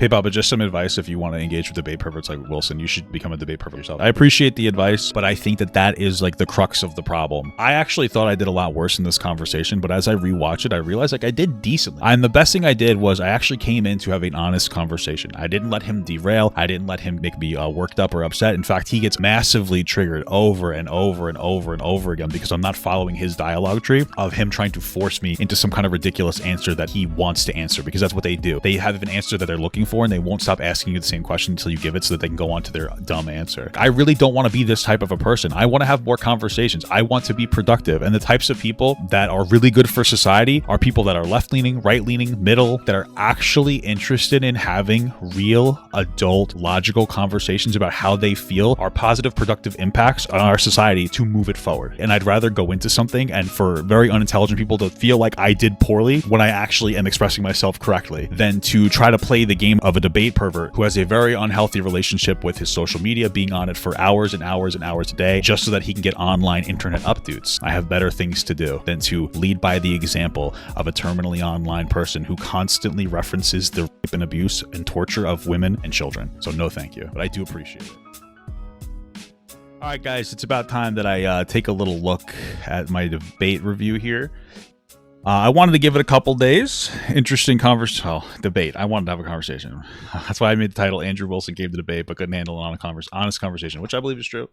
Hey, Baba, just some advice if you want to engage with debate perverts like Wilson, you should become a debate pervert yourself. I appreciate the advice, but I think that that is like the crux of the problem. I actually thought I did a lot worse in this conversation, but as I rewatch it, I realized like I did decently. And the best thing I did was I actually came in to have an honest conversation. I didn't let him derail. I didn't let him make me worked up or upset. In fact, he gets massively triggered over and over and over and over again because I'm not following his dialogue tree of him trying to force me into some kind of ridiculous answer that he wants to answer, because that's what they do. They have an answer that they're looking for and they won't stop asking you the same question until you give it so that they can go on to their dumb answer. I really don't want to be this type of a person. I want to have more conversations. I want to be productive. And the types of people that are really good for society are people that are left-leaning, right-leaning, middle, that are actually interested in having real, adult, logical conversations about how they feel are positive, productive impacts on our society to move it forward. And I'd rather go into something and for very unintelligent people to feel like I did poorly when I actually am expressing myself correctly than to try to play the game of a debate pervert who has a very unhealthy relationship with his social media, being on it for hours and hours and hours a day just so that he can get online internet updates. I have better things to do than to lead by the example of a terminally online person who constantly references the rape and abuse and torture of women and children. So no thank you, but I do appreciate it. All right, guys, it's about time that I take a little look at my debate review here. I wanted to give it a couple days. Interesting debate. I wanted to have a conversation. That's why I made the title Andrew Wilson Gave the Debate, but couldn't handle it on a honest conversation, which I believe is true.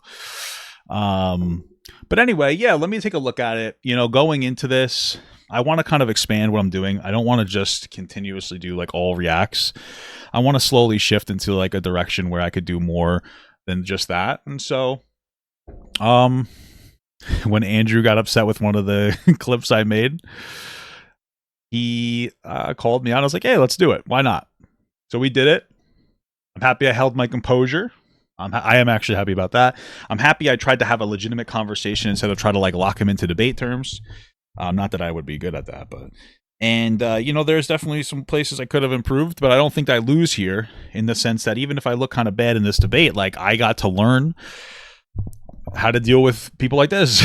But anyway, yeah, let me take a look at it. You know, going into this, I want to kind of expand what I'm doing. I don't want to just continuously do like all reacts. I want to slowly shift into like a direction where I could do more than just that. And so, when Andrew got upset with one of the clips I made, he called me out. I was like, hey, let's do it. Why not? So we did it. I'm happy I held my composure. I am actually happy about that. I'm happy I tried to have a legitimate conversation instead of try to like lock him into debate terms. Not that I would be good at that, but... And, you know, there's definitely some places I could have improved, but I don't think I lose here in the sense that even if I look kind of bad in this debate, like I got to learn how to deal with people like this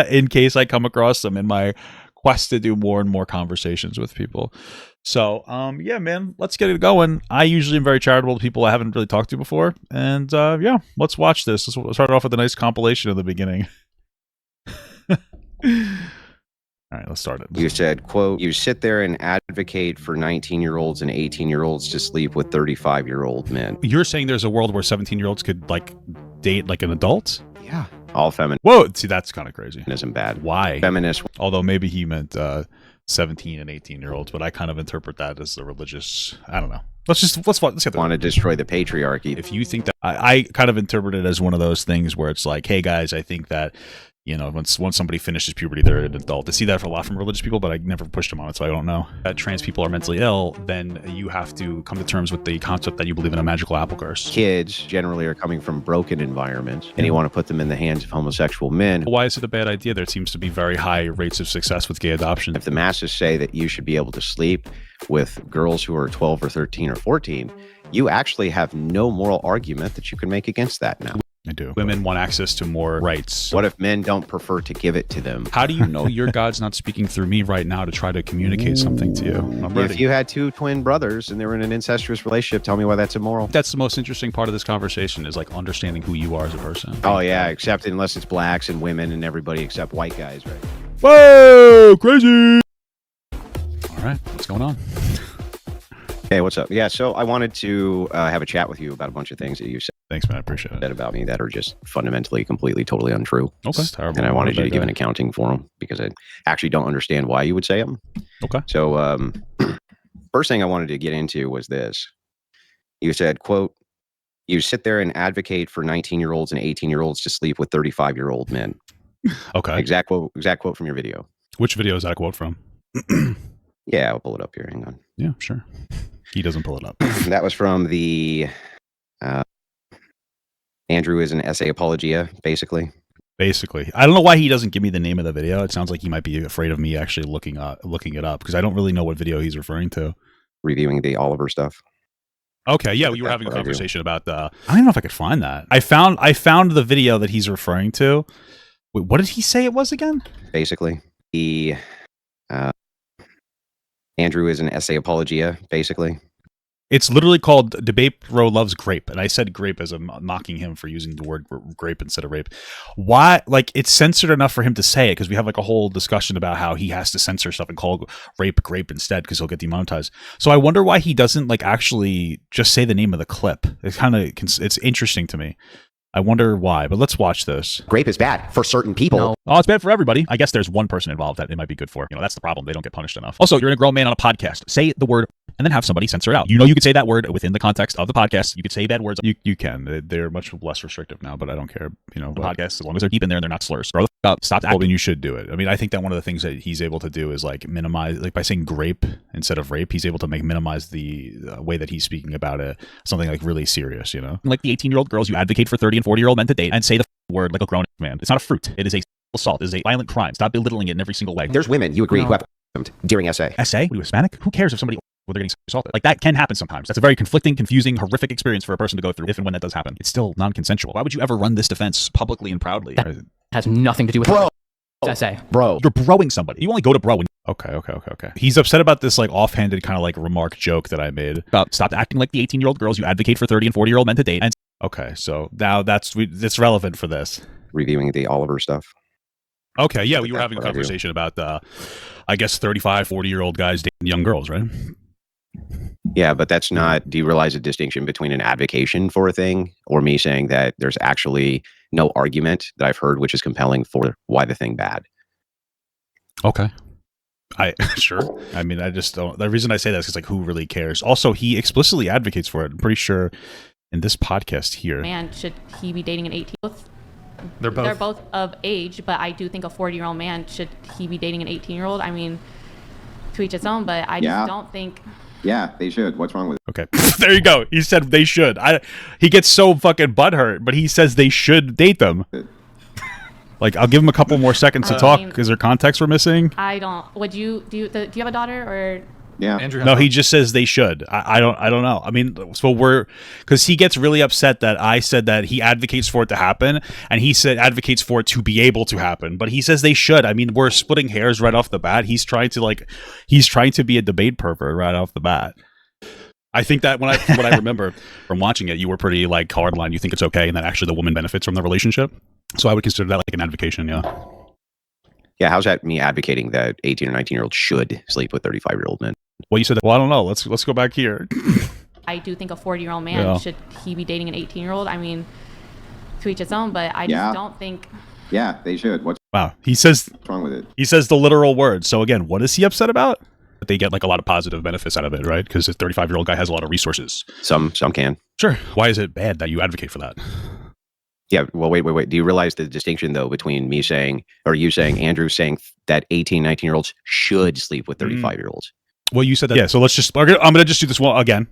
in case I come across them in my quest to do more and more conversations with people. So, yeah, man, let's get it going. I usually am very charitable to people I haven't really talked to before. And, yeah, let's watch this. Let's start off with a nice compilation at the beginning. All right, let's start it. You said, quote, you sit there and advocate for 19-year-olds and 18-year-olds to sleep with 35-year-old men. You're saying there's a world where 17-year-olds could, like, date, like, an adult? Yeah. All feminine. Whoa, see, that's kind of crazy. Isn't bad. Why? Feminist. Although maybe he meant 17 and 18-year-olds, but I kind of interpret that as the religious, I don't know. Let's get that. Want to destroy the patriarchy. If you think that, I kind of interpret it as one of those things where it's like, hey, guys, I think that, you know, once somebody finishes puberty, they're an adult. I see that for a lot from religious people, but I never pushed them on it, so I don't know. That trans people are mentally ill, then you have to come to terms with the concept that you believe in a magical apple curse. Kids generally are coming from broken environments, and you want to put them in the hands of homosexual men. Why is it a bad idea? There seems to be very high rates of success with gay adoption. If the masses say that you should be able to sleep with girls who are 12 or 13 or 14, you actually have no moral argument that you can make against that now. I do. Women want access to more rights. What if men don't prefer to give it to them? How do you know your God's not speaking through me right now to try to communicate something to you? I'm ready. If you had two twin brothers and they were in an incestuous relationship, tell me why that's immoral. That's the most interesting part of this conversation is like understanding who you are as a person. Oh yeah, except unless it's blacks and women and everybody except white guys, right? Whoa, crazy. All right, what's going on? Hey, what's up? Yeah, so I wanted to have a chat with you about a bunch of things that you said. Thanks, man. I appreciate it. About me that are just fundamentally, completely, totally untrue. Okay. Terrible. And I wanted you to give an accounting for them because I actually don't understand why you would say them. Okay. So first thing I wanted to get into was this. You said, quote, you sit there and advocate for 19-year-olds and 18-year-olds to sleep with 35-year-old men. Okay. Exact quote from your video. Which video is that a quote from? Yeah, I'll pull it up here. Hang on. Yeah, sure. He doesn't pull it up. That was from the Andrew is an essay apologia, basically. Basically. I don't know why he doesn't give me the name of the video. It sounds like he might be afraid of me actually looking it up because I don't really know what video he's referring to. Reviewing the Oliver stuff. Okay, yeah, you were having a conversation about the... I don't even know if I could find that. I found the video that he's referring to. Wait, what did he say it was again? Basically, the Andrew is an essay apologia, basically. It's literally called Debate Bro Loves Grape. And I said grape as I'm mocking him for using the word grape instead of rape. Why? Like, it's censored enough for him to say it, because we have like a whole discussion about how he has to censor stuff and call rape grape instead because he'll get demonetized. So I wonder why he doesn't like actually just say the name of the clip. It's interesting to me. I wonder why, but let's watch this. Grape is bad for certain people. No. Oh, it's bad for everybody. I guess there's one person involved that it might be good for. That's the problem. They don't get punished enough. Also, you're a grown man on a podcast. Say the word and then have somebody censor it out. You could say that word within the context of the podcast. You could say bad words. You can. They're much less restrictive now, but I don't care. The podcast, as long as they're deep in there and they're not slurs. Grow the fuck up. Stop acting. You should do it. I mean, I think that one of the things that he's able to do is like minimize, like by saying grape instead of rape, he's able to minimize the way that he's speaking about it, something like really serious, Like the 18-year-old girls you advocate for 30 and 40-year-old men to date and say the word like a grown man. It's not a fruit. It is a assault. It is a violent crime. Stop belittling it in every single way. There's women you agree No. who have during essay. Essay? What are you, Hispanic? Who cares if somebody they're getting assaulted? Like, that can happen sometimes. That's a very conflicting, confusing, horrific experience for a person to go through if and when that does happen. It's still non-consensual. Why would you ever run this defense publicly and proudly? That has nothing to do with essay. Bro. You're broing somebody. You only go to bro when... Okay. He's upset about this like offhanded kind of like remark joke that I made about stop acting like the 18-year-old girls you advocate for 30 and 40-year-old men to date. And okay, so now that's relevant for this. Reviewing the Oliver stuff. Okay, yeah, we were That's having a what I do. conversation about I guess 35, 40-year-old guys dating young girls, right? Yeah, but that's not. Do you realize the distinction between an advocation for a thing or me saying that there's actually no argument that I've heard which is compelling for why the thing bad? Okay. Sure. I mean, I just don't. The reason I say that is because, like, who really cares? Also, he explicitly advocates for it. I'm pretty sure in this podcast here. Man, should he be dating an 18? They're both. They're both of age, but I do think a 40-year-old man should he be dating an 18-year-old. I mean, to each its own, but I just don't think. Yeah, they should. What's wrong with it? Okay. There you go. He said they should. He gets so fucking butthurt, but he says they should date them. Like, I'll give him a couple more seconds to talk. Is there context we're missing? I don't. Would you do you have a daughter or? Yeah. Andrew has No, one. he just says they should. I don't know. I mean, so because he gets really upset that I said that he advocates for it to happen, and he said advocates for it to be able to happen, but he says they should. I mean, we're splitting hairs right off the bat. He's trying to be a debate pervert right off the bat. I think that what I remember from watching it, you were pretty like hardline. You think it's okay, and that actually the woman benefits from the relationship. So I would consider that like an advocation. Yeah. Yeah, how's that me advocating that 18 or 19-year-olds should sleep with 35-year-old men? Well, you said that. Well, I don't know. Let's go back here. I do think a 40-year-old man should he be dating an 18-year-old. I mean, to each its own, but I just don't think. Yeah, they should. What's Wow. He says wrong with it? He says the literal words. So again, what is he upset about? They get like a lot of positive benefits out of it, right? Because this 35-year-old guy has a lot of resources. Some can. Sure. Why is it bad that you advocate for that? Yeah, well, wait. Do you realize the distinction, though, between me saying, or you saying, Andrew saying that 18, 19-year-olds should sleep with 35-year-olds? Well, you said that. Yeah, so I'm going to just do this one again.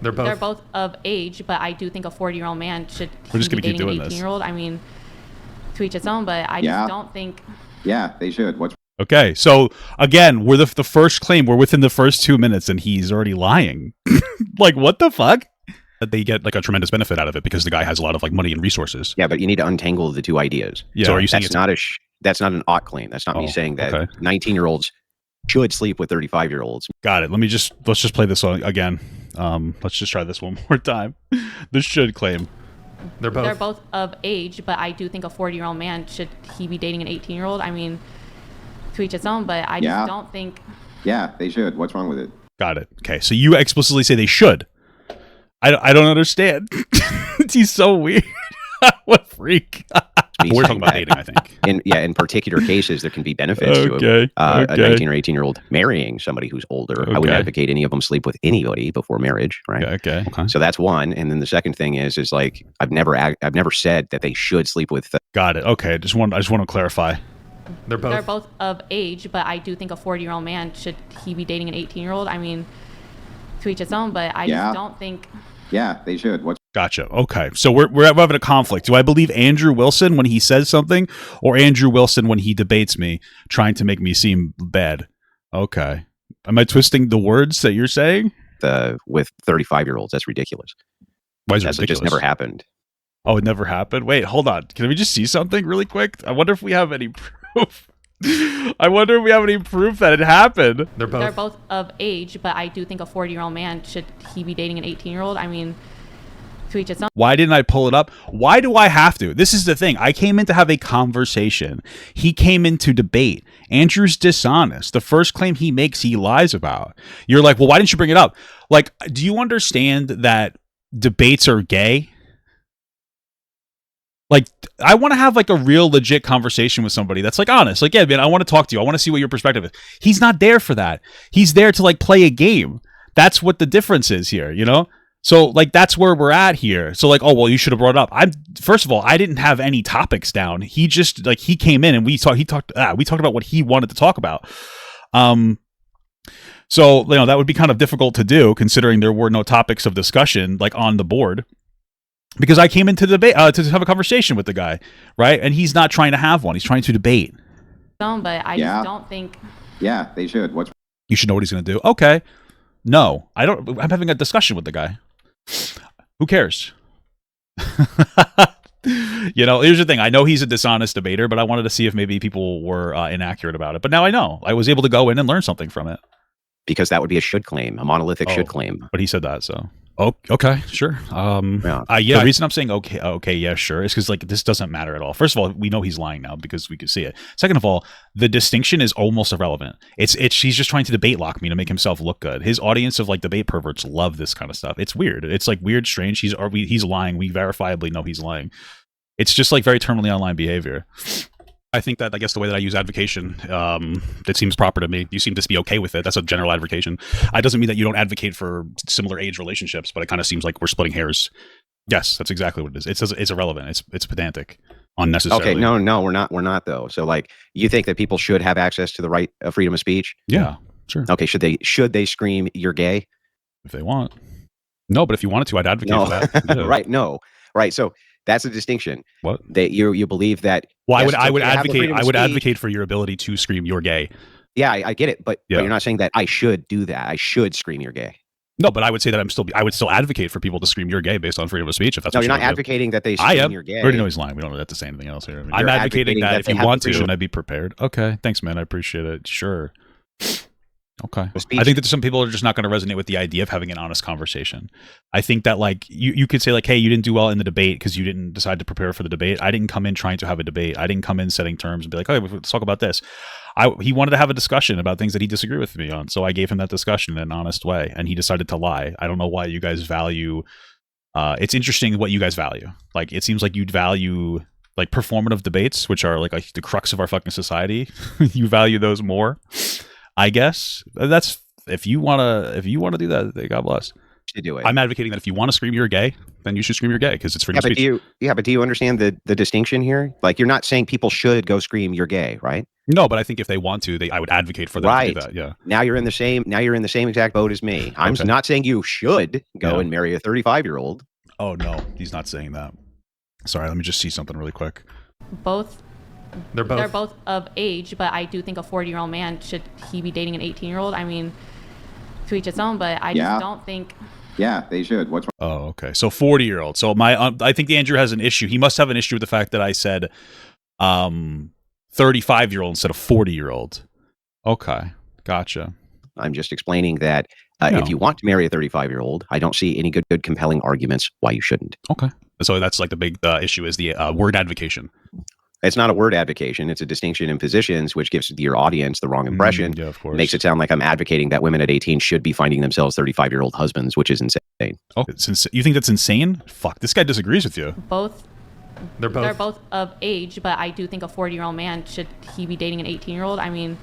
They're both. They're both of age, but I do think a 40-year-old man should We're just he gonna be keep dating doing an this. 18-year-old. I mean, to each its own, but I just don't think. Yeah, they should. What's Okay, so again, we're the first claim. We're within the first 2 minutes, and he's already lying. Like, what the fuck? They get like a tremendous benefit out of it because the guy has a lot of like money and resources. Yeah, but you need to untangle the two ideas. Yeah. So Are you saying that's not an ought claim. That's not me saying that 19-year-olds should sleep with 35-year-olds. Got it. Let's just play this song again. Let's just try this one more time. This should claim. They're both. They're both of age, but I do think a 40-year-old man should he be dating an 18-year-old. I mean, to each its own, but I just don't think. Yeah, they should. What's wrong with it? Got it. Okay, so you explicitly say they should. I don't understand. He's so weird. What a freak. We're talking about dating, I think. In particular cases, there can be benefits to a 19 or 18-year-old marrying somebody who's older. I wouldn't advocate any of them sleep with anybody before marriage, right? Okay. So that's one. And then the second thing is like I've never said that they should sleep with. Got it. Okay. I just want to clarify. They're both. They're both of age, but I do think a 40-year-old man should he be dating an 18-year-old. I mean, to each its own, but I just don't think. Yeah, they should. Gotcha. Okay. So we're having a conflict. Do I believe Andrew Wilson when he says something, or Andrew Wilson when he debates me, trying to make me seem bad? Okay. Am I twisting the words that you're saying? With 35-year-olds, that's ridiculous. Why is it That's ridiculous? just never happened. Oh, it never happened? Wait, hold on. Can we just see something really quick? I wonder if we have any proof. I wonder if we have any proof that it happened. They're They're both. both of age, but I do think a 40-year-old man, should he be dating an 18-year-old? I mean, to each its own. Why didn't I pull it up? Why do I have to? This is the thing. I came in to have a conversation. He came in to debate. Andrew's dishonest. The first claim he makes, he lies about. You're like, well, why didn't you bring it up? Like, do you understand that debates are gay? Like, I want to have like a real legit conversation with somebody that's like honest. Like, yeah, man, I want to talk to you. I want to see what your perspective is. He's not there for that. He's there to like play a game. That's what the difference is here, you know? So like that's where we're at here. So like, oh well, you should have brought it up. First of all, I didn't have any topics down. He just like he came in and we talked about what he wanted to talk about. So you know that would be kind of difficult to do considering there were no topics of discussion like on the board. Because I came into the debate to have a conversation with the guy, right? And he's not trying to have one. He's trying to debate. But I just don't think. Yeah, they should. You should know what he's going to do. Okay. No, I don't. I'm having a discussion with the guy. Who cares? You know, here's the thing. I know he's a dishonest debater, but I wanted to see if maybe people were inaccurate about it. But now I know. I was able to go in and learn something from it. Because that would be a should claim, a monolithic should claim. But he said that, so. Oh, okay, sure. The reason I'm saying okay, yeah, sure, is because like this doesn't matter at all. First of all, we know he's lying now because we could see it. Second of all, the distinction is almost irrelevant. He's just trying to debate lock me to make himself look good. His audience of like debate perverts love this kind of stuff. It's weird. It's like weird, strange. He's lying. We verifiably know he's lying. It's just like very terminally online behavior. I think that, I guess, the way that I use advocation, it seems proper to me. You seem to be okay with it. That's a general advocation. It doesn't mean that you don't advocate for similar age relationships, but it kind of seems like we're splitting hairs. Yes, that's exactly what it is. It's irrelevant. It's pedantic, unnecessary. Okay, no, we're not though. So like, you think that people should have access to the right of freedom of speech? Yeah, sure. Okay, should they scream "you're gay" if they want? No, but if you wanted to, I'd advocate for that. Yeah. Right? No, right. So that's a distinction. What? That you believe that? Well, yes, I would advocate. I would speech. Advocate for your ability to scream "you're gay." Yeah, I get it, but you're not saying that I should do that. I should scream "you're gay." No, but I would say that I would still advocate for people to scream "you're gay" based on freedom of speech. If that's no, what you're not advocating that they scream I am. "you're gay." I already know he's lying. We don't have to say anything else here. I'm advocating that if you want to, and I'd be prepared. Okay, thanks, man. I appreciate it. Sure. Okay. I think that some people are just not going to resonate with the idea of having an honest conversation. I think that like you could say like, hey, you didn't do well in the debate because you didn't decide to prepare for the debate. I didn't come in trying to have a debate. I didn't come in setting terms and be like, oh, let's talk about this. He wanted to have a discussion about things that he disagreed with me on. So I gave him that discussion in an honest way, and he decided to lie. I don't know why you guys value. It's interesting what you guys value. Like it seems like you'd value like performative debates, which are like the crux of our fucking society. You value those more. I guess that's if you wanna do that, God bless. To do it. I'm advocating that if you want to scream "you're gay," then you should scream "you're gay" because it's freedom of speech. But do you understand the distinction here? Like you're not saying people should go scream "you're gay," right? No, but I think if they want to, I would advocate for them to do that. Yeah. Now you're in the same exact boat as me. I'm not saying you should go and marry a 35-year-old. Oh no, he's not saying that. Sorry, let me just see something really quick. They're both of age, but I do think a 40-year-old man, should he be dating an 18-year-old? I mean, to each its own, but I just don't think. Yeah, they should. What's wrong? Oh, okay. So 40-year-old. So I think Andrew has an issue. He must have an issue with the fact that I said 35-year-old instead of 40-year-old. Okay, gotcha. I'm just explaining that if you want to marry a 35-year-old, I don't see any good compelling arguments why you shouldn't. Okay. So that's like the big issue is the word advocation. It's not a word advocation. It's a distinction in positions, which gives your audience the wrong impression. Yeah, of course. Makes it sound like I'm advocating that women at 18 should be finding themselves 35-year-old husbands, which is insane. Oh, you think that's insane? Fuck, this guy disagrees with you. They're both of age, but I do think a 40-year-old man, should he be dating an 18-year-old? I mean,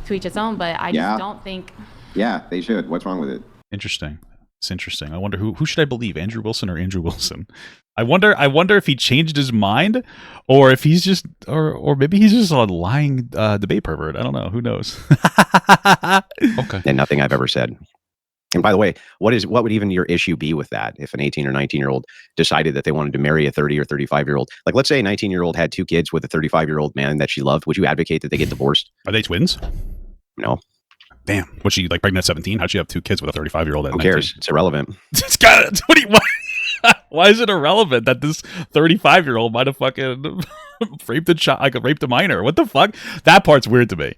to each its own, but I just don't think. Yeah, they should. What's wrong with it? Interesting. It's interesting. I wonder who should I believe, Andrew Wilson or Andrew Wilson? I wonder if he changed his mind, or if he's just, or maybe he's just a lying debate pervert. I don't know. Who knows? Okay. And nothing I've ever said. And by the way, what would even your issue be with that? If an 18 or 19-year-old decided that they wanted to marry a 30 or 35-year-old, like let's say a 19-year-old had 2 kids with a 35-year-old man that she loved, would you advocate that they get divorced? Are they twins? No. Damn. Was she like pregnant at 17? How'd she have 2 kids with a 35-year-old at 19? Who cares? It's irrelevant. It's got it. What do you want? Why is it irrelevant that this 35-year-old might have fucking raped a child, like raped a minor? What the fuck? That part's weird to me.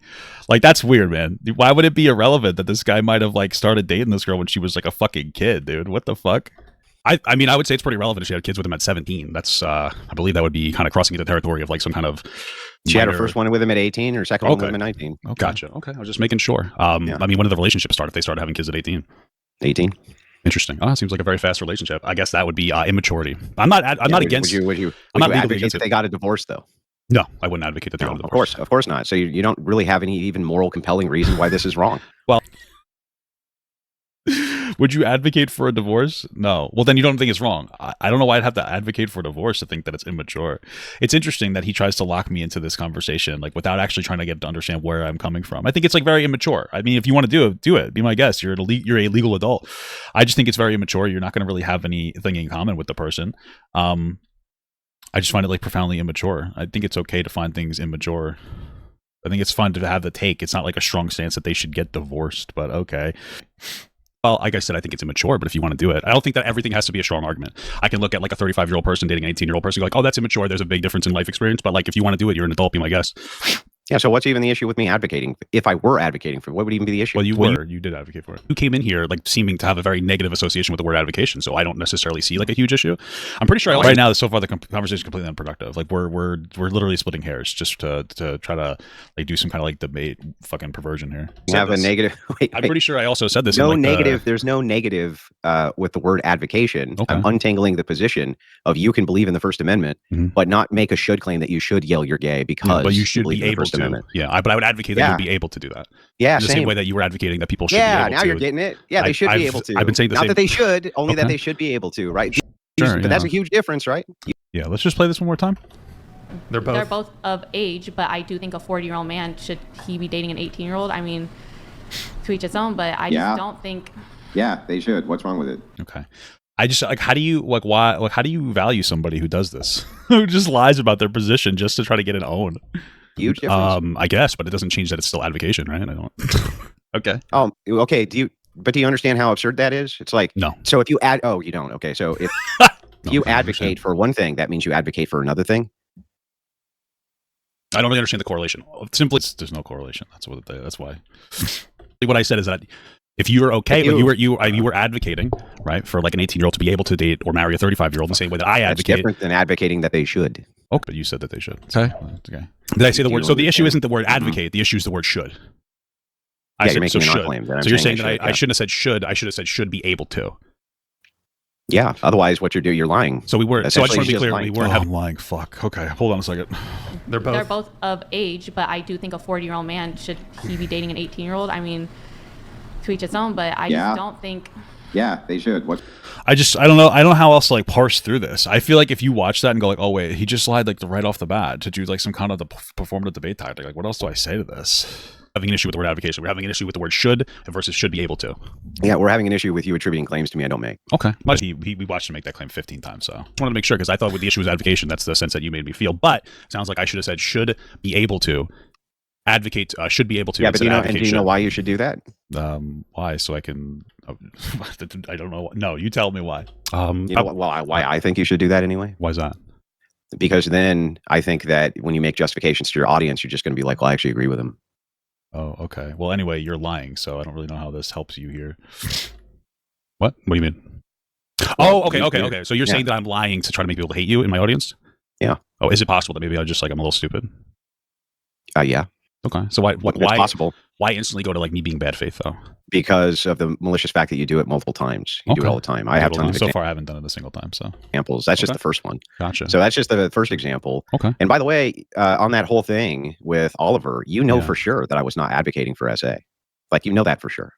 Like, that's weird, man. Why would it be irrelevant that this guy might have like started dating this girl when she was like a fucking kid, dude? What the fuck? I mean, I would say it's pretty relevant if she had kids with him at 17. That's, I believe that would be kind of crossing into the territory of like some kind of. She had her first one with him at 18, or second one with him at 19. Okay. Gotcha. Okay, I was just making sure. I mean, when did the relationship start? If they started having kids at 18? 18. Interesting. Oh, it seems like a very fast relationship. I guess that would be immaturity. I'm not against. Would you I'm not advocate against that they got a divorce though? No, I wouldn't advocate that they got a divorce. Of course not. So you don't really have any even moral compelling reason why this is wrong. Well. Would you advocate for a divorce? No. Well, then you don't think it's wrong. I don't know why I'd have to advocate for a divorce to think that it's immature. It's interesting that he tries to lock me into this conversation, like without actually trying to get to understand where I'm coming from. I think it's like very immature. I mean, if you want to do it. Be my guest. You're a legal adult. I just think it's very immature. You're not going to really have anything in common with the person. I just find it like profoundly immature. I think it's okay to find things immature. I think it's fun to have the take. It's not like a strong stance that they should get divorced, but okay. Well, like I said, I think it's immature, but if you want to do it, I don't think that everything has to be a strong argument. I can look at like a 35-year-old person dating an 18-year-old person, go like, oh, that's immature. There's a big difference in life experience. But like, if you want to do it, you're an adult, be my guest. Yeah, so what's even the issue with me advocating? If I were advocating for it, what would even be the issue? Well, you did advocate for it. You came in here like seeming to have a very negative association with the word advocation, so I don't necessarily see like a huge issue. I'm pretty sure right now, so far the conversation is completely unproductive. Like we're literally splitting hairs just to try to like do some kind of like debate fucking perversion here. You have a negative. I'm pretty sure I also said this. No in like negative. There's no negative with the word advocation. Okay. I'm untangling the position of you can believe in the First Amendment, but not make a should claim that you should yell you're gay because but you should be able to. Amendment. Yeah, but I would advocate that you'd be able to do that. Yeah, in the same way that you were advocating that people should be able to. Yeah, now you're getting it. Yeah, they should be able to. I've been saying the same. Not that they should, only that they should be able to, right? Sure, but that's a huge difference, right? Yeah, let's just play this one more time. They're both of age, but I do think a 40-year-old man should he be dating an 18-year-old? I mean, to each its own, but I just don't think. Yeah, they should. What's wrong with it? Okay. I just like how do you value somebody who does this? Who just lies about their position just to try to get an own? Huge difference. I guess, but it doesn't change that it's still advocation, right? I don't. Okay. Okay. Do you understand how absurd that is? It's like no. So if you you don't. Okay. So if you advocate for one thing, that means you advocate for another thing. I don't really understand the correlation. Simply, there's no correlation. That's why. What I said is that if you were okay, but you were advocating, right, for like an 18-year-old to be able to date or marry a 35-year-old the same way that I advocate. That's different than advocating that they should. Oh, but you said that they should. Okay. Did I say the word? So the issue isn't the word advocate. The issue is the word should. I said so should. So you're saying that I shouldn't have said should. I should have said should be able to. Yeah. Otherwise, what you're lying. So we were. So I just want to be clear. Lying. We weren't. I'm lying. Fuck. Okay. Hold on a second. They're both of age, but I do think a 40-year-old man should he be dating an 18-year-old? I mean, to each its own, but I just don't think. Yeah, they should. I don't know. I don't know how else to like parse through this. I feel like if you watch that and go like, oh wait, he just lied like right off the bat to do like some kind of the performative debate tactic. Like, what else do I say to this? Having an issue with the word advocation. We're having an issue with the word should versus should be able to. Yeah, we're having an issue with you attributing claims to me I don't make. Okay. We watched him make that claim 15 times, so I wanted to make sure because I thought with the issue was advocation, that's the sense that you made me feel. But it sounds like I should have said should be able to. Advocate should be able to. Yeah, but do you know why you should do that? Why? So I can. I don't know. No, you tell me why. Why I think you should do that anyway? Why is that? Because then I think that when you make justifications to your audience, you're just going to be like, well, I actually agree with them. Oh, okay. Well, anyway, you're lying, so I don't really know how this helps you here. What? What do you mean? Oh, okay. So you're saying that I'm lying to try to make people hate you in my audience? Yeah. Oh, is it possible that maybe I'm a little stupid? Yeah. Okay. So why possible. Why instantly go to like me being bad faith though? Because of the malicious fact that you do it multiple times. You do it all the time. I have tons of so far I haven't done it a single time. So examples. That's just the first one. Gotcha. So that's just the first example. Okay. And by the way, on that whole thing with Oliver, for sure that I was not advocating for SA. Like that for sure.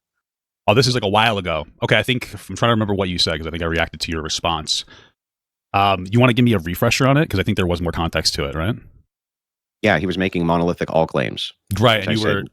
Oh, this is like a while ago. Okay, I'm trying to remember what you said because I think I reacted to your response. You want to give me a refresher on it because I think there was more context to it, right? Yeah, he was making monolithic all claims. Right. And the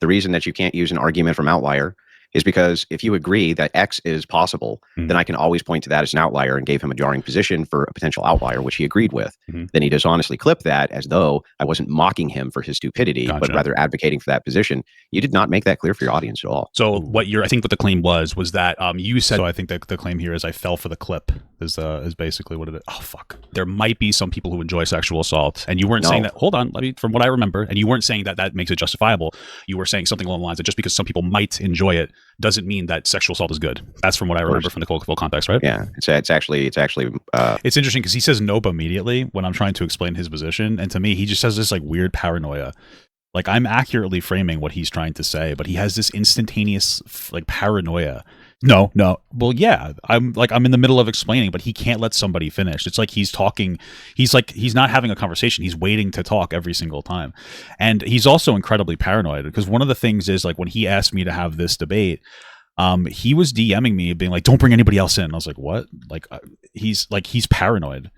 reason that you can't use an argument from outlier is because if you agree that X is possible, then I can always point to that as an outlier and gave him a jarring position for a potential outlier, which he agreed with. Then he dishonestly clipped that as though I wasn't mocking him for his stupidity, but rather advocating for that position. You did not make that clear for your audience at all. So I think what the claim was that you said, so I think that the claim here is I fell for the clip is basically what it is. Oh fuck. There might be some people who enjoy sexual assault, and you weren't saying that. Hold on, from what I remember, and you weren't saying that makes it justifiable. You were saying something along the lines that just because some people might enjoy it doesn't mean that sexual assault is good. That's from what I remember from the full context, right? Yeah, it's actually it's interesting because he says nope immediately when I'm trying to explain his position, and to me he just has this like weird paranoia. Like I'm accurately framing what he's trying to say, but he has this instantaneous like paranoia. No. Well, yeah, I'm in the middle of explaining, but he can't let somebody finish. It's like he's talking. He's not having a conversation. He's waiting to talk every single time. And he's also incredibly paranoid because one of the things is like when he asked me to have this debate, he was DMing me being like, don't bring anybody else in. And I was like, what? Like he's paranoid.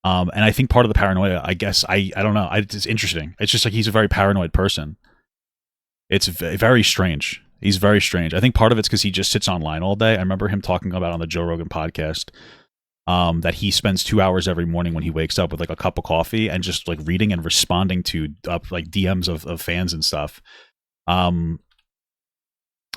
And I think part of the paranoia, I guess, I don't know. It's interesting. It's just like he's a very paranoid person. It's very strange. He's very strange. I think part of it's because he just sits online all day. I remember him talking about on the Joe Rogan podcast that he spends 2 hours every morning when he wakes up with like a cup of coffee and just like reading and responding to like DMs of fans and stuff,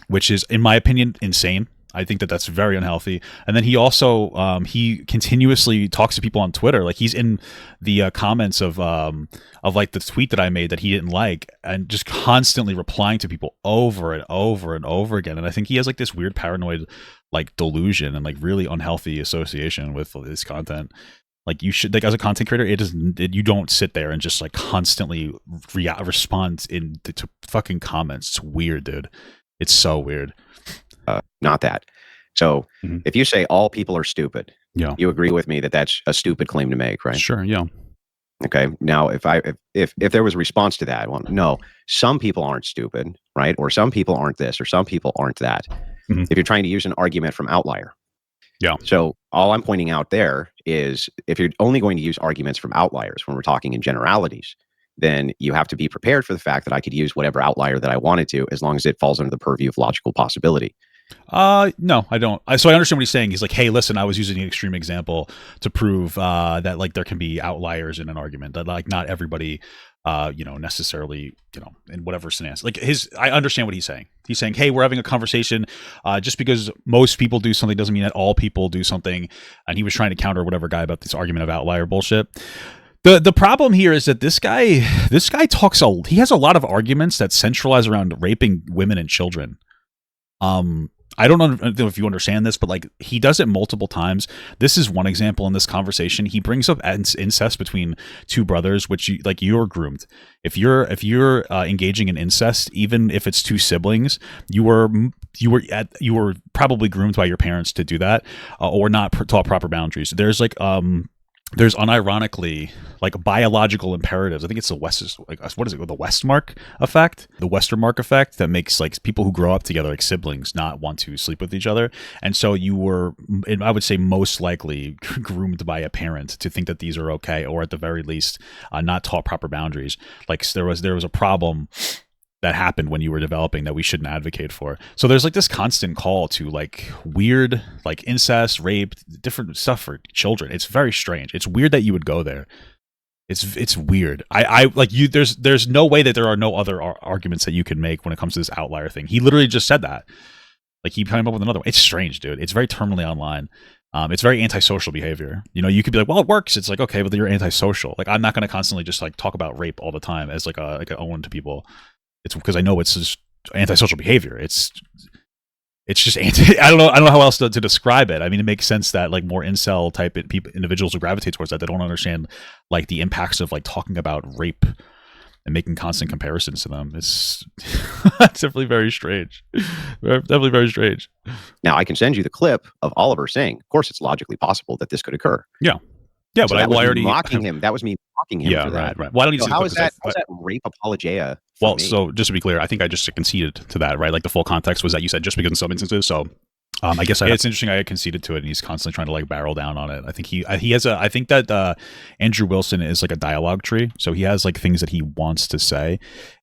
which is, in my opinion, insane. I think that's very unhealthy. And then he also he continuously talks to people on Twitter. Like he's in the comments of like the tweet that I made that he didn't like, and just constantly replying to people over and over and over again. And I think he has like this weird paranoid like delusion and like really unhealthy association with his content. Like you should, like as a content creator, you don't sit there and just like constantly respond to fucking comments. It's weird, dude. It's so weird. Not that. So if you say all people are stupid, you agree with me that that's a stupid claim to make, right? Sure, yeah. Okay. Now, if there was a response to that, well, no, some people aren't stupid, right? Or some people aren't this, or some people aren't that. If you're trying to use an argument from outlier. Yeah. So all I'm pointing out there is if you're only going to use arguments from outliers when we're talking in generalities, then you have to be prepared for the fact that I could use whatever outlier that I wanted to, as long as it falls under the purview of logical possibility. No, I don't. So I understand what he's saying. He's like, hey, listen, I was using an extreme example to prove that like there can be outliers in an argument, that like not everybody necessarily, in whatever scenario. Like I understand what he's saying. He's saying, hey, we're having a conversation. Just because most people do something doesn't mean that all people do something. And he was trying to counter whatever guy about this argument of outlier bullshit. The problem here is that this guy he has a lot of arguments that centralize around raping women and children. I don't know if you understand this, but like he does it multiple times. This is one example in this conversation. He brings up incest between two brothers, which you're groomed. If you're engaging in incest, even if it's two siblings, you were probably groomed by your parents to do that, or not taught proper boundaries. There's there's unironically like biological imperatives. I think it's the the Westmark effect, the Westermark effect that makes like people who grow up together like siblings not want to sleep with each other. And so you were, I would say, most likely groomed by a parent to think that these are okay, or at the very least, not taught proper boundaries. Like there was a problem that happened when you were developing that we shouldn't advocate for. So there's like this constant call to like weird, like incest, rape, different stuff for children. It's very strange. It's weird that you would go there. It's weird. I like you. There's no way that there are no other arguments that you can make when it comes to this outlier thing. He literally just said that. Like he came up with another one. It's strange, dude. It's very terminally online. It's very antisocial behavior. You could be like, well, it works. It's like, okay, but you're antisocial. Like I'm not going to constantly just like talk about rape all the time as like an owen to people. It's because I know it's just antisocial behavior. It's just I don't know how else to describe it. I mean, it makes sense that like more incel type individuals will gravitate towards that. They don't understand like the impacts of like talking about rape and making constant comparisons to them. It's definitely very strange. Definitely very strange. Now I can send you the clip of Oliver saying, of course, it's logically possible that this could occur. Yeah. Yeah, so but I already mocking him. That was me mocking him. Yeah, for that. right. Well, I don't need to. How is that rape apologia? Well, so just to be clear, I think I just conceded to that, right? Like the full context was that you said just because in some instances. So I guess it's interesting. I conceded to it, and he's constantly trying to like barrel down on it. I think he has I think that Andrew Wilson is like a dialogue tree, so he has like things that he wants to say,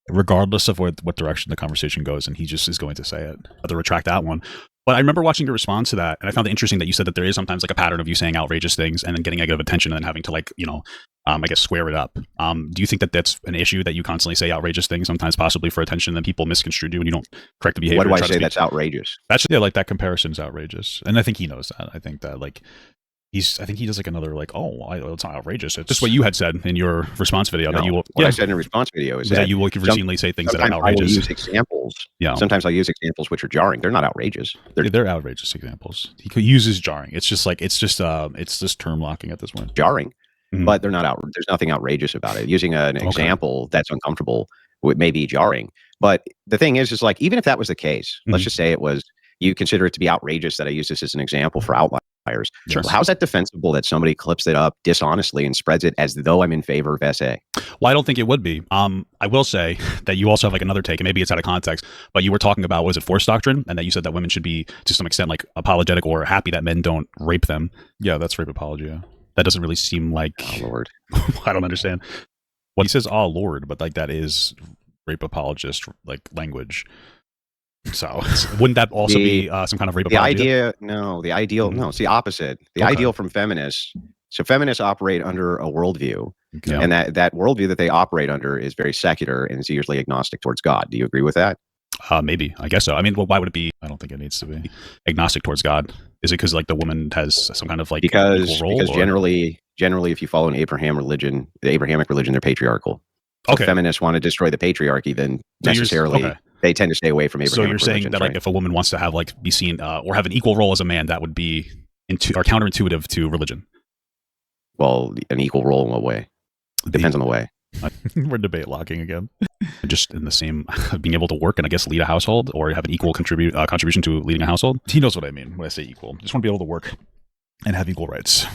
regardless of what direction the conversation goes, and he just is going to say it. To retract that one. But I remember watching your response to that, and I found it interesting that you said that there is sometimes like a pattern of you saying outrageous things and then getting negative attention and then having to like, I guess square it up. Do you think that that's an issue that you constantly say outrageous things, sometimes possibly for attention, and then people misconstrue you and you don't correct the behavior? What do I say that's outrageous? That's like that comparison is outrageous, and I think he knows that. I think that like I think he does like another like, it's not outrageous. It's just what you had said in your response video. That you will, what I said in a response video is that you will routinely say things that are outrageous. I will use examples. Yeah. Sometimes I'll use examples which are jarring. They're not outrageous. They're outrageous examples. He uses jarring. It's just term locking at this point. Jarring, but they're not there's nothing outrageous about it. Using an example that's uncomfortable may be jarring. But the thing is like, even if that was the case, let's just say it was, you consider it to be outrageous that I use this as an example for outliers. Sure. Well, how's that defensible that somebody clips it up dishonestly and spreads it as though I'm in favor of SA? Well, I don't think it would be. I will say that you also have like another take, and maybe it's out of context, but you were talking about, was it force doctrine? And that you said that women should be, to some extent, like apologetic or happy that men don't rape them. Yeah, that's rape apology. Yeah. That doesn't really seem like... Oh, Lord. I don't understand. Well, he says, oh, Lord, but like that is rape apologist like language. So wouldn't that also be some kind of rape apology? The ideal, no, it's the opposite. The ideal from feminists. So feminists operate under a worldview, and that worldview that they operate under is very secular and is usually agnostic towards God. Do you agree with that? Maybe. I guess so. I mean, why would it be? I don't think it needs to be agnostic towards God. Is it because like the woman has some kind of like equal role? Because generally, if you follow an Abrahamic religion, they're patriarchal. So if feminists want to destroy the patriarchy, then necessarily they tend to stay away from Abrahamic religion. So you're saying that like if a woman wants to have like be seen or have an equal role as a man, that would be counterintuitive to religion. Well, an equal role in what way? Depends on the way. We're debate locking again. Just in the same, being able to work and I guess lead a household or have an equal contribution to leading a household. He knows what I mean when I say equal. Just want to be able to work and have equal rights.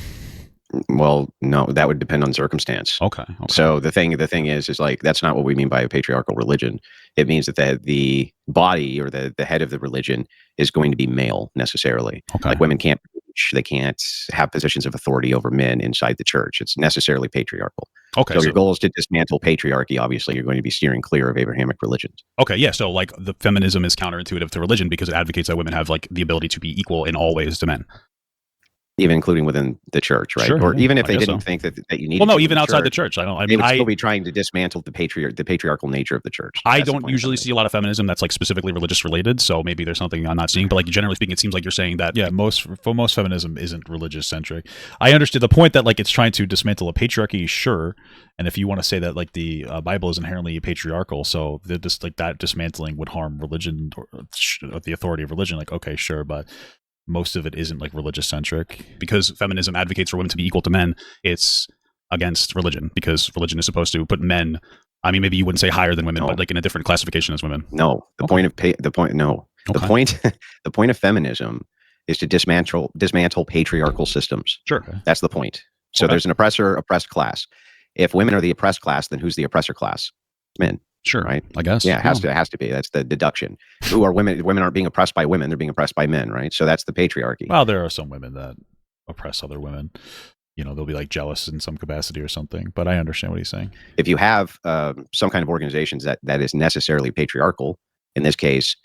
Well, no, that would depend on circumstance. Okay. So the thing is like, that's not what we mean by a patriarchal religion. It means that the body or the head of the religion is going to be male necessarily. Okay. Like women can't preach, they can't have positions of authority over men inside the church. It's necessarily patriarchal. Okay. So your goal is to dismantle patriarchy. Obviously, you're going to be steering clear of Abrahamic religions. Okay. Yeah. So like the feminism is counterintuitive to religion because it advocates that women have like the ability to be equal in all ways to men. Even including within the church, right? Sure, or even if they didn't think that you needed. Well, no, even outside the church. They would still be trying to dismantle the patriarchal nature of the church. I don't usually see a lot of feminism that's like specifically religious related. So maybe there's something I'm not seeing. But like generally speaking, it seems like you're saying that most feminism isn't religious centric. I understood the point that like it's trying to dismantle a patriarchy, sure. And if you want to say that like the Bible is inherently patriarchal, so just like that dismantling would harm religion or the authority of religion. Like okay, sure, but most of it isn't like religious centric because feminism advocates for women to be equal to men. It's against religion because religion is supposed to put men. I mean, maybe you wouldn't say higher than women, but like in a different classification as women. No, the point of feminism is to dismantle patriarchal systems. Sure, that's the point. So there's an oppressed class. If women are the oppressed class, then who's the oppressor class? Men. Sure, right. I guess. Yeah, it has to be. That's the deduction. Who are women? Women aren't being oppressed by women; they're being oppressed by men, right? So that's the patriarchy. Well, there are some women that oppress other women. You know, they'll be like jealous in some capacity or something. But I understand what he's saying. If you have some kind of organizations that is necessarily patriarchal, in this case,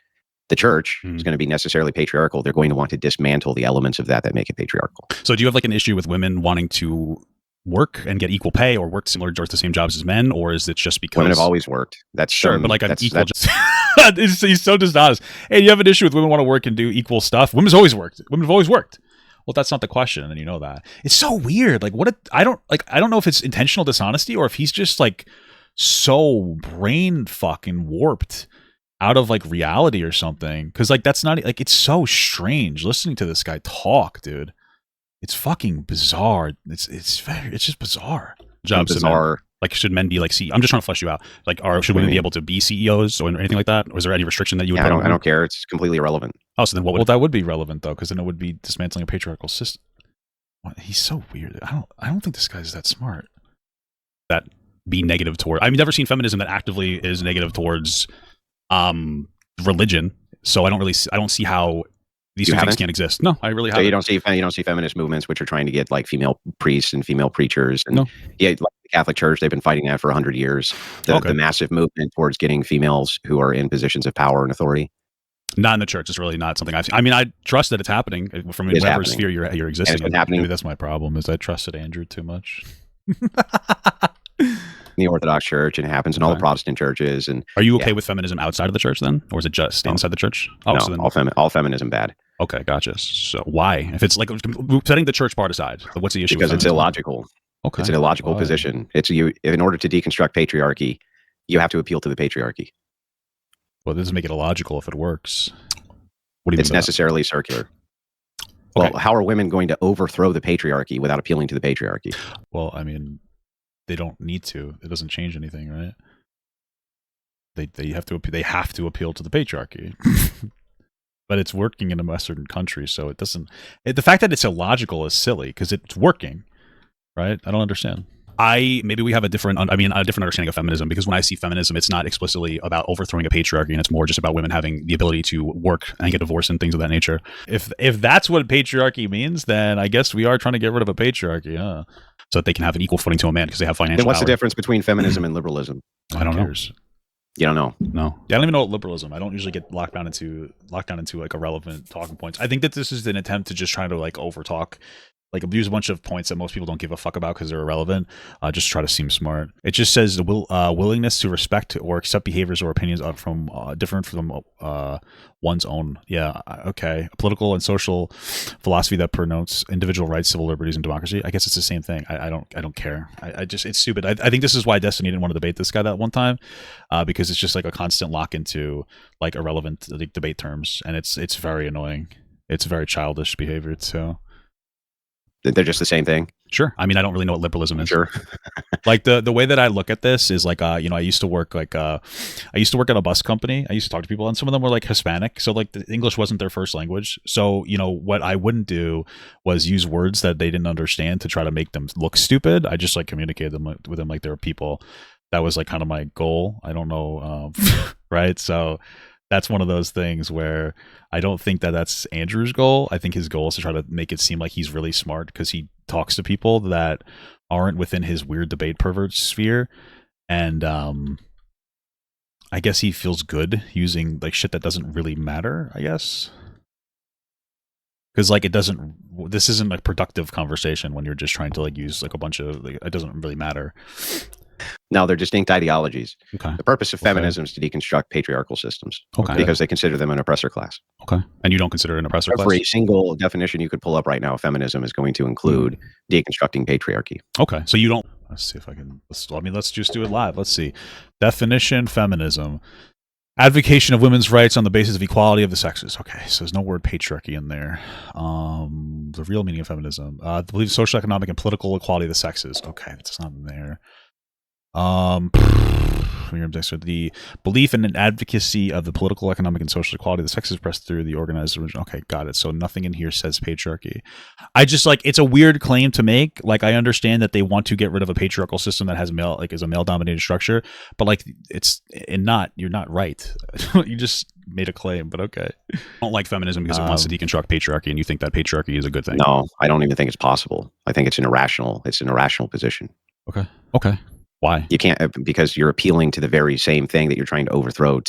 the church is going to be necessarily patriarchal. They're going to want to dismantle the elements of that make it patriarchal. So, do you have like an issue with women wanting to work and get equal pay or work similar or the same jobs as men, or is it just because women have always worked? That's sure, but like an equal he's so dishonest. Hey, you have an issue with women want to work and do equal stuff? Women's always worked. Women have always worked. Well, that's not the question, and you know that. It's so weird. Like I don't know if it's intentional dishonesty or if he's just like so brain fucking warped out of like reality or something. Because like that's not like, it's so strange listening to this guy talk, dude. It's fucking bizarre. It's just bizarre. Jobs bizarre. Like, should men be like I'm just trying to flesh you out. Like, should women be able to be CEOs or anything like that? Or is there any restriction that you would? I don't care. It's completely irrelevant. Oh, so then what? Well, that would be relevant though, because then it would be dismantling a patriarchal system. He's so weird. I don't think this guy's that smart. That be negative toward. I've never seen feminism that actively is negative towards religion. So I don't see how these two things can't exist. No, I really haven't. So you don't see feminist movements which are trying to get like female priests and female preachers and like the Catholic Church, they've been fighting that for 100 years. The massive movement towards getting females who are in positions of power and authority. Not in the church. It's really not something I've seen. I mean, I trust that it's happening from whatever sphere you're existing in. Maybe that's my problem, is I trusted Andrew too much. The Orthodox Church, and it happens in all the Protestant churches. And are you okay with feminism outside of the church then, or is it just inside the church? Oh, no, so then all feminism bad. Okay, gotcha. So why? If it's like setting the church part aside, what's the issue? Because it's illogical. Okay. It's an illogical position. It's in order to deconstruct patriarchy, you have to appeal to the patriarchy. Well, this doesn't make it illogical if it works. What do you mean? It's necessarily circular. Okay. Well, how are women going to overthrow the patriarchy without appealing to the patriarchy? Well, I mean, they don't need to. It doesn't change anything, right? They have to appeal to the patriarchy. But it's working in a Western country, so it doesn't. The fact that it's illogical is silly because it's working, right? I don't understand. Maybe we have a different understanding of feminism, because when I see feminism, it's not explicitly about overthrowing a patriarchy, and it's more just about women having the ability to work and get divorced and things of that nature. If that's what patriarchy means, then I guess we are trying to get rid of a patriarchy, huh? So that they can have an equal footing to a man because they have financial. Then what's power. the difference between feminism and liberalism? I don't know. You don't know? No. I don't even know what liberalism. I don't usually get locked down into like irrelevant talking points. I think that this is an attempt to just try to like overtalk, like abuse a bunch of points that most people don't give a fuck about because they're irrelevant. Just try to seem smart. It just says the willingness to respect or accept behaviors or opinions from different from one's own. Yeah, okay. A political and social philosophy that promotes individual rights, civil liberties, and democracy. I guess it's the same thing. I don't care. I just it's stupid. I think this is why Destiny didn't want to debate this guy that one time, because it's just like a constant lock into like irrelevant like, debate terms, and it's very annoying. It's very childish behavior too. They're just the same thing. Sure. I mean, I don't really know what liberalism is. Sure. Like the way that I look at this is like, I used to work at a bus company. I used to talk to people, and some of them were like Hispanic. So like the English wasn't their first language. So, what I wouldn't do was use words that they didn't understand to try to make them look stupid. I just like communicated them with them like they were people. That was like kind of my goal. I don't know. Right. So that's one of those things where I don't think that that's Andrew's goal. I think his goal is to try to make it seem like he's really smart because he talks to people that aren't within his weird debate pervert sphere. And I guess he feels good using like shit that doesn't really matter, I guess. Because like this isn't like productive conversation when you're just trying to like use like a bunch of, like, it doesn't really matter. No, they're distinct ideologies. Okay. The purpose of feminism is to deconstruct patriarchal systems. Okay. Because they consider them an oppressor class. Okay. And you don't consider it an oppressor class? Every single definition you could pull up right now of feminism is going to include deconstructing patriarchy. Okay. So you don't. Let's see if I can. Let's just do it live. Let's see. Definition: feminism. Advocation of women's rights on the basis of equality of the sexes. Okay, so there's no word patriarchy in there. The real meaning of feminism. The belief of social, economic, and political equality of the sexes. Okay, it's not in there. The belief in an advocacy of the political, economic, and social equality of the sexes pressed through the organized religion. Okay, got it. So nothing in here says patriarchy. I just like, it's a weird claim to make. Like, I understand that they want to get rid of a patriarchal system that has is a male dominated structure, but like you're not right. You just made a claim, but okay. I don't like feminism because it wants to deconstruct patriarchy, and you think that patriarchy is a good thing. No, I don't even think it's possible. I think it's an irrational position. Okay. Why? You can't, because you're appealing to the very same thing that you're trying to overthrow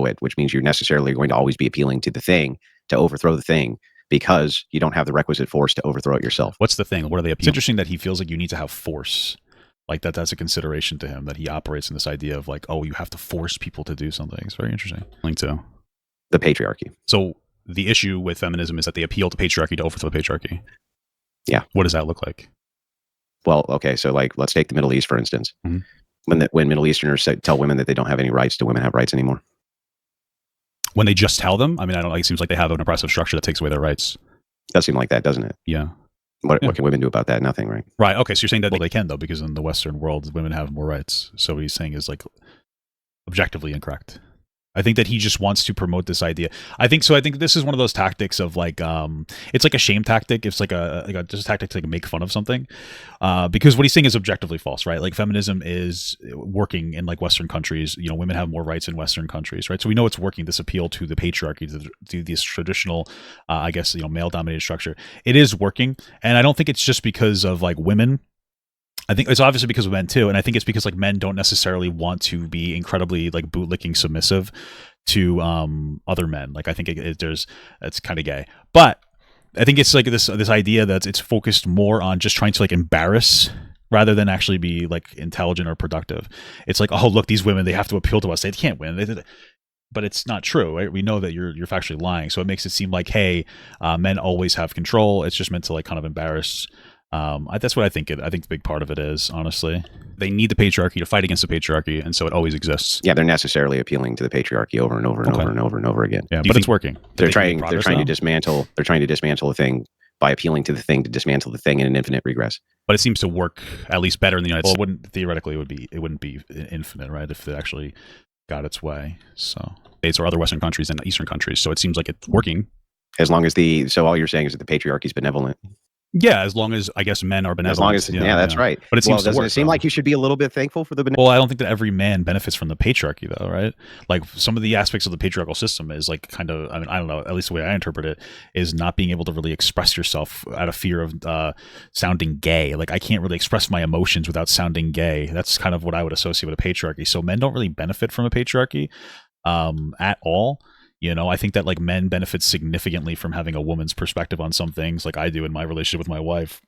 it, which means you're necessarily going to always be appealing to the thing to overthrow the thing, because you don't have the requisite force to overthrow it yourself. What's the thing? What are they appealing? It's interesting that he feels like you need to have force. Like that's a consideration to him, that he operates in this idea of like, oh, you have to force people to do something. It's very interesting. Link to the patriarchy. So the issue with feminism is that they appeal to patriarchy to overthrow patriarchy. Yeah. What does that look like? Well, okay, so like, let's take the Middle East, for instance. Mm-hmm. When Middle Easterners tell women that they don't have any rights, do women have rights anymore? When they just tell them? I mean, I don't know. It seems like they have an oppressive structure that takes away their rights. It does seem like that, doesn't it? Yeah. What can women do about that? Nothing, right? Right. Okay, so you're saying that they can, though, because in the Western world, women have more rights. So what he's saying is like objectively incorrect. I think that he just wants to promote this idea. I think this is one of those tactics of like, it's like a shame tactic. It's like just a tactic to like make fun of something, because what he's saying is objectively false, right? Like feminism is working in like Western countries. Women have more rights in Western countries, right? So we know it's working. This appeal to the patriarchy, to this traditional, male dominated structure. It is working, and I don't think it's just because of like women. I think it's obviously because of men too, and I think it's because like men don't necessarily want to be incredibly like bootlicking submissive to other men. Like I think it's kind of gay, but I think it's like this idea that it's focused more on just trying to like embarrass rather than actually be like intelligent or productive. It's like, oh look, these women, they have to appeal to us. They can't win. but it's not true, right? We know that you're factually lying, so it makes it seem like, hey, men always have control. It's just meant to like kind of embarrass. That's what I think. I think the big part of it is, honestly, they need the patriarchy to fight against the patriarchy, and so it always exists. Yeah, they're necessarily appealing to the patriarchy over and over and over and over and over again. Yeah, but it's working. They're trying to dismantle. They're trying to dismantle a thing by appealing to the thing to dismantle the thing in an infinite regress. But it seems to work at least better in the United States. Well, it wouldn't theoretically it wouldn't be infinite, right? If it actually got its way. So states or other Western countries and Eastern countries. So it seems like it's working. As long as so all you're saying is that the patriarchy is benevolent. Yeah, as long as I guess men are benevolent. As long as that's right. But it seems doesn't it seem like you should be a little bit thankful for the Well, I don't think that every man benefits from the patriarchy, though, right? Like some of the aspects of the patriarchal system is like kind of, I mean, I don't know, at least the way I interpret it is not being able to really express yourself out of fear of sounding gay. Like I can't really express my emotions without sounding gay. That's kind of what I would associate with a patriarchy. So men don't really benefit from a patriarchy at all. You know, I think that like men benefit significantly from having a woman's perspective on some things, like I do in my relationship with my wife.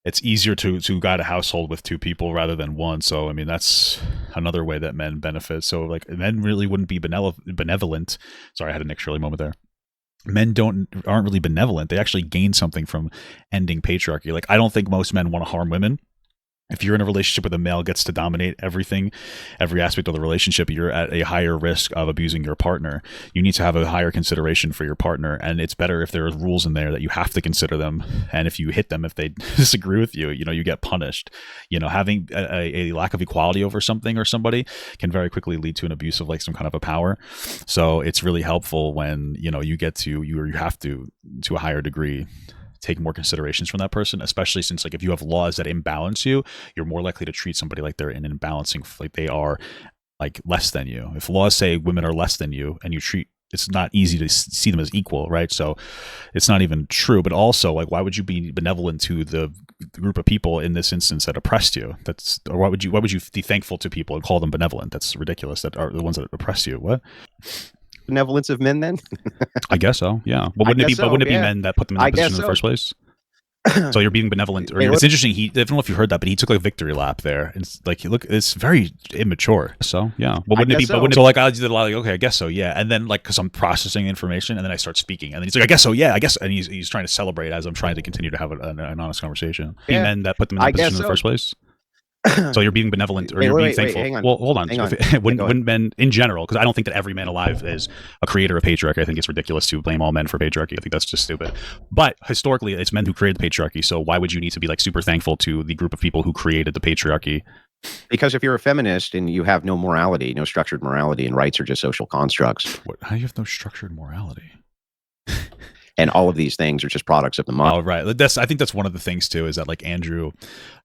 It's easier to guide a household with two people rather than one. So, I mean, that's another way that men benefit. So, like, men really wouldn't be benevolent. Sorry, I had a Nick Shirley moment there. Men aren't really benevolent. They actually gain something from ending patriarchy. Like, I don't think most men want to harm women. If you're in a relationship where the male gets to dominate everything, every aspect of the relationship, you're at a higher risk of abusing your partner. You need to have a higher consideration for your partner. And it's better if there are rules in there that you have to consider them. And if you hit them, if they disagree with you, you know, you get punished. You know, having a lack of equality over something or somebody can very quickly lead to an abuse of like some kind of a power. So it's really helpful when, you know, you get to, you have to a higher degree, take more considerations from that person, especially since like if you have laws that imbalance you, you're more likely to treat somebody like they're in an imbalancing, like they are like less than you. If laws say women are less than you and you treat, it's not easy to see them as equal, right? So it's not even true. But also, like, why would you be benevolent to the group of people in this instance that oppressed you? Or why would you be thankful to people and call them benevolent? That's ridiculous. That are the ones that oppress you. What? Benevolence of men, then? I guess so. Yeah. But wouldn't it be men that put them in that position in the first place? So you're being benevolent. Or it's interesting. I don't know if you heard that, but he took like a victory lap there. And like, look, it's very immature. So yeah. But wouldn't it be? So. But like I did a lot. Like, okay, I guess so. Yeah. And then like, because I'm processing information, and then I start speaking, and then he's like, I guess so. Yeah, I guess. And he's trying to celebrate as I'm trying to continue to have an honest conversation. Yeah. Men that put them in that position in the first place. So you're being benevolent, or you're being thankful. Hang on. Well, hold on. Wouldn't men in general? Because I don't think that every man alive is a creator of patriarchy. I think it's ridiculous to blame all men for patriarchy. I think that's just stupid. But historically, it's men who created the patriarchy. So why would you need to be like super thankful to the group of people who created the patriarchy? Because if you're a feminist and you have no morality, no structured morality, and rights are just social constructs. How do you have no structured morality? And all of these things are just products of the mind. Oh, right. I think that's one of the things too, is that like Andrew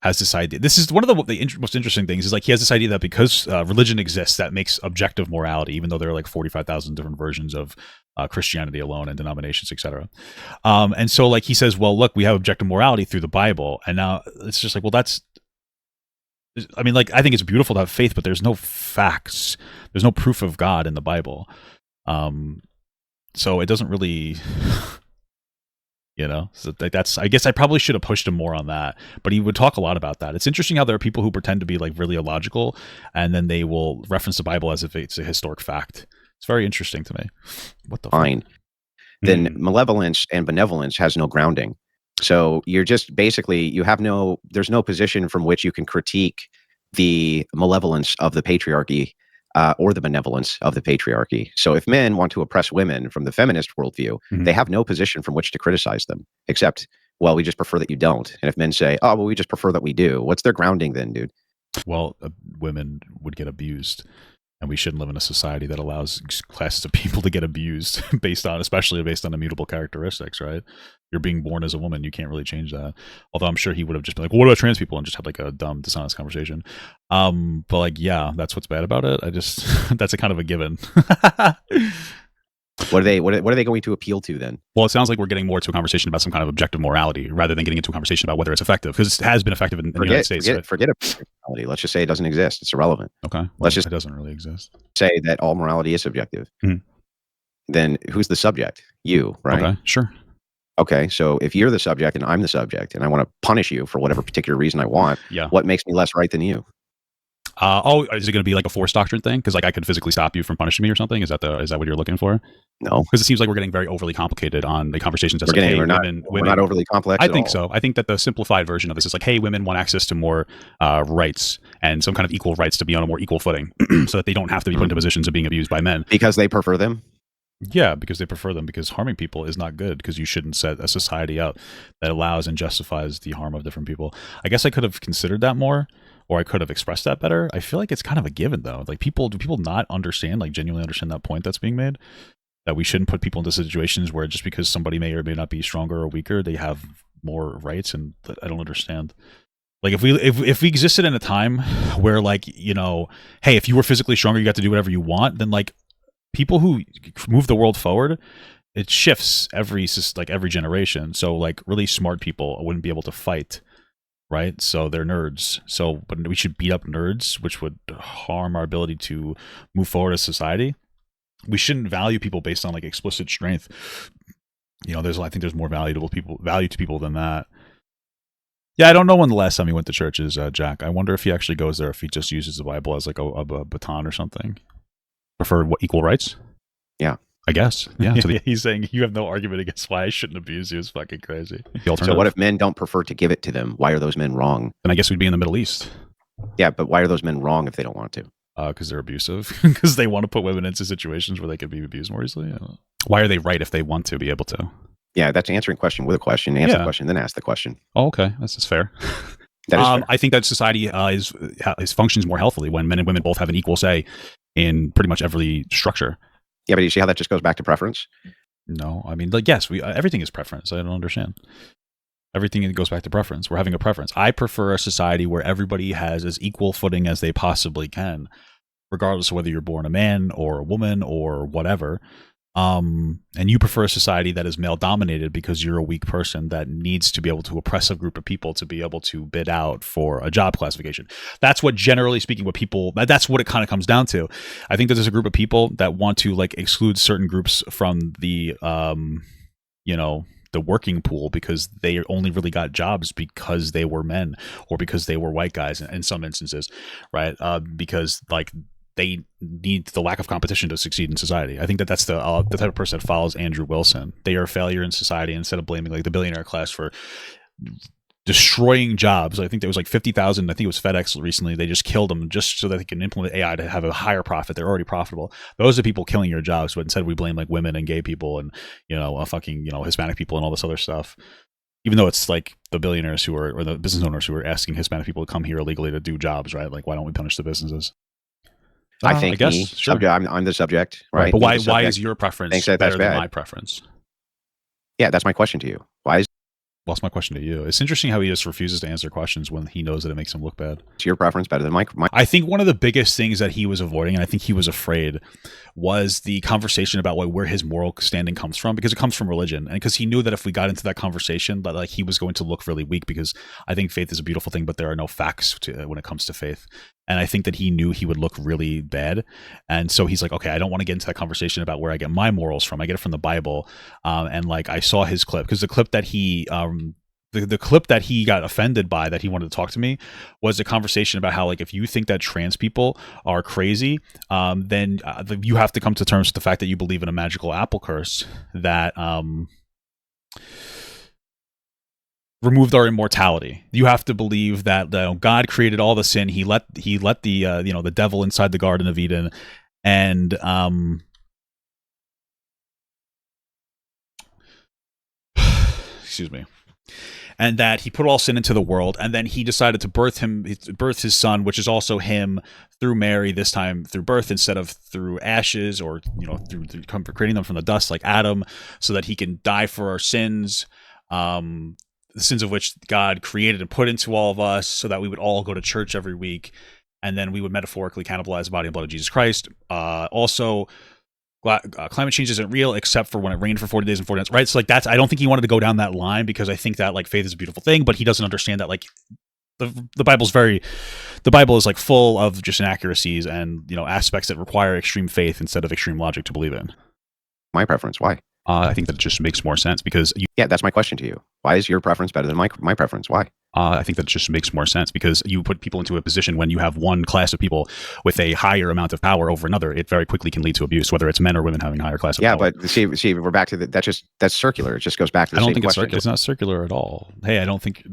has this idea. This is one of the most interesting things is like he has this idea that because religion exists, that makes objective morality, even though there are like 45,000 different versions of Christianity alone and denominations, etc. And so like he says, well, look, we have objective morality through the Bible. And now it's just like, well, I mean, like, I think it's beautiful to have faith, but there's no facts. There's no proof of God in the Bible. So it doesn't really, you know, so I guess I probably should have pushed him more on that, but he would talk a lot about that. It's interesting how there are people who pretend to be like really illogical, and then they will reference the Bible as if it's a historic fact. It's very interesting to me. What the fine? Then malevolence and benevolence has no grounding. So you're just basically, there's no position from which you can critique the malevolence of the patriarchy or the benevolence of the patriarchy. So if men want to oppress women from the feminist worldview, they have no position from which to criticize them, except, well, we just prefer that you don't. And if men say, oh, well, we just prefer that we do, what's their grounding then, dude? Well, women would get abused, and we shouldn't live in a society that allows classes of people to get abused especially based on immutable characteristics, right? You're being born as a woman. You can't really change that. Although I'm sure he would have just been like, well, what about trans people? And just had like a dumb, dishonest conversation. But like, yeah, that's what's bad about it. That's a kind of a given. What are they going to appeal to then? Well, it sounds like we're getting more to a conversation about some kind of objective morality rather than getting into a conversation about whether it's effective, because it has been effective in the United States. Forget objective morality. Let's just say it doesn't exist. It's irrelevant. Okay. It doesn't really exist. Say that all morality is subjective. Then who's the subject? You, right? Okay, sure. Okay, so if you're the subject and I'm the subject and I want to punish you for whatever particular reason I want, what makes me less right than you? Is it going to be like a force doctrine thing? Because like I could physically stop you from punishing me or something. Is that what you're looking for? No, because it seems like we're getting very overly complicated on the conversations. That's we're not overly complex. I think so. I think that the simplified version of this is like, hey, women want access to more rights and some kind of equal rights to be on a more equal footing, so that they don't have to be put into positions of being abused by men because they prefer them. Yeah, because they prefer them. Because harming people is not good. Because you shouldn't set a society up that allows and justifies the harm of different people. I guess I could have considered that more, or I could have expressed that better. I feel like it's kind of a given though. Like do people not understand, like genuinely understand that point that's being made? That we shouldn't put people into situations where just because somebody may or may not be stronger or weaker, they have more rights. And I don't understand. Like if we existed in a time where like, you know, hey, if you were physically stronger, you got to do whatever you want, then like people who move the world forward, it shifts every generation. So like really smart people wouldn't be able to fight, right? So they're nerds. So but we should beat up nerds, which would harm our ability to move forward as society. We shouldn't value people based on like explicit strength. You know, I think there's more value to people than that. Yeah, I don't know when the last time he went to church is, Jack. I wonder if he actually goes there, if he just uses the Bible as like a baton or something. Prefer what, equal rights? Yeah. I guess. Yeah. So he's saying you have no argument against why I shouldn't abuse you. It's fucking crazy. So what if men don't prefer to give it to them? Why are those men wrong? Then I guess we'd be in the Middle East. Yeah, but why are those men wrong if they don't want to? Because they're abusive. Because they want to put women into situations where they could be abused more easily. Why are they right if they want to be able to? Yeah, that's answering question with a question. Answer the question, then ask the question. Oh, okay. That's just fair. That is fair. I think that society is functions more healthily when men and women both have an equal say in pretty much every structure. Yeah, but you see how that just goes back to preference? No, I mean, like, yes, everything is preference. I don't understand. Everything goes back to preference. We're having a preference. I prefer a society where everybody has as equal footing as they possibly can, regardless of whether you're born a man or a woman or whatever. And you prefer a society that is male dominated because you're a weak person that needs to be able to oppress a group of people to be able to bid out for a job classification. That's what, generally speaking, that's what it kind of comes down to. I think that there's a group of people that want to like exclude certain groups from the, the working pool because they only really got jobs because they were men or because they were white guys in some instances, right? Because like, they need the lack of competition to succeed in society. I think that's the type of person that follows Andrew Wilson. They are a failure in society instead of blaming like the billionaire class for destroying jobs. I think there was like 50,000. I think it was FedEx recently. They just killed them just so that they can implement AI to have a higher profit. They're already profitable. Those are people killing your jobs. But instead we blame like women and gay people and, Hispanic people and all this other stuff. Even though it's like the billionaires or the business owners who are asking Hispanic people to come here illegally to do jobs, right? Like, why don't we punish the businesses? I think I guess, sure. I'm the subject, right? But why is your preference better than my preference? Yeah, that's my question to you. What's my question to you? It's interesting how he just refuses to answer questions when he knows that it makes him look bad. Is your preference better than my? I think one of the biggest things that he was avoiding, and I think he was afraid, was the conversation about where his moral standing comes from, because it comes from religion, and because he knew that if we got into that conversation, that like he was going to look really weak. Because I think faith is a beautiful thing, but there are no facts when it comes to faith. And I think that he knew he would look really bad. And so he's like, okay, I don't want to get into that conversation about where I get my morals from. I get it from the Bible. And like, I saw his clip because the clip that he, the clip that he got offended by, that he wanted to talk to me, was a conversation about how like, if you think that trans people are crazy, then you have to come to terms with the fact that you believe in a magical apple curse that, removed our immortality. You have to believe that God created all the sin. He let the devil inside the Garden of Eden, and excuse me, and that he put all sin into the world, and then he decided to birth his son, which is also him, through Mary, this time through birth instead of through ashes, or through creating them from the dust like Adam, so that he can die for our sins. The sins of which God created and put into all of us, so that we would all go to church every week, and then we would metaphorically cannibalize the body and blood of Jesus Christ. Also, climate change isn't real except for when it rained for 40 days and 40 nights, right? So like I don't think he wanted to go down that line, because I think that like faith is a beautiful thing, but he doesn't understand that like the Bible is like full of just inaccuracies and aspects that require extreme faith instead of extreme logic to believe in. My preference, why? I think that it just makes more sense because that's my question to you. Why is your preference better than my preference? Why? I think that just makes more sense because you put people into a position when you have one class of people with a higher amount of power over another, it very quickly can lead to abuse, whether it's men or women having higher class of power. Yeah, but see, we're back to that's circular. It just goes back to the same question. I don't think it's circular. It's not circular at all. Hey, I don't think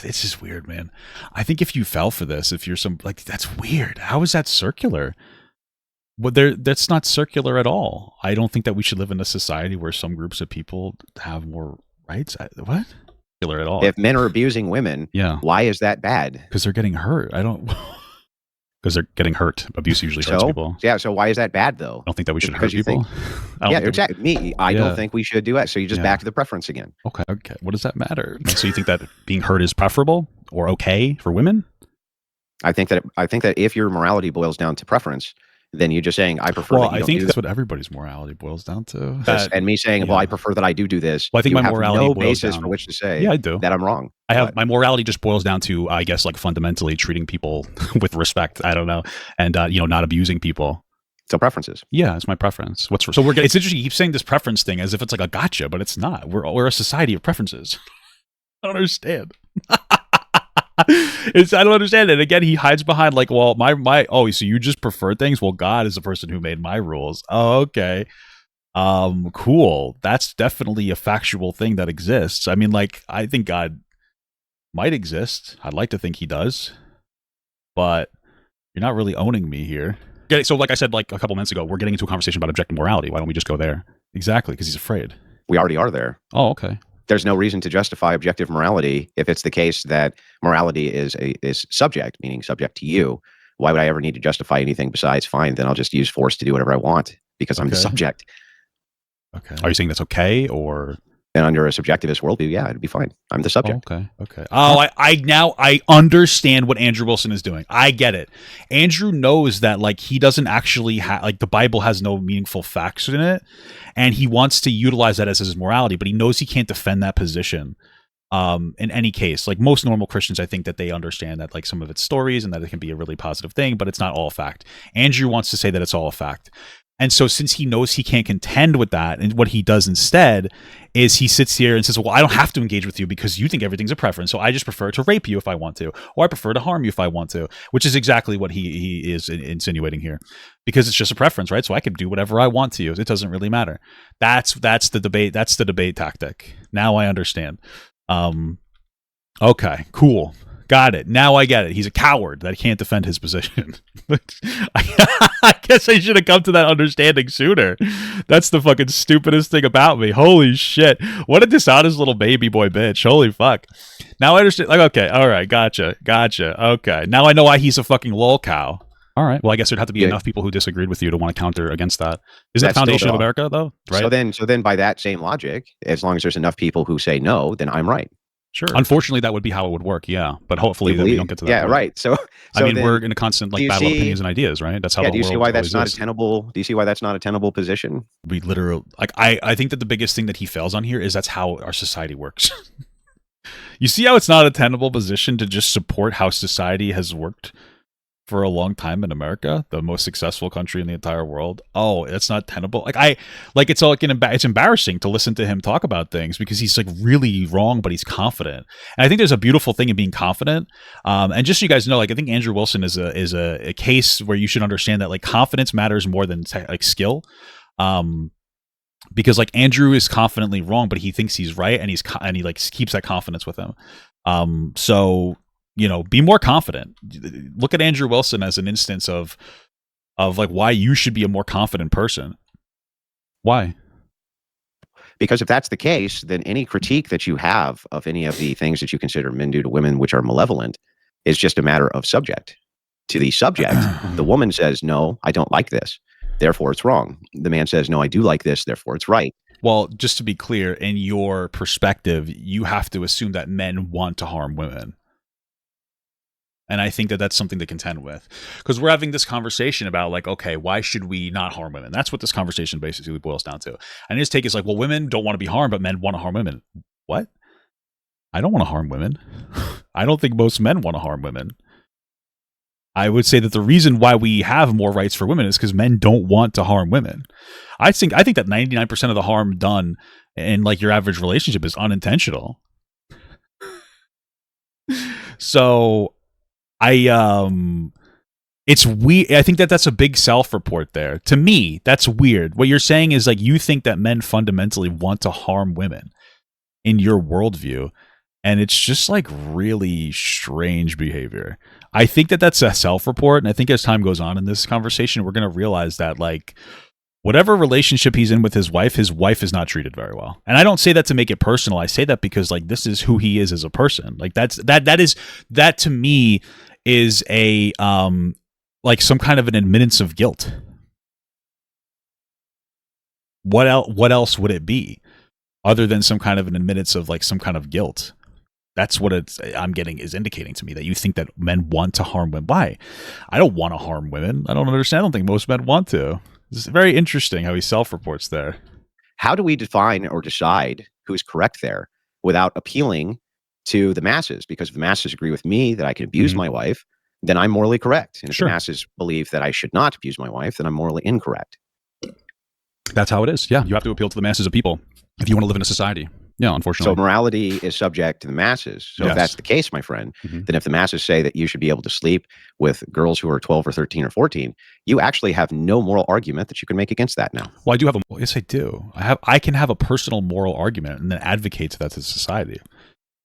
it's just weird, man. I think if you fell for this, if you're that's weird. How is that circular? Well, that's not circular at all. I don't think that we should live in a society where some groups of people have more rights. What? Circular at all. If men are abusing women, why is that bad? Because they're getting hurt. Because they're getting hurt. Abuse usually hurts people. Yeah, so why is that bad, though? I don't think that we should hurt people. Exactly. I don't think we should do that. So you just back to the preference again. Okay. What does that matter? So you think that being hurt is preferable or okay for women? I think that if your morality boils down to preference, then you're just saying, I prefer. Well, I think that's what everybody's morality boils down to. And me saying, well, I prefer that I do this. Well, I think my morality boils basis for which to say I do. that I'm wrong. My morality just boils down to, I guess, like fundamentally treating people with respect. I don't know. And, not abusing people. So preferences. Yeah, it's my preference. It's interesting. You keep saying this preference thing as if it's like a gotcha, but it's not. We're a society of preferences. I don't understand. I don't understand it. Again, he hides behind like, well, so you just prefer things? Well, God is the person who made my rules. Oh, okay. Cool. That's definitely a factual thing that exists. I mean, like, I think God might exist. I'd like to think he does. But you're not really owning me here. Okay, so like I said, like a couple minutes ago, we're getting into a conversation about objective morality. Why don't we just go there? Exactly, because he's afraid. We already are there. Oh, okay. There's no reason to justify objective morality if it's the case that morality is subject, meaning subject to you. Why would I ever need to justify anything besides, fine, then I'll just use force to do whatever I want because I'm the subject. Okay. Are you saying that's okay, or? And under a subjectivist worldview, yeah, it'd be fine. I'm the subject. Oh, okay. Oh, I understand what Andrew Wilson is doing. I get it. Andrew knows that like he doesn't actually have like the Bible has no meaningful facts in it, and he wants to utilize that as his morality, but he knows he can't defend that position. In any case, like most normal Christians, I think that they understand that like some of it's stories and that it can be a really positive thing, but it's not all fact. Andrew wants to say that it's all a fact. And so since he knows he can't contend with that, and what he does instead is he sits here and says, well, I don't have to engage with you because you think everything's a preference. So I just prefer to rape you if I want to, or I prefer to harm you if I want to, which is exactly what he is insinuating here, because it's just a preference, right? So I can do whatever I want to you. It doesn't really matter. That's the debate. That's the debate tactic. Now I understand. Okay, cool. Got it. Now I get it. He's a coward that can't defend his position. I guess I should have come to that understanding sooner. That's the fucking stupidest thing about me. Holy shit. What a dishonest little baby boy bitch. Holy fuck. Now I understand. Like, okay. All right. Gotcha. Okay. Now I know why he's a fucking lol cow. All right. Well, I guess there'd have to be enough people who disagreed with you to want to counter against that. Is that the foundation of America, though? Right. So then by that same logic, as long as there's enough people who say no, then I'm right. Sure. Unfortunately, that would be how it would work. Yeah, but hopefully we don't get to that. Yeah, point. Right. So I mean, we're in a constant like battle of opinions and ideas, right? That's how. Yeah. Do you see why that's not a tenable? Do you see why that's not a tenable position? We literally like. I think that the biggest thing that he fails on here is that's how our society works. You see how it's not a tenable position to just support how society has worked for a long time in America, the most successful country in the entire world. Oh, that's not tenable. It's all it's embarrassing to listen to him talk about things because he's like really wrong, but he's confident. And I think there's a beautiful thing in being confident. And just so you guys know, like I think Andrew Wilson is a case where you should understand that like confidence matters more than like skill. Because like Andrew is confidently wrong, but he thinks he's right, and he like keeps that confidence with him. So be more confident. Look at Andrew Wilson as an instance of like why you should be a more confident person. Why? Because if that's the case, then any critique that you have of any of the things that you consider men do to women, which are malevolent, is just a matter of subject. To the subject, the woman says, no, I don't like this. Therefore, it's wrong. The man says, no, I do like this. Therefore, it's right. Well, just to be clear, in your perspective, you have to assume that men want to harm women. And I think that that's something to contend with, because we're having this conversation about like, okay, why should we not harm women? That's what this conversation basically boils down to. And his take is like, well, women don't want to be harmed, but men want to harm women. What? I don't want to harm women. I don't think most men want to harm women. I would say that the reason why we have more rights for women is because men don't want to harm women. I think that 99% of the harm done in like your average relationship is unintentional. So it's weird. I think that's a big self-report there. To me, that's weird. What you're saying is like you think that men fundamentally want to harm women in your worldview, and it's just like really strange behavior. I think that's a self-report, and I think as time goes on in this conversation, we're going to realize that like whatever relationship he's in with his wife is not treated very well. And I don't say that to make it personal. I say that because like this is who he is as a person. Like that to me is a like some kind of an admittance of guilt. What else would it be other than some kind of an admittance of like some kind of guilt? That's what I'm getting is indicating to me, that you think that men want to harm women. Why? I don't want to harm women. I don't understand. I don't think most men want to. It's very interesting how he self-reports there. How do we define or decide who's correct there without appealing to the masses? Because if the masses agree with me that I can abuse my wife, then I'm morally correct. And if the masses believe that I should not abuse my wife, then I'm morally incorrect. That's how it is. Yeah, you have to appeal to the masses of people if you want to live in a society. Yeah, unfortunately. So morality is subject to the masses. So if that's the case, my friend, then if the masses say that you should be able to sleep with girls who are 12 or 13 or 14, you actually have no moral argument that you can make against that now. Well, I do have yes, I do. I can have a personal moral argument and then advocate to that to society.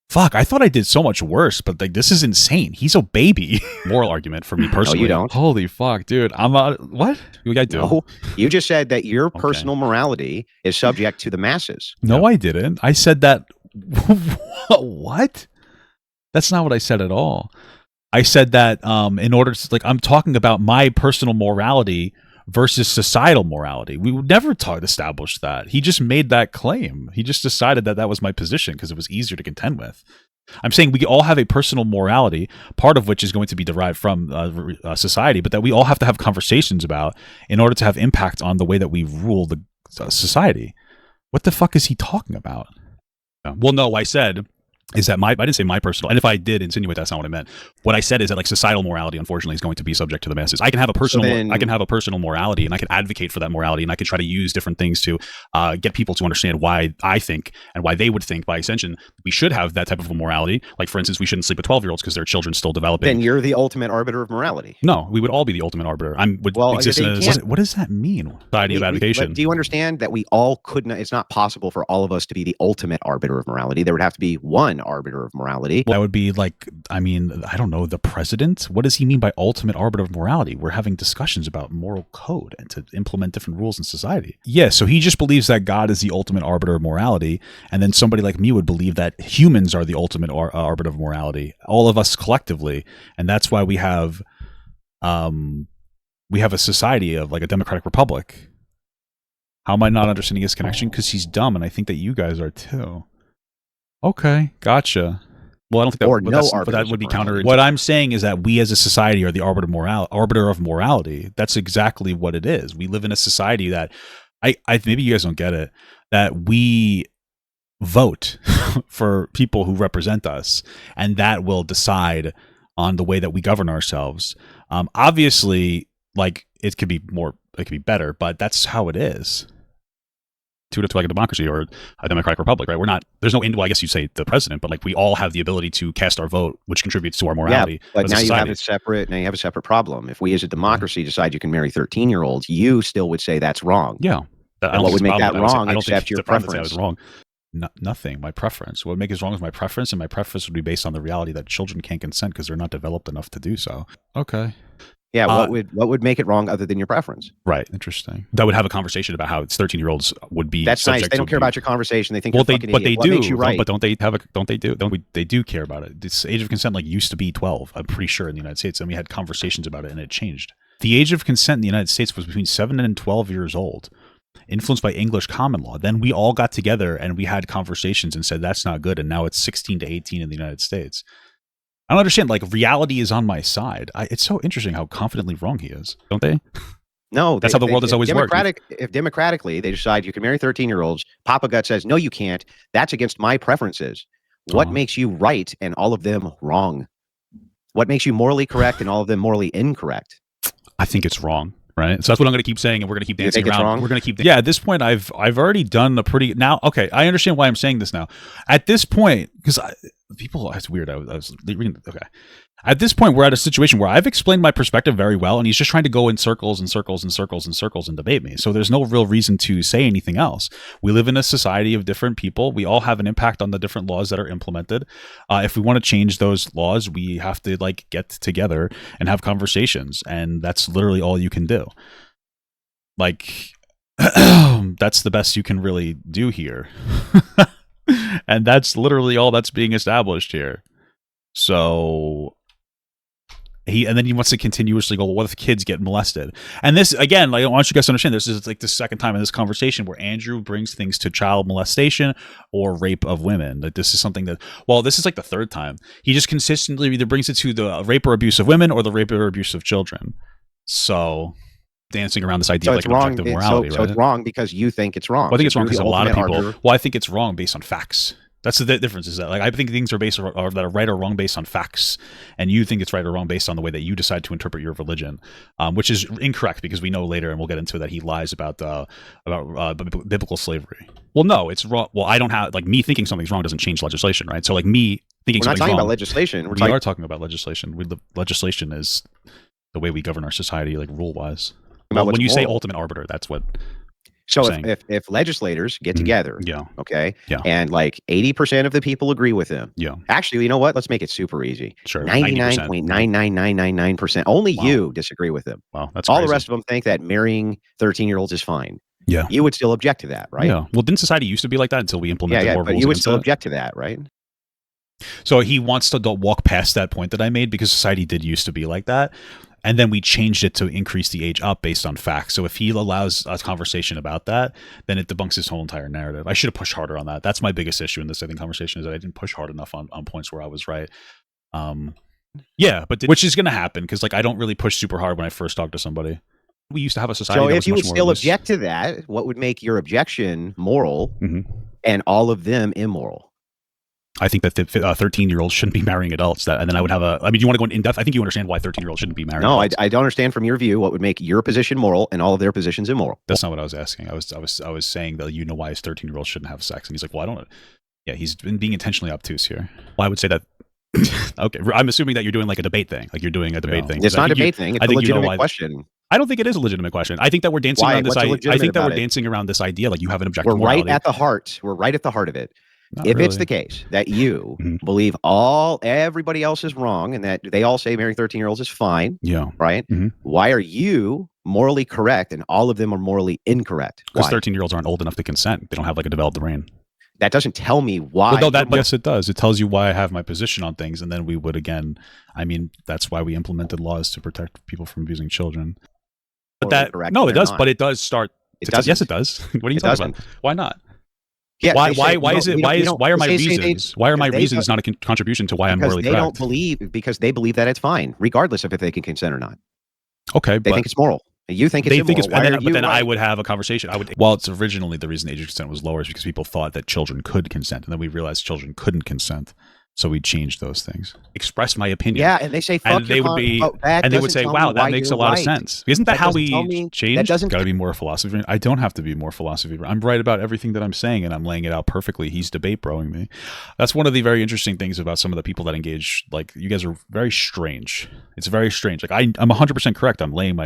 Fuck, I thought I did so much worse, but like this is insane. He's a baby. Moral argument for me personally. No, you don't. Holy fuck, dude. I'm what? I do. No, you just said that your personal morality is subject to the masses. No, I didn't. I said that. What? That's not what I said at all. I said that in order to, like, I'm talking about my personal morality versus societal morality. We would never establish that. He just made that claim. He just decided that was my position because it was easier to contend with. I'm saying we all have a personal morality, part of which is going to be derived from society, but that we all have to have conversations about in order to have impact on the way that we rule the society. What the fuck is he talking about? Well, no, I said is that I didn't say my personal, and if I did insinuate, that's not what I meant. What I said is that like societal morality, unfortunately, is going to be subject to the masses. I can have a personal morality, and I can advocate for that morality, and I can try to use different things to get people to understand why I think and why they would think by extension we should have that type of a morality. Like, for instance, we shouldn't sleep with 12-year-olds because their children still developing. Then you're the ultimate arbiter of morality. No, we would all be the ultimate arbiter. What does that mean? Society of advocation. Do you understand that we all could not? It's not possible for all of us to be the ultimate arbiter of morality. There would have to be one arbiter of morality. That would be like, I mean, I don't know, the president? What does he mean by ultimate arbiter of morality? We're having discussions about moral code and to implement different rules in society. Yeah, so he just believes that God is the ultimate arbiter of morality, and then somebody like me would believe that humans are the ultimate arbiter of morality, all of us collectively, and that's why we have a society of like a democratic republic. How am I not understanding his connection? Because he's dumb, and I think that you guys are too. Okay, gotcha. Well, I don't think but that would be counter. What I'm saying is that we as a society are the arbiter of morality. That's exactly what it is. We live in a society that I maybe you guys don't get it, that we vote for people who represent us, and that will decide on the way that we govern ourselves. Obviously, like it could be better, but that's how it is. To like a democracy or a democratic republic, right? There's no I guess you'd say the president, but like we all have the ability to cast our vote, which contributes to our morality. Yeah, but now you have a separate problem. If we as a democracy decide you can marry 13-year-olds, you still would say that's wrong. Yeah. What would make that wrong except your preference? Wrong. Nothing. My preference. What would make it wrong is my preference, and my preference would be based on the reality that children can't consent because they're not developed enough to do so. Okay. Yeah, what would make it wrong other than your preference? Right, interesting. That would have a conversation about how it's 13-year-olds would be. That's nice. They don't care about your conversation. They think you're fucking but idiot. They do. Makes you right? But don't they do care about it? This age of consent used to be 12. I'm pretty sure in the United States, and we had conversations about it, and it changed. The age of consent in the United States was between 7 and 12 years old, influenced by English common law. Then we all got together and we had conversations and said that's not good, and now it's 16 to 18 in the United States. I don't understand. Like, reality is on my side. It's so interesting how confidently wrong he is, don't they? No, that's how the world has always worked. If democratically they decide you can marry 13-year-olds, Papa Gut says no, you can't. That's against my preferences. What makes you right and all of them wrong? What makes you morally correct and all of them morally incorrect? I think it's wrong. Right, so that's what I'm going to keep saying, and we're going to keep dancing around. Wrong? We're going to keep. At this point, I've already done a pretty. Now, okay, I understand why I'm saying this now. At this point, because people, it's weird. I was reading. Okay. At this point, we're at a situation where I've explained my perspective very well, and he's just trying to go in circles and circles and circles and circles and debate me. So there's no real reason to say anything else. We live in a society of different people. We all have an impact on the different laws that are implemented. If we want to change those laws, we have to like get together and have conversations, and that's literally all you can do. Like, that's the best you can really do here. And that's literally all that's being established here. So and then he wants to continuously go, well, what if kids get molested? And this, again, like, I want you guys to understand, this is like the second time in this conversation where Andrew brings things to child molestation or rape of women. Like, this is something that, well, this is like the third time. He just consistently either brings it to the rape or abuse of women or the rape or abuse of children. So dancing around this idea of like objective morality, right? So it's wrong because you think it's wrong. Well, I think it's wrong because a lot of people, well, I think it's wrong based on facts. That's the difference, is that like I think things are based that are right or wrong based on facts, and you think it's right or wrong based on the way that you decide to interpret your religion, which is incorrect, because we know later, and we'll get into it, that he lies about biblical slavery. Well, no, it's wrong. Well, I don't have, like, me thinking something's wrong doesn't change legislation, right? So like me thinking something's wrong. We're not talking about legislation. We are talking about legislation. Legislation is the way we govern our society, like rule wise. Well, when you say ultimate arbiter, that's what. So if legislators get together, okay, and like 80% of the people agree with them, actually, you know what? Let's make it super easy. Sure, 99.99999%. Only you disagree with them. Wow, that's all crazy. The rest of them think that marrying 13-year-olds is fine. Yeah, you would still object to that, right? Yeah. Well, didn't society used to be like that until we implemented more rules? But you would still object to that, right? So he wants to walk past that point that I made, because society did used to be like that. And then we changed it to increase the age up based on facts. So if he allows a conversation about that, then it debunks his whole entire narrative. I should have pushed harder on that. That's my biggest issue in this, I think, conversation, is that I didn't push hard enough on points where I was right. Yeah, but which is going to happen, because like I don't really push super hard when I first talk to somebody. We used to have a society. So that if you would still object to that, what would make your objection moral and all of them immoral? I think that 13-year-olds shouldn't be marrying adults. And then I would have I mean, you want to go in depth? I think you understand why 13-year-olds shouldn't be marrying adults. No, I don't understand from your view what would make your position moral and all of their positions immoral. That's not what I was asking. I was saying that you know why his 13-year-olds shouldn't have sex. And he's like, well, I don't. Yeah, he's been being intentionally obtuse here. Well, I would say that. Okay, I'm assuming that you're doing like a debate thing. Like you're doing a debate thing. It's not a debate thing. It's a legitimate question. I don't think it is a legitimate question. I think that we're dancing around this idea. I think that we're dancing around this idea, like you have an objective morality. We're right at the heart. We're right at the heart of it. If it's the case that you believe everybody else is wrong, and that they all say marrying 13-year-olds is fine, right? Why are you morally correct and all of them are morally incorrect? Because 13-year-olds aren't old enough to consent. They don't have like a developed brain. That doesn't tell me why. Well, no, yes, it does. It tells you why I have my position on things, and then we would again. I mean, that's why we implemented laws to protect people from abusing children. But it does. But it does start. Yes, it does. What are you talking about? Why not? Yeah, why are my reasons not a contribution to why I'm morally correct? They don't believe, because they believe that it's fine, regardless of if they can consent or not. Okay, they think it's moral. You think it's immoral. But then I would have a conversation. Well, it's originally the reason age of consent was lower is because people thought that children could consent, and then we realized children couldn't consent. So we changed those things. Express my opinion. Yeah, and they say, "Fuck," and they would be, and they would say, "Wow, that makes a lot of sense." Isn't that how we change? That doesn't got to be more philosophy. I don't have to be more philosophy. I'm right about everything that I'm saying, and I'm laying it out perfectly. He's debate broing me. That's one of the very interesting things about some of the people that engage. Like, you guys are very strange. It's very strange. Like I'm 100% correct. I'm laying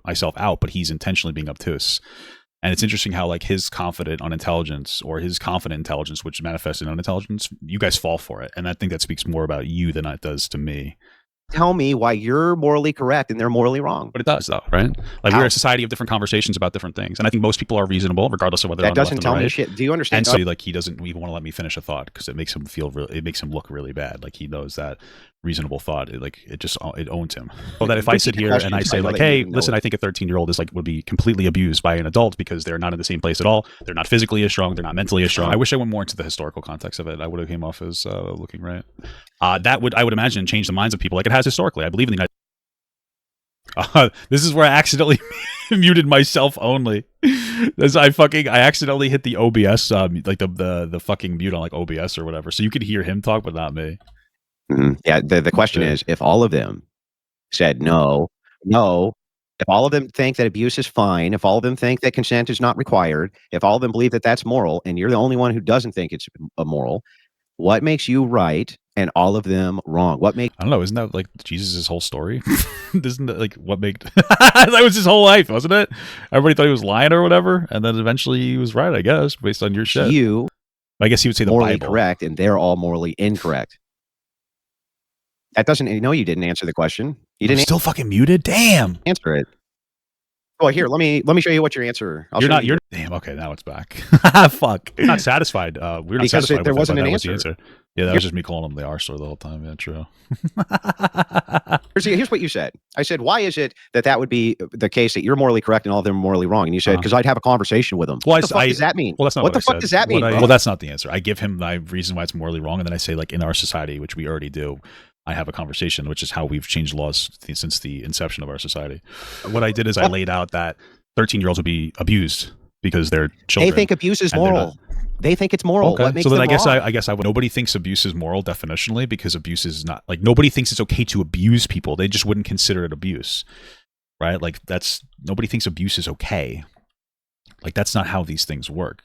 myself out, but he's intentionally being obtuse. And it's interesting how, like, his confident unintelligence, or his confident intelligence, which manifests in unintelligence, you guys fall for it. And I think that speaks more about you than it does to me. Tell me why you're morally correct and they're morally wrong. But it does, though, right? Like, we're a society of different conversations about different things. And I think most people are reasonable, regardless of whether they're on the left or the right. That doesn't tell me shit. Do you understand? And so, like, he doesn't even want to let me finish a thought, because it makes him it makes him look really bad. Like, he knows that reasonable thought, it owns him. Well, that if I sit here and I say, like, hey, listen, I think a 13-year-old is would be completely abused by an adult because they're not in the same place at all. They're not physically as strong. They're not mentally as strong. I wish I went more into the historical context of it. I would have came off as looking right. That would, I would imagine, change the minds of people like it has historically. I believe in the United this is where I accidentally muted myself only. I accidentally hit the OBS, like the fucking mute on like OBS or whatever. So you could hear him talk, but not me. Yeah, the question is, if all of them said no, if all of them think that abuse is fine, if all of them think that consent is not required, if all of them believe that that's moral, and you're the only one who doesn't think it's immoral, what makes you right and all of them wrong? What makes I don't know. Isn't that like Jesus' whole story? Isn't that like what made that was his whole life, wasn't it? Everybody thought he was lying or whatever, and then eventually he was right, I guess, based on your shit. you I guess he would say the morally Bible. correct and they're all morally incorrect? That doesn't. No, you didn't answer the question. You didn't still fucking muted. Damn. answer it. Well, here, let me show you what your answer. You're damn. Okay, now it's back. Fuck. You're not satisfied. We're not Because satisfied. there with wasn't it, but an that was the answer. Yeah, that was just me calling him the R-store the whole time. Yeah, true. Here's what you said. I said, why is it that would be the case that you're morally correct and all of them are morally wrong? And you said, because I'd have a conversation with them. Well, what the fuck does that mean? Well, that's not what the fuck does that mean? Well, that's not the answer. I give him my reason why it's morally wrong, and then I say, like, in our society, which we already do, I have a conversation, which is how we've changed laws since the inception of our society. What I did is I laid out that 13-year-olds would be abused because they're children. They think abuse is moral. They think it's moral. Okay. What makes so then them I guess nobody thinks abuse is moral definitionally, because abuse is not, like, nobody thinks it's okay to abuse people. They just wouldn't consider it abuse, right? Like, nobody thinks abuse is okay. Like, that's not how these things work.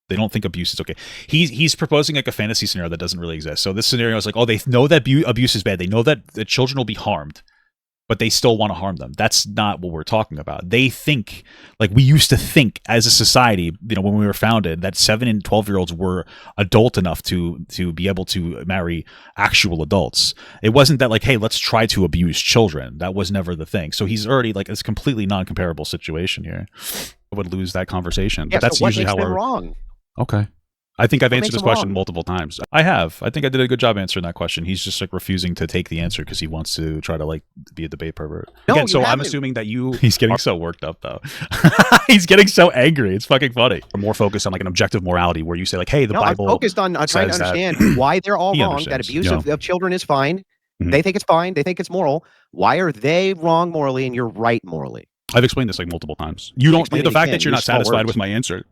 They don't think abuse is okay. He's proposing like a fantasy scenario that doesn't really exist. So this scenario is like, oh, they know that abuse is bad. They know that the children will be harmed, but they still want to harm them. That's not what we're talking about. They think, like we used to think as a society, you know, when we were founded, that 7 and 12-year-olds were adult enough to be able to marry actual adults. It wasn't that like, hey, let's try to abuse children. That was never the thing. So he's already like, it's a completely non-comparable situation here. I would lose that conversation. Yeah, but that's so what usually makes how them we're wrong. Okay. I think I've What answered makes this them question wrong? multiple times. I have. I think I did a good job answering that question. He's just like refusing to take the answer because he wants to try to like be a debate pervert. No, Again, you so I'm haven't. assuming that he's getting so worked up though. He's getting so angry. It's fucking funny. We're more focused on like an objective morality where you say like, hey, the Bible. I'm focused on trying to says that- understand why they're all He wrong. That understands, abuse yeah. of children is fine. Mhm. They think it's fine. They think it's moral. Why are they wrong morally and you're right morally? I've explained this like multiple times. You don't. Explain The it fact again. that you're Use not small satisfied words. with my answer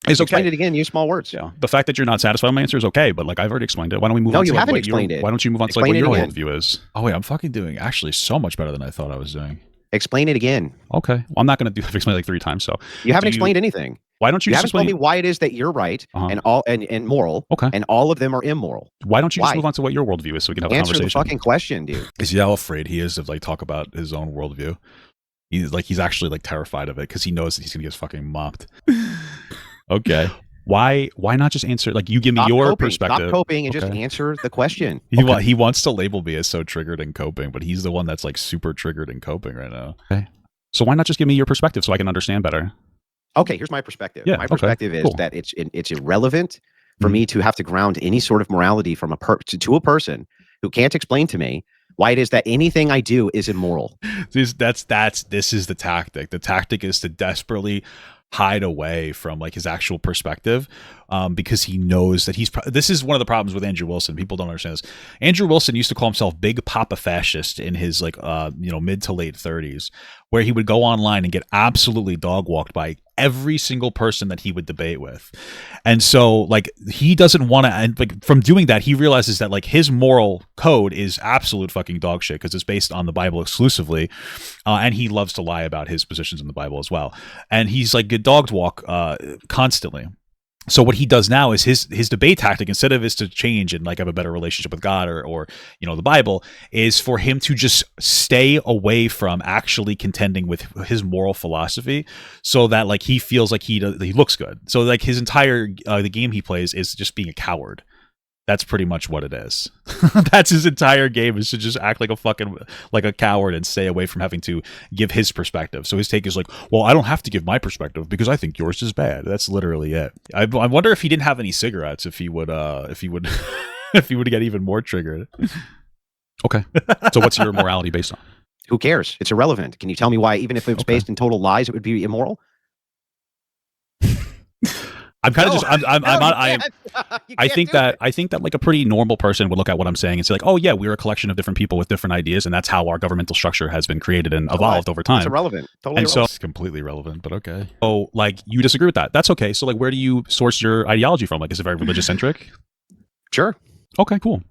is okay. Explain it again. Use small words. Yeah. The fact that you're not satisfied with my answer is okay, but like I've already explained it. Why don't we move No, on to you like, haven't what explained it. Why don't you move on to like Explain what it your again. worldview is? Oh wait, I'm fucking doing actually so much better than I thought I was doing. Explain it again. Okay. Well, I'm not going to do explain it like 3 times. So You haven't Do you- explained anything. why don't you, You just haven't told explain? me why it is that you're right Uh-huh. and all and moral, Okay. and all of them are immoral. Why don't you just Why? move on to what your worldview is so we can have a Answer the conversation? fucking question, dude. Is he how afraid he is to like talk about his own worldview? He's actually like terrified of it because he knows that he's gonna get fucking mopped. Okay. Why not just answer, like, you give me Stop your coping. perspective. Stop coping and just Okay. answer the question. He wants to label me as so triggered and coping, but he's the one that's like super triggered and coping right now. Okay. So why not just give me your perspective so I can understand better? Okay, here's my perspective. Yeah, My okay, perspective is cool. that it's irrelevant for Mhm. me to have to ground any sort of morality from to a person who can't explain to me why it is that anything I do is immoral. This is the tactic. The tactic is to desperately hide away from like his actual perspective, because he knows that this is one of the problems with Andrew Wilson. People don't understand this. Andrew Wilson used to call himself Big Papa Fascist in his like mid to late 30s, where he would go online and get absolutely dog walked by every single person that he would debate with. And so like he doesn't want to, and like from doing that he realizes that like his moral code is absolute fucking dog shit because it's based on the Bible exclusively, and he loves to lie about his positions in the Bible as well, and he's like get dogged walk constantly. So what he does now is his debate tactic, instead of is to change and like have a better relationship with God or the Bible, is for him to just stay away from actually contending with his moral philosophy, so that like he feels like he looks good. So like his entire the game he plays is just being a coward. That's pretty much what it is. That's his entire game, is to just act like a fucking like a coward and stay away from having to give his perspective. So his take is like, well, I don't have to give my perspective because I think yours is bad. That's literally it. I wonder if he didn't have any cigarettes, if he would if he would get even more triggered. Okay. So what's your morality based on? Who cares? It's irrelevant. Can you tell me why, even if it's Okay. based in total lies, it would be immoral? I'm kind of No, just I'm no, not you I am can't. You I can't think do that it. I think that like a pretty normal person would look at what I'm saying and say like, oh yeah, we're a collection of different people with different ideas, and that's how our governmental structure has been created and evolved over It's time. irrelevant. Totally And so irrelevant. it's completely relevant, but okay. Oh, like you disagree with that? That's okay. So like, where do you source your ideology from? Like, is it very religious centric? Sure. Okay, cool.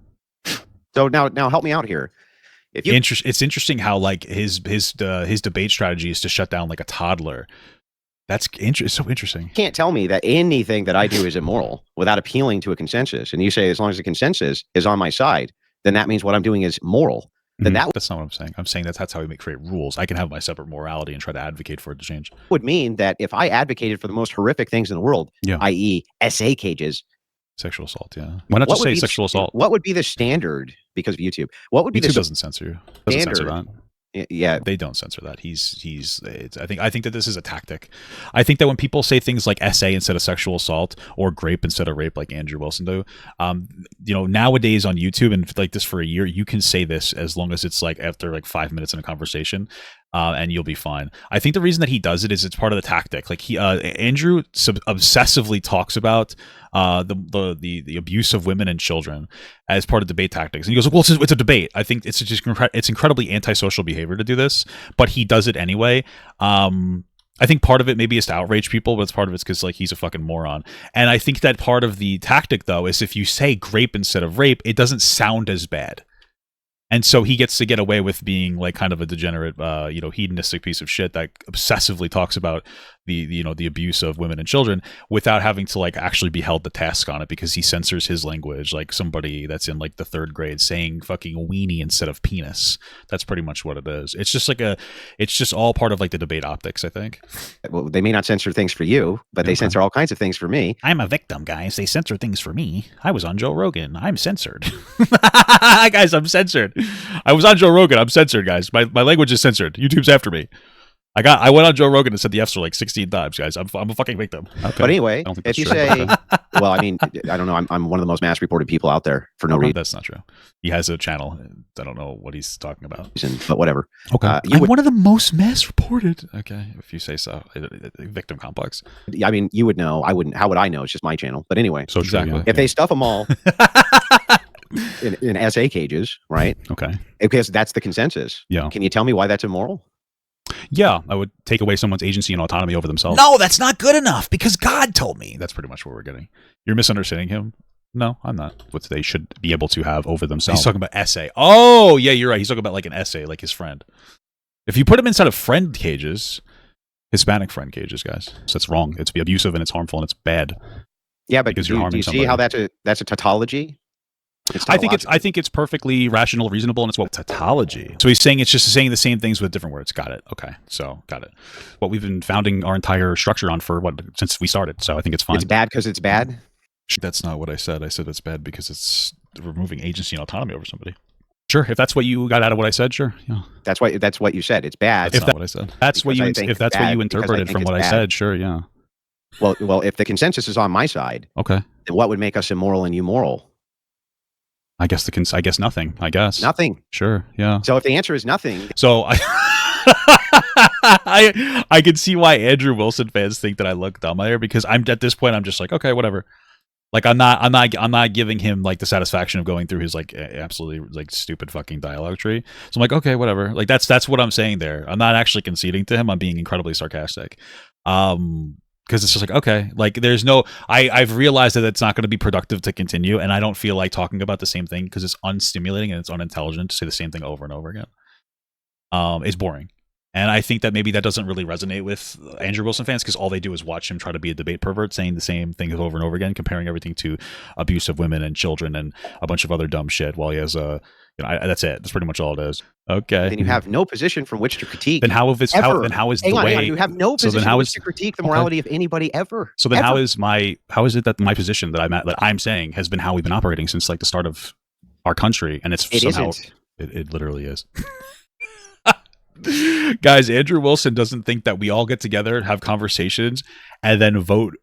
So now help me out here. If you It's interesting how like his debate strategy is to shut down like a toddler. That's so interesting. You can't tell me that anything that I do is immoral without appealing to a consensus. And you say, as long as the consensus is on my side, then that means what I'm doing is moral. Then that's not what I'm saying. I'm saying that's how we create rules. I can have my separate morality and try to advocate for it to change. Would mean that if I advocated for the most horrific things in the world, i.e. SA cages, sexual assault, why not just say sexual assault? What would be the standard because of YouTube? What would be YouTube doesn't censor you. Doesn't censor that. Yeah, they don't censor that. I think that this is a tactic. I think that when people say things like SA instead of sexual assault or grape instead of rape, like Andrew Wilson do, nowadays on YouTube and like this for a year, you can say this as long as it's like after like 5 minutes in a conversation, and you'll be fine. I think the reason that he does it is it's part of the tactic. Like Andrew obsessively talks about the abuse of women and children as part of debate tactics, and he goes, "Well, it's a debate." I think it's just it's incredibly antisocial behavior to do this, but he does it anyway. I think part of it maybe is to outrage people, but it's part of it's because like he's a fucking moron. And I think that part of the tactic though is if you say grape instead of rape, it doesn't sound as bad. And so he gets to get away with being like kind of a degenerate, hedonistic piece of shit that obsessively talks about the abuse of women and children without having to like actually be held to task on it because he censors his language like somebody that's in like the 3rd grade saying fucking weenie instead of penis. That's pretty much what it is. It's just it's just all part of like the debate optics, I think. Well, they may not censor things for you, but they censor all kinds of things for me. I'm a victim, guys. They censor things for me. I was on Joe Rogan. I'm censored. Guys, I'm censored. I was on Joe Rogan. I'm censored, guys. My language is censored. YouTube's after me. I went on Joe Rogan and said the F's for like 16 times, guys. I'm a fucking victim. Okay. But anyway, if you say, well, I mean, I don't know. I'm one of the most mass reported people out there for no reason. That's not true. He has a channel. I don't know what he's talking about. But whatever. Okay. I'm one of the most mass reported. Okay. If you say so. Victim complex. I mean, you would know. I wouldn't. How would I know? It's just my channel. But anyway. So exactly. If they stuff them all in SA cages, right? Okay. Because that's the consensus. Yeah. Can you tell me why that's immoral? Yeah, I would take away someone's agency and autonomy over themselves. No, that's not good enough because God told me. That's pretty much what we're getting. You're misunderstanding him. No, I'm not. What they should be able to have over themselves. He's talking about essay. Oh, yeah, you're right. He's talking about like an essay, like his friend. If you put him inside of friend cages, Hispanic friend cages, guys, so that's wrong. It's abusive and it's harmful and it's bad. Yeah, but do you see how that's a tautology? I think it's perfectly rational, reasonable, and it's what tautology. So he's saying it's just saying the same things with different words. Got it. Okay. So got it. What we've been founding our entire structure on for since we started. So I think it's fine. It's bad because it's bad. That's not what I said. I said it's bad because it's removing agency and autonomy over somebody. Sure. If that's what you got out of what I said, sure. Yeah. That's what you said. It's bad. That's not what I said. That's what you interpreted from what I said. Sure. Yeah. Well, if the consensus is on my side, okay, then what would make us immoral and you moral? I guess nothing. I guess nothing. Sure. Yeah. So if the answer is nothing, so I can see why Andrew Wilson fans think that I look dumb there because I'm at this point I'm just like okay whatever. Like I'm not giving him like the satisfaction of going through his like absolutely like stupid fucking dialogue tree. So I'm like okay whatever. Like that's what I'm saying there. I'm not actually conceding to him. I'm being incredibly sarcastic. Because it's just like, okay, like there's no, I've realized that it's not going to be productive to continue. And I don't feel like talking about the same thing because it's unstimulating and it's unintelligent to say the same thing over and over again. It's boring. And I think that maybe that doesn't really resonate with Andrew Wilson fans because all they do is watch him try to be a debate pervert, saying the same things over and over again, comparing everything to abuse of women and children and a bunch of other dumb shit while he has that's it. That's pretty much all it is. Okay. Then you have no position from which to critique. Then how is the way? You have no position from which to critique the morality of anybody ever. So then how is it that my position that I'm saying has been how we've been operating since like the start of our country, and it literally is. Guys, Andrew Wilson doesn't think that we all get together, have conversations, and then vote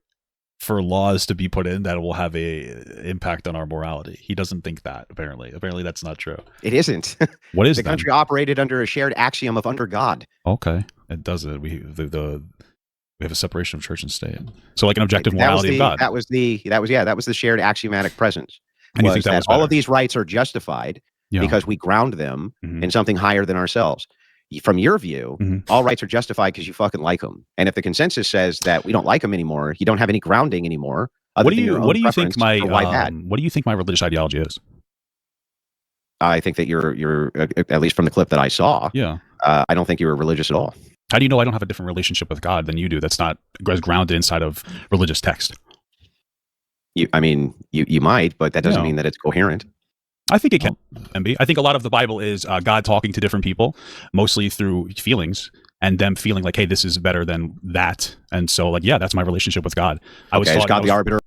for laws to be put in that will have a impact on our morality. He doesn't think that, apparently. Apparently that's not true. It isn't. What is the country operated under a shared axiom of under God. Okay. It doesn't. We have a separation of church and state. So like an objective morality of God. That was the shared axiomatic presence. And you think that was all of these rights are justified because we ground them in something higher than ourselves. From your view, all rights are justified because you fucking like them. And if the consensus says that we don't like them anymore, you don't have any grounding anymore. What do you think my religious ideology is? I think that you're at least from the clip that I saw. Yeah. I don't think you were religious at all. How do you know I don't have a different relationship with God than you do that's not as grounded inside of religious text? You might, but that doesn't mean that it's coherent. I think it can be. I think a lot of the Bible is God talking to different people, mostly through feelings, and them feeling like, hey, this is better than that. And so, like, yeah, that's my relationship with God. Is God the arbiter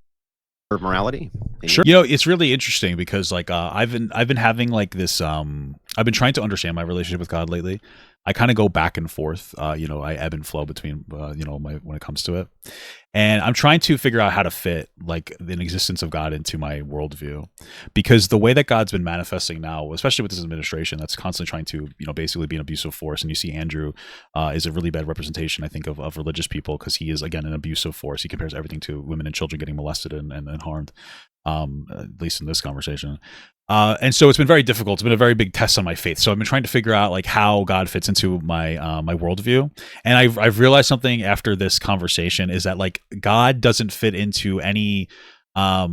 of morality? Sure. You know, it's really interesting because, like, I've been having like this. I've been trying to understand my relationship with God lately. I kind of go back and forth. I ebb and flow between, when it comes to it. And I'm trying to figure out how to fit like the existence of God into my worldview, because the way that God's been manifesting now, especially with this administration that's constantly trying to, basically be an abusive force. And you see Andrew is a really bad representation, I think, of religious people, because he is, again, an abusive force. He compares everything to women and children getting molested and harmed, at least in this conversation. And so it's been very difficult. It's been a very big test on my faith. So I've been trying to figure out like how God fits into my my worldview. And I've realized something after this conversation is that like God doesn't fit into any has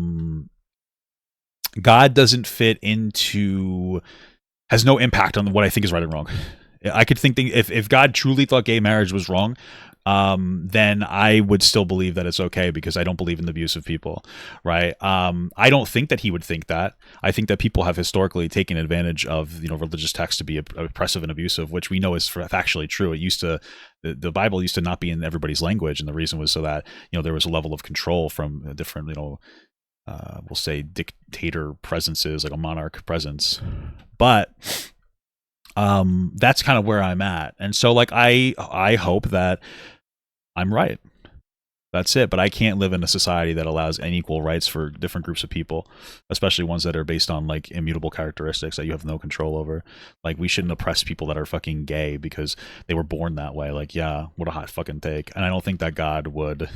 no impact on what I think is right and wrong. I could think if God truly thought gay marriage was wrong, then I would still believe that it's okay, because I don't believe in the abuse of people, right? I don't think that he would think that. I think that people have historically taken advantage of religious texts to be oppressive and abusive, which we know is factually true. It used to, the Bible used to not be in everybody's language, and the reason was so that there was a level of control from different we'll say dictator presences, like a monarch presence, but that's kind of where I'm at. And so like I hope that I'm right. That's it. But I can't live in a society that allows unequal rights for different groups of people, especially ones that are based on like immutable characteristics that you have no control over. Like, we shouldn't oppress people that are fucking gay because they were born that way. Like, yeah, what a hot fucking take. And I don't think that God would.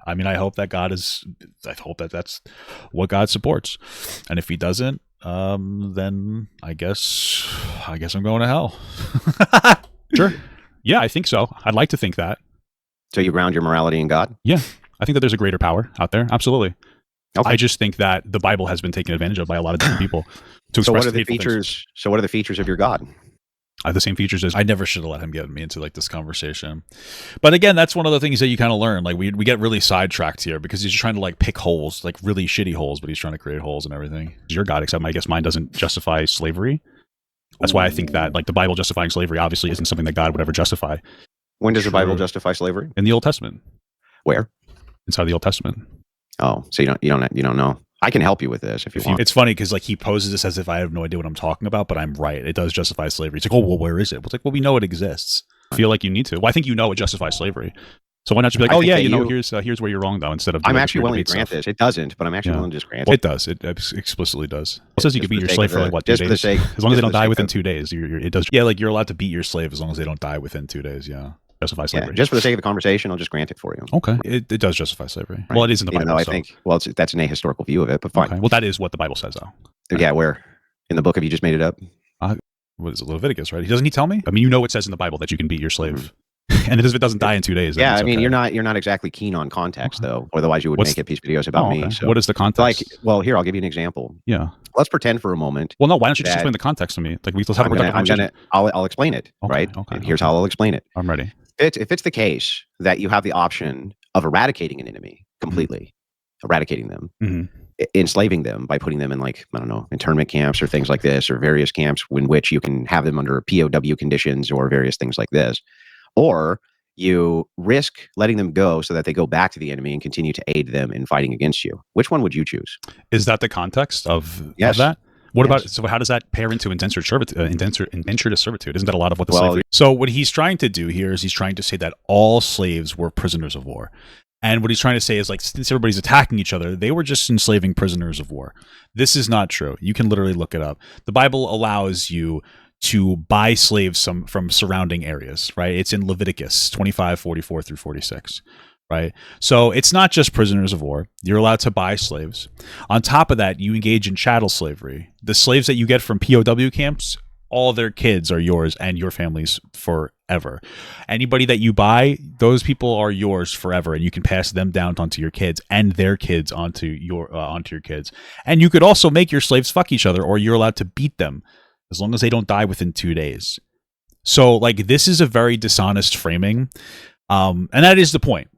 I mean, I hope that hope that that's what God supports. And if he doesn't, then I guess I'm going to hell. Sure. Yeah, I think so. I'd like to think that. So you ground your morality in God? Yeah. I think that there's a greater power out there. Absolutely. Okay. I just think that the Bible has been taken advantage of by a lot of different people to express. So what are the features? So what are the features of your God? I have the same features as. I never should have let him get me into like this conversation. But again, that's one of the things that you kind of learn. Like we get really sidetracked here because he's just trying to like pick holes, like really shitty holes, but he's trying to create holes and everything. Your God, except I guess mine doesn't justify slavery. That's why I think that like the Bible justifying slavery obviously isn't something that God would ever justify. When does the Bible justify slavery? In the Old Testament. Where? Inside the Old Testament. Oh, so you don't know. I can help you with this if you want. It's funny because like he poses this as if I have no idea what I'm talking about, but I'm right. It does justify slavery. It's like, oh well, where is it? It's like, well, we know it exists. I feel like you need to. Well, I think it justifies slavery. So why not just be like, oh yeah, here's where you're wrong though, instead of. I'm actually willing to grant this. It doesn't, but I'm actually willing to just grant it. It does. It explicitly does. It says you can beat your slave for like what, 2 days? As long as they don't die within 2 days. It does. Yeah, like you're allowed to beat your slave as long as they don't die within 2 days. Yeah. Justify slavery. Yeah, just for the sake of the conversation, I'll just grant it for you. Okay. It does justify slavery. Right. Well, it is in the Bible. I think, that's an ahistorical view of it, but fine. Okay. Well, that is what the Bible says, though. Yeah, where? In the book, have you just made it up? What is it, Leviticus, right? Doesn't he tell me? I mean, it says in the Bible that you can beat your slave. And if it doesn't die in 2 days. Yeah, I mean, you're not exactly keen on context, though. Otherwise, you would make piece videos about me. So. What is the context? Here, I'll give you an example. Yeah. Let's pretend for a moment. Well, no, why don't you just explain the context to me? Like, let's have a conversation. I'll explain it, right? Okay. And here's how I'll explain it. I'm ready. If it's the case that you have the option of eradicating an enemy completely, eradicating them, enslaving them by putting them in internment camps or things like this, or various camps in which you can have them under POW conditions or various things like this, or you risk letting them go so that they go back to the enemy and continue to aid them in fighting against you. Which one would you choose? Is that the context of that? What about, so how does that pair into indentured to servitude? Isn't that a lot of what the slavery? So what he's trying to do here is he's trying to say that all slaves were prisoners of war. And what he's trying to say is, like, since everybody's attacking each other, they were just enslaving prisoners of war. This is not true. You can literally look it up. The Bible allows you to buy slaves from surrounding areas, right? It's in Leviticus 25:44 through 46. Right. So it's not just prisoners of war. You're allowed to buy slaves. On top of that, you engage in chattel slavery. The slaves that you get from POW camps, all their kids are yours and your family's forever. Anybody that you buy, those people are yours forever, and you can pass them down onto your kids and their kids onto your kids. And you could also make your slaves fuck each other, or you're allowed to beat them as long as they don't die within 2 days. So like this is a very dishonest framing, and that is the point.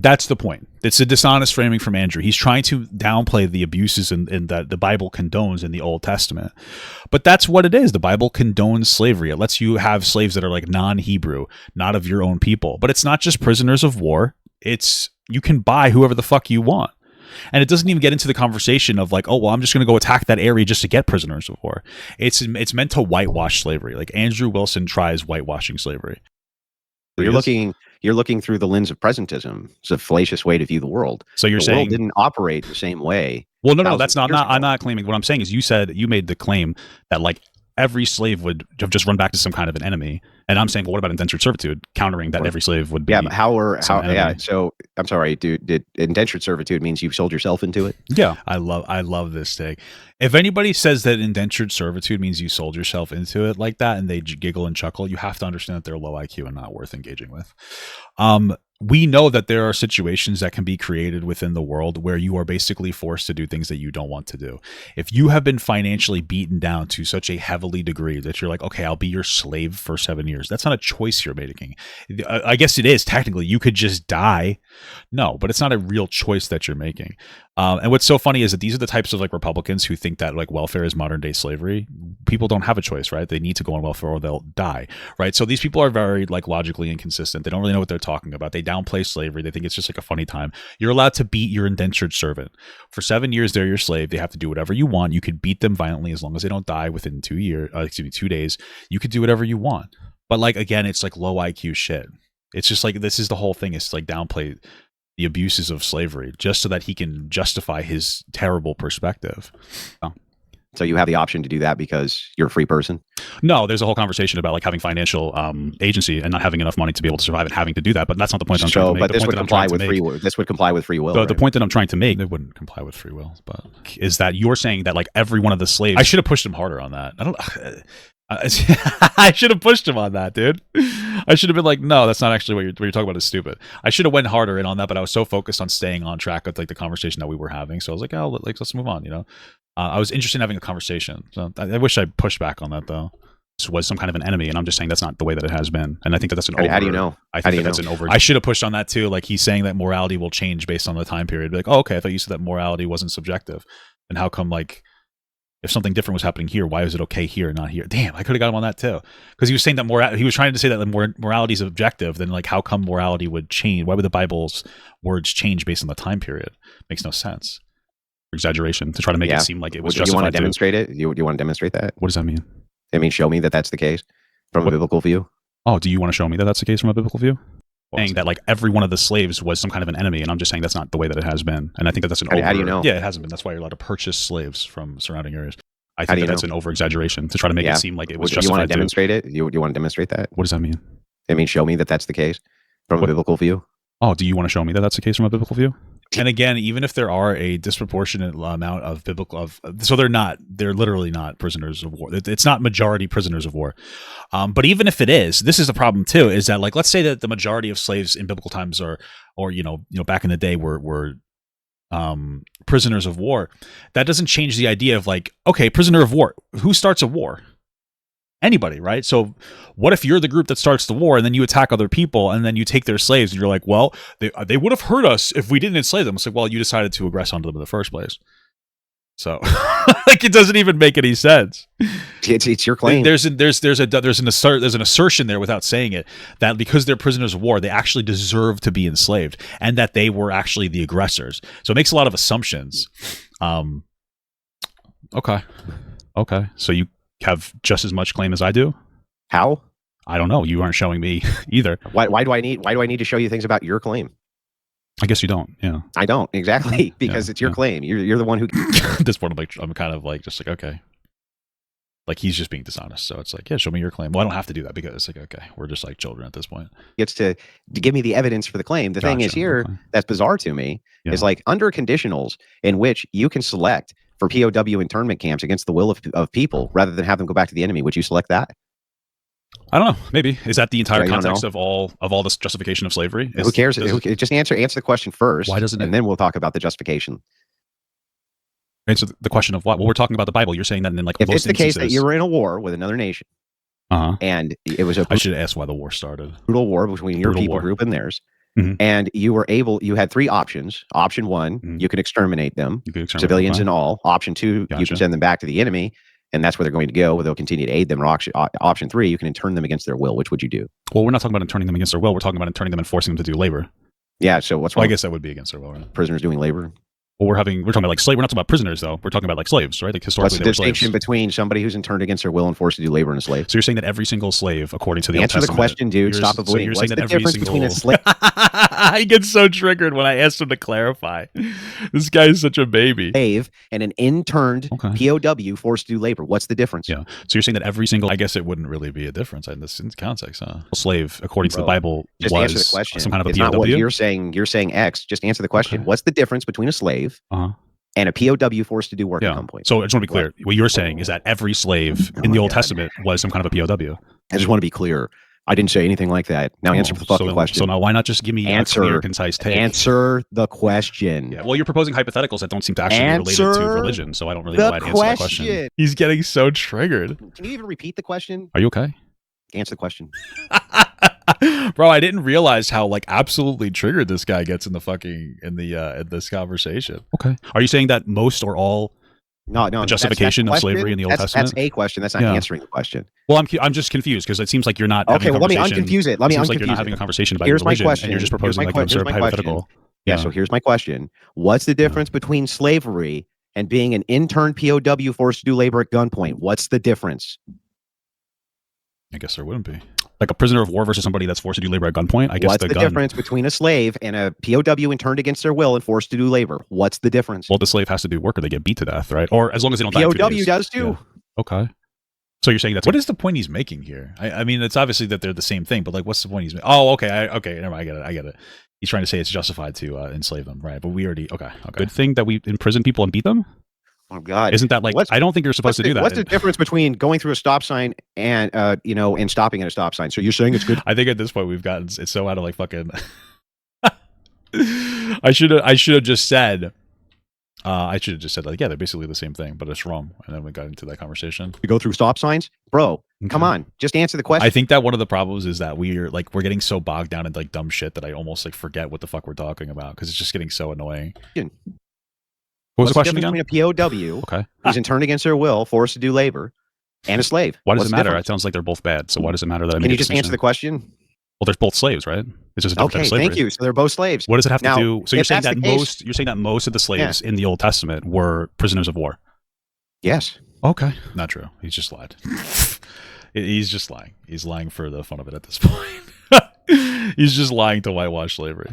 That's the point. It's a dishonest framing from Andrew. He's trying to downplay the abuses in that the Bible condones in the Old Testament. But that's what it is. The Bible condones slavery. It lets you have slaves that are like non-Hebrew, not of your own people. But it's not just prisoners of war. It's you can buy whoever the fuck you want. And it doesn't even get into the conversation of like, oh, well, I'm just going to go attack that area just to get prisoners of war. It's meant to whitewash slavery. Like Andrew Wilson tries whitewashing slavery. You're looking through the lens of presentism. It's a fallacious way to view the world. So you're the saying world didn't operate the same way. Well, no, that's not. I'm not claiming. What I'm saying is, you made the claim that like every slave would have just run back to some kind of an enemy, and I'm saying, well, what about indentured servitude? Countering that every slave would be. Yeah, but how? So I'm sorry, dude. Did indentured servitude means you've sold yourself into it? Yeah, I love this take. If anybody says that indentured servitude means you sold yourself into it like that, and they giggle and chuckle, you have to understand that they're low IQ and not worth engaging with. We know that there are situations that can be created within the world where you are basically forced to do things that you don't want to do. If you have been financially beaten down to such a heavily degree that you're like, okay, I'll be your slave for 7 years. That's not a choice you're making. I guess it is technically. You could just die. No, but it's not a real choice that you're making. And what's so funny is that these are the types of like Republicans who think that like welfare is modern day slavery. People don't have a choice, right? They need to go on welfare or they'll die, right? So these people are very like logically inconsistent. They don't really know what they're talking about. They downplay slavery. They think it's just like a funny time. You're allowed to beat your indentured servant. For 7 years, they're your slave. They have to do whatever you want. You could beat them violently as long as they don't die within 2 days. You could do whatever you want. But like, again, it's like low IQ shit. It's just like, this is the whole thing. It's like downplay the abuses of slavery just so that he can justify his terrible perspective. Oh. So you have the option to do that because you're a free person? No, there's a whole conversation about like having financial agency and not having enough money to be able to survive and having to do that. But that's not the point I'm trying to make. But this would comply with free will. This would comply with free will. The point that I'm trying to make, it wouldn't comply with free will, but is that you're saying that like every one of the slaves. I should have pushed him harder on that. I should have pushed him on that, dude. I should have been like, no, that's not actually what you're talking about is stupid. I should have went harder in on that, but I was so focused on staying on track with like the conversation that we were having. So I was like, oh, let's move on, you know? I was interested in having a conversation. So I wish I pushed back on that though. This was some kind of an enemy, and I'm just saying that's not the way that it has been. And I think that that's an over. How do you know? I think that's an over. I should have pushed on that too. Like he's saying that morality will change based on the time period. Be like, oh, okay, I thought you said that morality wasn't subjective. And how come like if something different was happening here, why is it okay here and not here? Damn, I could have got him on that too. Because he was saying that he was trying to say that morality is objective. Then like, how come morality would change? Why would the Bible's words change based on the time period? Makes no sense. Exaggeration to try to make it seem like it was justified. Do you want to demonstrate it? Do you want to demonstrate that? What does that mean? I mean, show me that that's the case from a biblical view. Oh, do you want to show me that that's the case from a biblical view? Saying that like every one of the slaves was some kind of an enemy, and I'm just saying that's not the way that it has been. And I think that that's an over. How do you know? Yeah, it hasn't been. That's why you're allowed to purchase slaves from surrounding areas. I think that's an over exaggeration to try to make it seem like it was justified. Do you want to demonstrate it? Do you want to demonstrate that? What does that mean? I mean, show me that that's the case from a biblical view. Oh, do you want to show me that that's the case from a biblical view? And again, even if there are a disproportionate amount of so they're literally not prisoners of war. It's not majority prisoners of war. But even if it is, this is the problem too, is that like, let's say that the majority of slaves in biblical times or back in the day were prisoners of war. That doesn't change the idea of like, okay, prisoner of war, who starts a war? Anybody, right? So what if you're the group that starts the war and then you attack other people and then you take their slaves and you're like, well, they would have hurt us if we didn't enslave them. It's like, well, you decided to aggress onto them in the first place. So like it doesn't even make any sense. It's your claim. There's an assertion there without saying it that because they're prisoners of war, they actually deserve to be enslaved and that they were actually the aggressors. So it makes a lot of assumptions. Okay. So you have just as much claim as I do? How? I don't know. You aren't showing me either. Why do I need to show you things about your claim? I guess you don't. Yeah. I don't exactly because it's your claim. You're the one who. At this point, I'm kind of like just like okay. Like he's just being dishonest. So it's like, yeah, show me your claim. Well, I don't have to do that because it's like, okay, we're just like children at this point. Gets to give me the evidence for the claim. The thing is here that's bizarre to me is like under conditionals in which you can select for POW internment camps against the will of people rather than have them go back to the enemy. Would you select that? I don't know. Maybe. Is that the entire context of all this justification of slavery? Who cares? Just answer the question first. Why doesn't it? And then we'll talk about the justification. Answer the question of what? Well, we're talking about the Bible. You're saying that in like if it's the case that you were in a war with another nation And it was I should ask why the war started. Brutal war between your people group and theirs. And you had 3 options. Option 1, you can exterminate them, civilians and all. Option 2, you can send them back to the enemy, and that's where they're going to go, where they'll continue to aid them. Or option 3, you can intern them against their will. Which would you do? Well, we're not talking about interning them against their will. We're talking about interning them and forcing them to do labor. Yeah, so what's wrong? Well, I guess that would be against their will, right? Prisoners doing labor? Well, we're talking about like slave. We're not talking about prisoners, though. We're talking about like slaves, right? Like historically, what's the distinction between somebody who's interned against their will and forced to do labor and a slave? So you're saying that every single slave, according to the Old Testament, answer the question, dude. Stop avoiding. So what's the difference between a slave? I get so triggered when I asked him to clarify. This guy is such a baby. Slave and an interned POW forced to do labor. What's the difference? Yeah. So you're saying that every single. I guess it wouldn't really be a difference in this context, huh? Slave, according to the Bible, just was answer the question. Some kind of a it's POW. Not what you're saying. You're saying X. Just answer the question. What's the difference between a slave? And a POW forced to do work at gunpoint? So I just want to be clear. What you're saying is that every slave in the Old Testament was some kind of a POW. I just want to be clear. I didn't say anything like that. Now answer the fucking question. So now why not just give me a clear, concise take? Answer the question. Yeah. Well, you're proposing hypotheticals that don't seem to actually be related to religion, so I don't really know why to answer that question. He's getting so triggered. Can you even repeat the question? Are you okay? Answer the question. Bro, I didn't realize how like absolutely triggered this guy gets in this conversation. Okay. Are you saying that most or all the justification of slavery in the Old Testament? That's a question. That's not answering the question. Well, I'm just confused because it seems like you're not having a conversation. Let me unconfuse it. It seems like you're not having a conversation about religion, and you're just proposing like an absurd hypothetical. Yeah, so here's my question. What's the difference between slavery and being an intern POW forced to do labor at gunpoint? What's the difference? I guess there wouldn't be. Like a prisoner of war versus somebody that's forced to do labor at gunpoint? I guess what's the difference between a slave and a POW interned against their will and forced to do labor? What's the difference? Well, the slave has to do work or they get beat to death, right? Or as long as they don't die. POW does too. Yeah. Okay. So you're saying what is the point he's making here? I mean, it's obviously that they're the same thing, but like, what's the point he's making? Oh, okay. Okay. Never mind. I get it. He's trying to say it's justified to enslave them, right? But we already, okay. Good thing that we imprison people and beat them? Oh God! Isn't that like? I don't think you're supposed to do that. What's the difference between going through a stop sign and and stopping at a stop sign? So you're saying it's good? I think at this point we've gotten it's so out of like fucking. I should have just said. Like, yeah, they're basically the same thing, but it's wrong. And then we got into that conversation. You go through stop signs, bro. Come on, just answer the question. I think that one of the problems is that we're getting so bogged down in like dumb shit that I almost like forget what the fuck we're talking about because it's just getting so annoying. What was the question again? Between a POW who's interned against their will, forced to do labor, and a slave. Why does it matter? It sounds like they're both bad. So why does it matter that I Can you just answer the question? Well, they're both slaves, right? It's just a different type of slavery. Thank you. So they're both slaves. What does it have to do? So you're saying that most of the slaves in the Old Testament were prisoners of war? Yes. Okay. Not true. He's just lied. He's just lying. He's lying for the fun of it at this point. He's just lying to whitewash slavery.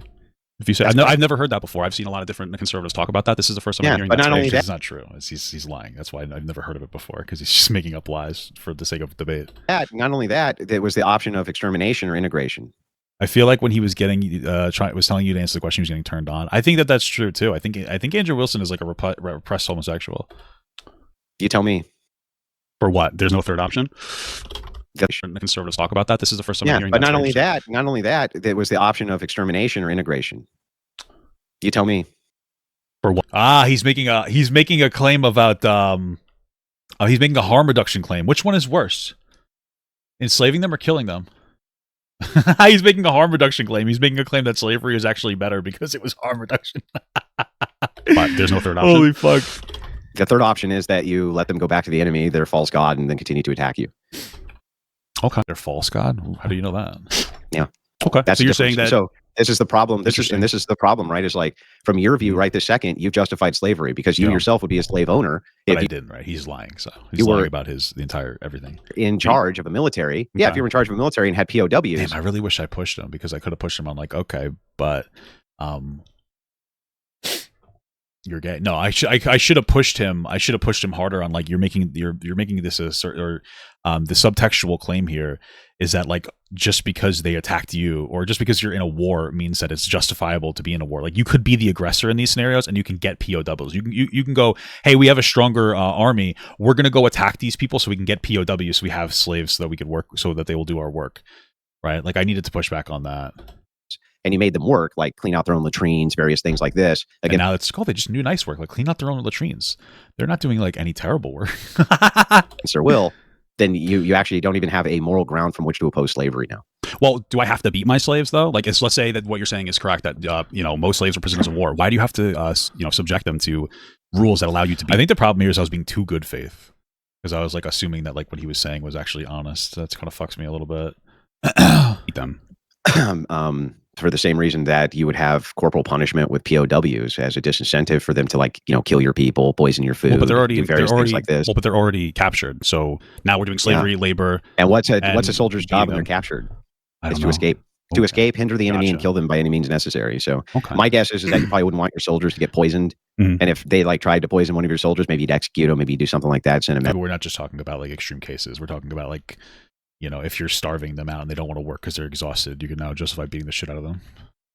If you say, I've never heard that before. I've seen a lot of different conservatives talk about that. This is the first time I'm hearing that. But not only that, it's not true. He's lying. That's why I've never heard of it before because he's just making up lies for the sake of debate. Not only that, there was the option of extermination or integration. I feel like when he was getting was telling you to answer the question, he was getting turned on. I think that's true too. I think Andrew Wilson is like a repressed homosexual. You tell me. For what? There's no third option. The conservatives talk about that. This is the first time I'm hearing that. But not only that, there was the option of extermination or integration. You tell me. For what? He's making a claim about he's making a harm reduction claim. Which one is worse? Enslaving them or killing them? He's making a harm reduction claim. He's making a claim that slavery is actually better because it was harm reduction. But there's no third option. Holy fuck. The third option is that you let them go back to the enemy, their false god, and then continue to attack you. Okay. They're false god? How do you know that? Yeah. Okay. So you're saying that... So this is the problem. This is the problem, right? Is like, from your view, right this second, you've justified slavery because you yourself would be a slave owner. But I didn't, right? He's lying. So he's lying about the entire everything. In charge of a military. Okay. Yeah, if you were in charge of a military and had POWs. Damn, I really wish I pushed him because I could have pushed him on like, okay, but you're gay. No, I should have pushed him. I should have pushed him harder on like you're making this the subtextual claim here is that like just because they attacked you or just because you're in a war means that it's justifiable to be in a war. Like you could be the aggressor in these scenarios and you can get POWs. You can go, hey, we have a stronger army. We're gonna go attack these people so we can get POWs. So we have slaves so that we could work so that they will do our work, right? Like I needed to push back on that. And you made them work, like clean out their own latrines, various things like this. Again, and now it's called, they just do nice work, like clean out their own latrines. They're not doing like any terrible work. It's their will. then you actually don't even have a moral ground from which to oppose slavery now. Well, do I have to beat my slaves though? Like, let's say that what you're saying is correct, that most slaves are prisoners of war. Why do you have to subject them to rules that allow you to beat? I think the problem here is I was being too good faith, because I was like assuming that like what he was saying was actually honest. That's kind of fucks me a little bit. Beat them. For the same reason that you would have corporal punishment with POWs as a disincentive for them to kill your people, poison your food, well, but they're already, do various things like this. Well, but they're already captured. So now we're doing slavery, labor. And what's a soldier's job when they're captured? It's to escape. To escape, hinder the enemy, and kill them by any means necessary. So my guess is that you probably wouldn't want your soldiers to get poisoned. And if they tried to poison one of your soldiers, maybe you'd execute them, maybe you do something like that. Send them. But we're not just talking about like extreme cases. We're talking about like, if you're starving them out and they don't want to work because they're exhausted, you can now justify beating the shit out of them.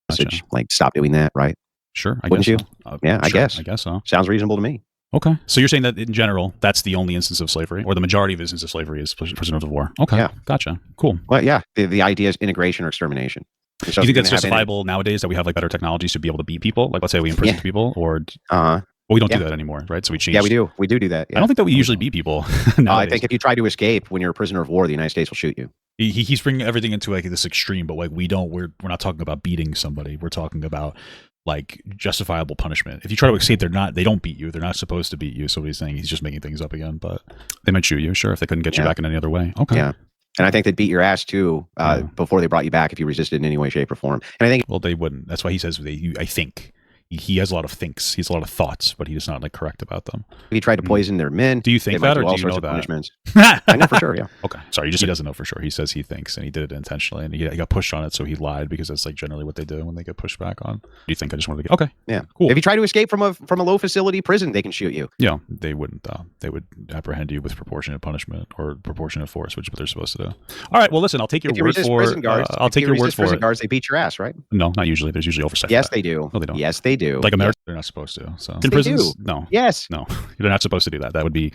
Gotcha. Like stop doing that, right? Sure. Wouldn't you? Yeah, I guess. I guess so. Sounds reasonable to me. Okay. So you're saying that in general, that's the only instance of slavery, or the majority of instances of slavery is prisoners of war. Okay. Yeah. Gotcha. Cool. Well, yeah. The idea is integration or extermination. Do you think that's justifiable nowadays that we have like better technologies to be able to beat people? Like, let's say we imprison people, or well, we don't do that anymore, right? So we change. Yeah, we do. We do that. Yeah. I don't think that we usually beat people. I think if you try to escape when you're a prisoner of war, the United States will shoot you. He's bringing everything into like this extreme, but like we're not talking about beating somebody. We're talking about like justifiable punishment. If you try to escape, they don't beat you. They're not supposed to beat you. So what he's saying, he's just making things up again, but they might shoot you, sure, if they couldn't get you back in any other way. Okay. Yeah. And I think they'd beat your ass too before they brought you back if you resisted in any way, shape, or form. And I think they wouldn't. That's why he says I think. He has a lot of thinks. He has a lot of thoughts, but he's not like correct about them. He tried to poison their men. Do you think that, or do you know that? Punishments. I know for sure. Yeah. Okay. Sorry, he doesn't know for sure. He says he thinks, and he did it intentionally, and he got pushed on it, so he lied, because that's like generally what they do when they get pushed back on. Do you think? I just wanted to get okay. Yeah. Cool. If you try to escape from a low facility prison, they can shoot you. Yeah, they wouldn't. They would apprehend you with proportionate punishment or proportionate force, which is what they're supposed to do. All right. Well, listen. I'll take your word for it. I'll take your word for it. Guards, they beat your ass, right? No, not usually. There's usually oversight. Yes, they do. No, they don't. Yes, they do. Like America. They're not supposed to. So in prisons, no. Yes. No, you're not supposed to do that. That would be.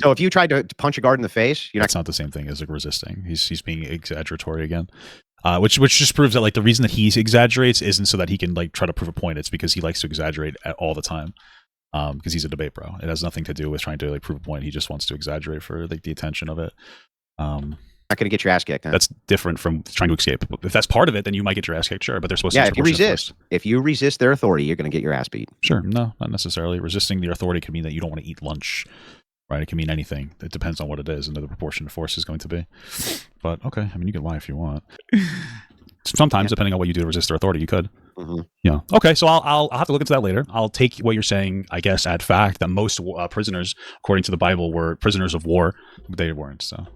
So if you tried to punch a guard in the face, that's not the same thing as like resisting. He's being exaggeratory again, which just proves that like the reason that he exaggerates isn't so that he can like try to prove a point. It's because he likes to exaggerate all the time. Because he's a debate bro. It has nothing to do with trying to like prove a point. He just wants to exaggerate for like the attention of it. Not going to get your ass kicked. Huh? That's different from trying to escape. If that's part of it, then you might get your ass kicked, sure. But they're supposed to. Yeah, if you resist their authority, you're going to get your ass beat. Sure, no, not necessarily. Resisting their authority could mean that you don't want to eat lunch, right? It can mean anything. It depends on what it is and the proportion of force is going to be. But okay, I mean, you can lie if you want. Sometimes, depending on what you do to resist their authority, you could. Mm-hmm. Yeah. Okay, so I'll have to look into that later. I'll take what you're saying, I guess, at fact that most prisoners, according to the Bible, were prisoners of war. They weren't. So.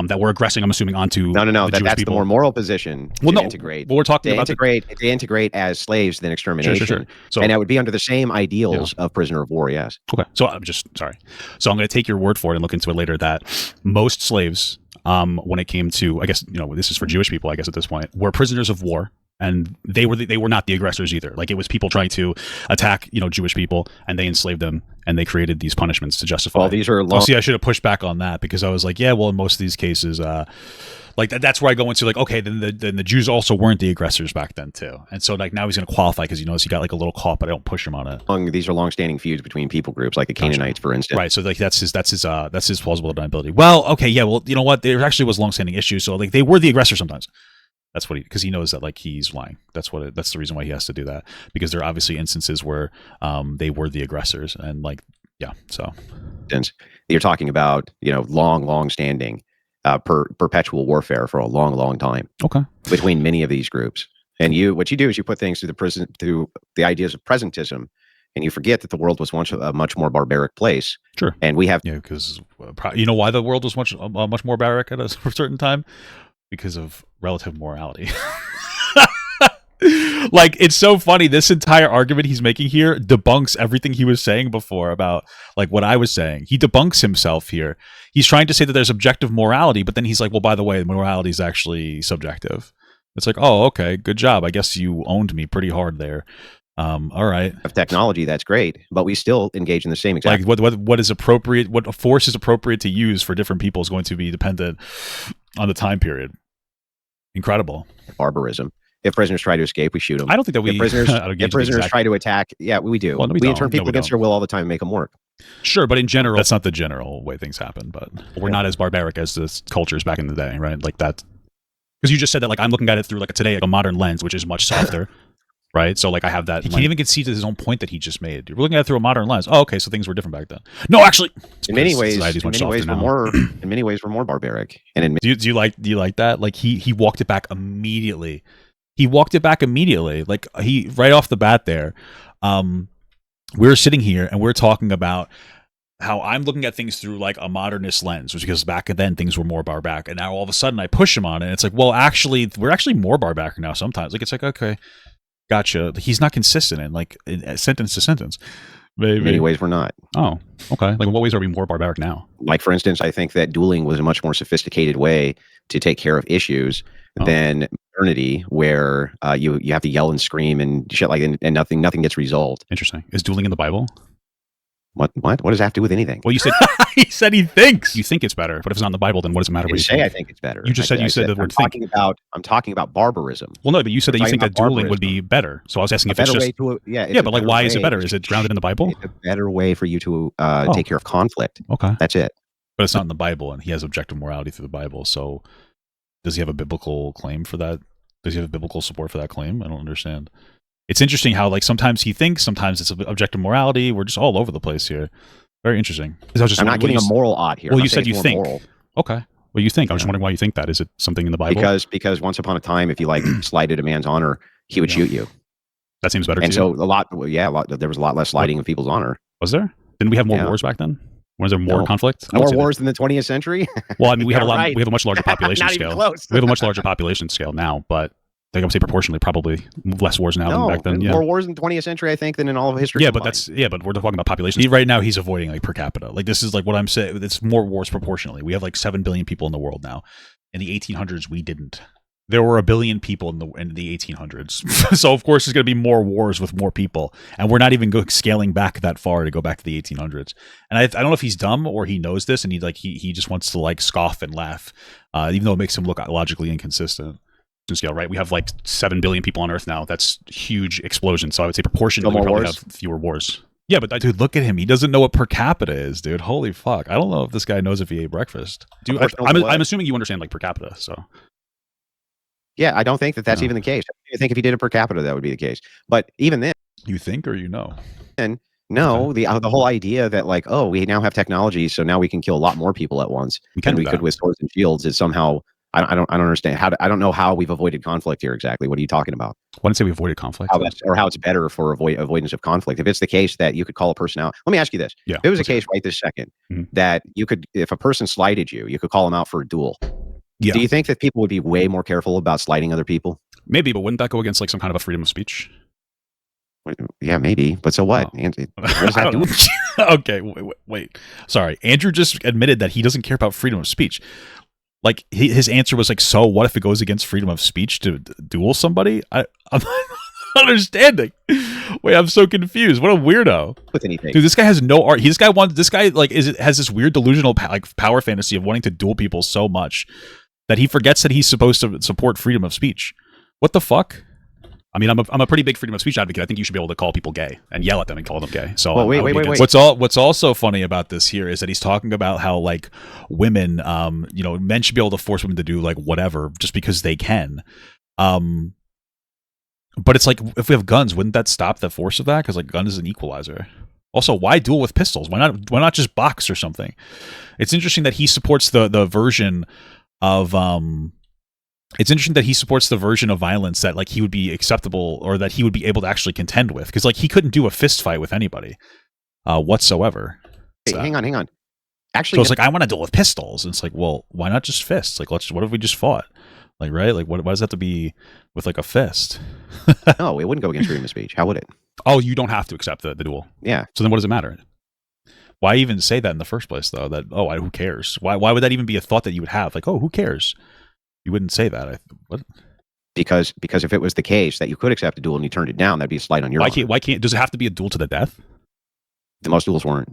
That we're aggressing, I'm assuming, onto no. The Jewish that's people. the more moral position. Well, no, integrate. Well, we're talking about they integrate as slaves, then extermination. Sure. So, and that would be under the same ideals of prisoner of war. Yes. Okay. So I'm just sorry. So I'm going to take your word for it and look into it later. That most slaves, when it came to, I guess this is for Jewish people, I guess at this point, were prisoners of war. And they were not the aggressors either. Like it was people trying to attack, Jewish people, and they enslaved them, and they created these punishments to justify. Well, these are long. See, I should have pushed back on that because I was like, yeah, well, in most of these cases, like that's where I go into like, okay, then the Jews also weren't the aggressors back then too, and so like now he's going to qualify because he got like a little caught, but I don't push him on it. These are long-standing feuds between people groups, like the Canaanites, for instance. Right. So like that's his plausible deniability. Well, okay, yeah, well, you know what? There actually was long-standing issues, so like they were the aggressor sometimes. That's what because he knows that like he's lying. That's the reason why he has to do that, because there are obviously instances where they were the aggressors, and like so you're talking about long standing perpetual warfare for a long time. Okay. Between many of these groups, and what you do is you put things through the ideas of presentism, and you forget that the world was once a much more barbaric place. Sure. And we have because why the world was much more barbaric at a certain time. Because of relative morality. Like, it's so funny. This entire argument he's making here debunks everything he was saying before about like what I was saying. He debunks himself here. He's trying to say that there's objective morality, but then he's like, well, by the way, morality is actually subjective. It's like, oh, okay, good job. I guess you owned me pretty hard there. All right. Of technology, that's great, but we still engage in the same exact. Like what is appropriate, what force is appropriate to use for different people is going to be dependent on the time period. Incredible. Barbarism. If prisoners try to escape, we shoot them. I don't think that we. If prisoners try to attack, yeah, we do. Well, no, we turn people against their will all the time and make them work. Sure, but in general, that's not the general way things happen. But we're not as barbaric as the cultures back in the day, right? Like that, because you just said that like I'm looking at it through like today, like a modern lens, which is much softer, right? So like I have that. He can't even concede to his own point that he just made. We're looking at it through a modern lens. Oh, okay, so things were different back then. No, actually, in many ways, we're more barbaric. And do you like that? Like he walked it back immediately. He walked it back immediately. Like he right off the bat there. We're sitting here and we're talking about how I'm looking at things through like a modernist lens, which because back then things were more barbaric, and now all of a sudden I push him on it. And it's like, well, actually, we're actually more barbaric now. Sometimes, like it's like, okay, gotcha. He's not consistent in like in sentence to sentence. Maybe. In many ways, we're not. Oh, okay. Like in what ways are we more barbaric now? Like for instance, I think that dueling was a much more sophisticated way to take care of issues than modernity, where you have to yell and scream and shit like and nothing gets resolved. Interesting. Is dueling in the Bible? What does that have to do with anything? Well, you said he said he thinks you think it's better, but if it's not in the Bible, then what does it matter? I didn't say I think it's better. You just said the word think. I'm talking about barbarism. Well, no, but you said that you think that dueling would be better. So I was asking if it's just but like why is it better? Is it grounded in the Bible? It's a better way for you to take care of conflict. Okay, that's it. But it's not in the Bible, and he has objective morality through the Bible. So does he have a biblical claim for that? Does he have biblical support for that claim? I don't understand. It's interesting how like sometimes he thinks, sometimes it's objective morality. We're just all over the place here. Very interesting. I'm not getting a moral ought here. Well, you said you think. Moral. Okay. Well, you think. I was just wondering why you think that. Is it something in the Bible? Because once upon a time, if you like slighted a man's honor, he would shoot you. That seems better. And so there was a lot less slighting of people's honor. Was there? Didn't we have more wars back then? Was there more conflict? More wars in the 20th century? Well, I mean, we have we have a much larger population scale. We have a much larger population scale now, but I would say proportionally, probably less wars now than back then. Yeah, more wars in the 20th century, I think, than in all of history. Yeah, combined. but we're talking about population. Right now, he's avoiding like per capita. Like this is like what I'm saying. It's more wars proportionally. We have like 7 billion people in the world now. In the 1800s, we didn't. There were 1 billion people in the 1800s. So of course, there's going to be more wars with more people, and we're not even scaling back that far to go back to the 1800s. And I don't know if he's dumb or he knows this, and he just wants to like scoff and laugh, even though it makes him look logically inconsistent. Scale, right? We have like 7 billion people on Earth now. That's huge explosion. So I would say proportionally, we probably have fewer wars. Yeah, but dude, look at him. He doesn't know what per capita is, dude. Holy fuck! I don't know if this guy knows if he ate breakfast. Dude, I'm assuming you understand like per capita. So yeah, I don't think that's even the case. I think if he did it per capita, that would be the case. But even then, you think or you know? And no, the whole idea that like, oh, we now have technology, so now we can kill a lot more people at once than we could with swords and shields is somehow. I don't understand I don't know how we've avoided conflict here exactly. What are you talking about? Why didn't say we avoided conflict? How it's better for avoidance of conflict. If it's the case that you could call a person out, let me ask you this: if it was a case right this second that you could, if a person slighted you, you could call them out for a duel. Yeah. Do you think that people would be way more careful about slighting other people? Maybe, but wouldn't that go against like some kind of a freedom of speech? Yeah, maybe. But so what? What does that do? Okay, wait. Sorry, Andrew just admitted that he doesn't care about freedom of speech. Like his answer was like, so what if it goes against freedom of speech to duel somebody? I'm not understanding. Wait, I'm so confused. What a weirdo. With anything. Dude, this guy has no art. This guy has this weird delusional like power fantasy of wanting to duel people so much that he forgets that he's supposed to support freedom of speech. What the fuck? I mean, I'm a pretty big freedom of speech advocate. I think you should be able to call people gay and yell at them and call them gay. So well, wait. What's also funny about this here is that he's talking about how like women, men should be able to force women to do like whatever just because they can. But it's like if we have guns, wouldn't that stop the force of that? Because like gun is an equalizer. Also, why duel with pistols? Why not just box or something? It's interesting that he supports the version of It's interesting that he supports the version of violence that like he would be acceptable or that he would be able to actually contend with, because like he couldn't do a fist fight with anybody whatsoever. Hey, hang on. Actually, so it's like I want to duel with pistols. And it's like, well, why not just fists? Like what if we just fought? Like right? Like why does that have to be with like a fist? No, it wouldn't go against freedom of speech. How would it? Oh, you don't have to accept the duel. Yeah. So then what does it matter? Why even say that in the first place though? That who cares? Why would that even be a thought that you would have? Like, oh, who cares? You wouldn't say that. What? Because if it was the case that you could accept a duel and you turned it down, that'd be a slight on your honor. Why can't? Does it have to be a duel to the death? The most duels weren't.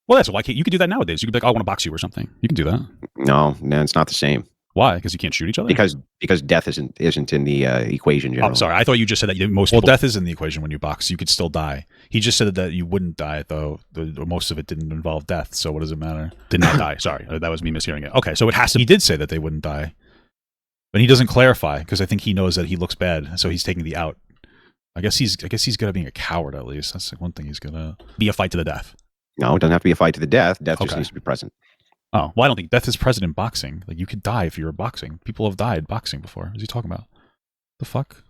Well, that's why can't you could do that nowadays. You could be like, oh, I want to box you or something. You can do that. No, it's not the same. Why? Because you can't shoot each other? Because death isn't in the equation generally. Oh, sorry. I thought you just said that most people, death is in the equation when you box. You could still die. He just said that you wouldn't die, though. Most of it didn't involve death, so what does it matter? Did not die. Sorry. That was me mishearing it. Okay, so it has to. He did say that they wouldn't die. But he doesn't clarify, because I think he knows that he looks bad, so he's taking the out. I guess he's good at being a coward, at least. That's one thing he's gonna be a fight to the death. No, it doesn't have to be a fight to the death. Death just needs to be present. Oh, well, I don't think death is present in boxing. Like, you could die if you're boxing. People have died boxing before. What is he talking about? The fuck?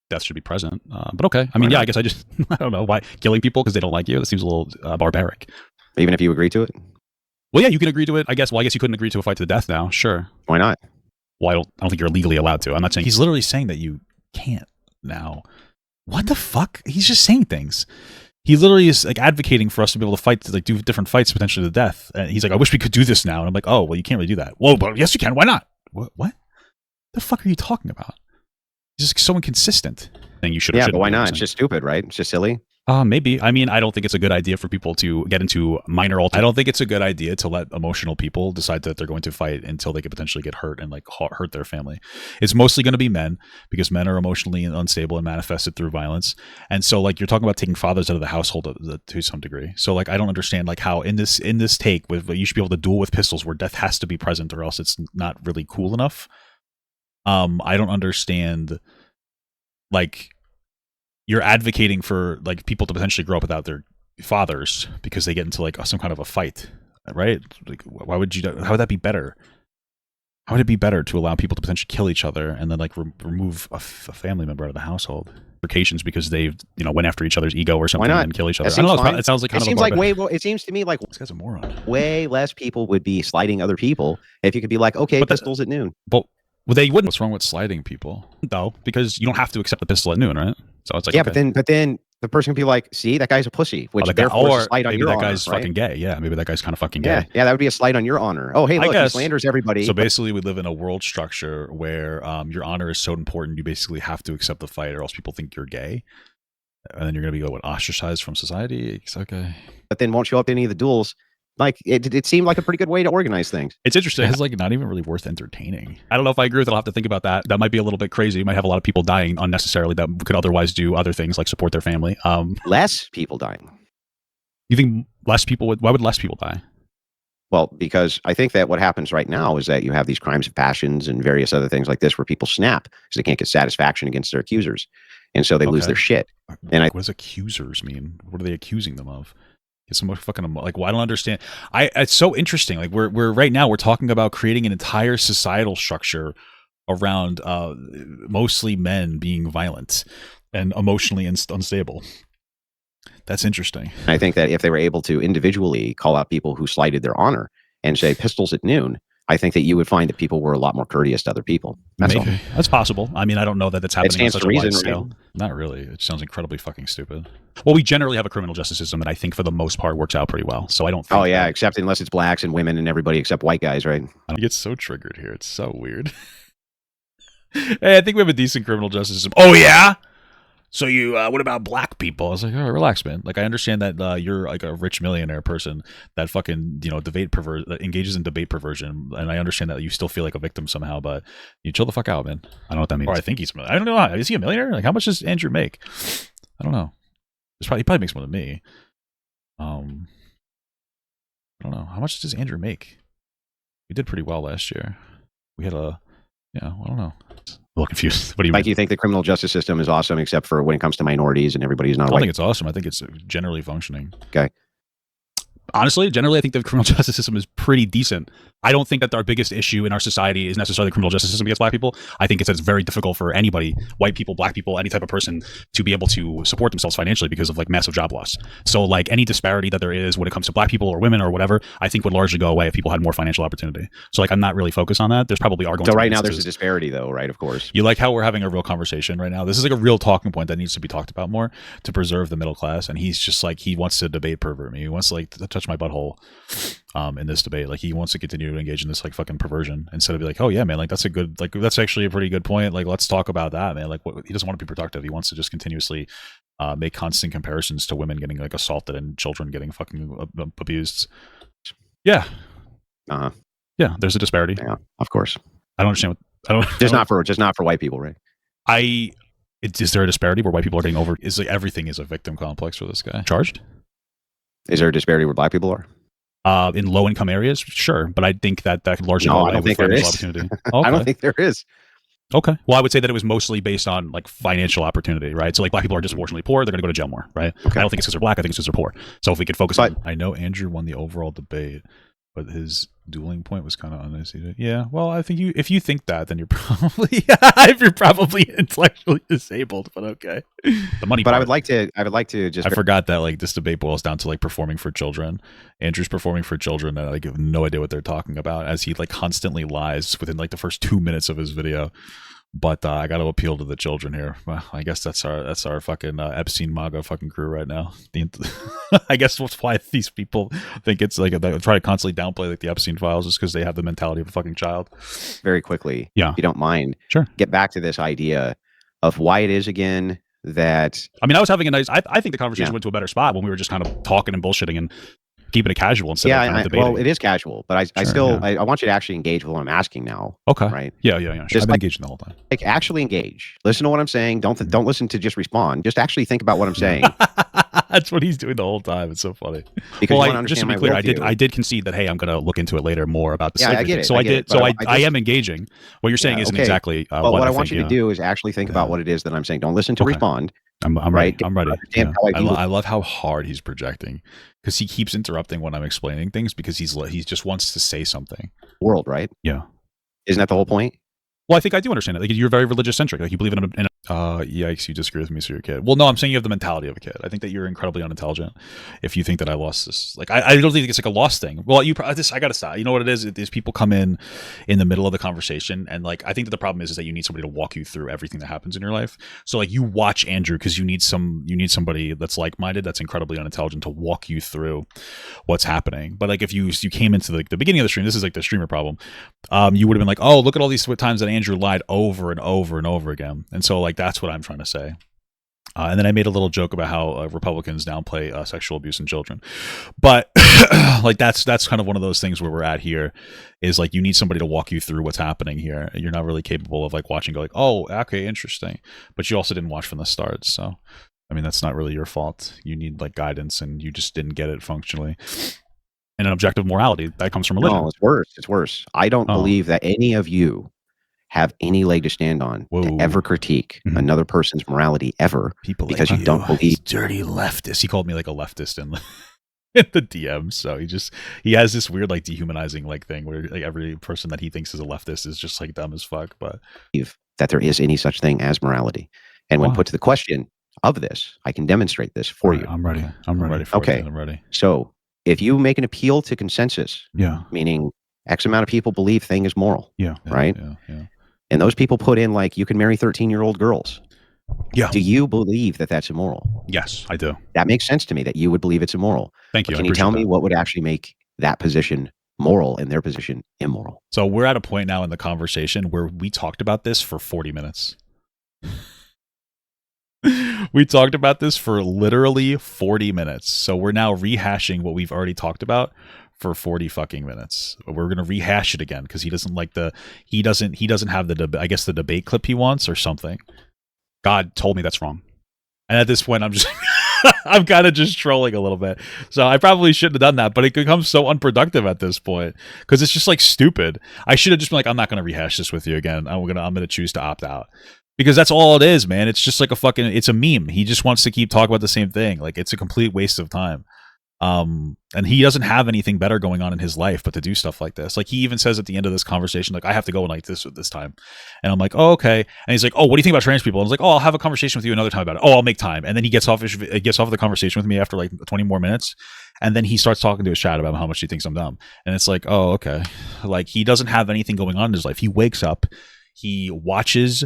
Death should be present. But okay. I mean, yeah, I guess I don't know why. Killing people because they don't like you? That seems a little barbaric. Even if you agree to it? Well, yeah, you can agree to it. I guess you couldn't agree to a fight to the death now. Sure. Why not? Well, I don't think you're legally allowed to. I'm not saying. He's literally saying that you can't now. What the fuck? He's just saying things. He literally is like advocating for us to be able to fight, to like do different fights potentially to death. And he's like, I wish we could do this now. And I'm like, oh, well, you can't really do that. Whoa, but yes, you can. Why not? What? The fuck are you talking about? He's just so inconsistent. And you should. Yeah, but why not? It's just stupid, right? It's just silly. Maybe. I mean, I don't think it's a good idea for people to get into minor I don't think it's a good idea to let emotional people decide that they're going to fight until they could potentially get hurt and like hurt their family. It's mostly going to be men, because men are emotionally unstable and manifested through violence. And so like you're talking about taking fathers out of the household to some degree. So like I don't understand like how in this take with you should be able to duel with pistols where death has to be present or else it's not really cool enough. I don't understand like you're advocating for like people to potentially grow up without their fathers because they get into like some kind of a fight, right? Like, why would you? How would that be better? How would it be better to allow people to potentially kill each other and then like remove a family member out of the household? Implications because they went after each other's ego or something and kill each other. I don't know. It sounds like kind of. It seems to me like this guy's a moron. Way less people would be sliding other people if you could be like, okay, pistols at noon. But well, they wouldn't. What's wrong with sliding people? No, because you don't have to accept the pistol at noon, right? So it's like, yeah, okay. but then the person can be like, see, that guy's a pussy, which therefore is a slight on your honor. Maybe that guy's fucking gay. Yeah, maybe that guy's kind of fucking gay. Yeah, that would be a slight on your honor. Oh, hey, look, he slanders everybody. So basically, we live in a world structure where your honor is so important, you basically have to accept the fight, or else people think you're gay, and then you're gonna be ostracized from society. It's okay. But then won't show up to any of the duels. Like it seemed like a pretty good way to organize things. It's interesting. It's like not even really worth entertaining. I don't know if I agree with it. I'll have to think about that. That might be a little bit crazy. You might have a lot of people dying unnecessarily that could otherwise do other things like support their family. Less people dying. You think less people would? Why would less people die? Well, because I think that what happens right now is that you have these crimes of passions and various other things like this where people snap because they can't get satisfaction against their accusers, and so they lose their shit. And what does accusers mean? What are they accusing them of? Some fucking like, well, I don't understand. It's so interesting. Like we're right now we're talking about creating an entire societal structure around mostly men being violent and emotionally unstable. That's interesting. I think that if they were able to individually call out people who slighted their honor and say pistols at noon, I think that you would find that people were a lot more courteous to other people. That's possible. I mean, I don't know that that's happening on such a wide scale. Right? Not really. It sounds incredibly fucking stupid. Well, we generally have a criminal justice system that I think for the most part works out pretty well. So I don't think. Oh, yeah, except unless it's blacks and women and everybody except white guys, right? I get so triggered here. It's so weird. Hey, I think we have a decent criminal justice system. Oh, yeah? So you, what about black people? I was like, all right, relax, man. Like, I understand that you're like a rich millionaire person that fucking, that engages in debate perversion. And I understand that you still feel like a victim somehow, but you chill the fuck out, man. I don't know what that means. Or I think he's, I don't know. Is he a millionaire? Like, how much does Andrew make? I don't know. He probably makes more than me. I don't know. How much does Andrew make? We did pretty well last year. We had I don't know. A little confused. What do you mean? You think the criminal justice system is awesome except for when it comes to minorities and everybody's not white? I don't think it's awesome. I think it's generally functioning. Okay. Honestly, generally, I think the criminal justice system is pretty decent. I don't think that our biggest issue in our society is necessarily the criminal justice system against black people. I think it's very difficult for anybody, white people, black people, any type of person, to be able to support themselves financially because of like massive job loss. So like any disparity that there is when it comes to black people or women or whatever, I think would largely go away if people had more financial opportunity. So like I'm not really focused on that. There's probably are going to be right now there's a disparity though, right? Of course. You like how we're having a real conversation right now. This is like a real talking point that needs to be talked about more to preserve the middle class. And he's just like, he wants to debate pervert me. He wants to like to touch my butthole in this debate. Like he wants to continue to engage in this like fucking perversion instead of be like, oh yeah, man, like that's actually a pretty good point. Like let's talk about that, man. Like he doesn't want to be productive. He wants to just continuously make constant comparisons to women getting like assaulted and children getting fucking abused. Yeah. Uh-huh. Yeah, there's a disparity. Yeah, of course. I don't understand. Just not for white people, right? Is there a disparity where white people are getting over? Is like everything is a victim complex for this guy? Charged? Is there a disparity where black people are? In low income areas, sure, but I think that could largely No, go I away don't with think there financial is. opportunity. I don't think there is. Okay. Well, I would say that it was mostly based on like financial opportunity, right? So like black people are disproportionately poor. They're going to go to jail more, right? Okay. I don't think it's because they're black. I think it's because they're poor. So if we could focus on, I know Andrew won the overall debate, but his dueling point was kind of unnecessary. Yeah. Well, I think if you think that, then you're probably intellectually disabled. But okay. The money. But part, I would like to just. I forgot that like this debate boils down to like performing for children. Andrew's performing for children, and I like have no idea what they're talking about as he like constantly lies within like the first 2 minutes of his video. But I got to appeal to the children here. Well, I guess that's our fucking Epstein MAGA fucking crew right now. I guess that's why these people think it's like they try to constantly downplay like the Epstein files, is because they have the mentality of a fucking child. Very quickly, yeah, if you don't mind, sure. Get back to this idea of why it is again that. I mean, I was having a nice. I think the conversation went to a better spot when we were just kind of talking and bullshitting and keeping it casual instead of kind of debating. Well, it is casual, but I want you to actually engage with what I'm asking now. Okay. Right. Yeah. Sure. I've been engaging the whole time. Like actually engage. Listen to what I'm saying. Don't listen to just respond. Just actually think about what I'm saying. That's what he's doing the whole time. It's so funny. Because just to be clear, I did concede that, hey, I'm going to look into it later more about the slavery I get it. So I did. So I am engaging. What you're saying isn't exactly what I want you to do is actually think about what it is that I'm saying. Don't listen to respond. I'm right. I'm ready. Yeah. I love how hard he's projecting, because he keeps interrupting when I'm explaining things because he just wants to say something. World, right? Yeah. Isn't that the whole point? Well, I think I do understand it. Like, you're very religious centric. Like, you believe in a yikes, you disagree with me, so you're a kid. Well, no, I'm saying you have the mentality of a kid. I think that you're incredibly unintelligent if you think that I lost this. Like, I don't think it's like a lost thing. Well, I gotta stop. You know what it is? Is people come in the middle of the conversation, and like, I think that the problem is that you need somebody to walk you through everything that happens in your life. So like, you watch Andrew because you need somebody that's like-minded, that's incredibly unintelligent to walk you through what's happening. But like, if you came into the beginning of the stream, this is like the streamer problem. You would have been like, oh, look at all these times that Andrew lied over and over and over again. And so like, that's what I'm trying to say. And then I made a little joke about how Republicans downplay sexual abuse in children. But like, that's kind of one of those things where we're at here, is like, you need somebody to walk you through what's happening here. You're not really capable of like watching, go like, oh, okay, interesting. But you also didn't watch from the start. So, I mean, that's not really your fault. You need like guidance, and you just didn't get it functionally. And an objective morality that comes from religion. No, it's worse. It's worse. I don't believe that any of you have any leg to stand on to ever critique another person's morality ever, because you don't believe. Dirty leftist. He called me like a leftist in the DMs. So he has this weird like dehumanizing like thing where like every person that he thinks is a leftist is just like dumb as fuck. But that there is any such thing as morality, and when put to the question of this, I can demonstrate this for you. I'm ready. I'm ready. Okay. I'm ready. So if you make an appeal to consensus, meaning X amount of people believe thing is moral, right? Yeah. And those people put in like, you can marry 13-year-old girls. Yeah. Do you believe that that's immoral? Yes, I do. That makes sense to me that you would believe it's immoral. Thank you. But can you tell me what would actually make that position moral and their position immoral? So we're at a point now in the conversation where we talked about this for 40 minutes. We talked about this for literally 40 minutes. So we're now rehashing what we've already talked about for 40 fucking minutes. We're going to rehash it again because he doesn't like he doesn't have the debate clip he wants or something. God told me that's wrong. And at this point, I'm just I'm kind of just trolling a little bit. So I probably shouldn't have done that, but it becomes so unproductive at this point because it's just like stupid. I should have just been like, I'm not going to rehash this with you again. I'm going to choose to opt out. Because that's all it is, man. It's just like it's a meme. He just wants to keep talking about the same thing. Like, it's a complete waste of time. And he doesn't have anything better going on in his life but to do stuff like this. Like, he even says at the end of this conversation, like, I have to go like this time. And I'm like, oh, okay. And he's like, oh, what do you think about trans people? And I was like, oh, I'll have a conversation with you another time about it. Oh, I'll make time. And then he gets off of the conversation with me after like 20 more minutes. And then he starts talking to his chat about how much he thinks I'm dumb. And it's like, oh, okay. Like, he doesn't have anything going on in his life. He wakes up, He watches,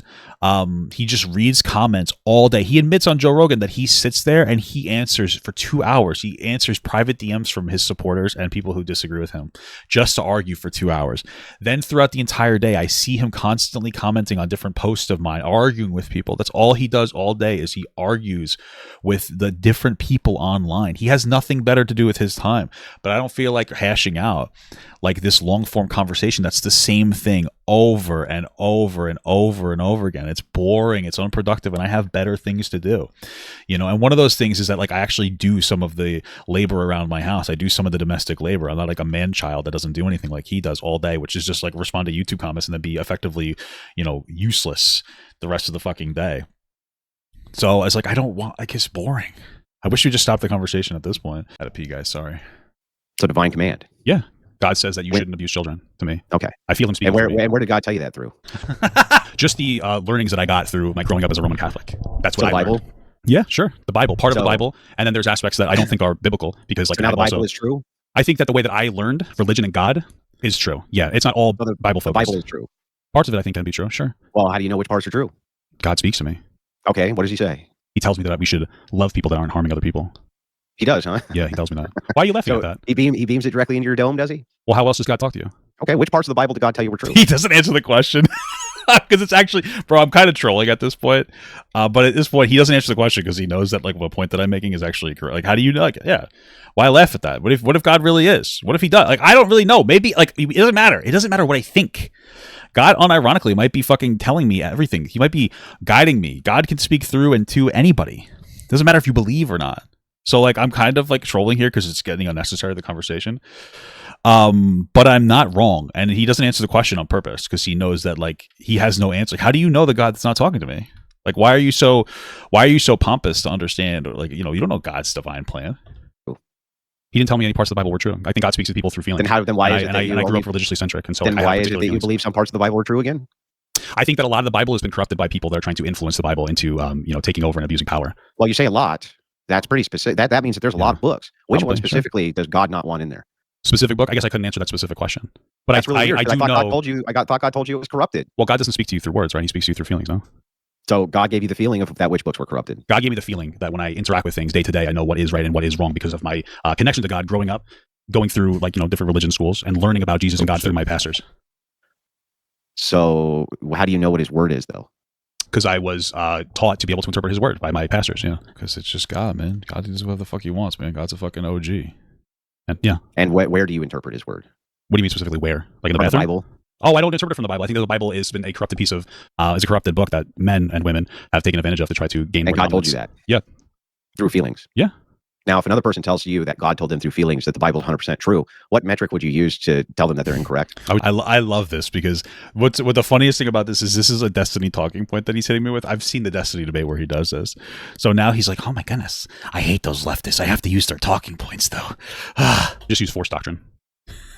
he just reads comments all day. He admits on Joe Rogan that he sits there and he answers for 2 hours. He answers private DMs from his supporters and people who disagree with him just to argue for 2 hours. Then throughout the entire day, I see him constantly commenting on different posts of mine, arguing with people. That's all he does all day is he argues with the different people online. He has nothing better to do with his time, but I don't feel like hashing out like this long form conversation that's the same thing over and over and over and over again. It's boring, it's unproductive, and I have better things to do, you know. And one of those things is that like I actually do some of the labor around my house. I do some of the domestic labor. I'm not like a man child that doesn't do anything like he does all day, which is just like respond to YouTube comments and then be effectively, you know, useless the rest of the fucking day. So I was like, I don't want, like, it's boring. I wish you just stopped the conversation at this point. I had to pee, guys, sorry. It's a divine command. Yeah. God says that you shouldn't abuse children to me. Okay. I feel him speaking. And where did God tell you that through? Just the learnings that I got through my growing up as a Roman Catholic. That's what I Bible? learned. Yeah, sure. The Bible, part of the Bible. And then there's aspects that I don't think are biblical because like so now the Bible is true? I think that the way that I learned religion and God is true. Yeah, it's not all Bible focused. The Bible is true. Parts of it I think can be true, sure. Well, how do you know which parts are true? God speaks to me. Okay, what does he say? He tells me that we should love people that aren't harming other people. He does, huh? Yeah, he tells me that. Why are you laughing at that? He beams it directly into your dome, does he? Well, how else does God talk to you? Okay, which parts of the Bible did God tell you were true? He doesn't answer the question. Because it's actually, bro, I'm kind of trolling at this point. But at this point, he doesn't answer the question because he knows that like the point that I'm making is actually correct. Like, how do you know? Like, yeah. Why laugh at that? What if God really is? What if he does? Like, I don't really know. Maybe like it doesn't matter. It doesn't matter what I think. God unironically might be fucking telling me everything. He might be guiding me. God can speak through and to anybody. Doesn't matter if you believe or not. So like I'm kind of like trolling here because it's getting unnecessary, the conversation. But I'm not wrong. And he doesn't answer the question on purpose because he knows that like he has no answer. Like, how do you know the God that's not talking to me? Like why are you so pompous to understand? Or like, you know, you don't know God's divine plan. He didn't tell me any parts of the Bible were true. I think God speaks to people through feelings. Then why is it that I grew up religiously centric, and so then why is it that you believe some parts of the Bible are true again? I think that a lot of the Bible has been corrupted by people that are trying to influence the Bible into taking over and abusing power. Well, you say a lot. That's pretty specific. That means that there's a lot of books. Which one specifically does God not want in there? Specific book? I guess I couldn't answer that specific question. But that's really weird, I do thought know. God told you it was corrupted. Well, God doesn't speak to you through words, right? He speaks to you through feelings, no? So God gave you the feeling of that which books were corrupted. God gave me the feeling that when I interact with things day to day, I know what is right and what is wrong because of my connection to God growing up, going through like, you know, different religion schools and learning about Jesus and God through my pastors. So how do you know what his word is though? Because I was taught to be able to interpret his word by my pastors, yeah. Because it's just God, man. God does whatever the fuck he wants, man. God's a fucking OG. And yeah. And where do you interpret his word? What do you mean specifically where? Like in the bathroom? Bible? Oh, I don't interpret it from the Bible. I think that the Bible has been a corrupted piece of, is a corrupted book that men and women have taken advantage of to try to gain more. And God told you that? Yeah. Through feelings? Yeah. Now, if another person tells you that God told them through feelings that the Bible is 100% true, what metric would you use to tell them that they're incorrect? I love this because what the funniest thing about this is a Destiny talking point that he's hitting me with. I've seen the Destiny debate where he does this. So now he's like, oh my goodness, I hate those leftists. I have to use their talking points though. Just use force doctrine.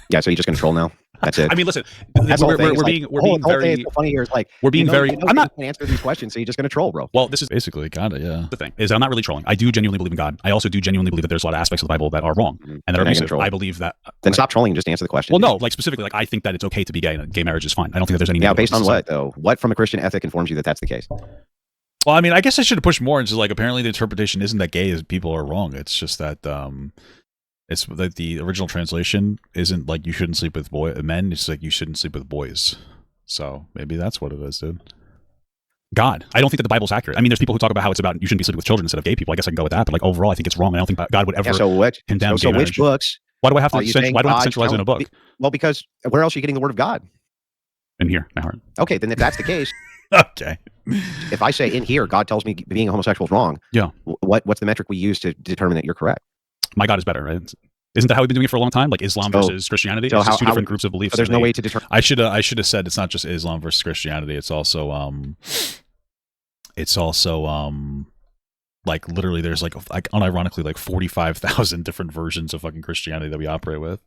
Yeah, so you're just going to troll now? That's it. I mean, listen, we're being very funny here. It's like we're being very. I'm not going to answer these questions, so you're just going to troll, bro. Well, this is basically kind of the thing is I'm not really trolling. I do genuinely believe in God. I also do genuinely believe that there's a lot of aspects of the Bible that are wrong and that are abusive. I believe that. Then stop trolling and just answer the question. Well, no, like specifically, like I think that it's okay to be gay and gay marriage is fine. I don't think that there's any. Yeah, based on what though? What from a Christian ethic informs you that that's the case? Well, I mean, I guess I should have pushed more into like apparently the interpretation isn't that gay as people are wrong. It's just that it's that the original translation isn't like you shouldn't sleep with men. It's like you shouldn't sleep with boys. So maybe that's what it is, dude. God, I don't think that the Bible's accurate. I mean, there's people who talk about how it's about you shouldn't be sleeping with children instead of gay people. I guess I can go with that, but like overall, I think it's wrong. I don't think God would ever condemn gay marriage. Which books? Why do I have to centralize in a book? Well, because where else are you getting the word of God? In here, my heart. Okay, then if that's the case, okay. If I say in here, God tells me being a homosexual is wrong. Yeah. What's the metric we use to determine that you're correct? My God is better, right? Isn't that how we've been doing it for a long time? Like Islam versus Christianity? So it's just two different groups of beliefs. So there's no way to determine. I should have said it's not just Islam versus Christianity. It's also like literally there's like unironically like 45,000 different versions of fucking Christianity that we operate with.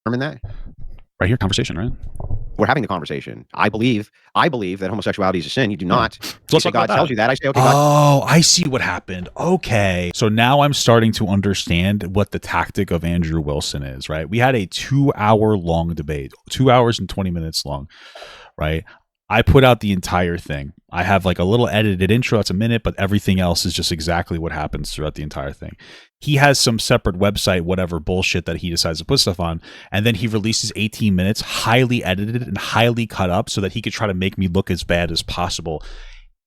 Determine that. Right here, conversation, right? We're having the conversation. I believe that homosexuality is a sin. You do not. So if God tells you that, I say, okay, God. Oh, I see what happened. Okay. So now I'm starting to understand what the tactic of Andrew Wilson is, right? We had a 2-hour long debate, 2 hours and 20 minutes long, right? I put out the entire thing. I have like a little edited intro. It's a minute, but everything else is just exactly what happens throughout the entire thing. He has some separate website, whatever bullshit that he decides to put stuff on. And then he releases 18 minutes, highly edited and highly cut up so that he could try to make me look as bad as possible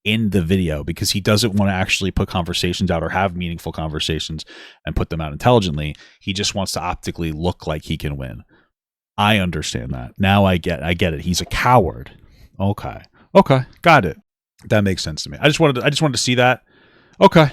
in the video, because he doesn't want to actually put conversations out or have meaningful conversations and put them out intelligently. He just wants to optically look like he can win. I understand that. Now I get it. He's a coward. Okay. Got it. That makes sense to me. I just wanted to see that. Okay.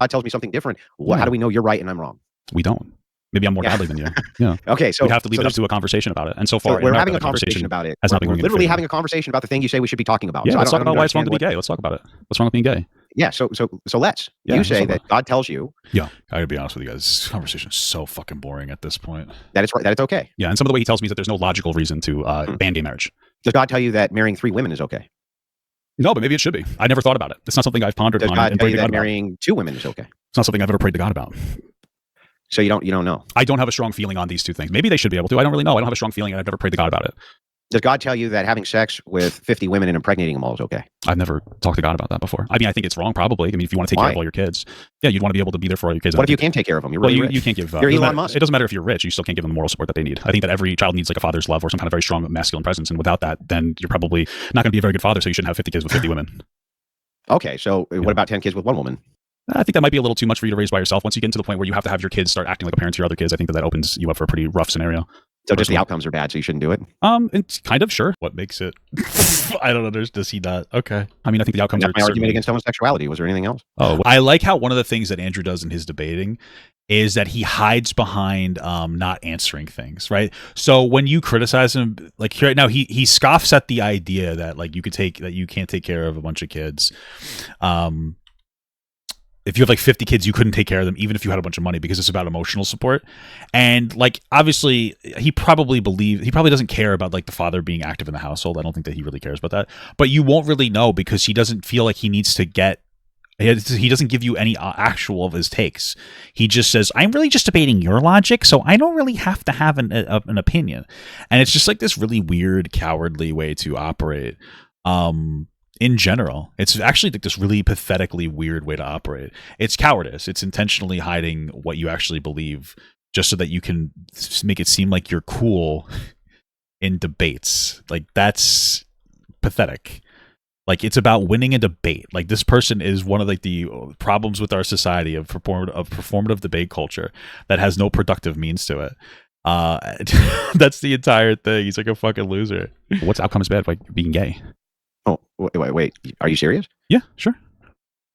God tells me something different. How do we know you're right and I'm wrong? We don't. Maybe I'm more godly than you. Yeah. Okay, so we have to leave it up to a conversation about it. And so far, we're having a conversation about it. We're literally having a conversation about the thing you say we should be talking about. Yeah, so let's talk about why it's wrong to be gay. Let's talk about it. What's wrong with being gay? Yeah, so let's. Yeah, you say that God tells you. Yeah, I gotta be honest with you guys. This conversation is so fucking boring at this point. That it's right. That it's okay. Yeah, and some of the way he tells me is that there's no logical reason to ban gay marriage. Does God tell you that marrying 3 women is okay? No, but maybe it should be. I never thought about it. It's not something I've pondered on. Does God tell you that marrying 2 women is okay? It's not something I've ever prayed to God about. So you don't know? I don't have a strong feeling on these two things. Maybe they should be able to. I don't really know. I don't have a strong feeling, and I've never prayed to God about it. Does God tell you that having sex with 50 women and impregnating them all is okay? I've never talked to God about that before. I mean, I think it's wrong, probably. I mean, if you want to take care of all your kids, yeah, you'd want to be able to be there for all your kids. What if you can't take care of them? You're really rich. You can't give. You're Elon Musk. It doesn't matter if you're rich. You still can't give them the moral support that they need. I think that every child needs like a father's love or some kind of very strong masculine presence, and without that, then you're probably not going to be a very good father. So you shouldn't have 50 kids with 50 women. Okay, so what about 10 kids with 1 woman? I think that might be a little too much for you to raise by yourself. Once you get to the point where you have to have your kids start acting like a parent to your other kids, I think that opens you up for a pretty rough scenario. So just the outcomes are bad, so you shouldn't do it? It's kind of, sure. What makes it? I don't know. Does he not? Okay. I mean, I think the outcomes are my argument against homosexuality. Was there anything else? Oh, I like how one of the things that Andrew does in his debating is that he hides behind not answering things, right? So when you criticize him, like right now, he scoffs at the idea that like you can't take care of a bunch of kids. If you have like 50 kids, you couldn't take care of them, even if you had a bunch of money, because it's about emotional support. And like, obviously, he probably doesn't care about like the father being active in the household. I don't think that he really cares about that. But you won't really know, because he doesn't feel like he needs to he doesn't give you any actual of his takes. He just says, I'm really just debating your logic, so I don't really have to have an opinion. And it's just like this really weird, cowardly way to operate. In general, it's actually like this really pathetically weird way to operate. It's cowardice. It's intentionally hiding what you actually believe just so that you can make it seem like you're cool in debates. Like, that's pathetic. Like, it's about winning a debate. Like, this person is one of like the problems with our society of performative debate culture that has no productive means to it. That's the entire thing. He's like a fucking loser. What's outcome is bad, like being gay? Oh, wait. Are you serious? Yeah, sure.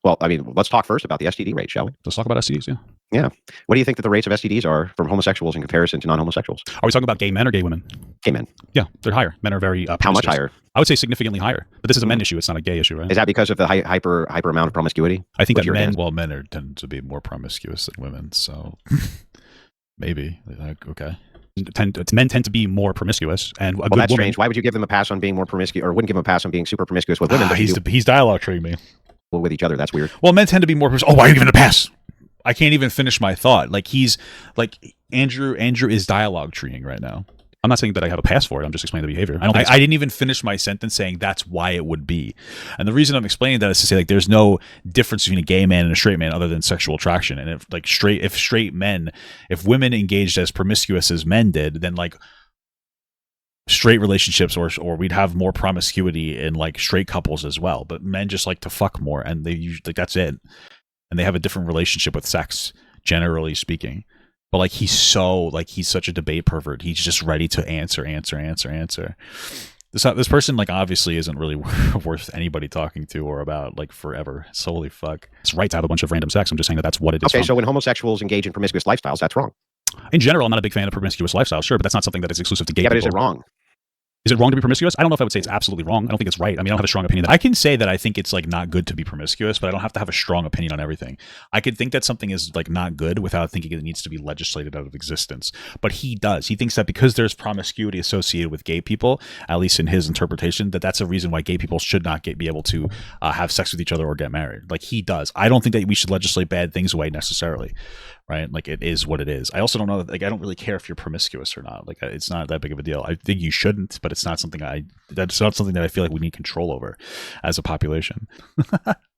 Well, I mean, let's talk first about the STD rate, shall we? Let's talk about STDs, yeah. Yeah. What do you think that the rates of STDs are from homosexuals in comparison to non-homosexuals? Are we talking about gay men or gay women? Gay men. Yeah, they're higher. Men are very How much higher? I would say significantly higher. But this is a men issue. It's not a gay issue, right? Is that because of the hyper amount of promiscuity? I think that men tend to be more promiscuous than women, so maybe. Okay. Men tend to be more promiscuous, and that's strange. Why would you give them a pass on being more promiscuous, or wouldn't give them a pass on being super promiscuous with women? He's dialogue treating me. Well, with each other, that's weird. Well, men tend to be more. Oh, why are you giving a pass? I can't even finish my thought. Like, he's like Andrew is dialogue treating right now. I'm not saying that I have a pass for it. I'm just explaining the behavior. I didn't even finish my sentence saying that's why it would be. And the reason I'm explaining that is to say, like, there's no difference between a gay man and a straight man other than sexual attraction. And if women engaged as promiscuous as men did, then like straight relationships or we'd have more promiscuity in like straight couples as well. But men just like to fuck more, and they usually, like, that's it. And they have a different relationship with sex, generally speaking. But like, he's such a debate pervert. He's just ready to answer. This person, like, obviously isn't really worth anybody talking to or about, like, forever. It's holy fuck. It's right to have a bunch of random sex. I'm just saying that's what it is. Okay, so when homosexuals engage in promiscuous lifestyles, that's wrong. In general, I'm not a big fan of promiscuous lifestyles, sure, but that's not something that is exclusive to gay people. Yeah, but is it wrong? Is it wrong to be promiscuous? I don't know if I would say it's absolutely wrong. I don't think it's right. I mean, I don't have a strong opinion. I can say that I think it's like not good to be promiscuous, but I don't have to have a strong opinion on everything. I could think that something is like not good without thinking it needs to be legislated out of existence. But he does. He thinks that because there's promiscuity associated with gay people, at least in his interpretation, that's a reason why gay people should not be able to have sex with each other or get married. Like, he does. I don't think that we should legislate bad things away necessarily. right? Like it is what it is. I also don't know, like I don't really care if you're promiscuous or not. Like it's not that big of a deal. I think you shouldn't, but it's not something that's not something that I feel like we need control over as a population.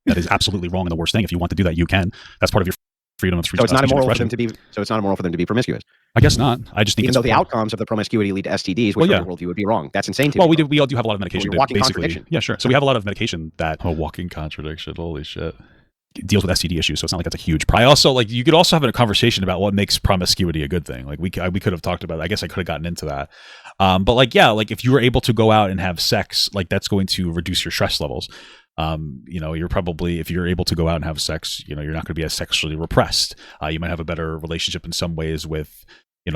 That is absolutely wrong and the worst thing. If you want to do that, you can. That's part of your freedom of speech. So it's not immoral for them to be. So it's not immoral for them to be promiscuous. I guess not. I just think even though the outcomes of the promiscuity lead to STDs, which in your worldview would be wrong. That's insane to me. Well, we all do have a lot of medication. Walking contradiction. Yeah, sure. So we have a lot of medication that a walking contradiction. Holy shit. Deals with STD issues, so it's not like that's a huge problem. I also like you could also have a conversation about what makes promiscuity a good thing. Like we could have talked about it. I guess I could have gotten into that. But like yeah, like if you were able to go out and have sex, like that's going to reduce your stress levels. You're probably, if you're able to go out and have sex, you're not going to be as sexually repressed. You might have a better relationship in some ways with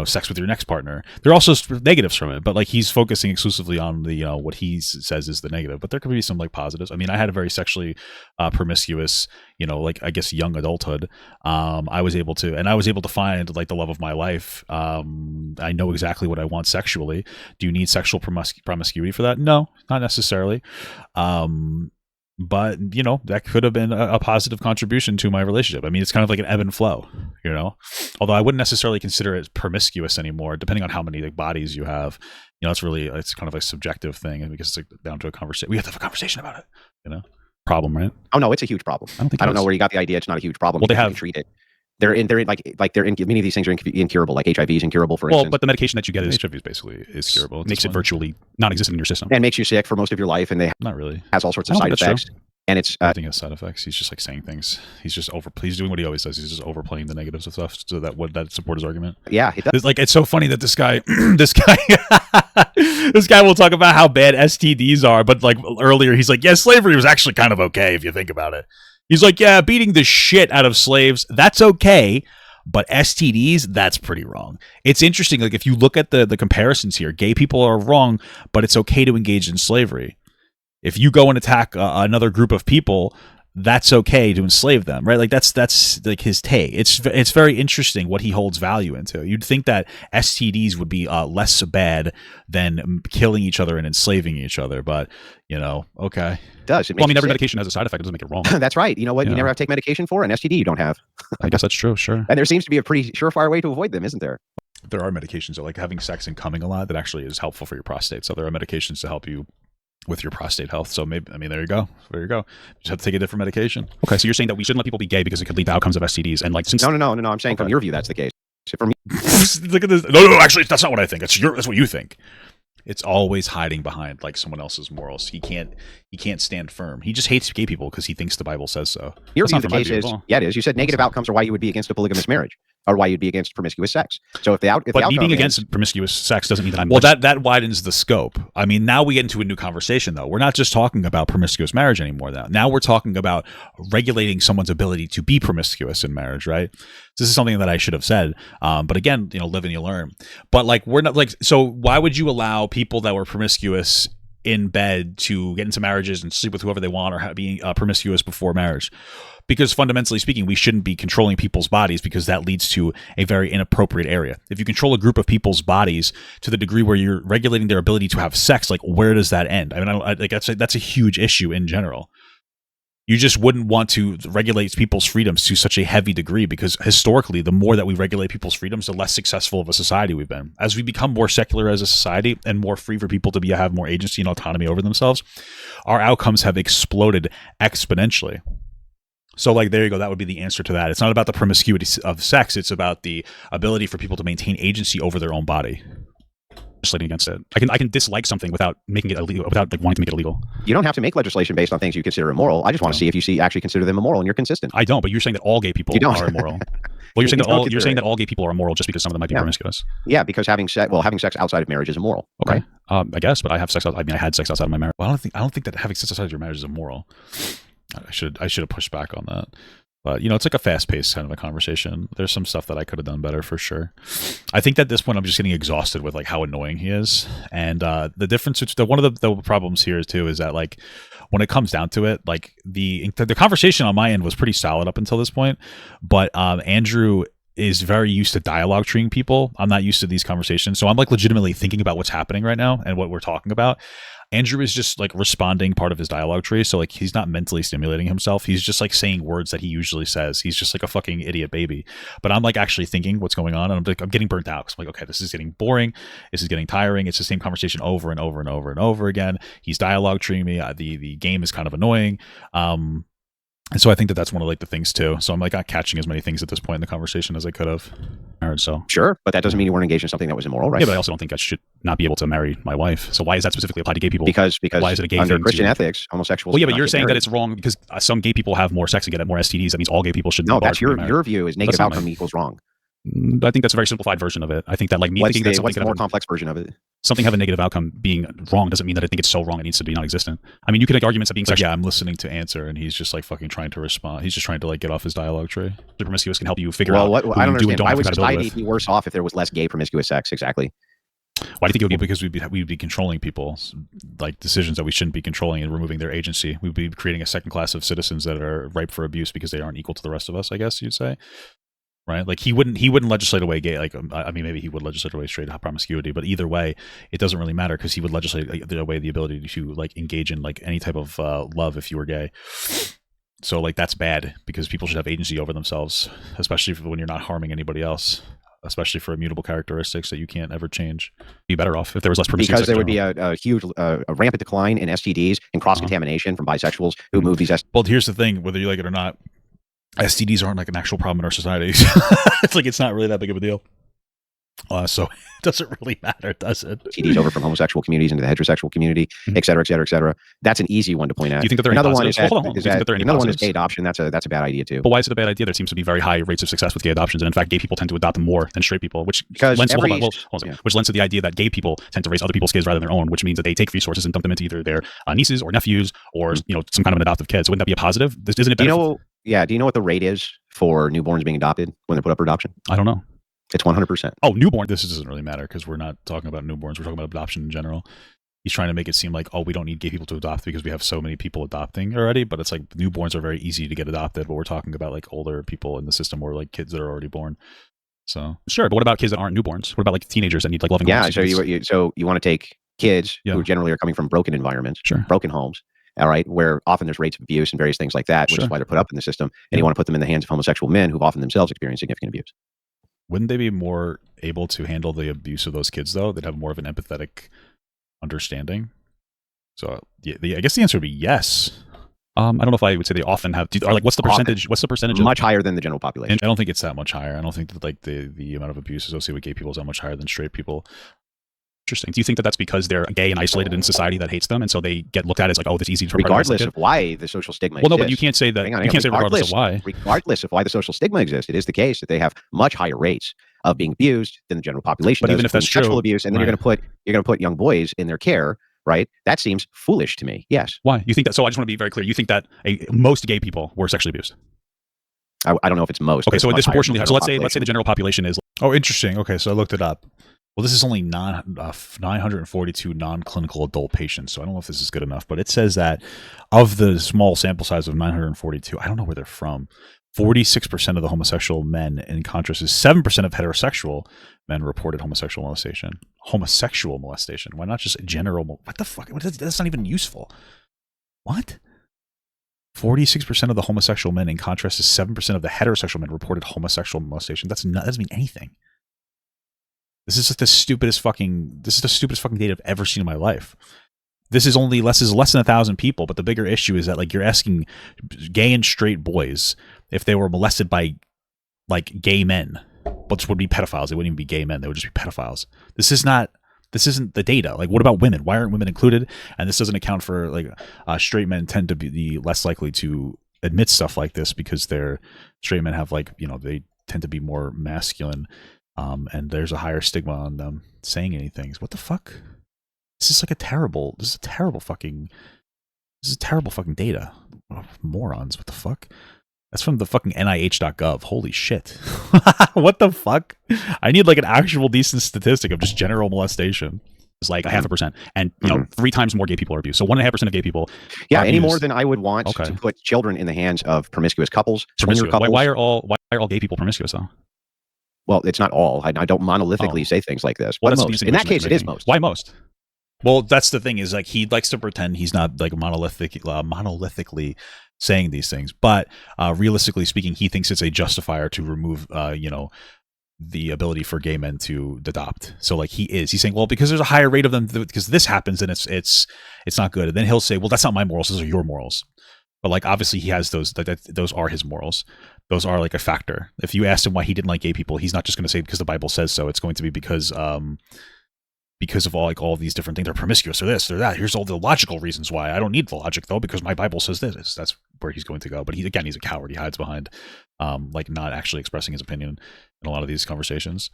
sex with your next partner. There are also negatives from it, but like he's focusing exclusively on the what he says is the negative, but there could be some like positives. I mean, I had a very sexually promiscuous like I guess young adulthood. I was able to find like the love of my life. I know exactly what I want sexually. Do you need sexual promiscuity for that? No, not necessarily. But that could have been a positive contribution to my relationship. I mean, it's kind of like an ebb and flow, although I wouldn't necessarily consider it promiscuous anymore, depending on how many like bodies you have. It's kind of a subjective thing, and because it's like down to a conversation. We have to have a conversation about it. Problem, right? Oh no, it's a huge problem. I don't know where you got the idea. It's not a huge problem. Well, they have treat it. They're in many of these things are incurable, like HIV is incurable, for instance. Well, but the medication that you get is basically curable. It makes it virtually non-existent in your system. And makes you sick for most of your life, and not really has all sorts of side effects. True. And it's I think it has side effects. He's just like saying things. He's doing what he always does. He's just overplaying the negatives of stuff so that support his argument. Yeah, it does. It's so funny that this guy will talk about how bad STDs are, but like earlier he's like, yeah, slavery was actually kind of okay if you think about it. He's like, yeah, beating the shit out of slaves, that's okay. But STDs, that's pretty wrong. It's interesting. Like if you look at the comparisons here, gay people are wrong, but it's okay to engage in slavery. If you go and attack another group of people, that's okay to enslave them, right? Like that's like his take. It's very interesting what he holds value into. You'd think that STDs would be less bad than killing each other and enslaving each other, but okay. It does. Well, I mean, every medication has a side effect. It doesn't make it wrong. That's right. You know what? You never have to take medication for an STD. You don't have. I guess that's true. Sure. And there seems to be a pretty surefire way to avoid them, isn't there? There are medications that like having sex and coming a lot that actually is helpful for your prostate. So there are medications to help you with your prostate health. So maybe, I mean, there you go. You just have to take a different medication. Okay. So you're saying that we shouldn't let people be gay because it could lead to outcomes of STDs and like since No. I'm saying from your view that's the case. So for me, look at this. No. Actually, that's not what I think. That's what you think. It's always hiding behind like someone else's morals. He can't stand firm. He just hates gay people because he thinks the Bible says so. Your view of the case is, yeah, it is. You said negative outcomes are why you would be against a polygamous marriage, or why you'd be against promiscuous sex. So if me being against promiscuous sex doesn't mean that I'm that widens the scope. I mean, now we get into a new conversation though. We're not just talking about promiscuous marriage anymore. Now we're talking about regulating someone's ability to be promiscuous in marriage, right? This is something that I should have said. But again, live and you learn. But like we're not like, so why would you allow people that were promiscuous in bed to get into marriages and sleep with whoever they want or being promiscuous before marriage? Because fundamentally speaking, we shouldn't be controlling people's bodies because that leads to a very inappropriate area. If you control a group of people's bodies to the degree where you're regulating their ability to have sex, like where does that end? I mean, that's a huge issue in general. You just wouldn't want to regulate people's freedoms to such a heavy degree because historically, the more that we regulate people's freedoms, the less successful of a society we've been. As we become more secular as a society and more free for people to have more agency and autonomy over themselves, our outcomes have exploded exponentially. So like, there you go. That would be the answer to that. It's not about the promiscuity of sex. It's about the ability for people to maintain agency over their own body. Legislating against it. I can dislike something without making it illegal, without like wanting to make it illegal. You don't have to make legislation based on things you consider immoral. I just want to see if you actually consider them immoral and you're consistent. I don't, but you're saying that all gay people are immoral. Well, you're saying that all gay people are immoral just because some of them might be promiscuous. Yeah, because having sex outside of marriage is immoral. Okay, right? I guess, but I have sex. I had sex outside of my marriage. Well, I don't think that having sex outside of your marriage is immoral. I should have pushed back on that. But, it's like a fast-paced kind of a conversation. There's some stuff that I could have done better for sure. I think that at this point I'm just getting exhausted with like how annoying he is. And the difference, one of the problems here too is that like when it comes down to it, like the conversation on my end was pretty solid up until this point. But Andrew is very used to dialogue treating people. I'm not used to these conversations. So I'm like legitimately thinking about what's happening right now and what we're talking about. Andrew is just like responding part of his dialogue tree. So like he's not mentally stimulating himself. He's just like saying words that he usually says. He's just like a fucking idiot baby. But I'm like actually thinking what's going on. And I'm getting burnt out. So I'm like, okay, this is getting boring. This is getting tiring. It's the same conversation over and over and over and over again. He's dialogue treeing me. The game is kind of annoying. And so I think that that's one of like the things too. So I'm like not catching as many things at this point in the conversation as I could have. So sure, but that doesn't mean you weren't engaged in something that was immoral, right? Yeah, but I also don't think I should not be able to marry my wife. So why is that specifically applied to gay people? Because why is it a gay under thing Christian ethics, homosexuals. Well, yeah, but you're saying that it's wrong because some gay people have more sex and get more STDs. That means all gay people should. No, that's your view. Is negative outcome equals wrong. I think that's a very simplified version of it. I think that like me thinking that what's the more complex version of it? Something have a negative outcome being wrong doesn't mean that I think it's so wrong it needs to be non-existent. I mean, you could make arguments of being sexual. Yeah, I'm listening to answer, and he's just like fucking trying to respond. He's just trying to like get off his dialogue tree. The promiscuous can help you figure out. Well, I don't understand. Why would society be worse off if there was less gay promiscuous sex? Exactly. Why do you think it would be? Because we'd be controlling people, like decisions that we shouldn't be controlling and removing their agency. We'd be creating a second class of citizens that are ripe for abuse because they aren't equal to the rest of us, I guess you'd say. Right, like he wouldn't legislate away gay. Like I mean, maybe he would legislate away straight promiscuity, but either way, it doesn't really matter because he would legislate away the ability to like engage in like any type of love if you were gay. So like that's bad because people should have agency over themselves, especially when you're not harming anybody else. Especially for immutable characteristics that you can't ever change. Be better off if there was less promiscuity. Because there would be a huge, a rampant decline in STDs and cross-contamination from bisexuals who move these STDs. Well, here's the thing, whether you like it or not, STDs aren't like an actual problem in our society. It's like it's not really that big of a deal. So it doesn't really matter, does it? STDs over from homosexual communities into the heterosexual community, et cetera, et cetera, et cetera. That's an easy one to point out. Do you think that there are another any one is hold on. another one is gay adoption. That's a bad idea too. But why is it a bad idea? There seems to be very high rates of success with gay adoptions, and in fact, gay people tend to adopt more than straight people, which lends to the idea that gay people tend to raise other people's kids rather than their own, which means that they take resources and dump them into either their nieces or nephews or some kind of an adoptive kid. So wouldn't that be a positive? Isn't it better? Do you know what the rate is for newborns being adopted when they're put up for adoption? I don't know. It's 100%. Oh, newborn. This doesn't really matter because we're not talking about newborns. We're talking about adoption in general. He's trying to make it seem like, oh, we don't need gay people to adopt because we have so many people adopting already. But it's like newborns are very easy to get adopted. But we're talking about like older people in the system or like kids that are already born. So sure. But what about kids that aren't newborns? What about like teenagers that need like loving homes? So you want to take kids who generally are coming from broken environments, broken homes. All right, where often there's rates of abuse and various things like that, which is why they're put up in the system. And you want to put them in the hands of homosexual men who've often themselves experienced significant abuse. Wouldn't they be more able to handle the abuse of those kids, though? They'd have more of an empathetic understanding. So I guess the answer would be yes. I don't know if I would say they often have. What's the percentage? What's the percentage? Much higher than the general population. I don't think it's that much higher. I don't think that like the amount of abuse associated with gay people is that much higher than straight people. Interesting. Do you think that that's because they're gay and isolated in society that hates them, and so they get looked at as like, oh, this easy to regardless of why the social stigma exists. Well, no, but you can't say that. You can't say regardless of why. Regardless of why the social stigma exists, it is the case that they have much higher rates of being abused than the general population. But even if that's true, sexual abuse, and then you're going to put young boys in their care, right? That seems foolish to me. Yes. Why? You think that? So I just want to be very clear. You think that most gay people were sexually abused? I don't know if it's most. Okay, so disproportionately. So let's say the general population is. Oh, interesting. Okay, so I looked it up. Well, this is only 942 non-clinical adult patients, so I don't know if this is good enough, but it says that of the small sample size of 942, I don't know where they're from, 46% of the homosexual men, in contrast, is 7% of heterosexual men reported homosexual molestation. Homosexual molestation. Why not just general? What the fuck? That's not even useful. What? 46% of the homosexual men, in contrast, is 7% of the heterosexual men reported homosexual molestation. That doesn't mean anything. This is the stupidest fucking data I've ever seen in my life. This is less than 1,000 people, but the bigger issue is that like you're asking gay and straight boys if they were molested by like gay men, which would be pedophiles. They wouldn't even be gay men. They would just be pedophiles. This isn't the data. Like, what about women? Why aren't women included? And this doesn't account for like straight men tend to be less likely to admit stuff like this because straight men have like, they tend to be more masculine. And there's a higher stigma on them saying anything. What the fuck? This is terrible fucking data. Oh, morons. What the fuck? That's from the fucking NIH.gov. Holy shit. What the fuck? I need like an actual decent statistic of just general molestation. It's like 0.5%. And, 3 times more gay people are abused. So 1.5% of gay people. Yeah, any more than I would want to put children in the hands of promiscuous couples. Couples. Why are all gay people promiscuous though? Well, it's not all. I don't monolithically say things like this. But most. In that case, it is most. Why most? Well, that's the thing is like he likes to pretend he's not like monolithically saying these things, but realistically speaking, he thinks it's a justifier to remove, the ability for gay men to adopt. So like he's saying, well, because there's a higher rate of them, because this happens, and it's not good. And then he'll say, well, that's not my morals; those are your morals. But like obviously he has those, those are his morals. Those are like a factor. If you asked him why he didn't like gay people, he's not just going to say because the Bible says so. It's going to be because of all these different things. They're promiscuous or this, they're that. Here's all the logical reasons why. I don't need the logic though, because my Bible says this. That's where he's going to go. But he's a coward. He hides behind like not actually expressing his opinion in a lot of these conversations.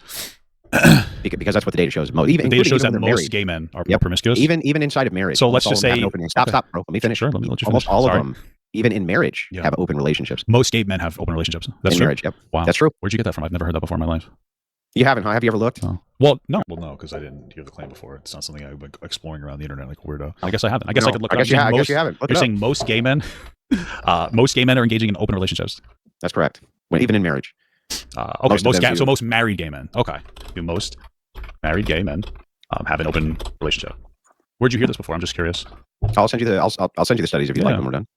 Because that's what the data shows. The data shows that most gay men are promiscuous. Even inside of marriage. So let's just say stop, bro. Let me finish. Sure, let me let you Almost finish. all Sorry. of them, even in marriage, have open relationships. Most gay men have open relationships. That's in true. Marriage, yep. Wow, that's true. Where'd you get that from? I've never heard that before in my life. You haven't, huh? Have you ever looked? Oh. Well, no, because I didn't hear the claim before. It's not something I've been exploring around the internet like a weirdo. I guess I haven't. I guess I could look it up. I guess you haven't. You're saying most gay men, are engaging in open relationships. That's correct. Even in marriage. Okay, most married gay men. Okay, most married gay men have an open relationship. Where'd you hear this before? I'm just curious. I'll send you the studies if you like when we're done.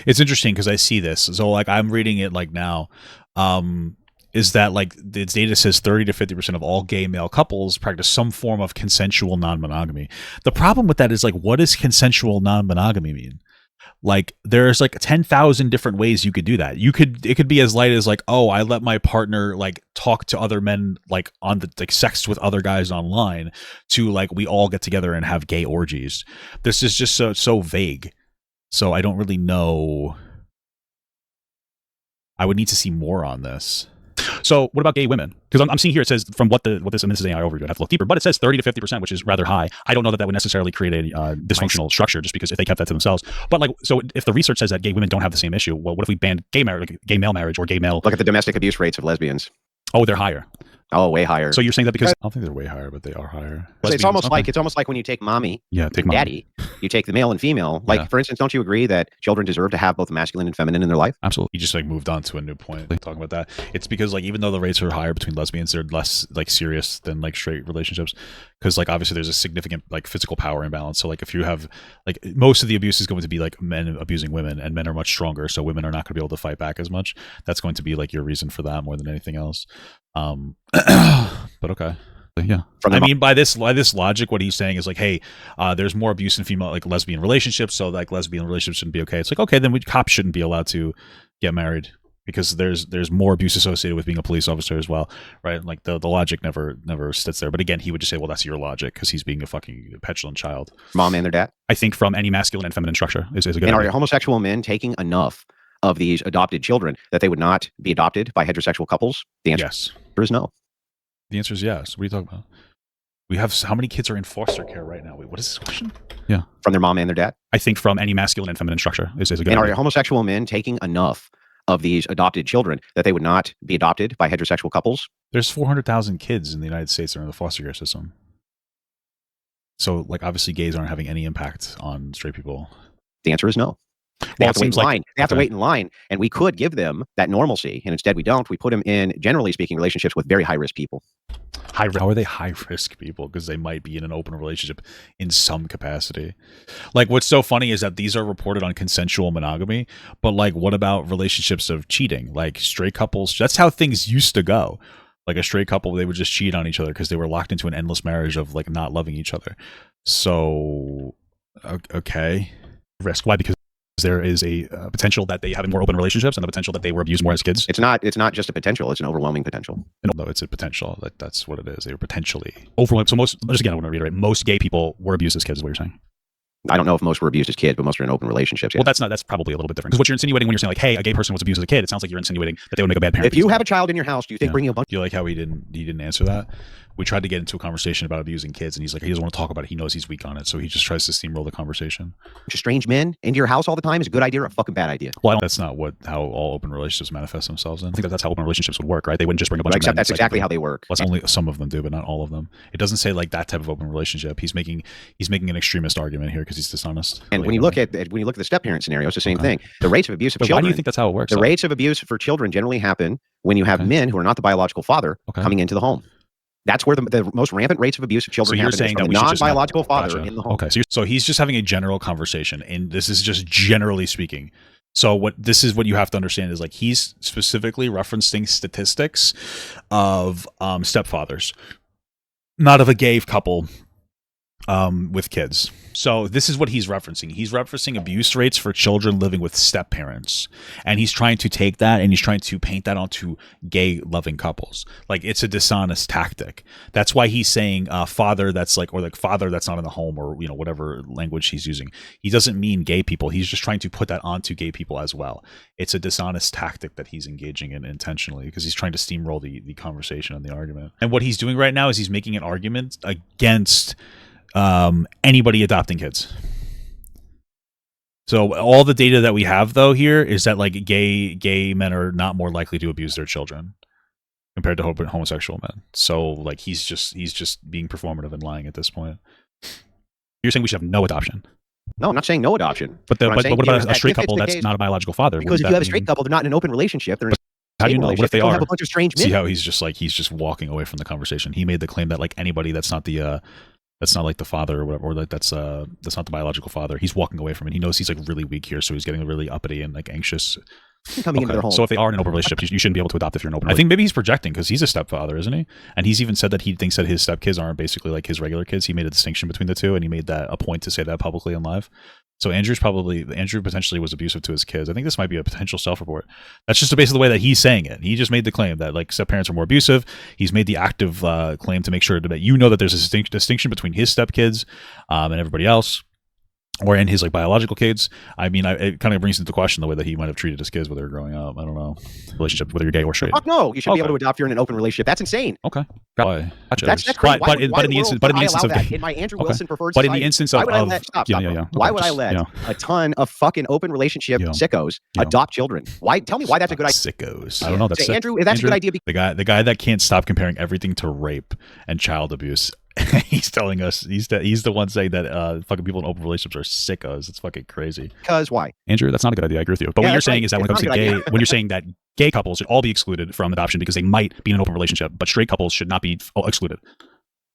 It's interesting because I see this. So like I'm reading it like now. Is that like the data says 30 to 50% of all gay male couples practice some form of consensual non-monogamy. The problem with that is like, what does consensual non-monogamy mean? Like there's like 10,000 different ways you could do that. It could be as light as like, oh, I let my partner like talk to other men, like on the like sex with other guys online, to like we all get together and have gay orgies. This is just so vague. So I don't really know. I would need to see more on this. So what about gay women? Because I'm seeing here it says from what this is AI overview. I have to look deeper, but it says 30 to 50%, which is rather high. I don't know that would necessarily create a dysfunctional structure, just because if they kept that to themselves. But like, so if the research says that gay women don't have the same issue, well, what if we banned gay male marriage or gay male? Look at the domestic abuse rates of lesbians. Oh, they're higher. Oh, way higher. So you're saying that because I don't think they're way higher, but they are higher. It's almost like when you take mommy, take daddy, you take the male and female. Like for instance, don't you agree that children deserve to have both masculine and feminine in their life? Absolutely. You just like moved on to a new point talking about that. It's because like even though the rates are higher between lesbians, they're less like serious than like straight relationships. Because like obviously there's a significant like physical power imbalance. So like if you have like most of the abuse is going to be like men abusing women, and men are much stronger, so women are not going to be able to fight back as much. That's going to be like your reason for that more than anything else. But okay. Yeah. I mean, by this logic, what he's saying is like, hey, there's more abuse in female like lesbian relationships, so like lesbian relationships shouldn't be okay. It's like, okay, then cops shouldn't be allowed to get married because there's more abuse associated with being a police officer as well, right? Like the logic never sits there. But again, he would just say, well, that's your logic because he's being a fucking petulant child. Mom and their dad. I think from any masculine and feminine structure is a good. And are homosexual men taking enough of these adopted children that they would not be adopted by heterosexual couples? The answer is no. The answer is yes. What are you talking about? We have how many kids are in foster care right now? Wait, what is this question? Yeah. From their mom and their dad? I think from any masculine and feminine structure is a good. And are homosexual men taking enough of these adopted children that they would not be adopted by heterosexual couples? There's 400,000 kids in the United States that are in the foster care system. So like obviously gays aren't having any impact on straight people. The answer is no. They have to wait in line. They have to wait in line, and we could give them that normalcy, and instead we don't. We put them in, generally speaking, relationships with very high-risk people. How are they high-risk people? Because they might be in an open relationship in some capacity. Like, what's so funny is that these are reported on consensual monogamy, but like, what about relationships of cheating? Like straight couples, that's how things used to go. Like a straight couple, they would just cheat on each other because they were locked into an endless marriage of like not loving each other. So, okay. Risk. Why? Because there is a potential that they have more open relationships and the potential that they were abused more as kids. It's not just a potential; it's an overwhelming potential. No, it's a potential. That's what it is. They were potentially overwhelming. So most, just again, I want to reiterate: most gay people were abused as kids. Is what you're saying? I don't know if most were abused as kids, but most are in open relationships. Yeah. Well, that's probably a little bit different. Because what you're insinuating when you're saying like, hey, a gay person was abused as a kid, it sounds like you're insinuating that they would make a bad parent. If you have a child in your house, do you think bringing a bunch? Do you like how he didn't answer that? We tried to get into a conversation about abusing kids, and he's like, he doesn't want to talk about it. He knows he's weak on it, so he just tries to steamroll the conversation. Strange men into your house all the time is a good idea or a fucking bad idea? Well, that's not how all open relationships manifest themselves in. I think that's how open relationships would work, right? They wouldn't just bring a bunch of men. That's exactly how they work. Well, only some of them do, but not all of them. It doesn't say like that type of open relationship. He's making an extremist argument here because he's dishonest. And when you look at the step parent scenario, it's the same thing. The rates of abuse of children. Why do you think that's how it works? The rates of abuse for children generally happen when you have men who are not the biological father coming into the home. That's where the most rampant rates of abuse of children happen. So you're saying that non-biological father in the home. Okay, so he's just having a general conversation, and this is just generally speaking. So this is what you have to understand is like he's specifically referencing statistics of stepfathers, not of a gay couple with kids. So this is what he's referencing. He's referencing abuse rates for children living with step parents, and he's trying to take that and he's trying to paint that onto gay loving couples. Like it's a dishonest tactic. That's why he's saying father that's like, or like father that's not in the home, or you know whatever language he's using. He doesn't mean gay people. He's just trying to put that onto gay people as well. It's a dishonest tactic that he's engaging in intentionally because he's trying to steamroll the conversation and the argument. And what he's doing right now is he's making an argument against anybody adopting kids. So all the data that we have though here is that like gay men are not more likely to abuse their children compared to homosexual men. So like he's just being performative and lying at this point. You're saying we should have no adoption? No, I'm not saying no adoption. But what about a straight couple that's not a biological father? Because if you have a straight couple, they're not in an open relationship. They're in how do you know? What if they are? Have a bunch of strange men. See how he's just walking away from the conversation. He made the claim that like anybody that's not the that's not like the father or whatever, or like that's not the biological father. He's walking away from it. He knows he's like really weak here, so he's getting really uppity and like anxious. Coming into their home. So if they are in an open relationship, you shouldn't be able to adopt if you're in an open relationship. I think maybe he's projecting because he's a stepfather, isn't he? And he's even said that he thinks that his stepkids aren't basically like his regular kids. He made a distinction between the two, and he made that a point to say that publicly and live. So Andrew potentially was abusive to his kids. I think this might be a potential self-report. That's just basically the way that he's saying it. He just made the claim that like step parents are more abusive. He's made the active claim to make sure that you know that there's a distinction between his stepkids and everybody else, or in his like biological kids. I mean, it kind of brings into question the way that he might have treated his kids when they were growing up. I don't know, relationship whether you're gay or straight. Fuck no, you should be able to adopt. You're in an open relationship. That's insane. Okay, why? That's crazy. But in the instance of in my Andrew Wilson preferred society, but in the instance of why would I let a ton of fucking open relationship sickos adopt children? Why? Tell me why that's a good idea. Sickos. I don't know. That's Andrew. That's a good idea. The guy that can't stop comparing everything to rape and child abuse. He's telling us he's the one saying that fucking people in open relationships are sickos. It's fucking crazy. Because why, Andrew? That's not a good idea. I agree with you. But what you're saying is that when it comes to gay, when you're saying that gay couples should all be excluded from adoption because they might be in an open relationship, but straight couples should not be excluded.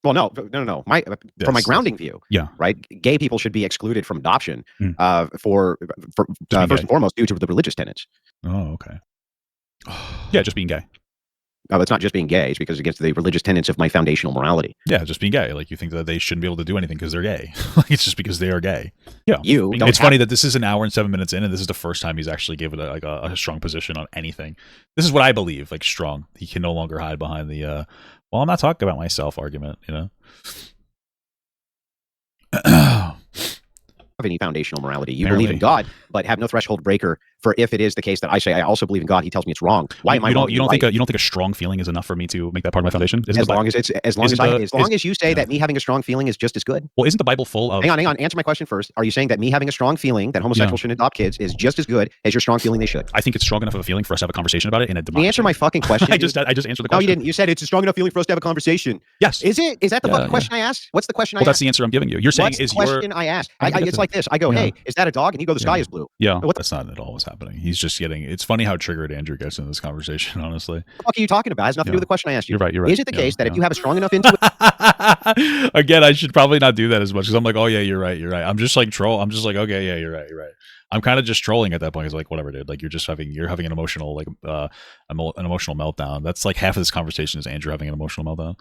Well, no. From my grounding view, right. Gay people should be excluded from adoption for first and foremost due to the religious tenets. Oh, okay. Yeah, just being gay. No, it's not just being gay. It's because it gets the religious tenets of my foundational morality. Yeah, just being gay. Like you think that they shouldn't be able to do anything because they're gay. Like it's just because they are gay. Yeah. It's funny that this is an hour and 7 minutes in, and this is the first time he's actually given a strong position on anything. This is what I believe. Like strong. He can no longer hide behind the well, I'm not talking about myself argument. You know. Of any foundational morality. You believe in God, but have no threshold breaker for if it is the case that I say I also believe in God. He tells me it's wrong. Why am I wrong? You don't think a strong feeling is enough for me to make that part of my foundation? As long as you say that me having a strong feeling is just as good. Well, isn't the Bible full of? Hang on. Answer my question first. Are you saying that me having a strong feeling that homosexuals shouldn't adopt kids is just as good as your strong feeling they should? I think it's strong enough of a feeling for us to have a conversation about it in a democracy. Answer my fucking question. I just answered the question. No, you didn't. You said it's a strong enough feeling for us to have a conversation. Yes. Is it? Is that the fucking question I asked? What's the question I asked? Well, that's the answer I'm giving you. You're saying is your question I asked. It's like this. I go, hey, is that a dog? And you go, the sky is blue. Yeah. That's not at all what's happening. He's just getting. It's funny how triggered Andrew gets in this conversation. Honestly. What the fuck are you talking about? It has nothing to do with the question I asked you. You're right. Is it the case that if you have a strong enough intuition? Again, I should probably not do that as much because I'm like, oh yeah, you're right. I'm just like troll. I'm just like, okay, yeah, you're right. I'm kind of just trolling at that point. It's like, whatever, dude. Like you're having an emotional an emotional meltdown. That's like half of this conversation is Andrew having an emotional meltdown.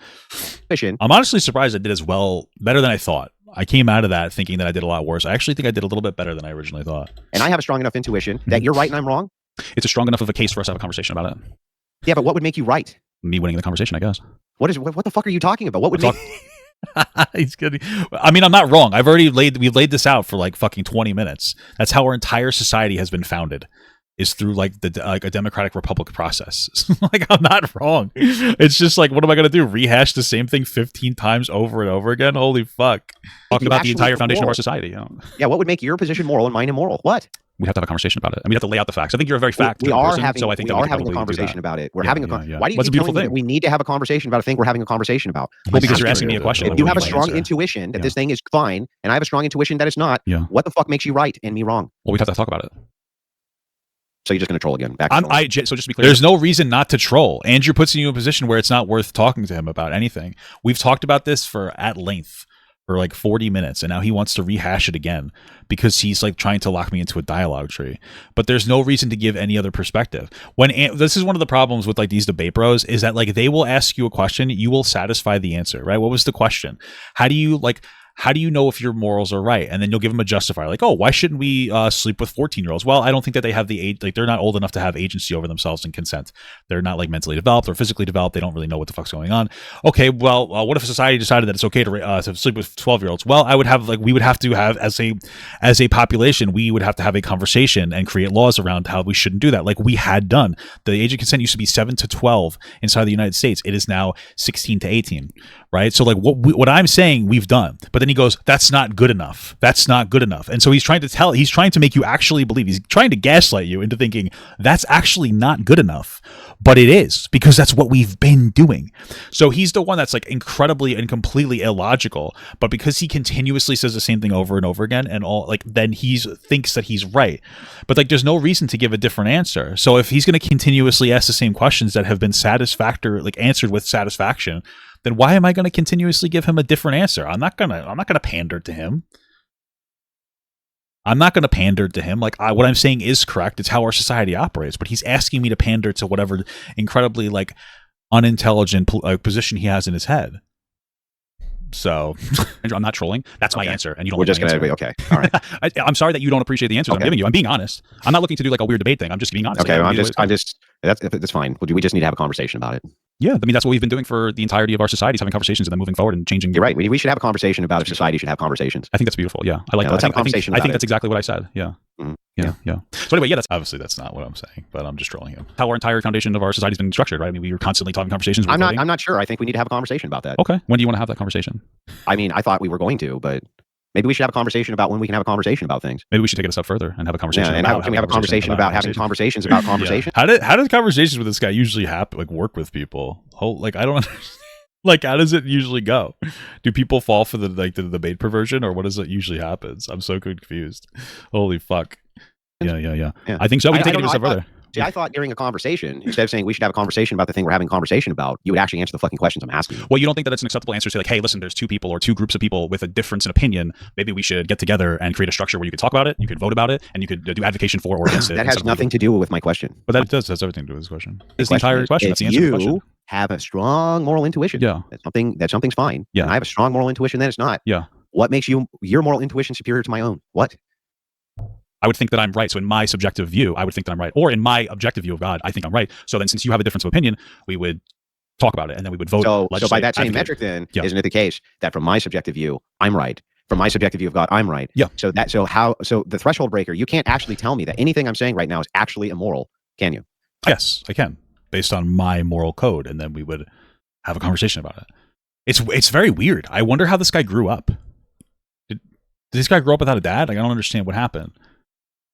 I'm honestly surprised I did as better than I thought. I came out of that thinking that I did a lot worse. I actually think I did a little bit better than I originally thought. And I have a strong enough intuition that you're right and I'm wrong. It's a strong enough of a case for us to have a conversation about it. Yeah, but what would make you right? Me winning the conversation, I guess. What the fuck are you talking about? What would make? He's kidding. I mean, I'm not wrong. We've laid this out for like fucking 20 minutes. That's how our entire society has been founded, is through like a democratic republic process. Like I'm not wrong. It's just like, what am I gonna do? Rehash the same thing 15 times over and over again? Holy fuck! Talking about the entire foundation of our society. Yeah, what would make your position moral and mine immoral? What? We have to have a conversation about it. And we have to lay out the facts. I think you're a very fact person, so I think we are having a conversation about it. We're having a conversation. Why do you keep telling me that we need to have a conversation about a thing we're having a conversation about? Well, because you're asking me a question. If you have a strong intuition that this thing is fine, and I have a strong intuition that it's not, what the fuck makes you right and me wrong? Well, we have to talk about it. So you're just going to troll again. Back to so just to be clear, there's no reason not to troll. Andrew puts you in a position where it's not worth talking to him about anything. We've talked about this at length for like 40 minutes, and now he wants to rehash it again because he's like trying to lock me into a dialogue tree. But there's no reason to give any other perspective. This is one of the problems with like these debate bros is that like they will ask you a question, you will satisfy the answer, right? What was the question? How do you know if your morals are right? And then you'll give them a justifier like, oh, why shouldn't we sleep with 14-year-olds? Well, I don't think that they have the age, like they're not old enough to have agency over themselves and consent. They're not like mentally developed or physically developed. They don't really know what the fuck's going on. Okay, well, what if society decided that it's okay to sleep with 12-year-olds? Well, we would have to have as a population, we would have to have a conversation and create laws around how we shouldn't do that. Like we had done. The age of consent used to be 7 to 12 inside the United States. It is now 16 to 18, right? So like what I'm saying we've done, but then he goes, that's not good enough. That's not good enough. And so he's trying to make you actually believe, he's trying to gaslight you into thinking that's actually not good enough. But it is, because that's what we've been doing. So he's the one that's like incredibly and completely illogical, but because he continuously says the same thing over and over again and all, like then he thinks that he's right. But like there's no reason to give a different answer. So if he's going to continuously ask the same questions that have been answered with satisfaction, then why am I going to continuously give him a different answer? I'm not going to pander to him. I'm not going to pander to him. Like what I'm saying is correct. It's how our society operates. But he's asking me to pander to whatever incredibly like unintelligent position he has in his head. So I'm not trolling. That's my answer, and you don't. We're just going to okay. All right. I'm sorry that you don't appreciate the answers I'm giving you. I'm being honest. I'm not looking to do like a weird debate thing. I'm just being honest. Okay, that's fine. Well, we just need to have a conversation about it. Yeah, I mean that's what we've been doing for the entirety of our society, having conversations and then moving forward and changing. You're right. We should have a conversation about if society should have conversations. I think that's beautiful. Yeah, I like that. Let's have a conversation. I think that's exactly what I said. Yeah. Mm-hmm. Yeah. So anyway, that's not what I'm saying, but I'm just trolling him. How our entire foundation of our society has been structured, right? I mean, we were constantly talking conversations. I'm not sure. I think we need to have a conversation about that. Okay. When do you want to have that conversation? I mean, I thought we were going to, but maybe we should have a conversation about when we can have a conversation about things. Maybe we should take it a step further and have a conversation. Yeah, and can we have a conversation about having conversations about conversations? Yeah. How do conversations with this guy usually happen? Like work with people? Like I don't understand. Like how does it usually go? Do people fall for the debate perversion, or what does it usually happens? I'm so confused. Holy fuck. Yeah. I think so. We can take it a step further. See, I thought during a conversation, instead of saying we should have a conversation about the thing we're having a conversation about, you would actually answer the fucking questions I'm asking you. Well, you don't think that it's an acceptable answer to say like, hey, listen, there's two people or two groups of people with a difference in opinion. Maybe we should get together and create a structure where you could talk about it, you could vote about it, and you could do advocation for or against it. That has nothing to do with my question. But that has everything to do with this question. It's the entire question. That's the answer to the question. You have a strong moral intuition. Yeah. That something's fine. Yeah. And I have a strong moral intuition that it's not. Yeah. What makes your moral intuition superior to my own? What? I would think that I'm right. So in my subjective view, I would think that I'm right. Or in my objective view of God, I think I'm right. So then since you have a difference of opinion, we would talk about it and then we would vote. So by that same metric then, isn't it the case that from my subjective view, I'm right? From my subjective view of God, I'm right. Yeah. So the threshold breaker, you can't actually tell me that anything I'm saying right now is actually immoral, can you? Yes, I can, based on my moral code, and then we would have a conversation about it. It's very weird. I wonder how this guy grew up. Did this guy grow up without a dad? Like, I don't understand what happened.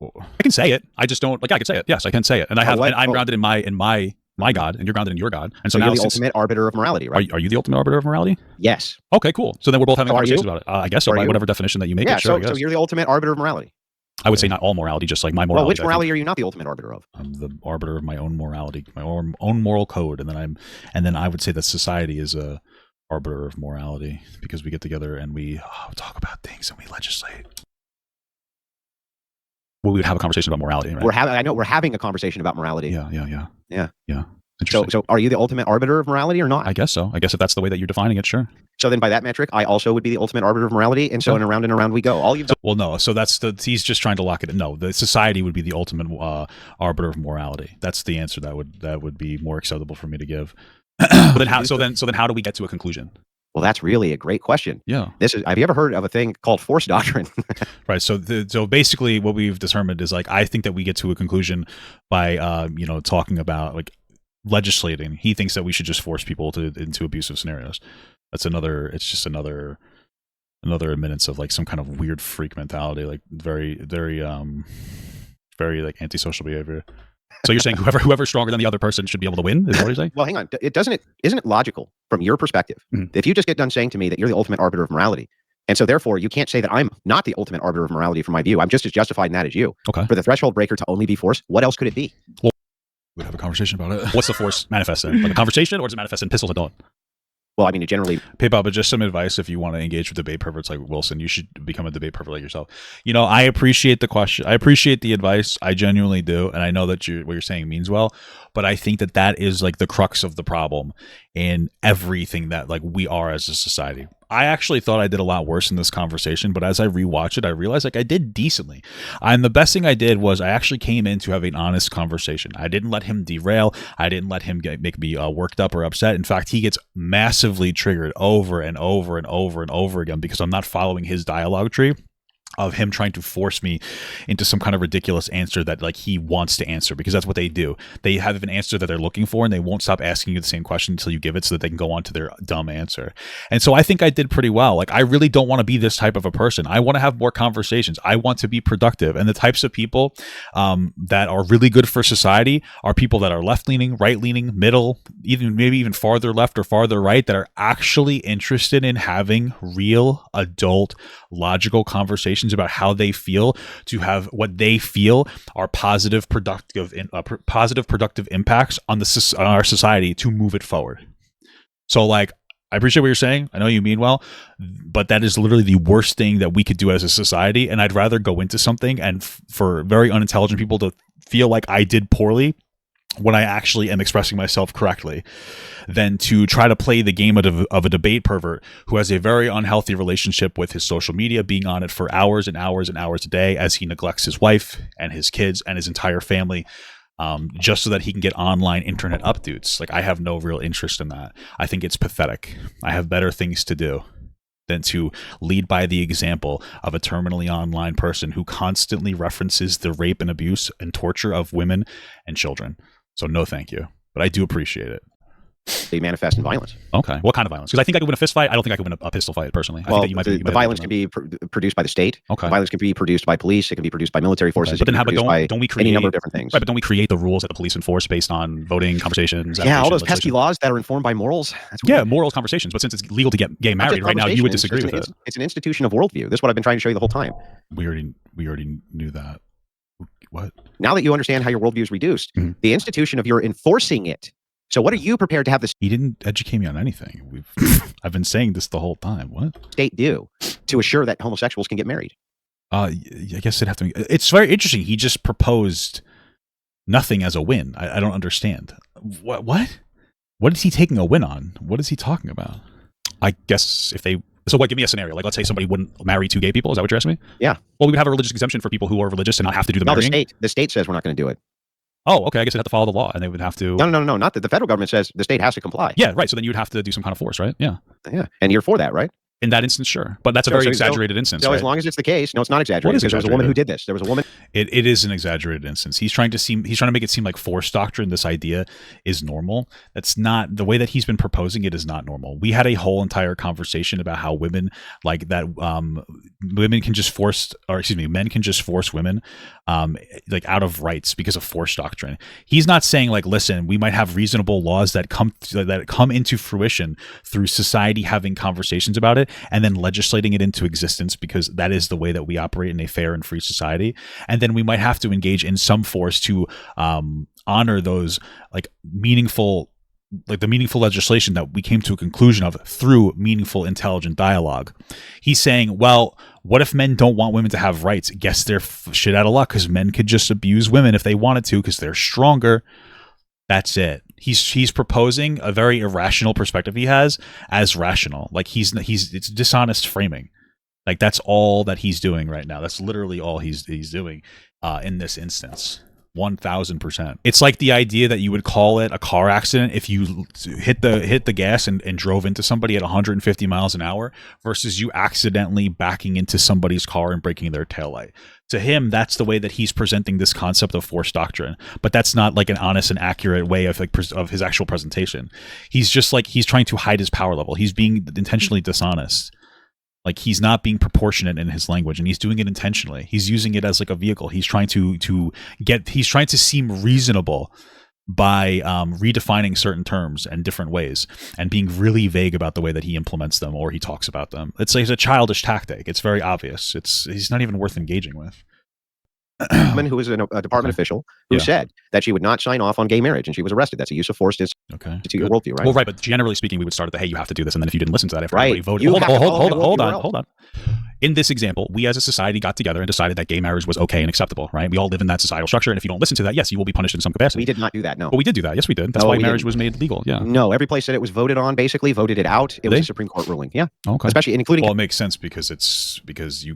I can say it. I just don't like. I can say it. Yes, I can say it. And I'm grounded in my God, and you're grounded in your God. And so now you're the ultimate arbiter of morality, right? Are you the ultimate arbiter of morality? Yes. Okay, cool. So then we're both having conversations about it. I guess so. By whatever definition that you make. Yeah. It, sure, so you're the ultimate arbiter of morality. I would say not all morality, just like my morality. Well, which morality are you not the ultimate arbiter of? I'm the arbiter of my own morality, my own moral code, and then I would say that society is a arbiter of morality because we get together and we talk about things and we legislate. Well, we would have a conversation about morality, right? I know we're having a conversation about morality. Yeah. So are you the ultimate arbiter of morality or not? I guess so. I guess if that's the way that you're defining it, sure. So then by that metric, I also would be the ultimate arbiter of morality. And so and around we go. All you've done. Well, no. So he's just trying to lock it in. No, the society would be the ultimate arbiter of morality. That's the answer that would be more acceptable for me to give. But then how? So then how do we get to a conclusion? Well, that's really a great question. Yeah. Have you ever heard of a thing called force doctrine? Right. So basically what we've determined is like, I think that we get to a conclusion by, talking about like legislating. He thinks that we should just force people into abusive scenarios. It's just another admittance of like some kind of weird freak mentality, like very, very, very like antisocial behavior. So you're saying whoever's stronger than the other person should be able to win? Is that what you're saying? Well, hang on. Isn't it logical from your perspective? Mm-hmm. If you just get done saying to me that you're the ultimate arbiter of morality, And so therefore, you can't say that I'm not the ultimate arbiter of morality from my view. I'm just as justified in that as you. Okay. For the threshold breaker to only be force, what else could it be? Well, we'd have a conversation about it. What's the force manifest in? Like a conversation, or does it manifest in pistols at dawn? Well, I mean, it generally... Hey, Bob, but just some advice if you want to engage with debate perverts like Wilson, you should become a debate pervert like yourself. You know, I appreciate the question. I appreciate the advice. I genuinely do. And I know that what you're saying means well, but I think that that is like the crux of the problem in everything that like we are as a society. I actually thought I did a lot worse in this conversation, but as I rewatch it, I realized like I did decently. And the best thing I did was I actually came in to have an honest conversation. I didn't let him derail. I didn't let him make me worked up or upset. In fact, he gets massively triggered over and over and over and over again because I'm not following his dialogue tree of him trying to force me into some kind of ridiculous answer that like he wants to answer, because that's what they do. They have an answer that they're looking for and they won't stop asking you the same question until you give it so that they can go on to their dumb answer. And so I think I did pretty well. Like I really don't want to be this type of a person. I want to have more conversations. I want to be productive. And the types of people that are really good for society are people that are left-leaning, right-leaning, middle, maybe even farther left or farther right, that are actually interested in having real adult logical conversations about how they feel, to have what they feel are positive, productive impacts on our society to move it forward. So like, I appreciate what you're saying. I know you mean well, but that is literally the worst thing that we could do as a society. And I'd rather go into something and for very unintelligent people to feel like I did poorly when I actually am expressing myself correctly, than to try to play the game of a debate pervert who has a very unhealthy relationship with his social media, being on it for hours and hours and hours a day as he neglects his wife and his kids and his entire family, just so that he can get online internet updates. Like I have no real interest in that. I think it's pathetic. I have better things to do than to lead by the example of a terminally online person who constantly references the rape and abuse and torture of women and children. So no, thank you. But I do appreciate it. They manifest in violence. Okay. What kind of violence? Because I think I could win a fist fight. I don't think I could win a pistol fight personally. Well, I think that the violence can be produced by the state. Okay. The violence can be produced by police. It can be produced by military forces. Okay. But then don't we create any number of different things? Right, but don't we create the rules that the police enforce based on voting, conversations? Yeah, all those pesky laws that are informed by morals. Morals, conversations. But since it's legal to get gay married right now, you would disagree with it. It's an institution of worldview. This is what I've been trying to show you the whole time. We already knew that. What? Now that you understand how your worldview is reduced, the institution of your enforcing it. So what are you prepared to have the He didn't educate me on anything. I've been saying this the whole time. What? State do to assure that homosexuals can get married? I guess it'd have to be. It's very interesting. He just proposed nothing as a win. I don't understand. What? What is he taking a win on? What is he talking about? I guess if they... So what, give me a scenario. Like, let's say somebody wouldn't marry two gay people. Is that what you're asking me? Yeah. Well, we would have a religious exemption for people who are religious and not have to do the marrying. The state says we're not going to do it. Oh, okay. I guess they'd have to follow the law and they would have to... No. Not that the federal government says the state has to comply. Yeah, right. So then you'd have to do some kind of force, right? Yeah. Yeah. And you're for that, right? In that instance, sure. But that's a very exaggerated instance. So right? as long as it's the case, no, it's not exaggerated. Because there was a woman who did this. There was a woman. It is an exaggerated instance. He's trying to make it seem like force doctrine, this idea, is normal. That's not the way that he's been proposing it. Is not normal. We had a whole entire conversation about how women like that. Men can just force women like out of rights because of force doctrine. He's not saying like, listen, we might have reasonable laws that come into fruition through society having conversations about it and then legislating it into existence, because that is the way that we operate in a fair and free society. And then we might have to engage in some force to honor those like meaningful legislation that we came to a conclusion of through meaningful, intelligent dialogue. He's saying, well, what if men don't want women to have rights? Guess they're shit out of luck, because men could just abuse women if they wanted to because they're stronger. That's it. He's proposing a very irrational perspective he has as rational. Like it's dishonest framing. Like that's all that he's doing right now. That's literally all he's doing in this instance. 1000%. It's like the idea that you would call it a car accident if you hit the gas and drove into somebody at 150 miles an hour versus you accidentally backing into somebody's car and breaking their taillight. To him, that's the way that he's presenting this concept of force doctrine. But that's not like an honest and accurate way of of his actual presentation. He's just like, he's trying to hide his power level. He's being intentionally dishonest. Like he's not being proportionate in his language, and he's doing it intentionally. He's using it as like a vehicle. He's trying to seem reasonable by redefining certain terms and different ways and being really vague about the way that he implements them or he talks about them. It's a childish tactic. It's very obvious. He's not even worth engaging with. Woman who was a department official who said that she would not sign off on gay marriage, and she was arrested. That's a use of force to institute your worldview, right? Well, right, but generally speaking, we would start at the, hey, you have to do this, and then if you didn't listen to that after right. everybody voted, hold on. In this example, we as a society got together and decided that gay marriage was okay and acceptable, right? We all live in that societal structure, and if you don't listen to that, yes, you will be punished in some capacity. We did not do that, no. But we did do that. Yes, we did. That's why marriage was made legal, yeah. No, every place that it was voted on, basically, voted it out. It was a Supreme Court ruling, yeah. Okay. Especially, including... Well, it makes sense because you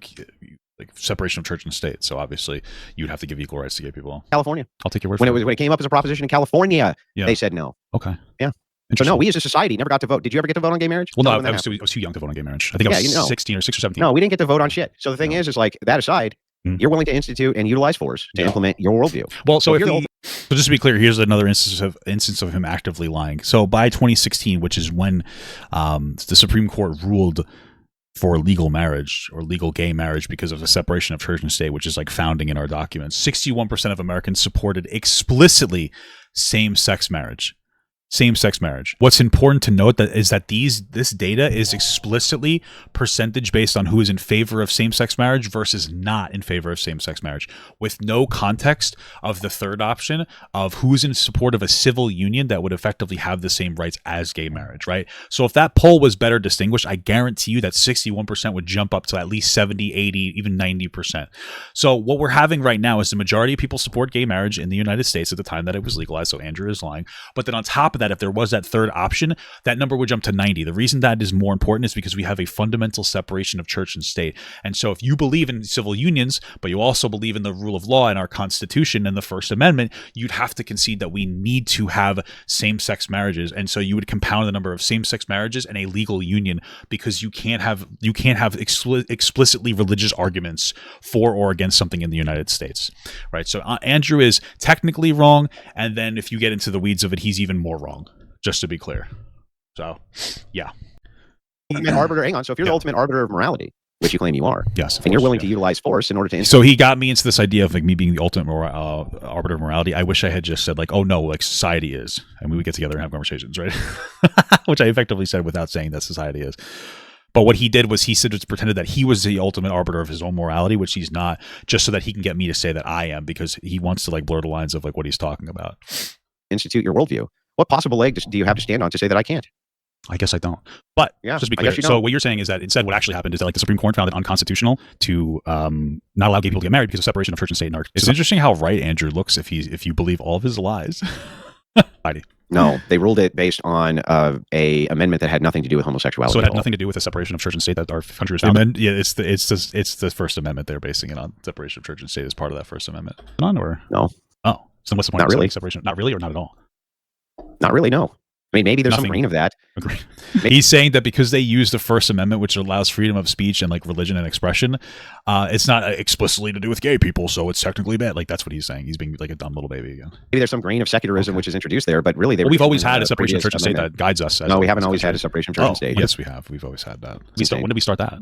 like separation of church and state. So obviously you'd have to give equal rights to gay people. California. I'll take your word for it. When it came up as a proposition in California, they said no. Okay. Yeah. So no, we as a society never got to vote. Did you ever get to vote on gay marriage? Well, no, I was too young to vote on gay marriage. I think I was 16 or 17. No, we didn't get to vote on shit. So the thing is like, that aside, you're willing to institute and utilize force to implement your worldview. Well, so just to be clear, here's another instance of him actively lying. So by 2016, which is when the Supreme Court ruled for legal marriage or legal gay marriage because of the separation of church and state, which is like founding in our documents, 61% of Americans supported explicitly same-sex marriage. Same-sex marriage. What's important to note is that this data is explicitly percentage based on who is in favor of same-sex marriage versus not in favor of same-sex marriage, with no context of the third option of who's in support of a civil union that would effectively have the same rights as gay marriage, right? So if that poll was better distinguished, I guarantee you that 61% would jump up to at least 70, 80, even 90%. So what we're having right now is the majority of people support gay marriage in the United States at the time that it was legalized, so Andrew is lying. But then on top of that, if there was that third option, that number would jump to 90. The reason that is more important is because we have a fundamental separation of church and state. And so if you believe in civil unions, but you also believe in the rule of law and our Constitution and the First Amendment, you'd have to concede that we need to have same-sex marriages. And so you would compound the number of same-sex marriages and a legal union, because you can't have explicitly religious arguments for or against something in the United States, right? So Andrew is technically wrong, and then if you get into the weeds of it, he's even more wrong. Just to be clear. So, yeah. Arbiter, hang on. So if you're the ultimate arbiter of morality, which you claim you are, yes, and you're willing to utilize force in order to... So he got me into this idea of like me being the ultimate arbiter of morality. I wish I had just said like, oh no, like society is. And we would get together and have conversations, right? Which I effectively said without saying that society is. But what he did was he pretended that he was the ultimate arbiter of his own morality, which he's not, just so that he can get me to say that I am, because he wants to like blur the lines of like what he's talking about. Institute your worldview. What possible leg do you have to stand on to say that I can't? I guess I don't. But just to be clear, so what you're saying is that instead what actually happened is that like the Supreme Court found it unconstitutional to not allow gay people to get married because of separation of church and state. It's interesting how right Andrew looks if you believe all of his lies. No, they ruled it based on a amendment that had nothing to do with homosexuality. So it had nothing to do with the separation of church and state that our country was founded. Yeah, it's the First Amendment. They're basing it on separation of church and state as part of that First Amendment. Or no? Oh, so what's the point? Not really. Separation? Not really, or not at all? Not really, no. I mean, maybe there's some grain of that. Agreed. He's saying that because they use the First Amendment, which allows freedom of speech and like religion and expression, it's not explicitly to do with gay people, so it's technically bad. Like that's what he's saying. He's being like a dumb little baby again. Maybe there's some grain of secularism which is introduced there, but really we've always had a separation of church and state that guides us. No, we haven't always had a separation of church and state. Yes, we have. We've always had that. When did we start that?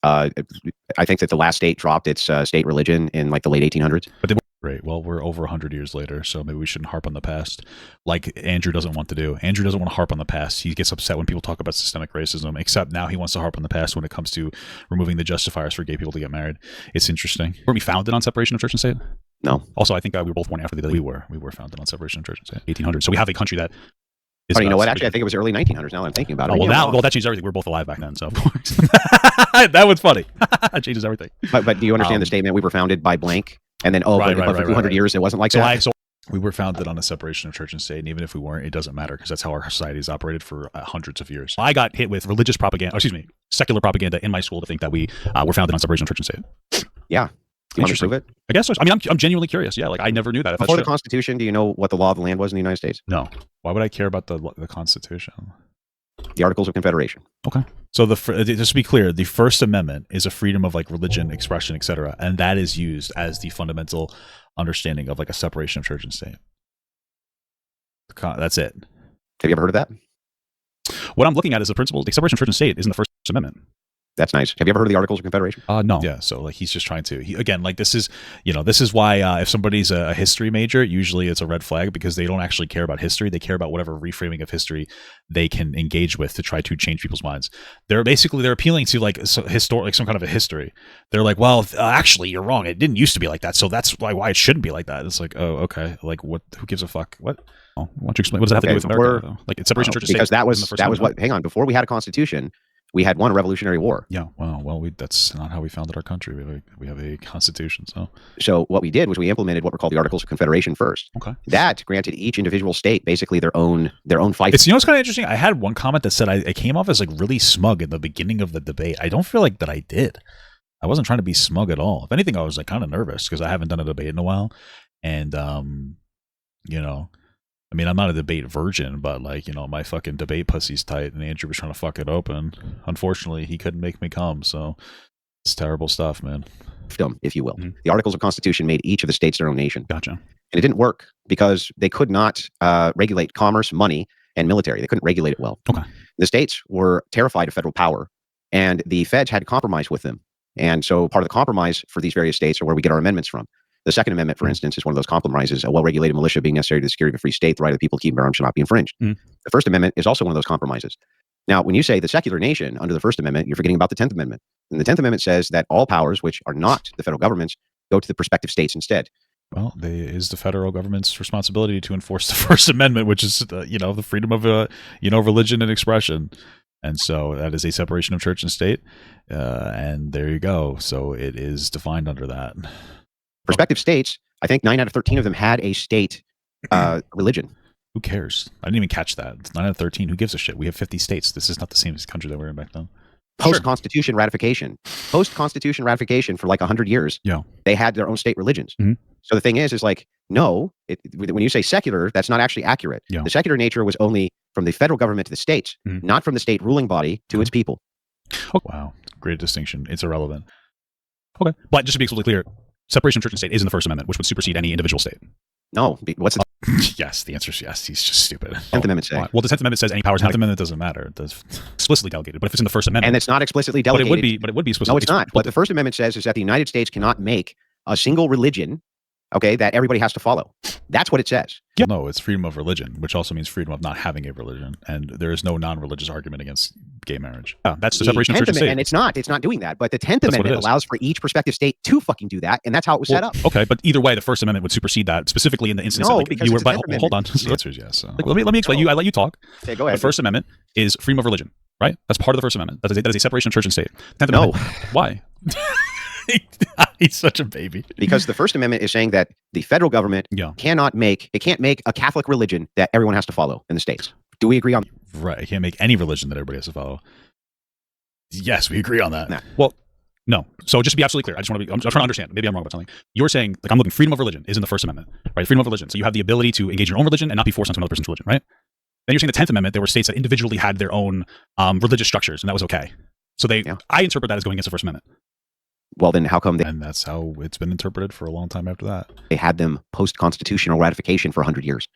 I think that the last state dropped its state religion in like the late 1800s. But great. Well, we're over 100 years later, so maybe we shouldn't harp on the past like Andrew doesn't want to do. Andrew doesn't want to harp on the past. He gets upset when people talk about systemic racism, except now he wants to harp on the past when it comes to removing the justifiers for gay people to get married. It's interesting. Were we founded on separation of church and state? No. Also, I think we were both born after we were founded on separation of church and state, 1800. So we have a country that is... Oh, you know what? Actually, I think it was early 1900s now that I'm thinking about it. Well, that changes everything. We were both alive back then, so of course. That was funny. That changes everything. But do you understand the statement, we were founded by blank? And then, but for 200 years, it wasn't like that. So we were founded on a separation of church and state, and even if we weren't, it doesn't matter because that's how our society has operated for hundreds of years. I got hit with secular propaganda in my school to think that we were founded on separation of church and state. Yeah. Do you want to prove it? I guess so. I mean, I'm genuinely curious. Yeah, like I never knew that. Before the Constitution, do you know what the law of the land was in the United States? No. Why would I care about the Constitution? The Articles of Confederation. Okay. So just to be clear, the First Amendment is a freedom of like religion, expression, etc., and that is used as the fundamental understanding of like a separation of church and state. That's it. Have you ever heard of that? What I'm looking at is the principle. The separation of church and state is in the First Amendment. That's nice. Have you ever heard of the Articles of Confederation? No. Yeah. So like he's just trying to again, like this is why if somebody's a history major, usually it's a red flag because they don't actually care about history. They care about whatever reframing of history they can engage with to try to change people's minds. They're appealing to like some kind of a history. They're like, well, actually, you're wrong. It didn't used to be like that, so that's why it shouldn't be like that. It's like, oh, okay. Like what? Who gives a fuck? What? Oh, why don't you explain? What does that have to do with America? Though? Like it's separation of church and state. Because that was what. Hang on. Before we had a constitution, we had won a Revolutionary War. Yeah. Well, that's not how we founded our country. We have a constitution. So what we did was we implemented what were called the Articles of Confederation first. Okay. That granted each individual state basically their own fight. It's it's kind of interesting. I had one comment that said I came off as like really smug in the beginning of the debate. I don't feel like that I did. I wasn't trying to be smug at all. If anything, I was like kind of nervous because I haven't done a debate in a while, and I mean, I'm not a debate virgin, but like, my fucking debate pussy's tight and Andrew was trying to fuck it open. Unfortunately, he couldn't make me come. So it's terrible stuff, man. If you will. Mm-hmm. The Articles of Constitution made each of the states their own nation. Gotcha. And it didn't work because they could not regulate commerce, money, and military. They couldn't regulate it well. Okay. The states were terrified of federal power and the feds had to compromise with them. And so part of the compromise for these various states are where we get our amendments from. The Second Amendment, for instance, is one of those compromises. A well-regulated militia being necessary to the security of a free state, the right of the people to keep and bear arms shall not be infringed. The First Amendment is also one of those compromises. Now, when you say the secular nation under the First Amendment, you're forgetting about the 10th Amendment. And the 10th Amendment says that all powers which are not the federal government's go to the prospective states instead. Well, it is the federal government's responsibility to enforce the First Amendment, which is, the freedom of, religion and expression. And so that is a separation of church and state. And there you go. So it is defined under that. Prospective states, I think 9 out of 13 of them had a state religion. Who cares? I didn't even catch that. It's 9 out of 13. Who gives a shit? We have 50 states. This is not the same country that we were in back then. Post-Constitution ratification. Post-Constitution ratification for like 100 years. Yeah. They had their own state religions. Mm-hmm. So the thing is like, no, when you say secular, that's not actually accurate. Yeah. The secular nature was only from the federal government to the states, not from the state ruling body to its people. Oh, wow. Great distinction. It's irrelevant. Okay. But just to be absolutely clear, separation of church and state is in the First Amendment, which would supersede any individual state. No. What's the... Yes, the answer is yes. He's just stupid. 10th Amendment say. Well, the 10th Amendment says any powers. 10th Amendment doesn't matter. It's explicitly delegated. But if it's in the First Amendment, and it's not explicitly delegated, but it would be explicitly. No, it's not. What the First Amendment says is that the United States cannot make a single religion, okay, that everybody has to follow. That's what it says. Yeah. No, it's freedom of religion, which also means freedom of not having a religion, and there is no non-religious argument against gay marriage. Yeah, that's the separation of church and state. And it's not doing that. But the 10th Amendment allows for each prospective state to fucking do that, and that's how it was set up. Okay, but either way, the First Amendment would supersede that, specifically in the instance that because you were. Hold on. The answer is yes. So. Let me explain. I let you talk. Okay, go ahead. The First Amendment is freedom of religion, right? That's part of the First Amendment. That is a separation of church and state. 10th Amendment. Why? He's such a baby. Because the First Amendment is saying that the federal government can't make a Catholic religion that everyone has to follow in the states. Do we agree on that? Right. It can't make any religion that everybody has to follow. Yes, we agree on that. Nah. Well, no. So just to be absolutely clear, I'm trying to understand. Maybe I'm wrong about something. You're saying, like, I'm looking, freedom of religion is in the First Amendment, right? Freedom of religion. So you have the ability to engage in your own religion and not be forced onto another person's religion, right? Then you're saying the 10th Amendment, there were states that individually had their own religious structures, and that was okay. So I interpret that as going against the First Amendment. Well, then how come they... And that's how it's been interpreted for a long time after that. They had them post-constitutional ratification for 100 years.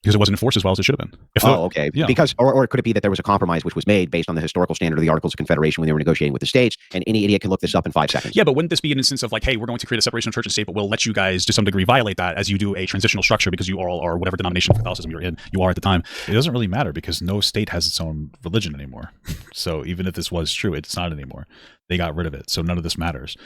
Because it wasn't enforced as well as it should have been. Okay. Yeah. Because, or could it be that there was a compromise which was made based on the historical standard of the Articles of Confederation when they were negotiating with the states, and any idiot can look this up in 5 seconds? Yeah, but wouldn't this be an instance of like, hey, we're going to create a separation of church and state, but we'll let you guys to some degree violate that as you do a transitional structure because you all are whatever denomination of Catholicism you are at the time. It doesn't really matter because no state has its own religion anymore. So even if this was true, it's not anymore. They got rid of it. So none of this matters.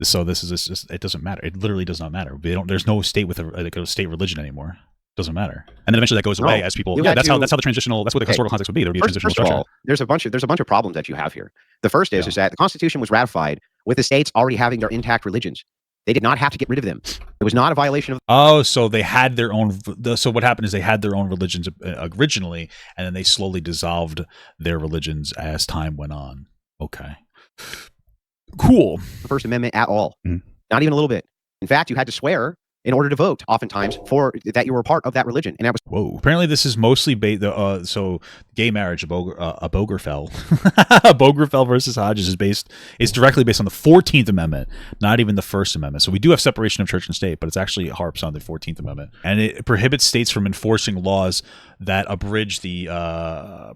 So this is just, it doesn't matter. It literally does not matter. There's no state with a state religion anymore. Doesn't matter. And then eventually that goes away as people. Yeah, that's how the transitional. That's what the historical context would be. There would be a transitional structure. First of all, there's a bunch of problems that you have here. The first is that the Constitution was ratified with the states already having their intact religions. They did not have to get rid of them. It was not a violation of. Oh, so they had their own. So what happened is they had their own religions originally, and then they slowly dissolved their religions as time went on. Okay. Cool. The First Amendment at all. Mm-hmm. Not even a little bit. In fact, you had to swear in order to vote, oftentimes, for that you were a part of that religion. And that was whoa. Apparently, this is mostly so gay marriage, a Bogerfell, Bogerfell versus Hodges is directly based on the 14th Amendment, not even the First Amendment. So we do have separation of church and state, but it's actually harps on the 14th Amendment, and it prohibits states from enforcing laws that abridge the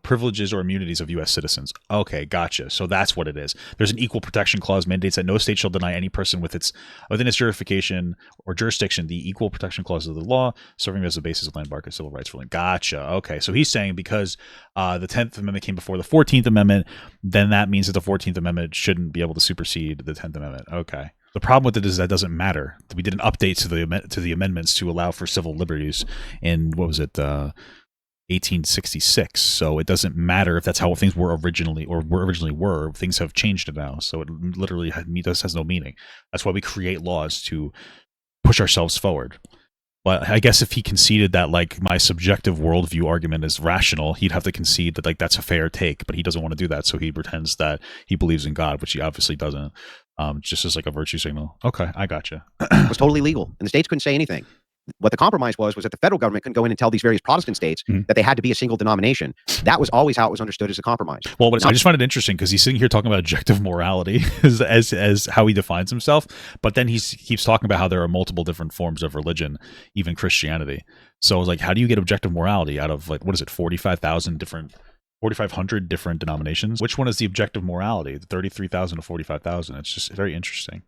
privileges or immunities of U.S. citizens. Okay, gotcha. So that's what it is. There's an equal protection clause mandates that no state shall deny any person within its jurisdiction or jurisdiction the equal protection clause of the law, serving as the basis of landmark and civil rights ruling. Gotcha. Okay, so he's saying because the 10th Amendment came before the 14th Amendment, then that means that the 14th Amendment shouldn't be able to supersede the 10th Amendment. Okay. The problem with it is that doesn't matter. We did an update to the amendments to allow for civil liberties in, what was it, 1866. So it doesn't matter if that's how things were originally were. Things have changed now. So it literally has no meaning. That's why we create laws to push ourselves forward. But I guess if he conceded that like my subjective worldview argument is rational, he'd have to concede that like that's a fair take, but he doesn't want to do that. So he pretends that he believes in God, which he obviously doesn't. Just as like a virtue signal. Okay, I gotcha. It was totally legal, and the states couldn't say anything. What the compromise was that the federal government couldn't go in and tell these various Protestant states that they had to be a single denomination. That was always how it was understood as a compromise. Well, I just find it interesting because he's sitting here talking about objective morality as how he defines himself, but then he keeps talking about how there are multiple different forms of religion, even Christianity. So I was like, how do you get objective morality out of like, what is it, 4,500 different denominations? Which one is the objective morality? The 33,000 to 45,000. It's just very interesting.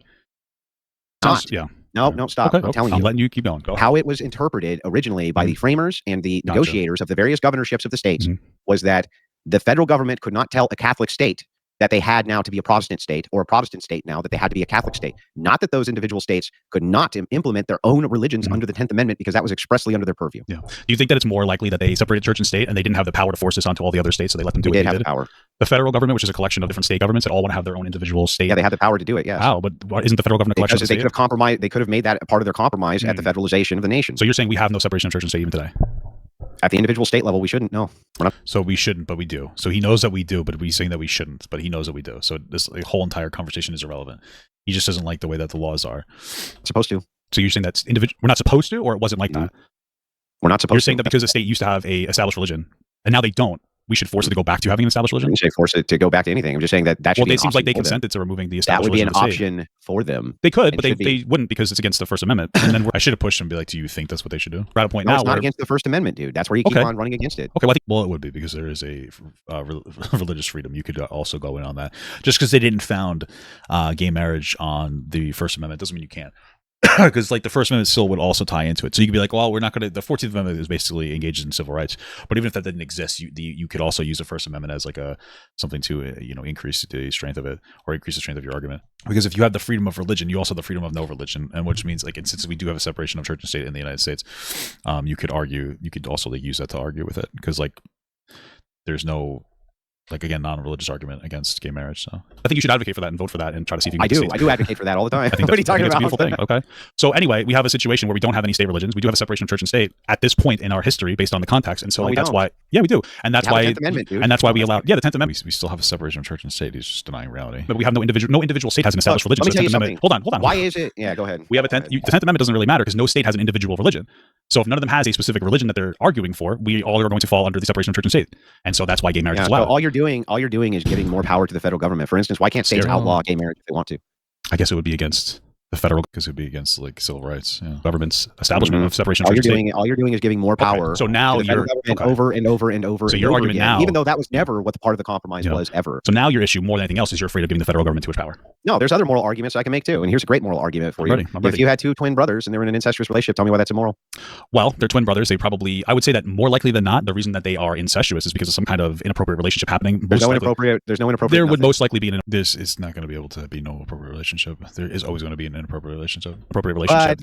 Yeah. No, stop. Okay, I'm telling you. I'm letting you keep going. Go ahead. How it was interpreted originally by the framers and the negotiators of the various governorships of the states was that the federal government could not tell a Catholic state that they had now to be a Protestant state, or a Protestant state now that they had to be a Catholic state. Not that those individual states could not implement their own religions under the 10th Amendment, because that was expressly under their purview. Yeah. Do you think that it's more likely that they separated church and state and they didn't have the power to force this onto all the other states, so they let them do what they did? The power. The federal government, which is a collection of different state governments that all want to have their own individual state. Yeah, they had the power to do it, yes. How? But isn't the federal government a collection of they could have compromised, they could have made that a part of their compromise at the federalization of the nation. So you're saying we have no separation of church and state even today? At the individual state level, we shouldn't. No, we're not. So we shouldn't, but we do. So he knows that we do, but we're saying that we shouldn't, but he knows that we do. So this whole entire conversation is irrelevant. He just doesn't like the way that the laws are. Supposed to. So you're saying that's individual? We're not supposed to, or it wasn't like that? We're not supposed to. You're saying that because the state used to have a established religion, and now they don't, we should force it to go back to having an established religion? I didn't say force it to go back to anything. I'm just saying that should be an option. Well, it seems like they consented to removing the established religion. That would be an option for them. They could, but they wouldn't, because it's against the First Amendment. And then I should have pushed and be like, do you think that's what they should do? We're at a point now it's not against the First Amendment, dude. That's where you keep on running against it. Okay, well, it would be, because there is a religious freedom. You could also go in on that. Just because they didn't found gay marriage on the First Amendment doesn't mean you can't. Because like the First Amendment still would also tie into it. So you could be like, well, we're not going to, the 14th Amendment is basically engaged in civil rights. But even if that didn't exist, you could also use the First Amendment as like something to increase the strength of it, or increase the strength of your argument. Because if you have the freedom of religion, you also have the freedom of no religion, and which means like, and since we do have a separation of church and state in the United States, you could also like use that to argue with it, because like there's no, like, again, non-religious argument against gay marriage. So I think you should advocate for that and vote for that and try to see if you can I do advocate for that all the time. I think what are you talking about? It's a beautiful thing. Okay. So anyway, we have a situation where we don't have any state religions. We do have a separation of church and state at this point in our history based on the context. And so like, that's why, we do. And that's why, the 10th Amendment, dude. And that's why we allow, the 10th Amendment, we still have a separation of church and state. He's just denying reality. But we have no individual state has an established religion. Let me tell you something. Hold on. Why is it? Yeah, go ahead. We have the 10th Amendment doesn't really matter because no state has an individual religion. So if none of them has a specific religion that they're arguing for, we all are going to fall under the separation of church and state. And so that's why gay marriage is allowed. So all you're doing is giving more power to the federal government. For instance, why can't states outlaw gay marriage if they want to? I guess it would be against the federal, because it would be against like civil rights. Yeah. Government's establishment of separation of church and state. All you're doing is giving more power. Okay. So now you're over and over and over. So your argument again, now, even though that was never what the part of the compromise was ever. So now your issue more than anything else is you're afraid of giving the federal government too much power. No, there's other moral arguments I can make too. And here's a great moral argument for you. If you had two twin brothers and they were in an incestuous relationship, tell me why that's immoral. Well, they're twin brothers. I would say that more likely than not, the reason that they are incestuous is because of some kind of inappropriate relationship happening. There's no inappropriate. There would most likely be this is not going to be able to be no appropriate relationship. There is always going to be an inappropriate relationship. But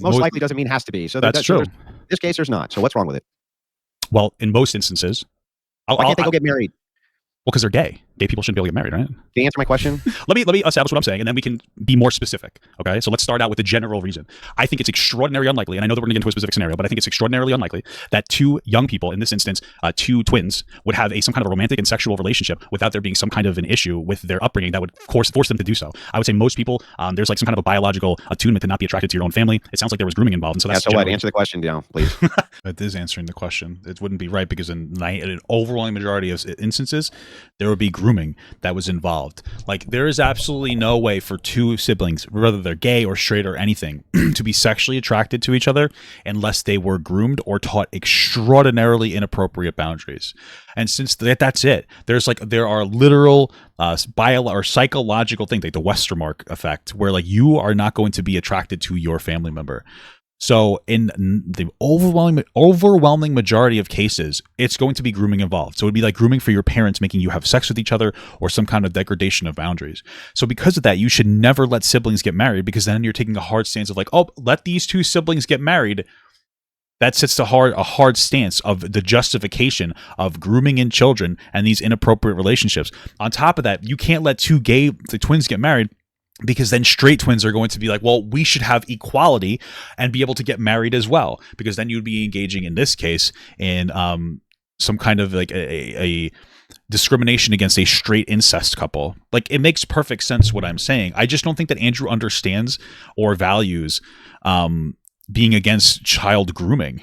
most likely doesn't mean has to be. So that's true. In this case, there's not. So what's wrong with it? Well, in most instances, why can't they go get married? Well, because they're gay. Gay people shouldn't be able to get married, right? Can you answer my question? Let me establish what I'm saying, and then we can be more specific. Okay, so let's start out with the general reason. I think it's extraordinarily unlikely, and I know that we're going to get into a specific scenario, but I think it's extraordinarily unlikely that two young people, in this instance, two twins, would have some kind of romantic and sexual relationship without there being some kind of an issue with their upbringing that would force them to do so. I would say most people, there's like some kind of a biological attunement to not be attracted to your own family. It sounds like there was grooming involved, and so that's so what? Answer the question now, please. It is answering the question. It wouldn't be right because in an overwhelming majority of instances, there would be grooming that was involved. Like, there is absolutely no way for two siblings, whether they're gay or straight or anything, to be sexually attracted to each other unless they were groomed or taught extraordinarily inappropriate boundaries. And since that's it, there are literal or psychological things, like the Westermark effect, where like you are not going to be attracted to your family member. So in the overwhelming majority of cases, it's going to be grooming involved. So it'd be like grooming for your parents, making you have sex with each other, or some kind of degradation of boundaries. So because of that, you should never let siblings get married, because then you're taking a hard stance of like, oh, let these two siblings get married. That sets a hard stance of the justification of grooming in children and these inappropriate relationships. On top of that, you can't let the twins get married, because then straight twins are going to be like, well, we should have equality and be able to get married as well, because then you'd be engaging in this case in some kind of like a discrimination against a straight incest couple. Like, it makes perfect sense what I'm saying. I just don't think that Andrew understands or values being against child grooming.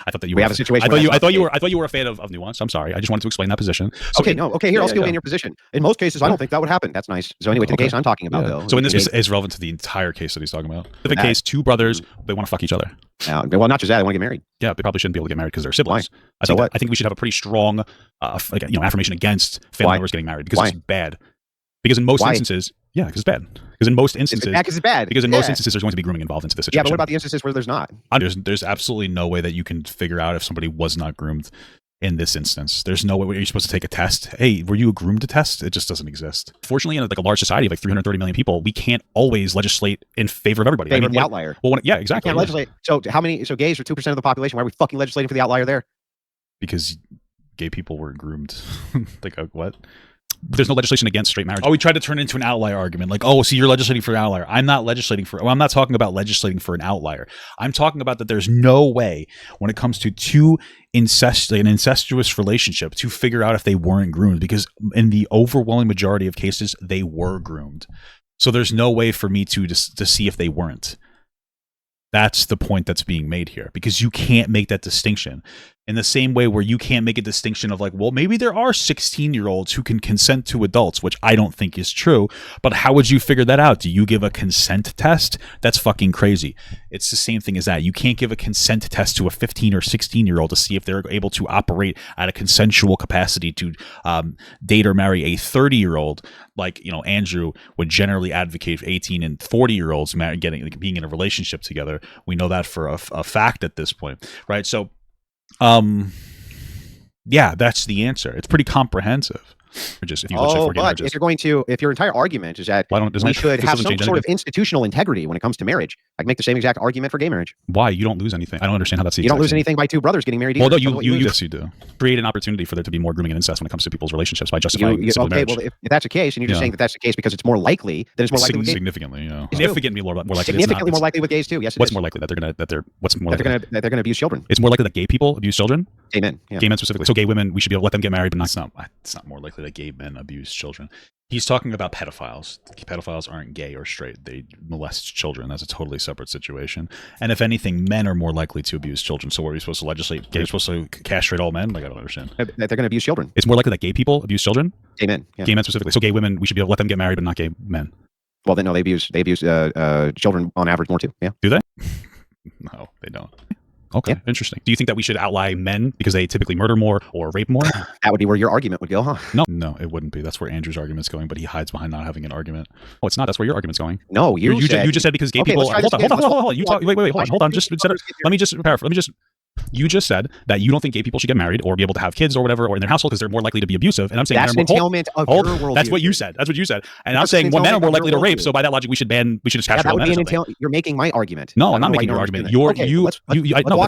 I thought that you have a situation. I thought you were a fan of nuance. I'm sorry. I just wanted to explain that position. So Here, I'll still be in your position. In most cases, I don't think that would happen. That's nice. So anyway, to the case I'm talking about, though. So in this case, it's relevant to the entire case that he's talking about. In the case, two brothers, they want to fuck each other. Well, not just that, they want to get married. Yeah, they probably shouldn't be able to get married because they're siblings. Why? I think we should have a pretty strong, affirmation against family members getting married, because it's bad. Because in most instances, because it's bad. Because in most instances, it's bad. Because in most instances, there's going to be grooming involved into this situation. Yeah, but what about the instances where there's not? There's absolutely no way that you can figure out if somebody was not groomed in this instance. There's no way you're supposed to take a test. Hey, were you groomed to test? It just doesn't exist. Fortunately, in like a large society of like 330 million people, we can't always legislate in favor of everybody. Favor of the outlier. Well, exactly. We can't legislate. So gays are 2% of the population. Why are we fucking legislating for the outlier there? Because gay people were groomed. Like, what? There's no legislation against straight marriage. Oh, we tried to turn it into an outlier argument. Like, oh, see, you're legislating for an outlier. I'm not I'm not talking about legislating for an outlier. I'm talking about that there's no way when it comes to an incestuous relationship to figure out if they weren't groomed, because in the overwhelming majority of cases, they were groomed. So there's no way for me to see if they weren't. That's the point that's being made here, because you can't make that distinction. In the same way where you can't make a distinction of like, well, maybe there are 16-year-olds who can consent to adults, which I don't think is true. But how would you figure that out? Do you give a consent test? That's fucking crazy. It's the same thing as that. You can't give a consent test to a 15 or 16-year-old to see if they're able to operate at a consensual capacity to date or marry a 30-year-old. Like, Andrew would generally advocate for 18 and 40-year-olds being in a relationship together. We know that for a fact at this point, right? So, that's the answer. It's pretty comprehensive. If your entire argument is that we should have some sort of institutional integrity when it comes to marriage, I can make the same exact argument for gay marriage. Why? You don't lose anything. I don't understand how that's the You don't lose anything by two brothers getting married. Well, no, you do. Create an opportunity for there to be more grooming and incest when it comes to people's relationships by justifying civil marriage. Well, if that's the case, and you're just saying that that's the case because it's more likely, then it's more likely with gays. Significantly more likely. Significantly more likely with gays too. Yes. What's more likely that they're going to abuse children? It's more likely that gay people abuse children. Gay men. Yeah. Gay men specifically. So gay women, we should be able to let them get married, but it's not more likely that gay men abuse children. He's talking about pedophiles. Pedophiles aren't gay or straight. They molest children. That's a totally separate situation. And if anything, men are more likely to abuse children. So what are we supposed to legislate? Are we supposed to castrate all men? Like, I don't understand. That they're going to abuse children. It's more likely that gay people abuse children. Gay men. Yeah. Gay men specifically. So gay women, we should be able to let them get married, but not gay men. Well, then no, they abuse children on average more too. Yeah. Do they? No, they don't. Okay, yeah. Interesting. Do you think that we should outlaw men because they typically murder more or rape more? That would be where your argument would go, huh? No, it wouldn't be. That's where Andrew's argument's going, but he hides behind not having an argument. Oh, it's not. That's where your argument's going. No, you just said because gay people. Hold on. You talk. Wait. Hold on. Let me just You just said that you don't think gay people should get married or be able to have kids or whatever or in their household because they're more likely to be abusive. And I'm saying that's an entailment of your worldview. That's what you said. That's what you said. And I'm saying, well, men are more likely to rape. So by that logic, we should just castrate all men. You're making my argument. No, I'm not making your argument. This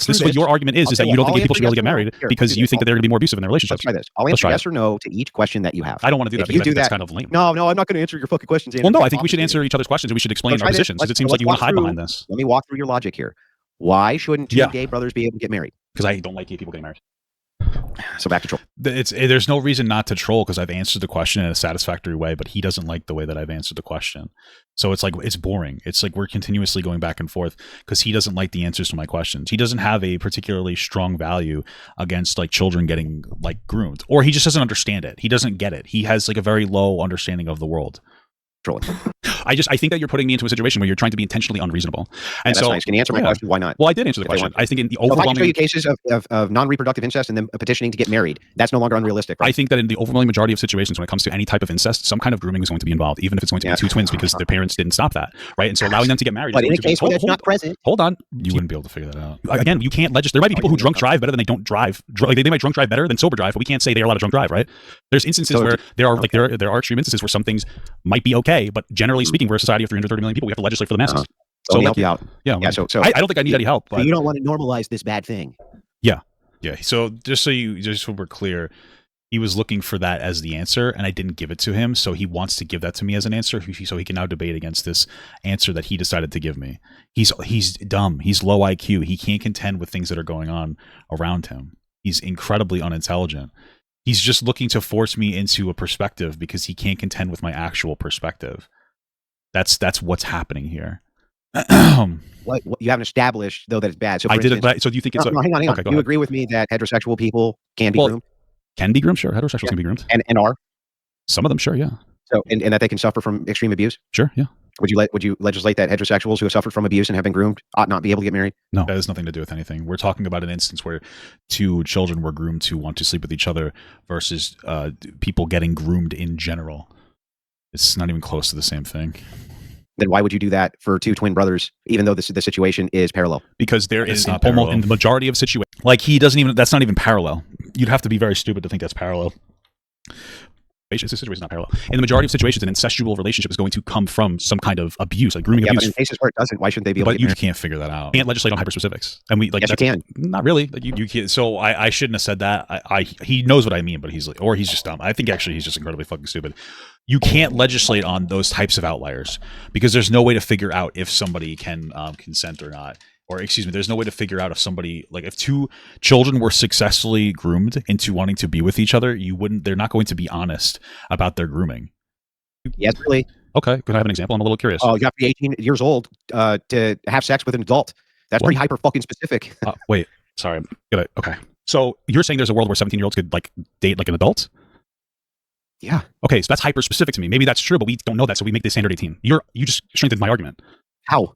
is what your argument is that you don't think gay people should be able to get married because you think that they're going to be more abusive in their relationships. Let's try this. I'll answer yes or no to each question that you have. I don't want to do that because that's kind of lame. No, I'm not going to answer your fucking questions. Well, no, I think we should answer each other's questions and we should explain our positions because it seems like you want to hide behind this. Let me walk through your logic here. Why shouldn't two gay brothers be able to get married? Because I don't like gay people getting married. So back to troll. There's no reason not to troll because I've answered the question in a satisfactory way, but he doesn't like the way that I've answered the question. So it's like, it's boring. It's like we're continuously going back and forth because he doesn't like the answers to my questions. He doesn't have a particularly strong value against like children getting like groomed, or he just doesn't understand it. He doesn't get it. He has like a very low understanding of the world. I think that you're putting me into a situation where you're trying to be intentionally unreasonable. And so, nice. Can you answer my question? Why not? Well, I did answer the question. I think in the overwhelming, if I can show you cases of non-reproductive incest and then petitioning to get married, that's no longer unrealistic. Right? I think that in the overwhelming majority of situations, when it comes to any type of incest, some kind of grooming is going to be involved, even if it's going to be two twins because their parents didn't stop that, right? And so allowing them to get married. But in a case where that's not present, hold on, you wouldn't be able to figure that out. Again, you can't legislate. There might be people who drunk drive better than they don't drive. Like they might drunk drive better than sober drive, but we can't say they're allowed to drunk drive, right? There's instances where there are extreme instances where some things might be okay, but generally speaking, we're a society of 330 million people. We have to legislate for the masses. So help you out. Yeah. So I don't think I need any help. But you don't want to normalize this bad thing. Yeah. So just so we're clear, he was looking for that as the answer, and I didn't give it to him. So he wants to give that to me as an answer, so he can now debate against this answer that he decided to give me. He's dumb. He's low IQ. He can't contend with things that are going on around him. He's incredibly unintelligent. He's just looking to force me into a perspective because he can't contend with my actual perspective. That's what's happening here. What you haven't established though that it's bad. So I did it. But so do you think it's? No, hang on. Okay, you agree with me that heterosexual people can be groomed? Can be groomed, sure. Heterosexuals can be groomed, and are some of them, sure, yeah. So and that they can suffer from extreme abuse, sure, yeah. Would you legislate that heterosexuals who have suffered from abuse and have been groomed ought not be able to get married? No, that has nothing to do with anything. We're talking about an instance where two children were groomed to want to sleep with each other versus people getting groomed in general. It's not even close to the same thing. Then why would you do that for two twin brothers, even though the situation is parallel? Because there is almost in the majority of situations, like that's not even parallel. You'd have to be very stupid to think that's parallel. This situation is not parallel. In the majority of situations, an incestual relationship is going to come from some kind of abuse, like grooming abuse. But in cases where it doesn't, why shouldn't they be able to get married? But you can't figure that out. You can't legislate on hyperspecifics. And we yes, you can. Not really. Like you can't. So I shouldn't have said that. He knows what I mean, but he's just dumb. I think actually he's just incredibly fucking stupid. You can't legislate on those types of outliers because there's no way to figure out if somebody can consent or not. Or excuse me, there's no way to figure out if somebody, like if two children were successfully groomed into wanting to be with each other, they're not going to be honest about their grooming. Yes, really. Okay, can I have an example? I'm a little curious. Oh, you have to be 18 years old to have sex with an adult. That's pretty hyper fucking specific. Wait, sorry. Okay. So you're saying there's a world where 17-year-olds could like date like an adult? Yeah. Okay, so that's hyper specific to me. Maybe that's true, but we don't know that, so we make the standard 18. You just strengthened my argument. How?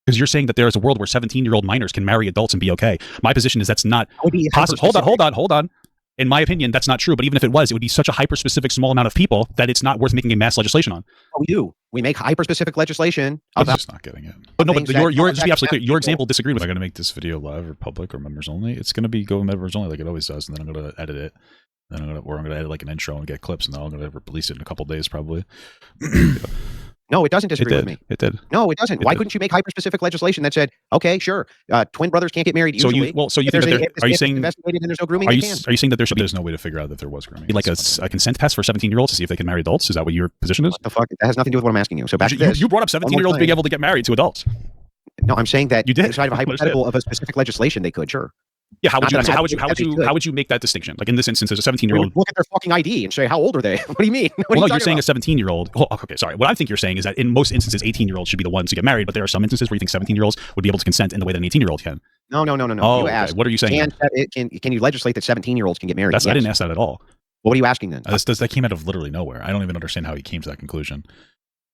Because you're saying that there is a world where 17-year-old minors can marry adults and be okay. My position is that's not possible. Hold on. In my opinion, that's not true. But even if it was, it would be such a hyper-specific small amount of people that it's not worth making a mass legislation on. Oh, we do. We make hyper-specific legislation. I'm just not getting it. But no, but just be absolutely clear. Your example disagreed with. Am I going to make this video live or public or members only? It's going to be go members only like it always does, and then I'm going to edit it. Then I'm going to edit like an intro and get clips, and then I'm going to release it in a couple days probably. No, it doesn't disagree with me. It did. No, it doesn't. Why couldn't you make hyper-specific legislation that said, okay, sure, twin brothers can't get married usually? So you think that are you saying investigated and there's no grooming? Are you saying that there's no way to figure out that there was grooming? Like a consent test for 17-year-olds to see if they can marry adults? Is that what your position is? What the fuck? That has nothing to do with what I'm asking you. So back to this. You brought up 17-year-olds being able to get married to adults. No, I'm saying that you did. Inside of a hypothetical of a specific legislation, they could, sure. Yeah, how would you make that distinction? Like in this instance, there's a 17-year-old. Look at their fucking ID and say, how old are they? What do you mean? You're saying a 17-year-old. Oh, okay, sorry. What I think you're saying is that in most instances, 18-year-olds should be the ones to get married, but there are some instances where you think 17-year-olds would be able to consent in the way that an 18-year-old can. No. Oh, you asked, what are you saying? Can you legislate that 17-year-olds can get married? I didn't ask that at all. What are you asking then? That came out of literally nowhere. I don't even understand how he came to that conclusion.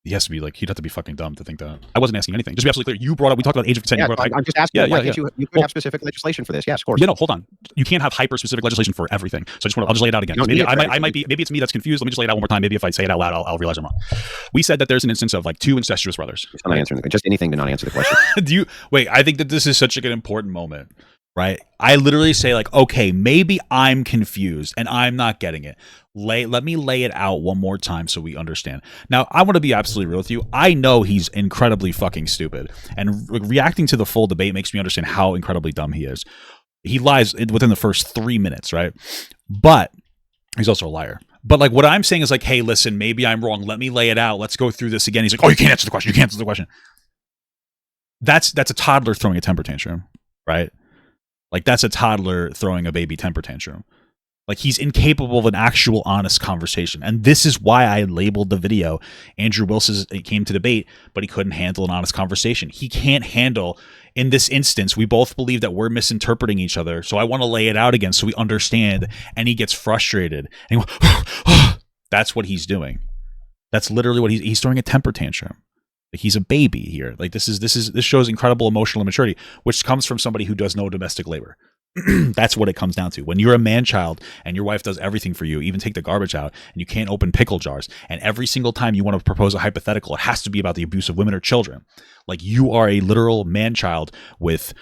He has to be like, he'd have to be fucking dumb to think that. I wasn't asking anything. Just be absolutely clear. You brought up, we talked about age of consent. Yeah, I'm just asking. Why can't you could have specific legislation for this? Yes, of course. Yeah, no, hold on. You can't have hyper-specific legislation for everything. So I'll just lay it out again. Maybe I might be, maybe it's me that's confused. Let me just lay it out one more time. Maybe if I say it out loud, I'll realize I'm wrong. We said that there's an instance of like 2 incestuous brothers. I'm not answering just anything to not answer the question. Wait, I think that this is such like an important moment. Right? I literally say like, okay, maybe I'm confused and I'm not getting it. Let me lay it out one more time so we understand. Now, I want to be absolutely real with you. I know he's incredibly fucking stupid, and reacting to the full debate makes me understand how incredibly dumb he is. He lies within the first 3 minutes, right? But he's also a liar. But like what I'm saying is like, hey, listen, maybe I'm wrong. Let me lay it out. Let's go through this again. He's like, oh, you can't answer the question. You can't answer the question. That's a toddler throwing a temper tantrum, right? Like, that's a toddler throwing a baby temper tantrum. Like, he's incapable of an actual honest conversation. And this is why I labeled the video, Andrew Wilson came to debate, but he couldn't handle an honest conversation. He can't handle, in this instance, we both believe that we're misinterpreting each other. So I want to lay it out again so we understand. And he gets frustrated. And he goes, that's what he's doing. That's literally what he's throwing a temper tantrum. Like, he's a baby here. Like, this shows incredible emotional immaturity, which comes from somebody who does no domestic labor. That's what it comes down to. When you're a man-child and your wife does everything for you, even take the garbage out, and you can't open pickle jars, and every single time you want to propose a hypothetical, it has to be about the abuse of women or children. Like, you are a literal man-child with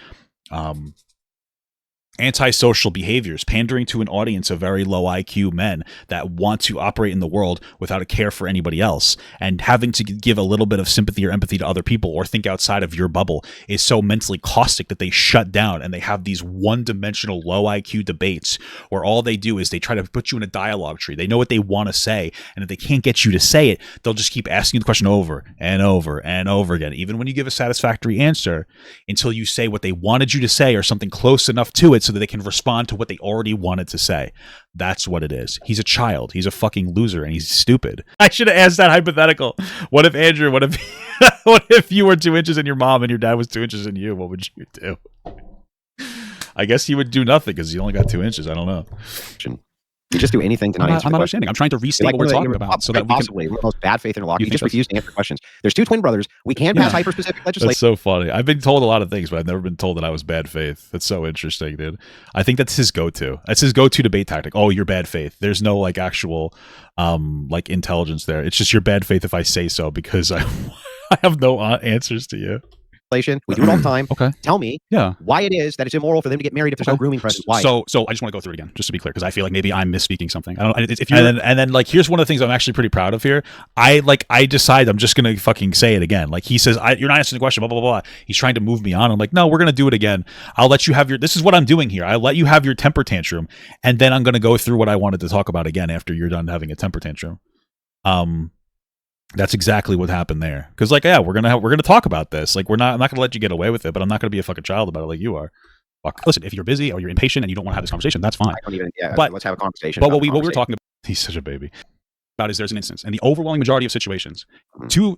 antisocial behaviors, pandering to an audience of very low IQ men that want to operate in the world without a care for anybody else, and having to give a little bit of sympathy or empathy to other people or think outside of your bubble is so mentally caustic that they shut down, and they have these one-dimensional low IQ debates where all they do is they try to put you in a dialogue tree. They know what they want to say, and if they can't get you to say it, they'll just keep asking you the question over and over and over again, even when you give a satisfactory answer, until you say what they wanted you to say or something close enough to it so that they can respond to what they already wanted to say. That's what it is. He's a child. He's a fucking loser, and he's stupid. I should have asked that hypothetical. What if what if you were 2 inches in your mom and your dad was 2 inches in you? What would you do? I guess he would do nothing because he only got 2 inches. I don't know. You just do anything to not answer the question. I'm understanding. I'm trying to restate what we're talking about so that we possibly the most bad faith interlocutor. You just refuse to answer questions. There's 2 twin brothers. We can pass hyper-specific legislation. That's so funny. I've been told a lot of things, but I've never been told that I was bad faith. That's so interesting, dude. I think that's his go-to. That's his go-to debate tactic. Oh, you're bad faith. There's no like actual like intelligence there. It's just your bad faith if I say so because I have no answers to you. We do it all the time. Okay. Tell me why it is that it's immoral for them to get married if there's no grooming present. Why? So I just want to go through it again, just to be clear, because I feel like maybe I'm misspeaking something. I don't. If you and then like here's one of the things I'm actually pretty proud of here. I decide I'm just gonna fucking say it again. Like he says, you're not answering the question. Blah blah blah. He's trying to move me on. I'm like, no, we're gonna do it again. I'll let you have your. This is what I'm doing here. I'll let you have your temper tantrum, and then I'm gonna go through what I wanted to talk about again after you're done having a temper tantrum. That's exactly what happened there. Because like, yeah, we're gonna talk about this. Like, I'm not gonna let you get away with it, but I'm not gonna be a fucking child about it like you are. Fuck. Listen, if you're busy or you're impatient and you don't want to have this conversation, that's fine. But let's have a conversation. But what we're talking about, he's such a baby. About is there's an instance, and the overwhelming majority of situations, two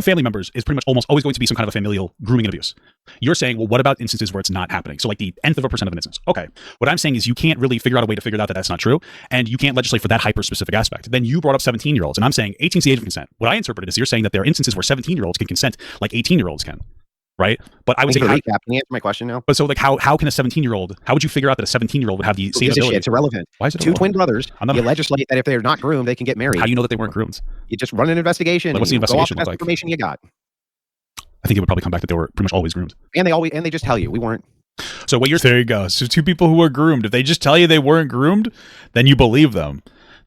family members is pretty much almost always going to be some kind of a familial grooming and abuse. You're saying, well, what about instances where it's not happening? So like the nth of a percent of an instance. Okay. What I'm saying is you can't really figure out a way to figure out that that's not true, and you can't legislate for that hyper-specific aspect. Then you brought up 17-year-olds, and I'm saying 18's the age of consent. What I interpreted is you're saying that there are instances where 17-year-olds can consent like 18-year-olds can. Right? But I would say, can you answer my question now? But so like how can a 17-year-old, how would you figure out that a 17-year-old would have the same ability? It's irrelevant. Why is it 2 twin brothers, you legislate that if they're not groomed, they can get married. How do you know that they weren't groomed? You just run an investigation. Like, what's the investigation look like? Information you got. I think it would probably come back that they were pretty much always groomed. And they just tell you we weren't. So what there you go. So 2 people who were groomed. If they just tell you they weren't groomed, then you believe them.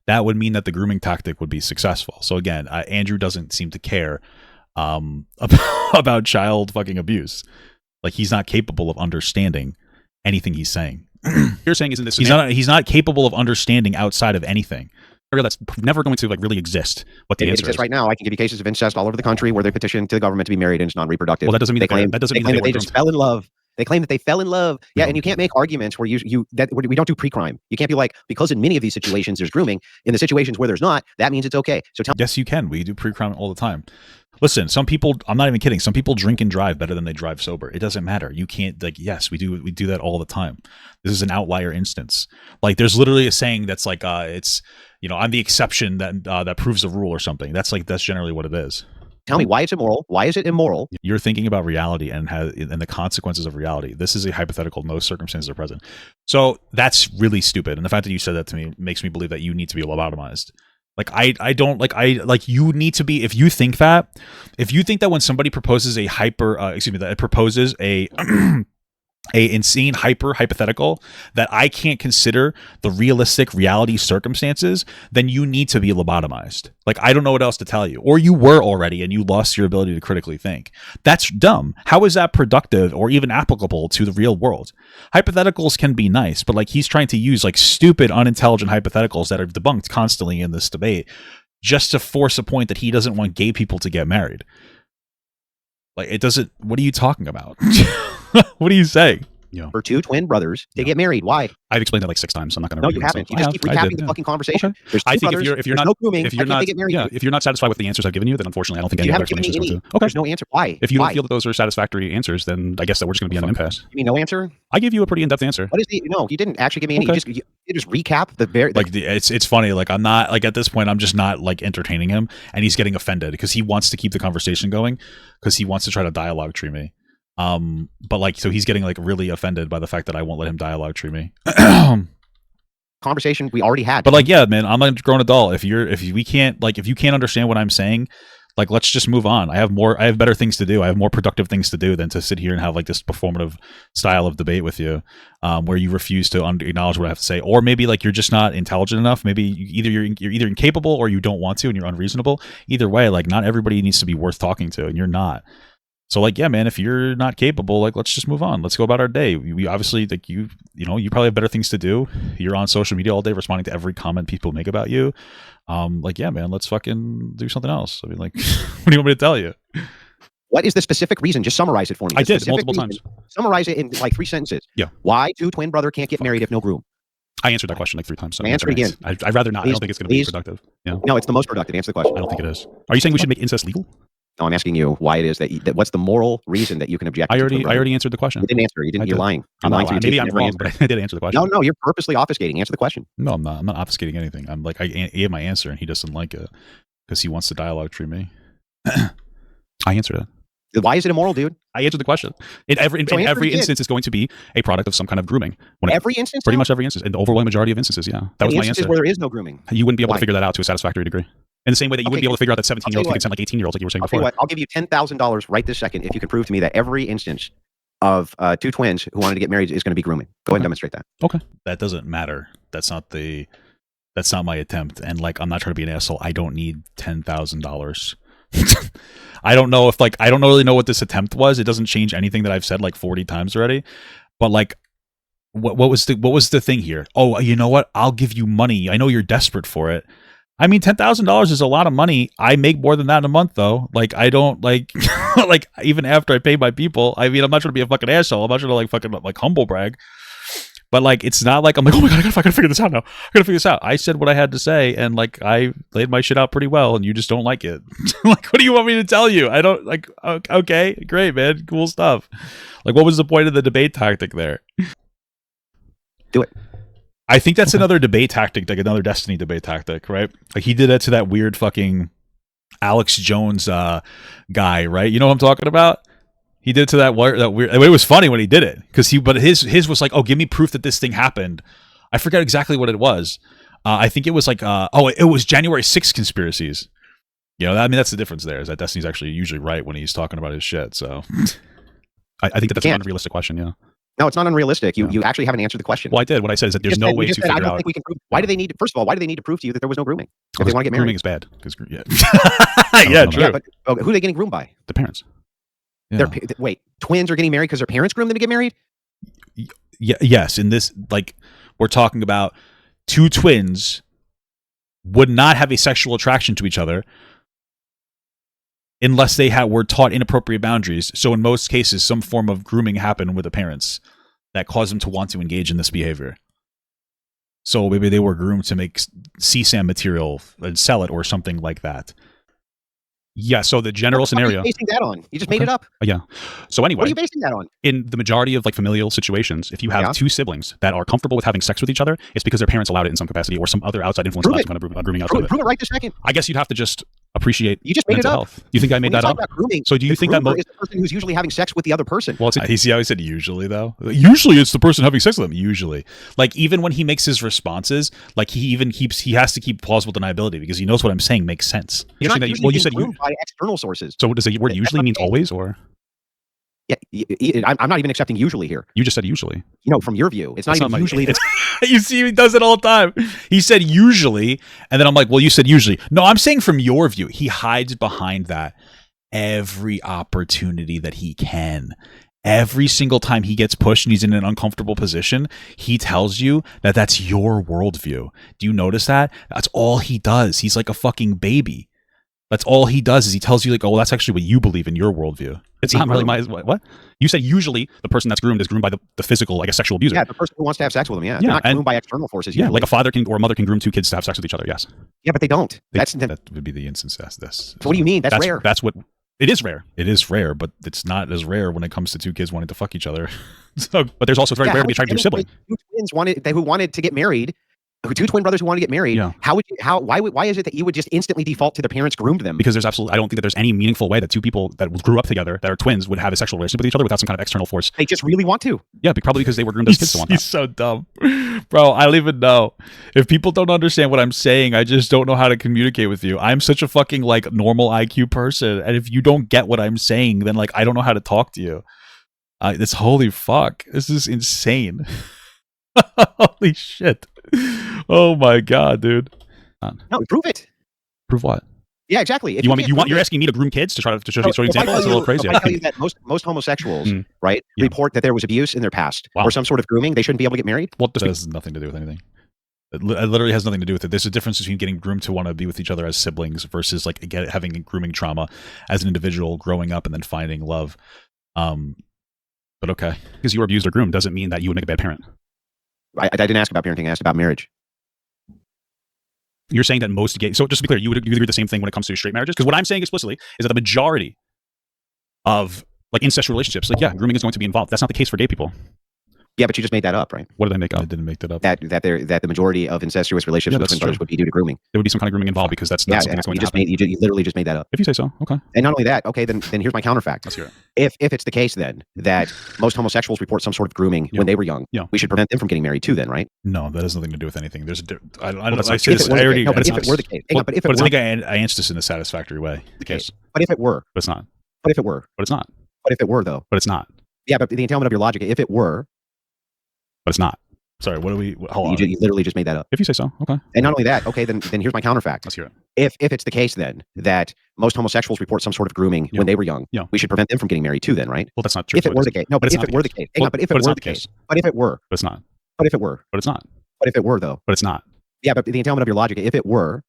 That would mean that the grooming tactic would be successful. So again, Andrew doesn't seem to care about child fucking abuse. Like, he's not capable of understanding anything he's saying. You're saying isn't this? He's not capable of understanding outside of anything. That's never going to like really exist. What the answer is right now, I can give you cases of incest all over the country where they petition to the government to be married and it's non-reproductive. Well, that doesn't mean that they just fell in love. They claim that they fell in love. Yeah, and you can't make arguments where we don't do pre-crime. You can't be like, because in many of these situations there's grooming. In the situations where there's not, that means it's okay. So yes, you can. We do pre-crime all the time. Listen, some people, I'm not even kidding, some people drink and drive better than they drive sober. It doesn't matter. You can't, like, yes, we do that all the time. This is an outlier instance. Like, there's literally a saying that's like, it's, I'm the exception that proves the rule or something. That's generally what it is. Tell me why it's immoral. Why is it immoral? You're thinking about reality and the consequences of reality. This is a hypothetical. No circumstances are present. So that's really stupid. And the fact that you said that to me makes me believe that you need to be lobotomized. Like I don't like you need to be, if you think that when somebody proposes a that it proposes a insane hypothetical that I can't consider the realistic reality circumstances, then you need to be lobotomized. Like, I don't know what else to tell you. Or you were already and you lost your ability to critically think. That's dumb. How is that productive or even applicable to the real world? Hypotheticals can be nice, but like he's trying to use like stupid, unintelligent hypotheticals that are debunked constantly in this debate just to force a point that he doesn't want gay people to get married. Like, it doesn't, what are you talking about? What are you saying? For two twin brothers to get married. Why? I've explained that like 6 times. So I'm not going to. No, you haven't. You just keep recapping the fucking conversation. Okay. I think if you're not no grooming, if you're not if you're not satisfied with the answers I've given you, then unfortunately I don't think any other explanations will do. Okay. There's no answer. Why? If you don't feel that those are satisfactory answers, then I guess that we're just going to be on an impasse. You mean no answer? I gave you a pretty in-depth answer. What is the? No, you didn't actually give me any. Okay. You just recap the very. Like it's funny. Like I'm not like at this point I'm just not like entertaining him, and he's getting offended because he wants to keep the conversation going because he wants to try to dialogue tree me. But like, so he's getting like really offended by the fact that I won't let him dialogue tree me. Conversation we already had. But like, yeah, man, I'm a grown adult. If you can't understand what I'm saying, like, let's just move on. I have better things to do. I have more productive things to do than to sit here and have like this performative style of debate with you, where you refuse to acknowledge what I have to say, or maybe like you're just not intelligent enough. Maybe you're either incapable or you don't want to, and you're unreasonable. Either way, like not everybody needs to be worth talking to, and you're not. So like, yeah, man, if you're not capable, like, let's just move on. Let's go about our day. We obviously, like, you probably have better things to do. You're on social media all day responding to every comment people make about you. Like, yeah, man, let's fucking do something else. I mean, like, what do you want me to tell you? What is the specific reason? Just summarize it for me. I did multiple times. Summarize it in like 3 sentences. Yeah. Why two twin brother can't get married if no groom? I answered that question like 3 times. So answer it again. I'd rather not. Please, I don't think it's going to be productive. Yeah. No, it's the most productive. Answer the question. I don't think it is. Are you saying we should make incest legal? No, I'm asking you why it is that what's the moral reason that you can object? I already answered the question. You didn't answer. You didn't. You're lying. Maybe I'm wrong, but I did answer the question. No, you're purposely obfuscating. Answer the question. No, I'm not. I'm not obfuscating anything. I'm like, I gave my answer and he doesn't like it because he wants to dialogue tree me. I answered it. Why is it immoral, dude? I answered the question. In every instance, it's going to be a product of some kind of grooming. Every instance? Pretty much every instance. In the overwhelming majority of instances, yeah. That was my answer. Where there is no grooming. You wouldn't be able to figure that out to a satisfactory degree. In the same way that you wouldn't be able to figure out that 17-year-olds can consent like 18-year-olds, like you were saying before. I'll give you $10,000 right this second if you can prove to me that every instance of two twins who wanted to get married is going to be grooming. Go ahead and demonstrate that. Okay. That doesn't matter. That's not my attempt. And like, I'm not trying to be an asshole. I don't need $10,000. I don't really know what this attempt was. It doesn't change anything that I've said like 40 times already. But like, what was the thing here? Oh, you know what? I'll give you money. I know you're desperate for it. I mean, $10,000 is a lot of money. I make more than that in a month, though. Like, I don't like, like even after I pay my people. I mean, I'm not trying to be a fucking asshole. I'm not trying to like fucking like humble brag. But like, it's not like I'm like, oh my god, I gotta figure this out now. I gotta figure this out. I said what I had to say, and like, I laid my shit out pretty well, and you just don't like it. Like, what do you want me to tell you? I don't like. Okay, great, man, cool stuff. Like, what was the point of the debate tactic there? Do it. I think that's another debate tactic, like another Destiny debate tactic, right? Like he did it to that weird fucking Alex Jones guy, right? You know what I'm talking about? He did it to that weird. It was funny when he did it because but his was like, oh, give me proof that this thing happened. I forget exactly what it was. I think it was like, it was January 6th conspiracies. You know, I mean, that's the difference there is that Destiny's actually usually right when he's talking about his shit. So I think that's an unrealistic question. Yeah. No, it's not unrealistic. You actually haven't answered the question. Well, I did. What I said is that there's no way to figure out. I don't think we can prove. Why do they need? First of all, why do they need to prove to you that there was no grooming? If they want to get married, grooming is bad. Yeah, true. Yeah, but who are they getting groomed by? The parents. Yeah. Wait, twins are getting married because their parents groomed them to get married? Yeah. Yes. In this, like, we're talking about two twins would not have a sexual attraction to each other unless they were taught inappropriate boundaries. So in most cases, some form of grooming happened with the parents that caused them to want to engage in this behavior. So maybe they were groomed to make CSAM material and sell it or something like that. Yeah, so the general scenario. What are you basing that on? You just made it up. Yeah. So anyway. What are you basing that on? In the majority of like familial situations, if you have two siblings that are comfortable with having sex with each other, it's because their parents allowed it in some capacity or some other outside influence allowed some kind of grooming outside of it. Prove it right this second. I guess you'd have to just appreciate you just made mental it up. health. You think I made that up? Grooming, so do you think that is the person who's usually having sex with the other person? Well, you see how he said usually though? Usually it's the person having sex with them. Usually, like even when he makes his responses, like he has to keep plausible deniability because he knows what I'm saying makes sense. You're not usually you said by external sources. So does the word usually means always or? Yeah, I'm not even accepting usually here. You just said usually. From your view, it's not even usually. You see, he does it all the time. He said usually, and then I'm like, well, you said usually. No, I'm saying from your view. He hides behind that every opportunity that he can. Every single time he gets pushed and he's in an uncomfortable position, he tells you that that's your worldview. Do you notice that? That's all he does. He's like a fucking baby. That's all he does is he tells you like, oh, well, that's actually what you believe in your worldview. It's not really my, what? You said usually the person that's groomed is groomed by the physical, like a sexual abuser. Yeah, the person who wants to have sex with them, yeah. They're not groomed by external forces usually. Yeah, like a father or a mother can groom two kids to have sex with each other, yes. Yeah, but they don't. That would be the instance as this. So what do you mean? That's rare. That's what, it is rare. It is rare, but it's not as rare when it comes to two kids wanting to fuck each other. But there's also very rare to be attracted to your sibling. Two twins who wanted to get married. Two twin brothers who want to get married. Yeah. Why is it that you would just instantly default to the parents groomed them? Because I don't think that there's any meaningful way that two people that grew up together that are twins would have a sexual relationship with each other without some kind of external force. They just really want to. Yeah, probably because they were groomed as kids to want that. He's so dumb. Bro, I don't even know. If people don't understand what I'm saying, I just don't know how to communicate with you. I'm such a fucking like normal IQ person. And if you don't get what I'm saying, then like I don't know how to talk to you. This holy fuck. This is insane. Holy shit. Oh my god, dude. No, prove it. Prove what? Yeah, exactly. If you're asking me to groom kids to show you an example? That's a little crazy. I tell you that most homosexuals, right, report that there was abuse in their past or some sort of grooming. They shouldn't be able to get married. Well, this has nothing to do with anything. It literally has nothing to do with it. There's a difference between getting groomed to want to be with each other as siblings versus like having grooming trauma as an individual growing up and then finding love. But okay, because you were abused or groomed doesn't mean that you would make a bad parent. I didn't ask about parenting. I asked about marriage. You're saying that most gay... So just to be clear, you would agree with the same thing when it comes to straight marriages? Because what I'm saying explicitly is that the majority of like incestual relationships, like grooming is going to be involved. That's not the case for gay people. Yeah, but you just made that up, right? What did I make up? I didn't make that up. That the majority of incestuous relationships with twin brothers would be due to grooming. There would be some kind of grooming involved because that's not something that's going to happen. You literally just made that up. If you say so, okay. And not only that, okay, then here's my counterfact. Let's hear it. If it's the case then that most homosexuals report some sort of grooming when they were young, we should prevent them from getting married too then, right? No, that has nothing to do with anything. There's I don't know. I say this. I already. But if it were the case, but I think I answered this in a satisfactory way. The case. But if it were. But it's not. But if it were. But it's not. But if it were though. But it's not. Yeah, but the entailment of your logic, if it were. But it's not. Sorry, what do we... Hold on. You literally just made that up. If you say so, okay. And not only that, okay, then here's my counterfact. Let's hear it. If it's the case then that most homosexuals report some sort of grooming when they were young, we should prevent them from getting married too then, right? Well, that's not true. If it were the case. No, but if it were the case. Hang on, but if it were the case. But if it were. But it's not. But if it were. But it's not. But if it were though. But it's not. Yeah, but the entailment of your logic, if it were.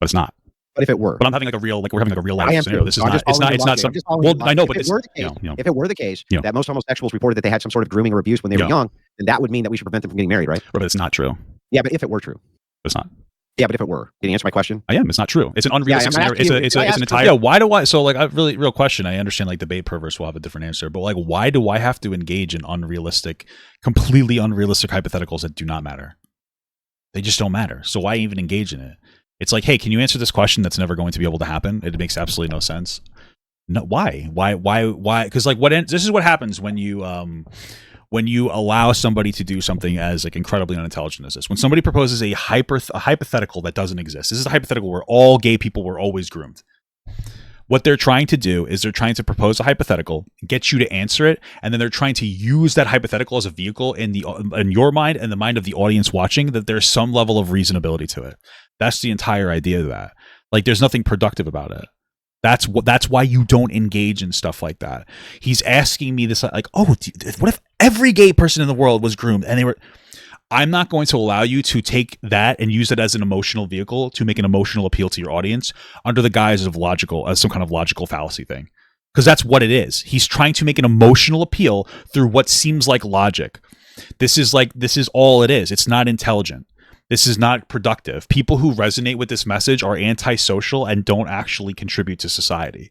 But it's not. But if it were. But I'm having like we're having like a real life scenario. This is not, it's not some, well, I know, but if it were the case that most homosexuals reported that they had some sort of grooming or abuse when they were young, then that would mean that we should prevent them from getting married, right? But it's not true. Yeah, but if it were true. But it's not. Yeah, but if it were. Can you answer my question? I am. It's not true. It's an unrealistic scenario. It's an entire... Yeah, why do I... So like, real question. I understand like debate perverse will have a different answer, but like, why do I have to engage in completely unrealistic hypotheticals that do not matter? They just don't matter. So why even engage in it? It's like, hey, can you answer this question that's never going to be able to happen? It makes absolutely no sense. No, why? Because like, this is what happens when you allow somebody to do something as like incredibly unintelligent as this. When somebody proposes a hypothetical that doesn't exist. This is a hypothetical where all gay people were always groomed. What they're trying to do is they're trying to propose a hypothetical, get you to answer it, and then they're trying to use that hypothetical as a vehicle in your mind and the mind of the audience watching, that there's some level of reasonability to it. That's the entire idea of that. Like, there's nothing productive about it. That's why you don't engage in stuff like that. He's asking me this, like, oh, what if every gay person in the world was groomed and they were... I'm not going to allow you to take that and use it as an emotional vehicle to make an emotional appeal to your audience under the guise of some kind of logical fallacy thing. Because that's what it is. He's trying to make an emotional appeal through what seems like logic. This is all it is. It's not intelligent. This is not productive. People who resonate with this message are antisocial and don't actually contribute to society.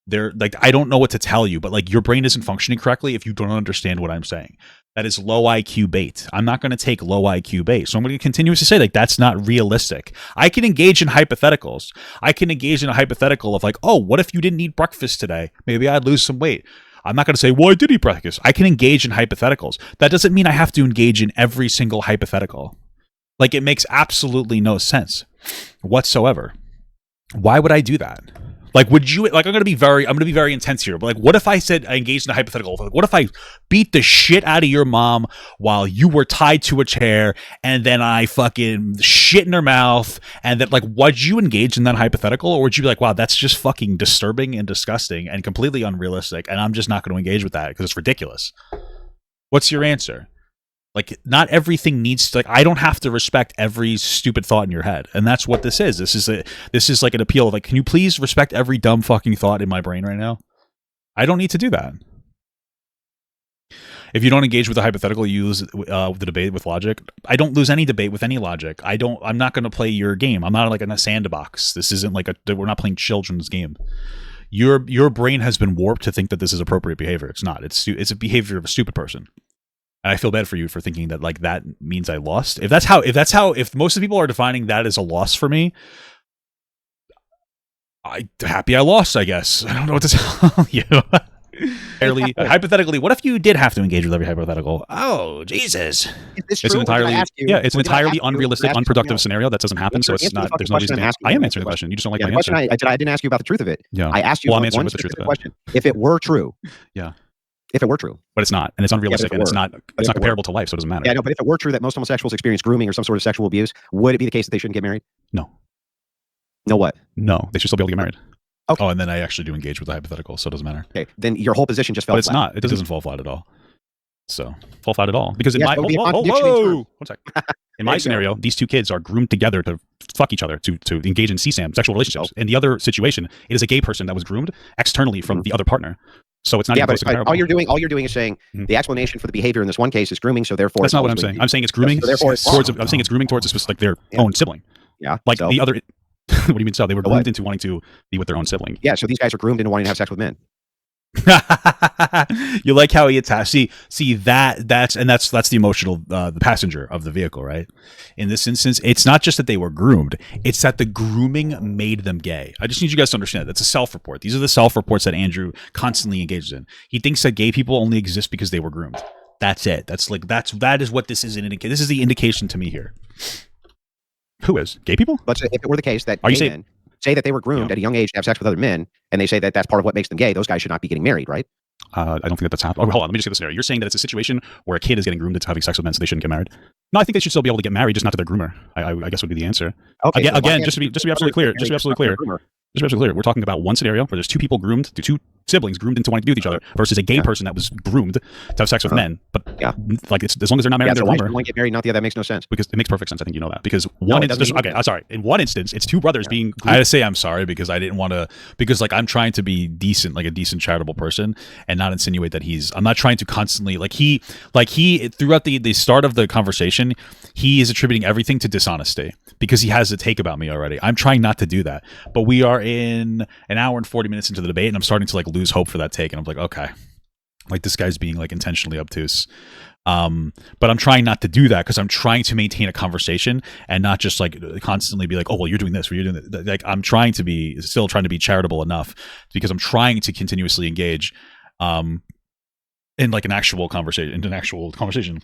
They're like, I don't know what to tell you, but like your brain isn't functioning correctly if you don't understand what I'm saying. That is low IQ bait. I'm not going to take low IQ bait. So I'm going to continuously say, like, that's not realistic. I can engage in hypotheticals. I can engage in a hypothetical of like, oh, what if you didn't eat breakfast today? Maybe I'd lose some weight. I'm not going to say, well, I did eat breakfast. I can engage in hypotheticals. That doesn't mean I have to engage in every single hypothetical. Like, it makes absolutely no sense whatsoever. Why would I do that? Like, would you, like, I'm going to be very intense here, but like, what if I said I engaged in a hypothetical? Like, what if I beat the shit out of your mom while you were tied to a chair and then I fucking shit in her mouth and that, like, would you engage in that hypothetical, or would you be like, wow, that's just fucking disturbing and disgusting and completely unrealistic and I'm just not going to engage with that because it's ridiculous? What's your answer? Like, not everything needs to, like, I don't have to respect every stupid thought in your head. And that's what this is. This is like an appeal of like, can you please respect every dumb fucking thought in my brain right now? I don't need to do that. If you don't engage with the hypothetical, you lose the debate with logic. I don't lose any debate with any logic. I'm not going to play your game. I'm not like in a sandbox. This isn't like we're not playing children's game. Your brain has been warped to think that this is appropriate behavior. It's not. It's a behavior of a stupid person. And I feel bad for you for thinking that like that means I lost. If most of the people are defining that as a loss for me, happy I lost, I guess. I don't know what to tell you. Hypothetically, what if you did have to engage with every hypothetical? Oh, Jesus. It's an entirely unrealistic, unproductive scenario that doesn't happen. So it's not, there's no reason. I am answering the question. You just don't like my answer. I didn't ask you about the truth of it. Yeah. I asked you I'm answering with the truth of it. Question. If it were true. Yeah. If it were true. But it's not, and it's unrealistic, and it's not comparable to life, so it doesn't matter. Yeah, no, but if it were true that most homosexuals experience grooming or some sort of sexual abuse, would it be the case that they shouldn't get married? No. No what? No, they should still be able to get married. Okay. Oh, and then I actually do engage with the hypothetical, so it doesn't matter. Okay, then your whole position just fell flat. But it's not. It doesn't fall flat at all. So, fall flat at all. Because in yes, my... Whoa! 1 sec. In my scenario, these two kids are groomed together to fuck each other, to engage in CSAM, sexual relationships. In the other situation, it is a gay person that was groomed externally from the other partner. So it's not even close to comparable. All you're doing is saying the explanation for the behavior in this one case is grooming, so therefore... That's not what I'm saying. I'm saying it's grooming I'm saying it's grooming towards like their own sibling. Yeah. Like the other... What do you mean so? They were groomed into wanting to be with their own sibling. Yeah, so these guys are groomed into wanting to have sex with men. You like how he attached. See that's the emotional the passenger of the vehicle, right? In this instance, it's not just that they were groomed, it's that the grooming made them gay. I just need you guys to understand that's a self-report. These are the self-reports that Andrew constantly engages in. He thinks that gay people only exist because they were groomed. That's it. That is what this is an indication. This is the indication to me here. Who is gay people? But if it were the case that gay men say that they were groomed at a young age to have sex with other men, and they say that that's part of what makes them gay, those guys should not be getting married, right? I don't think that's happening. Oh, hold on, let me just get the scenario. You're saying that it's a situation where a kid is getting groomed into having sex with men, so they shouldn't get married. No, I think they should still be able to get married, just not to their groomer. I guess would be the answer. Okay, again, just to be absolutely clear. We're talking about one scenario where there's two people groomed, two siblings groomed into wanting to be with each other, versus a gay person that was groomed to have sex with men. But like, it's as long as they're not married, they're groomer. Why get married? Not the other. That makes no sense. Because it makes perfect sense. I think you know that. Because I'm sorry. In one instance, it's two brothers being. I had to say I'm sorry because I didn't want to. Because like I'm trying to be decent, like a decent charitable person, and not insinuate that I'm not trying to constantly like he throughout the start of the conversation, he is attributing everything to dishonesty because he has a take about me already. I'm trying not to do that, but we are in an hour and 40 minutes into the debate, and I'm starting to like lose hope for that take, and I'm like, okay, like this guy's being like intentionally obtuse. But I'm trying not to do that because I'm trying to maintain a conversation and not just like constantly be like, oh well, you're doing this, or you're doing that. Like I'm still trying to be charitable enough because I'm trying to continuously engage in like an actual conversation.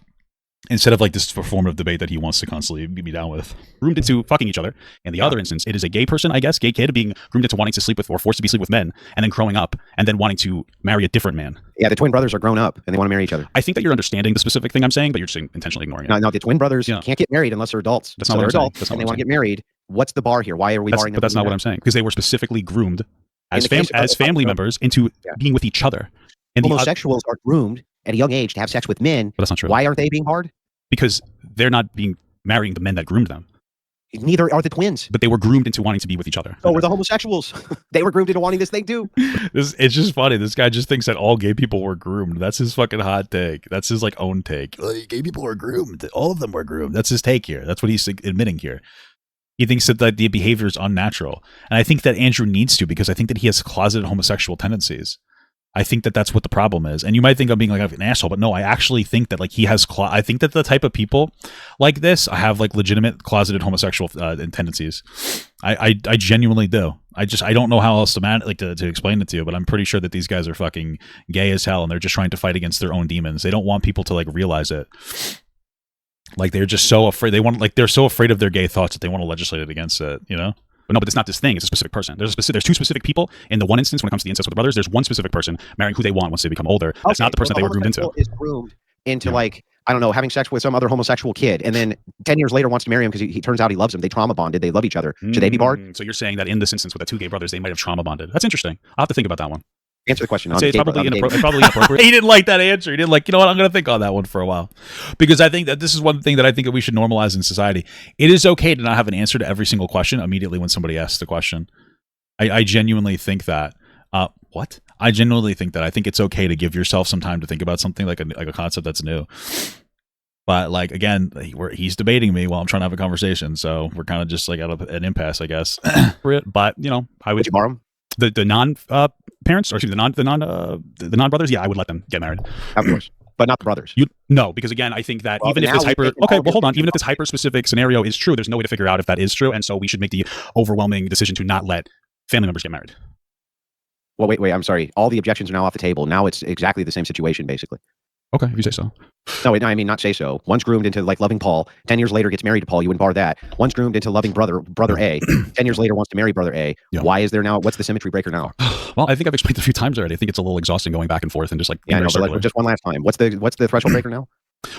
Instead of like this performative debate that he wants to constantly beat me down with. Groomed into fucking each other. In the other instance, it is a gay person, I guess, gay kid being groomed into wanting to sleep with or forced to be sleep with men, and then growing up and then wanting to marry a different man. Yeah, the twin brothers are grown up and they want to marry each other. I think that you're understanding the specific thing I'm saying, but you're just intentionally ignoring it. No, the twin brothers can't get married unless they're adults. That's not what I'm saying. Adults and they want to get married. What's the bar here? Why are we barring them? But that's not what I'm saying, because they were specifically groomed as family members into being with each other. And homosexuals are groomed at a young age to have sex with men. But that's not true. Why aren't they being barred? Because they're not marrying the men that groomed them. Neither are the twins. But they were groomed into wanting to be with each other. So were the homosexuals. They were groomed into wanting this thing too. It's just funny. This guy just thinks that all gay people were groomed. That's his fucking hot take. That's his like own take. Gay people were groomed. All of them were groomed. That's his take here. That's what he's admitting here. He thinks that the behavior is unnatural. And I think that Andrew needs to, because I think that he has closeted homosexual tendencies. I think that that's what the problem is. And you might think I'm being like an asshole, but no, I actually think that like he has, I think that the type of people like this have like legitimate closeted homosexual tendencies. I genuinely do. I don't know how else to explain it to you, but I'm pretty sure that these guys are fucking gay as hell and they're just trying to fight against their own demons. They don't want people to like realize it. Like they're just so afraid. They're so afraid of their gay thoughts that they want to legislate it against it, you know? But no, but it's not this thing. It's a specific person. There's two specific people in the one instance when it comes to the incest with the brothers. There's one specific person marrying who they want once they become older. That's not the person that they were groomed into. Is groomed into like, I don't know, having sex with some other homosexual kid, and then 10 years later wants to marry him because he turns out he loves him. They trauma bonded. They love each other. Should they be barred? So you're saying that in this instance with the two gay brothers, they might have trauma bonded. That's interesting. I'll have to think about that one. Answer the question. It's probably inappropriate. He didn't like that answer. He didn't like, you know what, I'm going to think on that one for a while. Because I think that this is one thing that I think that we should normalize in society. It is okay to not have an answer to every single question immediately when somebody asks the question. I genuinely think that. What? I genuinely think that. I think it's okay to give yourself some time to think about something like a concept that's new. But like, again, he's debating me while I'm trying to have a conversation. So we're kind of just like at an impasse, I guess. But, you know, I would... Would you borrow him? The non parents, or excuse me, the non brothers, yeah, I would let them get married. Of course, but not the brothers. No, because again, I think that even if this even if this hyper specific scenario is true, there's no way to figure out if that is true, and so we should make the overwhelming decision to not let family members get married. Well, wait, I'm sorry. All the objections are now off the table. Now it's exactly the same situation, basically. Okay, if you say so. No, I mean, not say so. One's groomed into like loving Paul. 10 years later gets married to Paul. You wouldn't bar that. One's groomed into loving brother A. 10 years later wants to marry brother A. Yeah. Why is there now? What's the symmetry breaker now? Well, I think I've explained it a few times already. I think it's a little exhausting going back and forth and just like but just one last time. What's the threshold breaker now?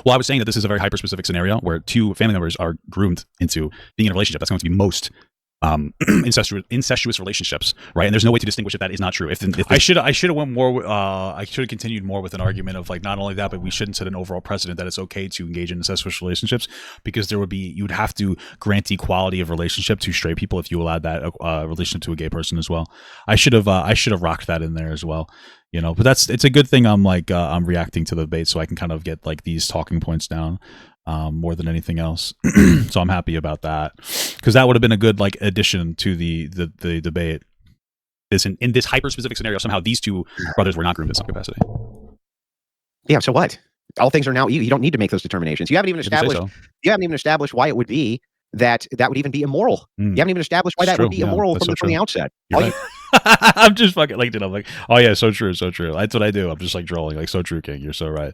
Well, I was saying that this is a very hyper specific scenario where two family members are groomed into being in a relationship. That's going to be most incestuous relationships, right? And there's no way to distinguish if that is not true. If I should have went more. I should have continued more with an argument of like not only that, but we shouldn't set an overall precedent that it's okay to engage in incestuous relationships, because you would have to grant equality of relationship to straight people if you allowed that relationship to a gay person as well. I should have rocked that in there as well. You know, but it's a good thing I'm reacting to the debate so I can kind of get like these talking points down. More than anything else. So I'm happy about that, because that would have been a good like addition to the debate. In this hyper specific scenario, somehow these two brothers were not groomed in some capacity. Yeah, so what? All things are now you don't need to make those determinations. You haven't even established why it would be that would even be immoral. You haven't even established why that would be immoral from the outset. I'm just fucking like, dude, I'm like, oh yeah, so true. That's what I do. I'm just like trolling, like, so true, King. You're so right.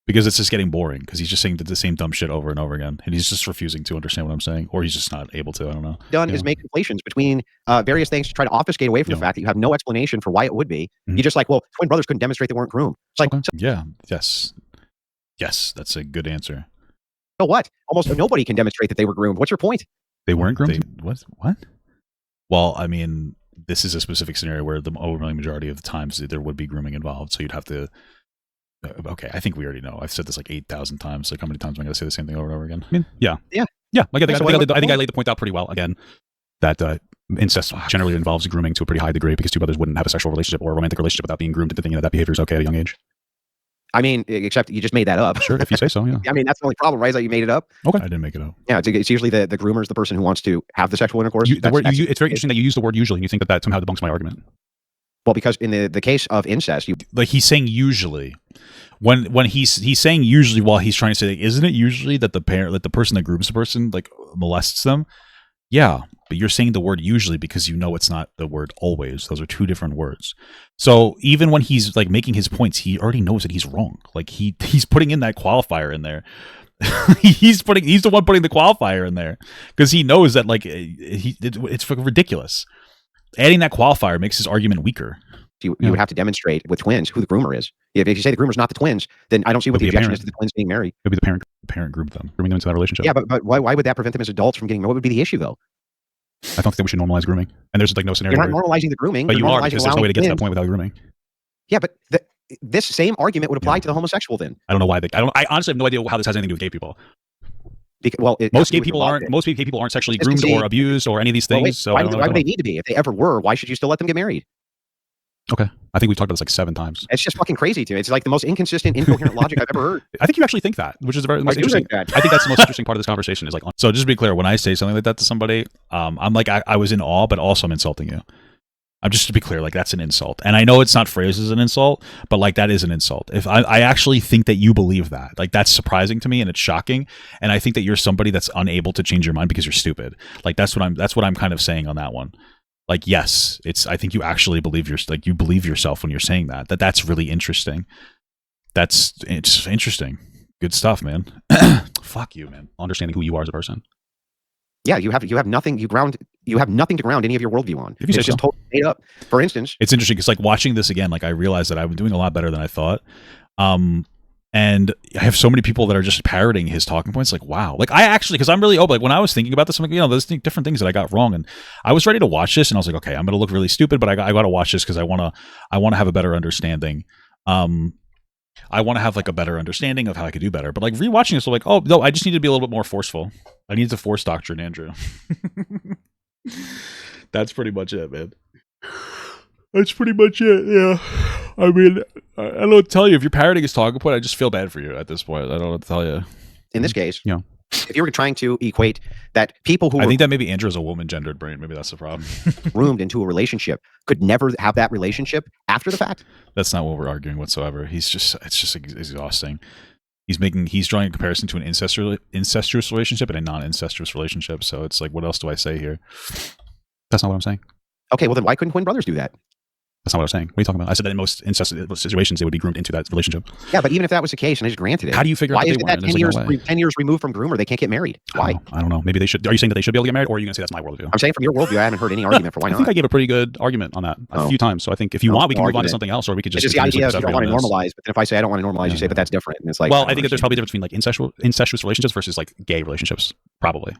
Because it's just getting boring, because he's just saying the same dumb shit over and over again, and he's just refusing to understand what I'm saying, or he's just not able to. I don't know. Done is make conflations between various things to try to obfuscate away from the fact that you have no explanation for why it would be. You just like, well, twin brothers couldn't demonstrate they weren't groomed. It's like, yes, that's a good answer. So what? Almost nobody can demonstrate that they were groomed. What's your point? They weren't groomed. What? Well, I mean, this is a specific scenario where the overwhelming majority of the times there would be grooming involved, so you'd have to. Okay, I think we already know. I've said this like 8,000 times. Like, how many times am I going to say the same thing over and over again? I mean, yeah. Like, I think I laid the point out pretty well. Again, that incest generally involves grooming to a pretty high degree, because two brothers wouldn't have a sexual relationship or a romantic relationship without being groomed into thinking that behavior is okay at a young age. I mean, except you just made that up. Sure, if you say so, yeah. I mean, that's the only problem, right? Is that you made it up. Okay, I didn't make it up. Yeah, it's usually the groomer is the person who wants to have the sexual intercourse. It's very interesting that you use the word usually, and you think that somehow debunks my argument. Well, because in the case of incest, like he's saying usually, when he's saying usually, while he's trying to say, like, isn't it usually that the person that grooms the person like molests them? Yeah, but you're saying the word usually because you know it's not the word always. Those are two different words. So even when he's like making his points, he already knows that he's wrong. Like he's putting in that qualifier in there. he's the one putting the qualifier in there because he knows that like it's ridiculous. Adding that qualifier makes his argument weaker. You would have to demonstrate with twins who the groomer is. If you say the groomer's not the twins, then I don't see what the objection is to the twins being married. It would be the parent grooming them into that relationship. Yeah, but why would that prevent them as adults from getting? What would be the issue though? I don't think we should normalize grooming. And there's like no scenario. You're not normalizing the grooming, but you are, because there's no way to get to that point without grooming. Yeah, but this same argument would apply to the homosexual then. I don't know why. I honestly have no idea how this has anything to do with gay people. Most gay people aren't sexually groomed or abused or any of these things. Why would they need to be? If they ever were, why should you still let them get married? Okay, I think we've talked about this like 7 times. It's just fucking crazy to me. It's like the most inconsistent, incoherent logic I've ever heard. I think you actually think that, which is the most interesting. I think that's the most interesting part of this conversation. Is like, so just to be clear, when I say something like that to somebody, I'm like I was in awe, but also I'm insulting you. I'm just to be clear, like that's an insult. And I know it's not phrased as an insult, but like that is an insult. If I actually think that you believe that, like that's surprising to me and it's shocking. And I think that you're somebody that's unable to change your mind because you're stupid. Like that's what I'm kind of saying on that one. Like, yes, I think you actually believe you believe yourself when you're saying that. That's really interesting. It's interesting. Good stuff, man. Fuck you, man. Understanding who you are as a person. Yeah, you have nothing. You have nothing to ground any of your worldview on. If you say it's just totally made up. For instance, it's interesting because like watching this again, like I realized that I'm doing a lot better than I thought. And I have so many people that are just parroting his talking points. Like, wow. Like I actually, because I'm really open. Like when I was thinking about this, I'm like, there's different things that I got wrong, and I was ready to watch this, and I was like, okay, I'm gonna look really stupid, but I got to watch this because I wanna have a better understanding. I want to have like a better understanding of how I could do better. But like rewatching this, I'm like, oh no, I just need to be a little bit more forceful. I need to force doctrine Andrew. That's pretty much it, man. That's pretty much it. Yeah. I mean, I don't know what to tell you. If you're parroting his talking point, I just feel bad for you at this point. I don't know what to tell you. In this case, yeah. If you were trying to equate that people who I think that maybe Andrew has a woman-gendered brain. Maybe that's the problem. groomed into a relationship could never have that relationship after the fact. That's not what we're arguing whatsoever. It's just exhausting. He's drawing a comparison to an incestuous relationship and a non-incestuous relationship. So it's like, what else do I say here? That's not what I'm saying. Okay, well then why couldn't twin brothers do that? That's not what I was saying. What are you talking about? I said that in most incestuous situations, they would be groomed into that relationship. Yeah, but even if that was the case, and I just granted it, how do you figure out why that is it that 10 years removed from groomer, they can't get married? Why? I don't know. Maybe they should. Are you saying that they should be able to get married, or are you going to say that's my worldview? I'm saying from your worldview, I haven't heard any argument for why not. I think I gave a pretty good argument on that a few times. So I think if you want, we can move on to something else, or we could just. It's just the idea of you don't want to normalize, but then if I say I don't want to normalize, you say, but that's different. And it's like, well, I think that there's probably a difference between like incestuous relationships versus like gay relationships, probably.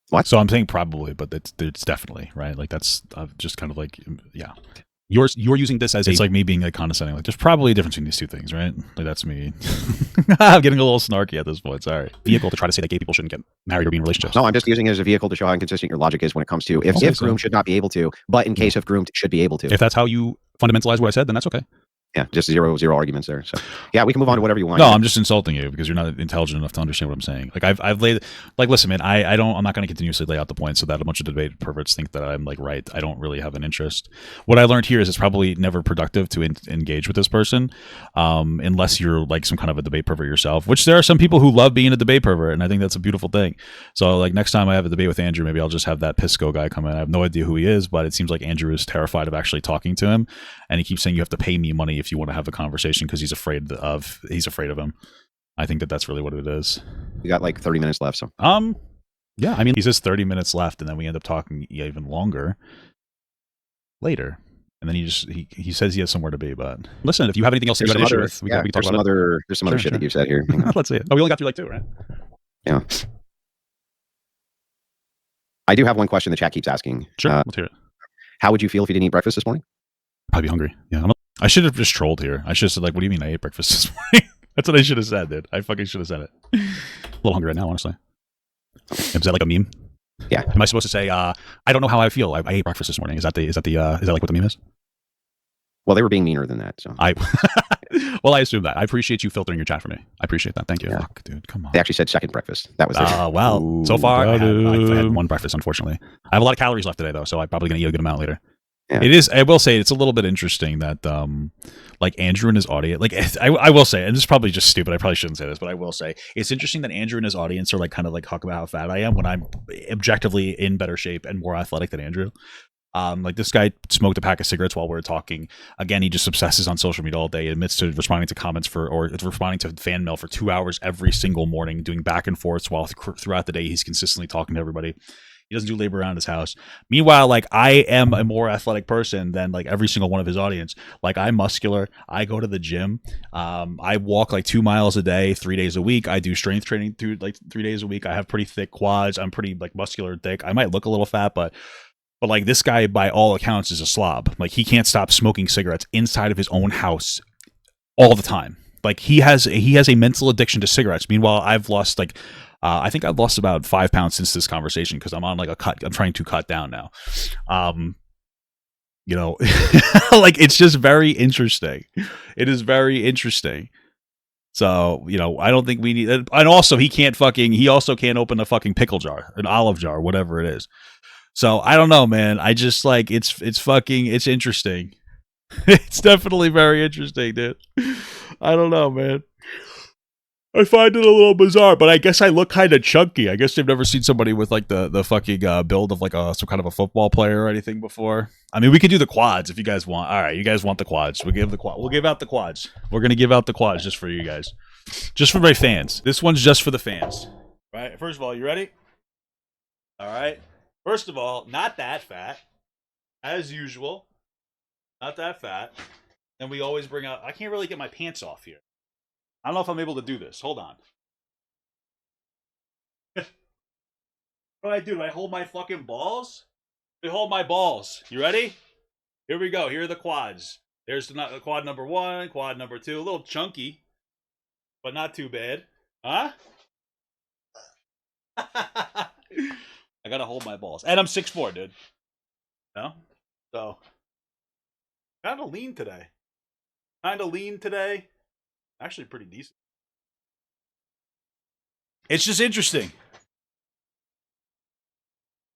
What? So I'm saying probably, but it's definitely right. Like that's just kind of like, yeah. You're using this as it's like me being like condescending. Like there's probably a difference between these two things, right? Like that's me. I'm getting a little snarky at this point. Sorry. Vehicle to try to say that gay people shouldn't get married or be in relationships. No, I'm just using it as a vehicle to show how inconsistent your logic is when it comes to if groomed should not be able to, but in case of groomed should be able to. If that's how you fundamentalize what I said, then that's okay. Yeah, just zero arguments there. So yeah, we can move on to whatever you want. No, I'm just insulting you because you're not intelligent enough to understand what I'm saying. Like I've laid, like, listen, man, I'm not going to continuously lay out the points so that a bunch of debate perverts think that I'm like right. I don't really have an interest. What I learned here is it's probably never productive to engage with this person, unless you're like some kind of a debate pervert yourself. Which there are some people who love being a debate pervert, and I think that's a beautiful thing. So like next time I have a debate with Andrew, maybe I'll just have that Pisco guy come in. I have no idea who he is, but it seems like Andrew is terrified of actually talking to him, and he keeps saying you have to pay me money if you want to have a conversation. Because he's afraid of him. I think that's really what it is. We got like 30 minutes left. So yeah, I mean, he says 30 minutes left, and then we end up talking even longer later. And then he says he has somewhere to be. But listen, if you have anything else you got an issue with, we can talk about it. There's some other shit that you've said here. Let's see it. Oh, we only got through like 2, right? Yeah. I do have one question the chat keeps asking. Sure, let's hear it. How would you feel if you didn't eat breakfast this morning? Probably hungry. Yeah, I should have just trolled here. I should have said, like, what do you mean I ate breakfast this morning? That's what I should have said, dude. I fucking should have said it. A little hungry right now, honestly. Is that like a meme? Yeah. Am I supposed to say, I don't know how I feel. I ate breakfast this morning. Is that like what the meme is? Well, they were being meaner than that. So well, I assume that. I appreciate you filtering your chat for me. I appreciate that. Thank you. Yeah. Fuck, dude, come on. They actually said second breakfast. That was well. Ooh, so far, I've had one breakfast, unfortunately. I have a lot of calories left today, though, so I'm probably going to eat a good amount later. Yeah. It is. I will say it's a little bit interesting that, like Andrew and his audience, like I will say, and this is probably just stupid. I probably shouldn't say this, but I will say it's interesting that Andrew and his audience are like kind of like talk about how fat I am when I'm objectively in better shape and more athletic than Andrew. Like this guy smoked a pack of cigarettes while we were talking. Again, he just obsesses on social media all day. He admits to responding to comments or responding to fan mail for 2 hours every single morning, doing back and forths while throughout the day he's consistently talking to everybody. He doesn't do labor around his house. Meanwhile, like I am a more athletic person than like every single one of his audience. Like I'm muscular. I go to the gym. I walk like 2 miles a day, 3 days a week. I do strength training like 3 days a week. I have pretty thick quads. I'm pretty like muscular and thick. I might look a little fat, but like this guy, by all accounts, is a slob. Like he can't stop smoking cigarettes inside of his own house all the time. Like he has a mental addiction to cigarettes. Meanwhile, I've lost like. I think I've lost about 5 pounds since this conversation because I'm on like a cut. I'm trying to cut down now. You know, like it's just very interesting. It is very interesting. So, you know, I don't think we need, and also he also can't open a fucking pickle jar, an olive jar, whatever it is. So I don't know, man. I just like it's interesting. It's definitely very interesting, dude. I don't know, man. I find it a little bizarre, but I guess I look kind of chunky. I guess they've never seen somebody with like the fucking build of like some kind of a football player or anything before. I mean, we could do the quads if you guys want. All right, you guys want the quads? We'll give out the quads. We're gonna give out the quads just for you guys, just for my fans. This one's just for the fans. All right. First of all, you ready? All right. First of all, not that fat, as usual. Not that fat. And we always bring out. I can't really get my pants off here. I don't know if I'm able to do this. Hold on. What do I do? Do I hold my fucking balls? I hold my balls. You ready? Here we go. Here are the quads. There's the quad number 1, quad number 2. A little chunky, but not too bad. Huh? I gotta hold my balls. And I'm 6'4", dude. No? So, kind of lean today. Actually pretty decent. It's just interesting.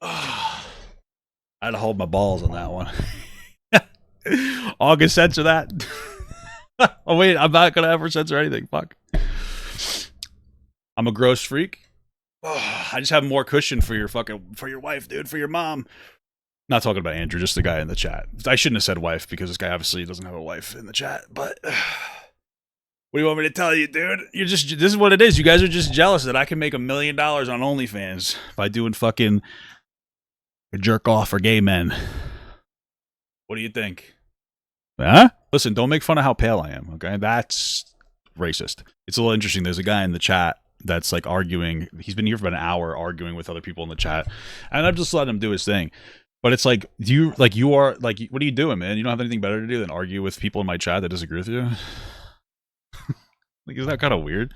I had to hold my balls on that one. August censor that. Oh wait, I'm not gonna ever censor anything. Fuck. I'm a gross freak. I just have more cushion for your wife, dude, for your mom. Not talking about Andrew, just the guy in the chat. I shouldn't have said wife because this guy obviously doesn't have a wife in the chat, but what do you want me to tell you, dude? This is what it is. You guys are just jealous that I can make $1 million on OnlyFans by doing fucking jerk off for gay men. What do you think? Huh? Listen, don't make fun of how pale I am, okay? That's racist. It's a little interesting. There's a guy in the chat that's like arguing. He's been here for about an hour arguing with other people in the chat, and I'm just letting him do his thing. But it's like, what are you doing, man? You don't have anything better to do than argue with people in my chat that disagree with you? Like, isn't that kind of weird?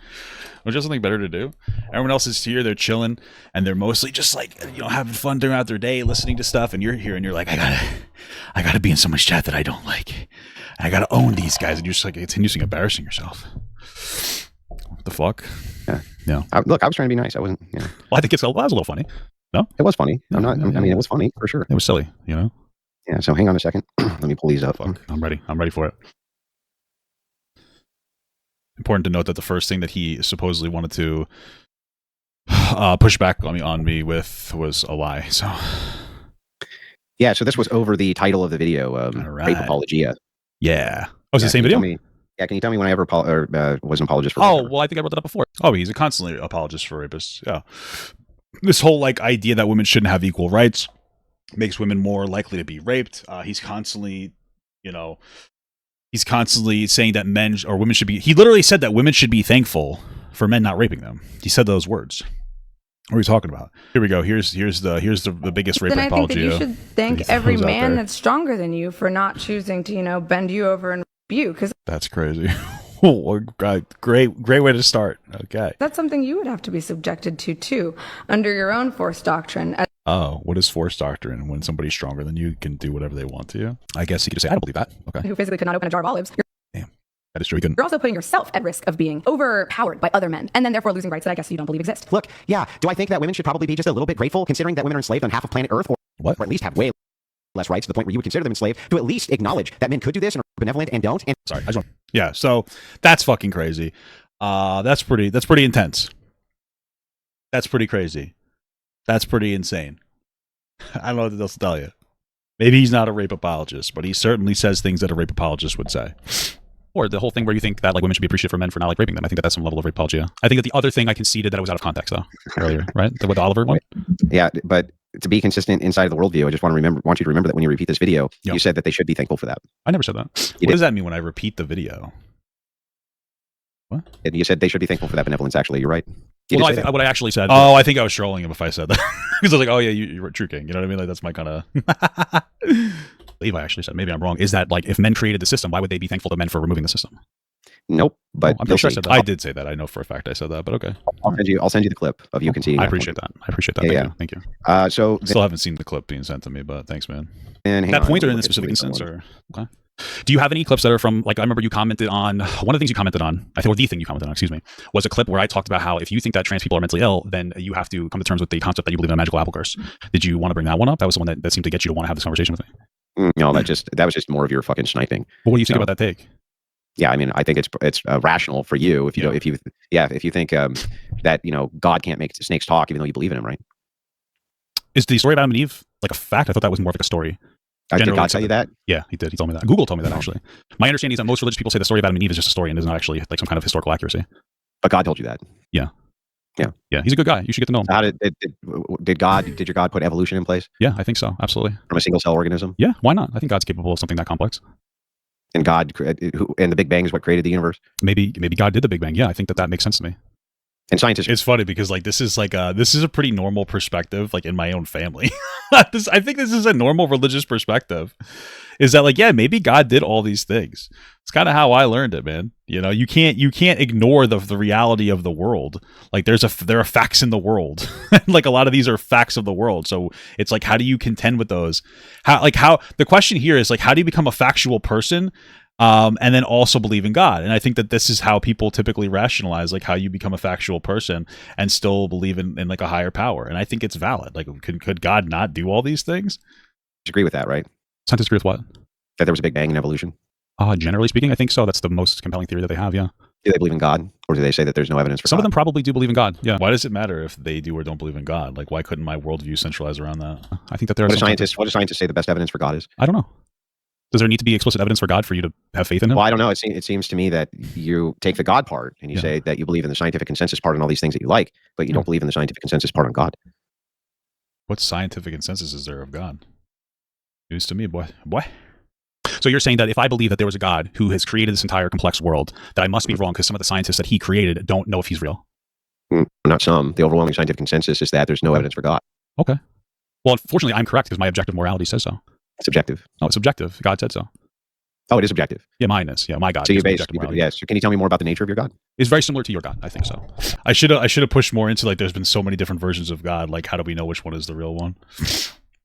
Don't you have something better to do? Everyone else is here, they're chilling, and they're mostly just like, having fun throughout their day, listening to stuff, and you're here and you're like, I gotta be in someone's chat that I don't like. And I gotta own these guys, and you're just like continuously embarrassing yourself. What the fuck? Yeah. Look, I was trying to be nice. I wasn't, Well, I think it was a little funny. No? It was funny. I mean, it was funny for sure. It was silly, Yeah, so hang on a second. Let me pull these up. Fuck. I'm ready for it. Important to note that the first thing that he supposedly wanted to push back on me with was a lie. So, yeah. So this was over the title of the video, rape apologia. Yeah. Oh, it's the same video. Can you tell me when I ever was an apologist for? Oh, well, I think I brought that up before. Oh, he's a constantly apologist for rapists. Yeah. This whole idea that women shouldn't have equal rights makes women more likely to be raped. He's constantly, He's constantly saying that men or women should be. He literally said that women should be thankful for men not raping them. He said those words. What are we talking about? Here we go. Here's the biggest rape apology. Then I think that you should thank every man that's stronger than you for not choosing to bend you over and rape you. Because that's crazy. Oh, great way to start. Okay. That's something you would have to be subjected to too, under your own force doctrine. Oh, what is force doctrine? When somebody's stronger than you can do whatever they want to you? I guess you could say, I don't believe that. Okay. Who physically could not open a jar of olives. Damn. That is true. You're also putting yourself at risk of being overpowered by other men, and then therefore losing rights that I guess you don't believe exist. Look, yeah. Do I think that women should probably be just a little bit grateful, considering that women are enslaved on half of planet Earth, or at least have way less rights to the point where you would consider them enslaved, to at least acknowledge that men could do this and are benevolent and don't? And sorry, yeah. So that's fucking crazy. That's pretty intense. That's pretty crazy. That's pretty insane. I don't know what else to tell you. Maybe he's not a rape apologist, but he certainly says things that a rape apologist would say. Or the whole thing where you think that women should be appreciative for men for not raping them. I think that's some level of rape apology. I think that the other thing I conceded that it was out of context though earlier, right? With the Oliver one. Yeah, but to be consistent inside of the worldview, I just want you to remember that when you repeat this video, you said that they should be thankful for that. I never said that. What does that mean when I repeat the video? What? And you said they should be thankful for that benevolence. Actually, you're right. What I actually said. Oh, I think I was trolling him if I said that. Because I was like, oh yeah, you're a true king. You know what I mean? Like that's my kind of. I believe I actually said. Maybe I'm wrong. Is that if men created the system, why would they be thankful to men for removing the system? Nope. But I'm sure I said that. I did say that. I know for a fact I said that. But okay. I'll send you the clip of you conceding. I appreciate that. Thank you. So still haven't seen the clip being sent to me, but thanks, man. And that point or in the specific instance, or okay. Do you have any clips that are from, like, I remember you commented on, one of the things you commented on, I think, or the thing you commented on, excuse me, was a clip where I talked about how if you think that trans people are mentally ill, then you have to come to terms with the concept that you believe in a magical apple curse. Did you want to bring that one up? That was the one that seemed to get you to want to have this conversation with me. No, that was just more of your fucking sniping. Well, what do you think about that take? Yeah, I mean, I think it's rational for you if you if you think that God can't make snakes talk, even though you believe in him, right? Is the story of Adam and Eve like a fact? I thought that was more of like a story. Did God tell you that? Yeah, he did. He told me that. Google told me that, actually. My understanding is that most religious people say the story of Adam and Eve is just a story and is not actually like some kind of historical accuracy. But God told you that. Yeah. He's a good guy. You should get to know him. How did your God put evolution in place? Yeah, I think so. Absolutely. From a single cell organism? Yeah, why not? I think God's capable of something that complex. And and the Big Bang is what created the universe? Maybe God did the Big Bang. Yeah, I think that makes sense to me. And scientists, it's funny because like this is a pretty normal perspective, like in my own family. I think this is a normal religious perspective. Is that like, yeah, maybe God did all these things. It's kind of how I learned it, man. You can't ignore the reality of the world. Like there are facts in the world. Like a lot of these are facts of the world. So it's like, how do you contend with those? How the question here is like, how do you become a factual person? And then also believe in God. And I think that this is how people typically rationalize, like how you become a factual person and still believe in like a higher power. And I think it's valid. Like, could God not do all these things? You agree with that, right? Scientists agree with what? That there was a Big Bang in evolution? Generally speaking, I think so. That's the most compelling theory that they have, yeah. Do they believe in God? Or do they say that there's no evidence for Some God? of them probably do believe in God, yeah. Why does it matter if they do or don't believe in God? Like, why couldn't my worldview centralize around that? I think that there are What do scientists say the best evidence for God is? I don't know. Does there need to be explicit evidence for God for you to have faith in him? Well, I don't know. It seems to me that you take the God part and you say that you believe in the scientific consensus part and all these things that you like, but you don't believe in the scientific consensus part on God. What scientific consensus is there of God? News to me, boy. So you're saying that if I believe that there was a God who has created this entire complex world, that I must be wrong because some of the scientists that he created don't know if he's real? Not some. The overwhelming scientific consensus is that there's no evidence for God. Okay. Well, unfortunately, I'm correct because my objective morality says so. It's objective. No, it's objective. God said so. Oh, it is objective. Yeah, mine is. Yeah, my God. So So can you tell me more about the nature of your God? It's very similar to your God. I think so. I should have pushed more into like. There's been so many different versions of God. Like, how do we know which one is the real one?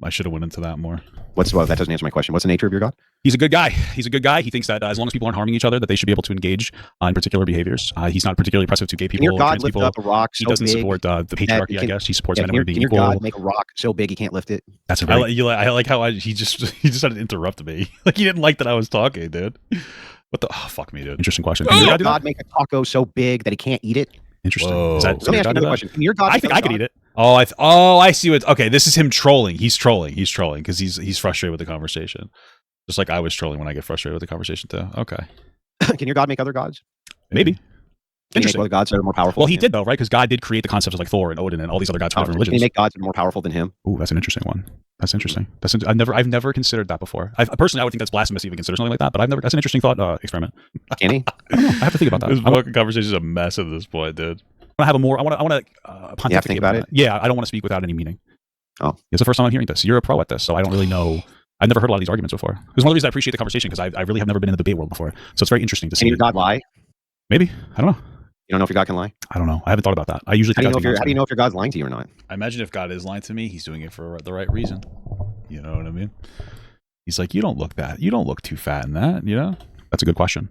I should have went into that more. That doesn't answer my question. What's the nature of your God? He's a good guy. He thinks that as long as people aren't harming each other, that they should be able to engage in particular behaviors. He's not particularly oppressive to gay people. Can your God trans lift people. up a rock so He doesn't big support the patriarchy. I guess he supports men and women being equal. Can your God make a rock so big he can't lift it? That's a very. I like how he just had to interrupt me. Like he didn't like that I was talking, dude. What the? Oh, fuck me, dude. Interesting question. Can your God make a taco so big that he can't eat it? Interesting. Let me ask you another question. Can your God? I think I could eat it. I see what. Okay, this is him trolling. He's trolling because he's frustrated with the conversation. Just like I was trolling when I get frustrated with the conversation too. Okay. Can your God make other gods? Maybe. Can he make other gods that are more powerful? Well, he did though, right? Because God did create the concepts of like Thor and Odin and all these other gods from different religions. Can he make gods that are more powerful than him? Ooh, that's an interesting one. That's interesting. I've never considered that before. Personally, I would think that's blasphemous to even consider something like that. But that's an interesting thought experiment. Can he? I don't know. I have to think about that. This fucking conversation is a mess at this point, dude. I want to have I want to pontificate. You have to think about it? Yeah, I don't want to speak without any meaning. Oh. It's the first time I'm hearing this. You're a pro at this, so I don't really know. I've never heard a lot of these arguments before. It's one of the reasons I appreciate the conversation because I really have never been in the debate world before. So it's very interesting to see. Can your God lie? Maybe. I don't know. You don't know if your God can lie? I don't know. I haven't thought about that. I usually think how do you know if your God's lying to you or not? I imagine if God is lying to me, he's doing it for the right reason. You know what I mean? He's like, you don't look too fat in that, you know? That's a good question.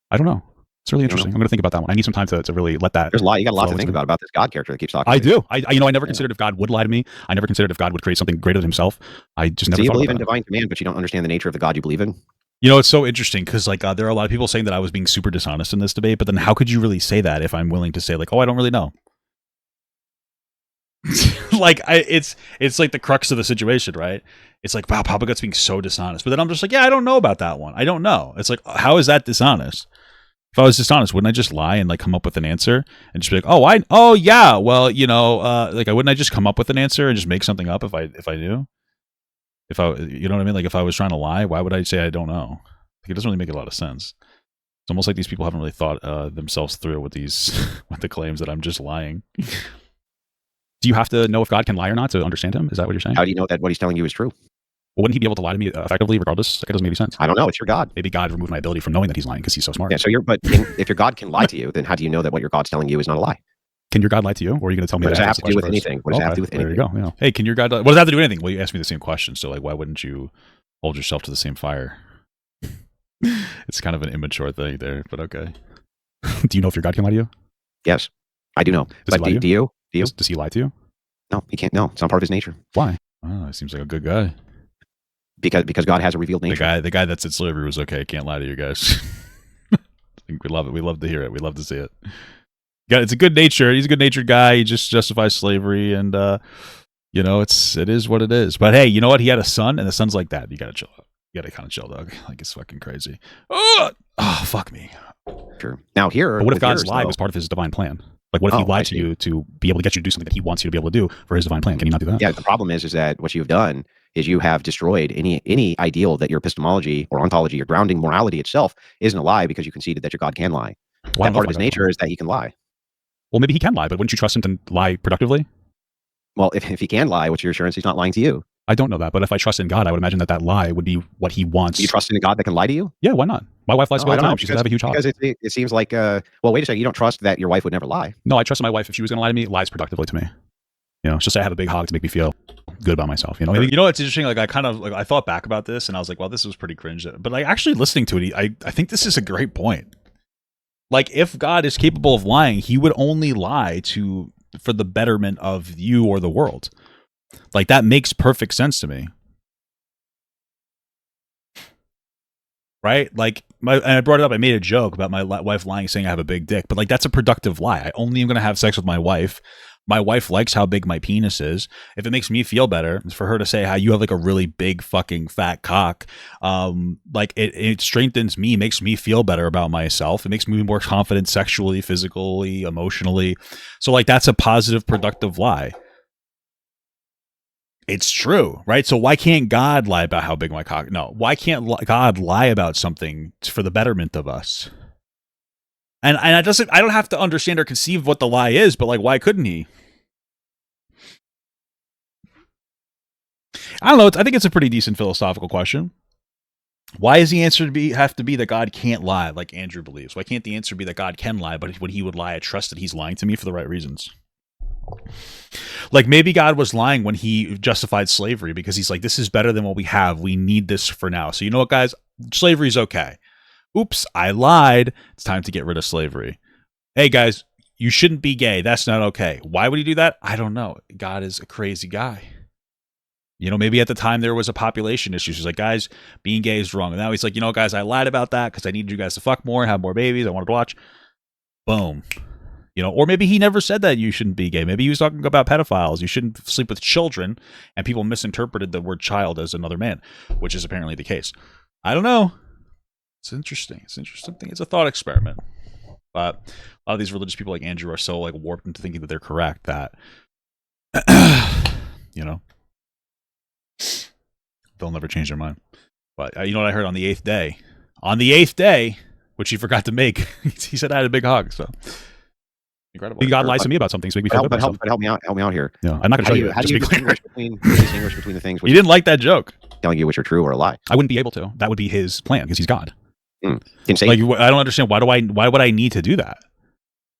I don't know. It's really interesting. I'm going to think about that one. I need some time to really let that. You got a lot to think about this God character that keeps talking. I do. I never considered if God would lie to me. I never considered if God would create something greater than himself. I just never. So you thought believe in that. divine command, but you don't understand the nature of the God you believe in? You know, it's so interesting because like there are a lot of people saying that I was being super dishonest in this debate, but then how could you really say that if I'm willing to say like, oh, I don't really know? Like it's like the crux of the situation, right? It's like, wow, Papa Gut's being so dishonest, but then I'm just like, yeah, I don't know about that one. I don't know. It's like, how is that dishonest? If I was dishonest, wouldn't I just lie and like come up with an answer and just be like, oh yeah, well, you know, like wouldn't I just come up with an answer and just make something up if I knew? You know what I mean? Like if I was trying to lie, why would I say I don't know? Like, it doesn't really make a lot of sense. It's almost like these people haven't really thought themselves through with with the claims that I'm just lying. Do you have to know if God can lie or not to understand him? Is that what you're saying? How do you know that what he's telling you is true? Well, wouldn't he be able to lie to me effectively regardless? Like, it doesn't make any sense. I don't know. It's your God. Maybe God removed my ability from knowing that he's lying because he's so smart. Yeah. So if your God can lie to you, then how do you know that what your God's telling you is not a lie? Can your God lie to you? Or are you going to tell me what does that have to do with anything? What does that have to do with anything? There you go. Yeah. Hey, can your God what does that have to do with anything? Well, you asked me the same question. So like, why wouldn't you hold yourself to the same fire? It's kind of an immature thing there, but okay. Do you know if your God can lie to you? Yes, I do know. Does but do you? Does he lie to you? No, he can't. No, it's not part of his nature. Why? Oh, he seems like a good guy. Because God has a revealed nature. The guy that said slavery was okay. Can't lie to you guys. We love it. We love to hear it. We love to see it. Yeah, it's a good nature. He's a good natured guy. He just justifies slavery, and you know, it is what it is. But hey, you know what? He had a son, and the son's like that. You gotta chill out. You gotta kind of chill, dog. Like, it's fucking crazy. Oh, fuck me. Sure. Now here, but what if God's lie was part of his divine plan? Like, what if he lied to you to be able to get you to do something that he wants you to be able to do for his divine plan? Can he not do that? Yeah, the problem is that what you've done is you have destroyed any ideal that your epistemology or ontology or grounding morality itself isn't a lie, because you conceded that your God can lie. Well, and part of his nature is that he can lie. Well, maybe he can lie, but wouldn't you trust him to lie productively? Well, if he can lie, what's your assurance he's not lying to you? I don't know that, but if I trust in God, I would imagine that lie would be what he wants. Do you trust in a God that can lie to you? Yeah, why not? My wife lies to me all the time. She says I have a huge hog. Because it seems like, well, wait a second, you don't trust that your wife would never lie. No, I trust my wife, if she was going to lie to me, lies productively to me. You know, it's just I have a big hog to make me feel good about myself. You know, you know, it's interesting. Like, I thought back about this, and I was like, well, this was pretty cringe. But like, actually listening to it, I think this is a great point. Like, if God is capable of lying, he would only lie for the betterment of you or the world. Like, that makes perfect sense to me. Right? Like, and I brought it up. I made a joke about my wife lying, saying I have a big dick. But like, that's a productive lie. I only am going to have sex with my wife. My wife likes how big my penis is. If it makes me feel better, it's for her to say how you have like a really big fucking fat cock. Like it strengthens me, makes me feel better about myself. It makes me more confident sexually, physically, emotionally. So like, that's a positive, productive lie. It's true, right? So why can't God lie about how big my cock? No, why can't God lie about something for the betterment of us? And I don't have to understand or conceive what the lie is, but like, why couldn't he? I don't know. I think it's a pretty decent philosophical question. Why is the answer have to be that God can't lie, like Andrew believes? Why can't the answer be that God can lie, but when he would lie, I trust that he's lying to me for the right reasons? Like, maybe God was lying when he justified slavery because he's like, this is better than what we have. We need this for now. So you know what, guys? Slavery's okay. Oops, I lied. It's time to get rid of slavery. Hey, guys, you shouldn't be gay. That's not okay. Why would he do that? I don't know. God is a crazy guy. You know, maybe at the time there was a population issue. He's like, guys, being gay is wrong. And now he's like, you know, guys, I lied about that because I needed you guys to fuck more, have more babies. I wanted to watch. Boom. You know, or maybe he never said that you shouldn't be gay. Maybe he was talking about pedophiles. You shouldn't sleep with children. And people misinterpreted the word child as another man, which is apparently the case. I don't know. It's interesting. It's an interesting thing. It's a thought experiment. But a lot of these religious people like Andrew are so like warped into thinking that they're correct that, you know, they'll never change their mind. But you know what I heard on the 8th day? On the 8th day, which he forgot to make, he said I had a big hog. So incredible. God lies to me about something, so make me feel good. But help me out here. Yeah, I'm not going to show you. How do you distinguish between the things? You didn't like that joke. Telling you which are true or a lie. I wouldn't be able to. That would be his plan because he's God. Say, like, I don't understand. Why would I need to do that?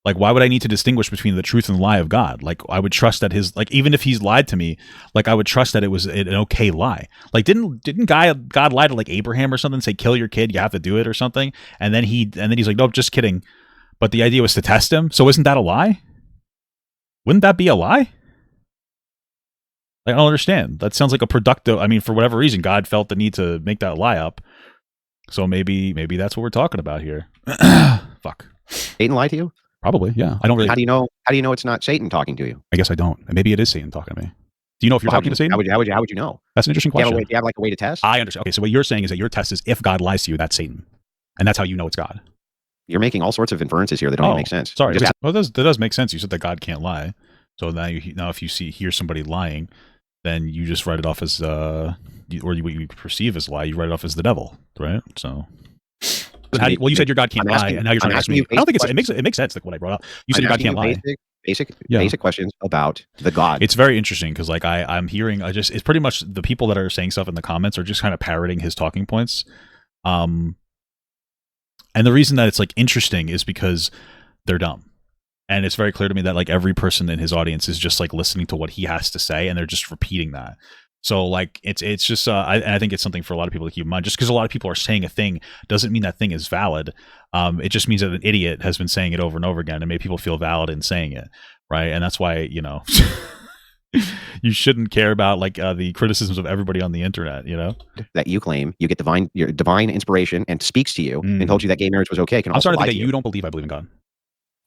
Like, why would I need to distinguish between the truth and the lie of God? Like, I would trust that even if he's lied to me, like, I would trust that it was an okay lie. Like, didn't God lie to like Abraham or something, say, kill your kid, you have to do it or something? And then he's like, nope, just kidding. But the idea was to test him. So isn't that a lie? Wouldn't that be a lie? I don't understand. That sounds like a productive, I mean, for whatever reason, God felt the need to make that lie up. So maybe that's what we're talking about here. Fuck. Satan lied to you? Probably, yeah. I don't really. How do you know it's not Satan talking to you? I guess I don't. Maybe it is Satan talking to me. Do you know if you're talking to Satan? How would you know? That's an interesting question. Do you have like a way to test? I understand. Okay, so what you're saying is that your test is if God lies to you, that's Satan, and that's how you know it's God. You're making all sorts of inferences here that don't even make sense. Sorry, that does make sense. You said that God can't lie, so now if you hear somebody lying, then you just write it off as what you perceive as a lie. You write it off as the devil, right? So. You said your God can't lie, and now you're trying to ask me. I don't think it makes sense. Like what I brought up. You said your God can't lie. Basic questions about the God. It's very interesting because like I'm hearing it's pretty much the people that are saying stuff in the comments are just kind of parroting his talking points. And the reason that it's like interesting is because they're dumb. And it's very clear to me that like every person in his audience is just like listening to what he has to say and they're just repeating that. So like it's just I think it's something for a lot of people to keep in mind. Just because a lot of people are saying a thing doesn't mean that thing is valid. It just means that an idiot has been saying it over and over again and made people feel valid in saying it, right? And that's why, you know, you shouldn't care about like the criticisms of everybody on the internet, you know, that you claim you get your divine inspiration and speaks to you and told you that gay marriage was okay. I'm starting to think that you don't believe I believe in God.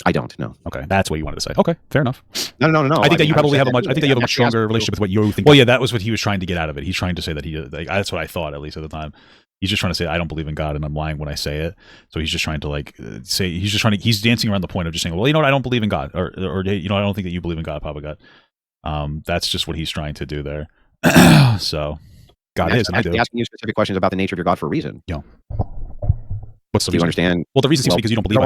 I don't know. Okay, that's what you wanted to say. Okay, fair enough. No. I think that you probably have a much. I think that you have a much stronger relationship with what you think. Well, yeah, that was what he was trying to get out of it. He's trying to say that that's what I thought, at least at the time. He's just trying to say I don't believe in God, and I'm lying when I say it. So he's just trying to like say he's dancing around the point of just saying, well, you know what, I don't believe in God, or you know, I don't think that you believe in God, Papa God. That's just what he's trying to do there. So God is, and I do. Asking you specific questions about the nature of your God for a reason. Yeah. What's the reason? Do you understand? Well, the reason seems because you don't believe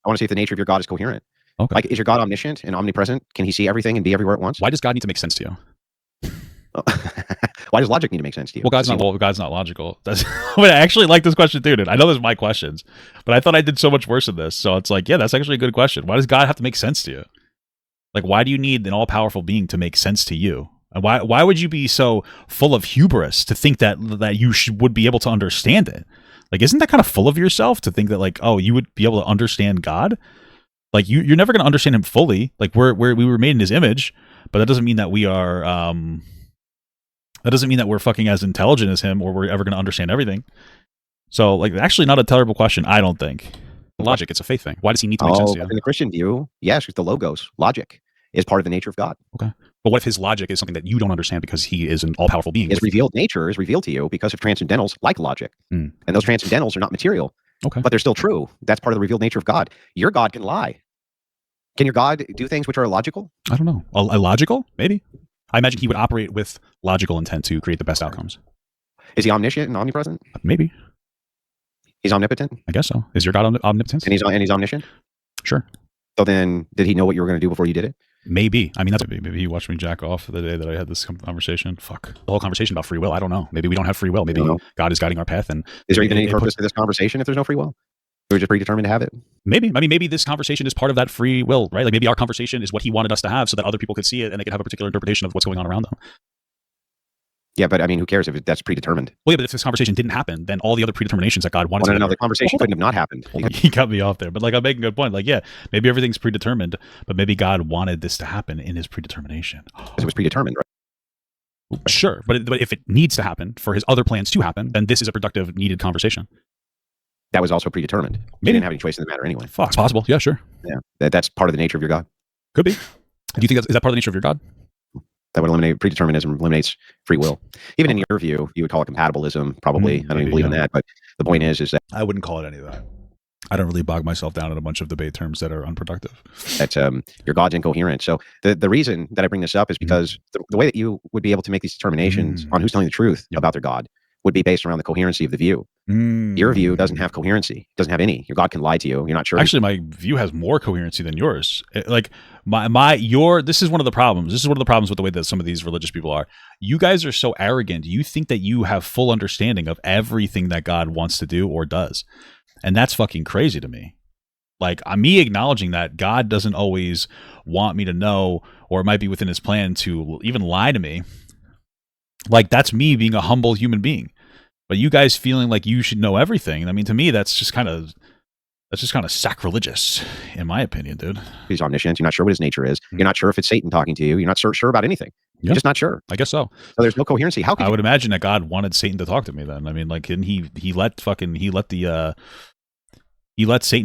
I want to see if the nature of your God is coherent. Okay. Like, is your God omniscient and omnipresent? Can he see everything and be everywhere at once? Why does God need to make sense to you? Why does logic need to make sense to you? Well, God's not logical. That's, I actually like this question too, dude. I know there's my questions, but I thought I did so much worse in this. So it's like, yeah, that's actually a good question. Why does God have to make sense to you? Like, why do you need an all-powerful being to make sense to you? And why would you be so full of hubris to think that you would be able to understand it? Like, isn't that kind of full of yourself to think that like, oh, you would be able to understand God? Like you're never going to understand him fully. Like we were made in his image, but that doesn't mean that we are. That doesn't mean that we're fucking as intelligent as him, or we're ever going to understand everything. So, like, actually, not a terrible question. I don't think. Logic, it's a faith thing. Why does he need to make sense to you? In the Christian view, yes, the logos, logic, is part of the nature of God. Okay, but what if his logic is something that you don't understand because he is an all-powerful being? His revealed nature is revealed to you because of transcendentals like logic, and those transcendentals are not material. Okay, but they're still true. That's part of the revealed nature of God. Your God can lie. Can your God do things which are illogical? I don't know. Illogical? Maybe. I imagine he would operate with logical intent to create the best outcomes. Is he omniscient and omnipresent? Maybe. He's omnipotent? I guess so. Is your God omnipotent? And he's omniscient? Sure. So then, did he know what you were going to do before you did it? Maybe. I mean, maybe he watched me jack off the day that I had this conversation. Fuck. The whole conversation about free will. I don't know. Maybe we don't have free will. Maybe God is guiding our path. And is there even any purpose to this conversation if there's no free will? We're just predetermined to have it. Maybe. I mean, maybe this conversation is part of that free will, right? Like maybe our conversation is what he wanted us to have so that other people could see it and they could have a particular interpretation of what's going on around them. Yeah, but I mean, who cares if that's predetermined? Well, yeah, but if this conversation didn't happen, then all the other predeterminations that God wanted the conversation couldn't have not happened. He cut me off there. But like, I'm making a good point. Like, yeah, maybe everything's predetermined, but maybe God wanted this to happen in his predetermination. Because it was predetermined, right? Sure. But if it needs to happen for his other plans to happen, then this is a productive, needed conversation. That was also predetermined. You didn't have any choice in the matter anyway. Fuck, it's possible. Yeah, sure. Yeah, that's part of the nature of your God. Could be. Do you think is that part of the nature of your God? That would eliminate predeterminism, eliminates free will. Even in your view, you would call it compatibilism, probably. I don't even believe in that. But the point is that I wouldn't call it any of that. I don't really bog myself down in a bunch of debate terms that are unproductive. That your God's incoherent. So the reason that I bring this up is because the way that you would be able to make these determinations on who's telling the truth about their God would be based around the coherency of the view. Your view doesn't have coherency. It doesn't have any. Your God can lie to you. You're not sure. Actually, my view has more coherency than yours. Like this is one of the problems. This is one of the problems with the way that some of these religious people are. You guys are so arrogant. You think that you have full understanding of everything that God wants to do or does. And that's fucking crazy to me. Like, me acknowledging that God doesn't always want me to know, or it might be within his plan to even lie to me. Like, that's me being a humble human being. But you guys feeling like you should know everything. I mean, to me, that's just kind of sacrilegious, in my opinion, dude. He's omniscient. You're not sure what his nature is. You're not sure if it's Satan talking to you. You're not sure about anything. You're just not sure. I guess so. So there's no coherency. How could I would imagine that God wanted Satan to talk to me then. I mean, like, didn't he let Satan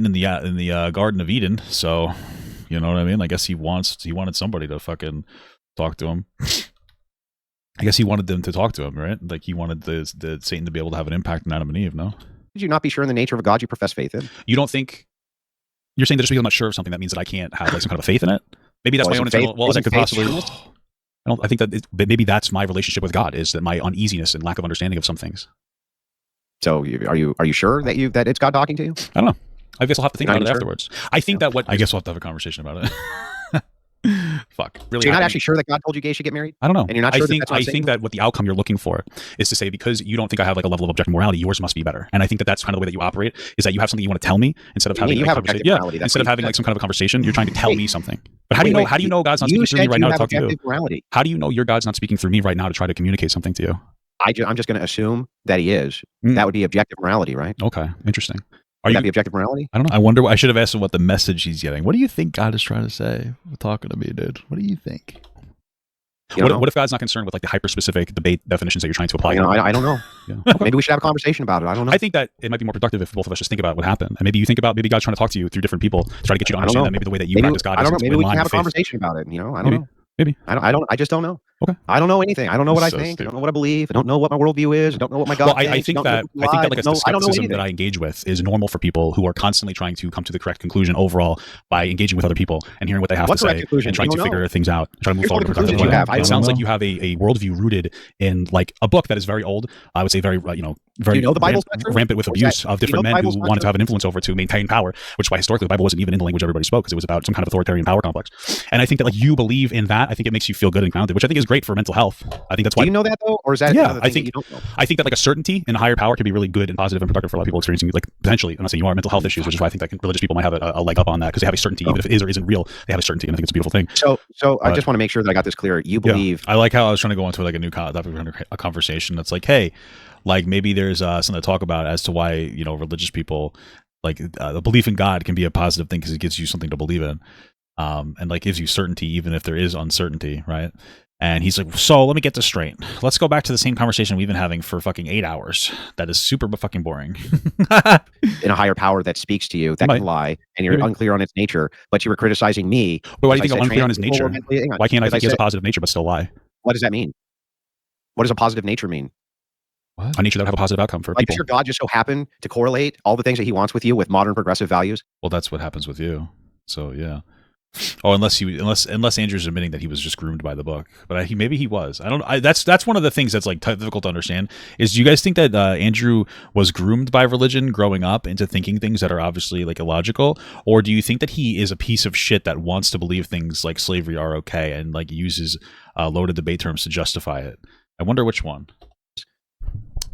in the Garden of Eden. So, you know what I mean? I guess he wanted somebody to fucking talk to him. I guess he wanted them to talk to him, right? Like he wanted the Satan to be able to have an impact on Adam and Eve, no? Did you not be sure in the nature of a God you profess faith in? You don't think you're saying that just because I'm not sure of something, that means that I can't have like some kind of faith in it? Maybe that's my own internal. Well, that could possibly. I think that maybe that's my relationship with God, is that my uneasiness and lack of understanding of some things. So are you sure that it's God talking to you? I don't know. I guess I'll have to think about it afterwards. I think that I guess we'll have to have a conversation about it. Fuck. Really? So you're not actually sure that God told you gays should get married? I don't know. And you're not sure I think that what the outcome you're looking for is to say, because you don't think I have like a level of objective morality, yours must be better. And I think that that's kind of the way that you operate, is that you have something you want to tell me instead of having like, instead of having like some kind of a conversation, you're trying to tell me something. But how do you know? How do you know God's not speaking through me right now to talk to you? Morality. How do you know your God's not speaking through me right now to try to communicate something to you? I'm just going to assume that he is. That would be objective morality, right? Okay, interesting. Would that be objective morality? I don't know. I wonder. I should have asked him what the message he's getting. What do you think God is trying to say? Talking to me, dude. What do you think? What if God's not concerned with like the hyper-specific debate definitions that you're trying to apply? I don't know. Yeah. Okay. Maybe we should have a conversation about it. I don't know. I think that it might be more productive if both of us just think about what happened, and maybe you think about maybe God's trying to talk to you through different people to try to get you to understand that maybe the way that you practice God. I don't know. Maybe we can have a conversation about it. I don't know. Maybe. I just don't know. Okay. I don't know anything. I don't know what I think. I don't know what I believe. I don't know what my worldview is. I don't know what my God thinks. I think that like the skepticism that I engage with is normal for people who are constantly trying to come to the correct conclusion overall by engaging with other people and hearing what they have to say and trying to figure things out, trying to move forward. It sounds like you have a worldview rooted in like a book that is very old. I would say very very the Bible rampant with abuse of different men who wanted to have an influence over to maintain power, which is why historically the Bible wasn't even in the language everybody spoke because it was about some kind of authoritarian power complex. And I think that like you believe in that. I think it makes you feel good and grounded, which I think is great for mental health. I think that's why. Do you know that though, or is that I think that like a certainty in a higher power can be really good and positive and productive for a lot of people experiencing like potentially. I'm not saying you are mental health issues, which is why I think that religious people might have a leg up on that because they have a certainty, even if it is or isn't real. They have a certainty, and I think it's a beautiful thing. So I just want to make sure that I got this clear. You believe? I like how I was trying to go into like a new a conversation that's like, hey, like maybe there's something to talk about as to why religious people like the belief in God can be a positive thing because it gives you something to believe in, and like gives you certainty even if there is uncertainty, right? And he's like, so let me get this straight. Let's go back to the same conversation we've been having for fucking 8 hours. That is super fucking boring. In a higher power that speaks to you, that can lie, and you're unclear on its nature, but you were criticizing me. But why do you think I'm unclear on his nature? Why can't I think he has a positive nature but still lie? What does that mean? What does a positive nature mean? What? A nature that would have a positive outcome for people. Does your God just so happen to correlate all the things that he wants with you with modern progressive values? Well, that's what happens with you. So yeah. Oh, unless Andrew's admitting that he was just groomed by the book, but maybe he was. I don't know. That's one of the things that's like difficult to understand. Is do you guys think that Andrew was groomed by religion growing up into thinking things that are obviously like illogical, or do you think that he is a piece of shit that wants to believe things like slavery are okay and like uses loaded debate terms to justify it? I wonder which one.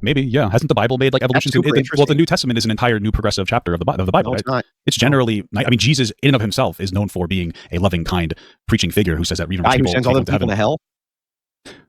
Maybe, yeah. Hasn't the Bible made like evolution? Well, the New Testament is an entire new progressive chapter of the Bible. No, it's not. It's generally. I mean, Jesus, in and of himself, is known for being a loving, kind, preaching figure who says that even rich people sends all the people to hell.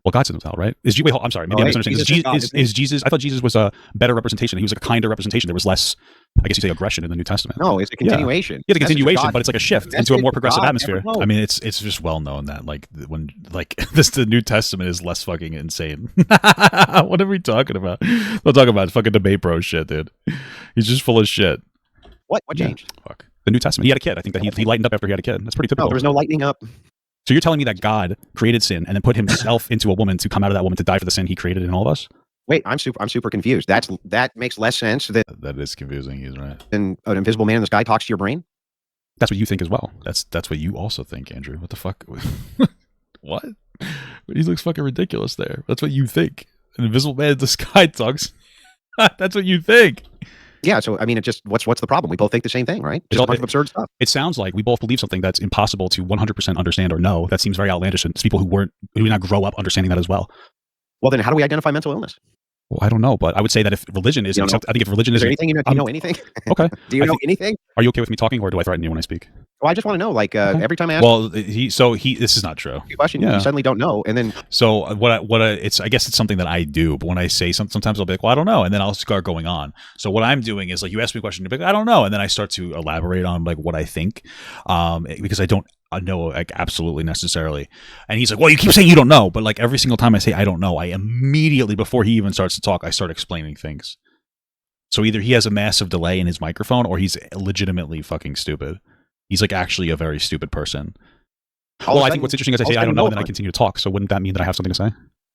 Well, God sends him to hell, right? I'm sorry. Maybe I'm misunderstanding. Is Jesus? I thought Jesus was a better representation. He was a kinder representation. There was less, I guess you say, aggression in the New Testament. No, it's a continuation. Yeah, the continuation, but it's like a shift into a more progressive atmosphere. I mean, it's just well known that like when like the New Testament is less fucking insane. What are we talking about? We'll talk about fucking debate bro shit, dude. He's just full of shit. What changed? Fuck. The New Testament. He had a kid. I think that he lightened up after he had a kid. That's pretty typical. No, there was no lightening up. So you're telling me that God created sin and then put himself into a woman to come out of that woman to die for the sin he created in all of us? Wait, I'm super confused. That makes less sense that is confusing. He's right. Than an invisible man in the sky talks to your brain. That's what you think as well. That's what you also think, Andrew. What the fuck? What? He looks fucking ridiculous there. That's what you think. An invisible man in the sky talks. That's what you think. Yeah, so I mean, it just what's the problem? We both think the same thing, right? Just a bunch of absurd stuff. It sounds like we both believe something that's impossible to 100% understand or know. That seems very outlandish, and it's people who did not grow up understanding that as well. Well, then how do we identify mental illness? Well, I don't know, but I would say that if religion is, I think if religion is anything, do you know anything? Okay. Do you know anything? Are you okay with me talking, or do I thrighten you when I speak? Well, I just want to know, like, every time I ask. Well, this is not true. Question, you suddenly don't know, and then. So I guess it's something that I do, but when I say sometimes I'll be like, well, I don't know, and then I'll start going on. So what I'm doing is like, you ask me a question, you'll be like, I don't know, and then I start to elaborate on like what I think, because I don't know like absolutely necessarily. And he's like, well, you keep saying you don't know, but like every single time I say I don't know, I immediately before he even starts to talk, I start explaining things. So either he has a massive delay in his microphone or he's legitimately fucking stupid. He's like actually a very stupid person. Well, I think what's interesting is I say I don't know, and then I continue to talk. So wouldn't that mean that I have something to say?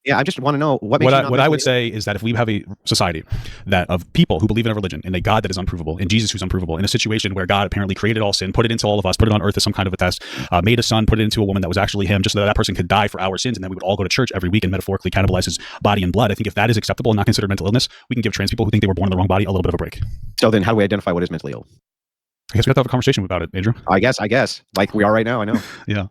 Yeah, I just want to know what I would say is that if we have a society that of people who believe in a religion, in a God that is unprovable, in Jesus who's unprovable, in a situation where God apparently created all sin, put it into all of us, put it on earth as some kind of a test, made a son, put it into a woman that was actually him, just so that person could die for our sins, and then we would all go to church every week and metaphorically cannibalize his body and blood. I think if that is acceptable and not considered mental illness, we can give trans people who think they were born in the wrong body a little bit of a break. So then how do we identify what is mentally ill? I guess we have to have a conversation about it, Andrew. I guess. Like we are right now, I know. Yeah.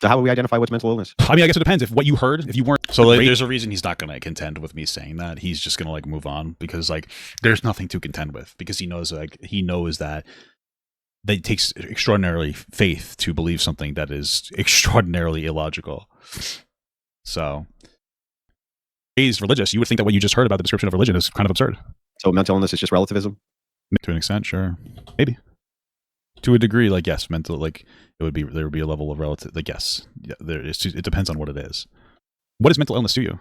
So how would we identify what's mental illness? I mean, I guess it depends. If what you heard, if you weren't... So like, there's a reason he's not going to contend with me saying that. He's just going to like move on because like there's nothing to contend with because he knows that that it takes extraordinarily faith to believe something that is extraordinarily illogical. So, raised religious, you would think that what you just heard about the description of religion is kind of absurd. So mental illness is just relativism? To an extent, sure. Maybe. To a degree, like, yes, mental, like, there would be a level of relative, like, yes. Yeah, it depends on what it is. What is mental illness to you?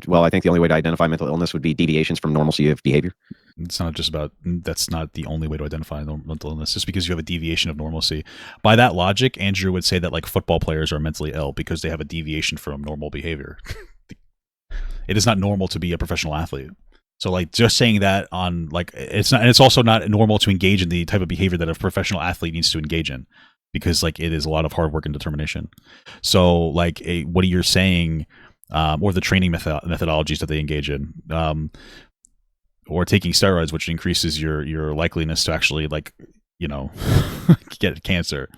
Well, I think the only way to identify mental illness would be deviations from normalcy of behavior. It's not just about, that's not the only way to identify mental illness. Just because you have a deviation of normalcy. By that logic, Andrew would say that, like, football players are mentally ill because they have a deviation from normal behavior. It is not normal to be a professional athlete. So, like, just saying that on, like, it's not, and it's also not normal to engage in the type of behavior that a professional athlete needs to engage in, because, like, it is a lot of hard work and determination. So, like, what you're saying, or the training methodologies that they engage in, or taking steroids, which increases your likeliness to actually, like, you know, get cancer,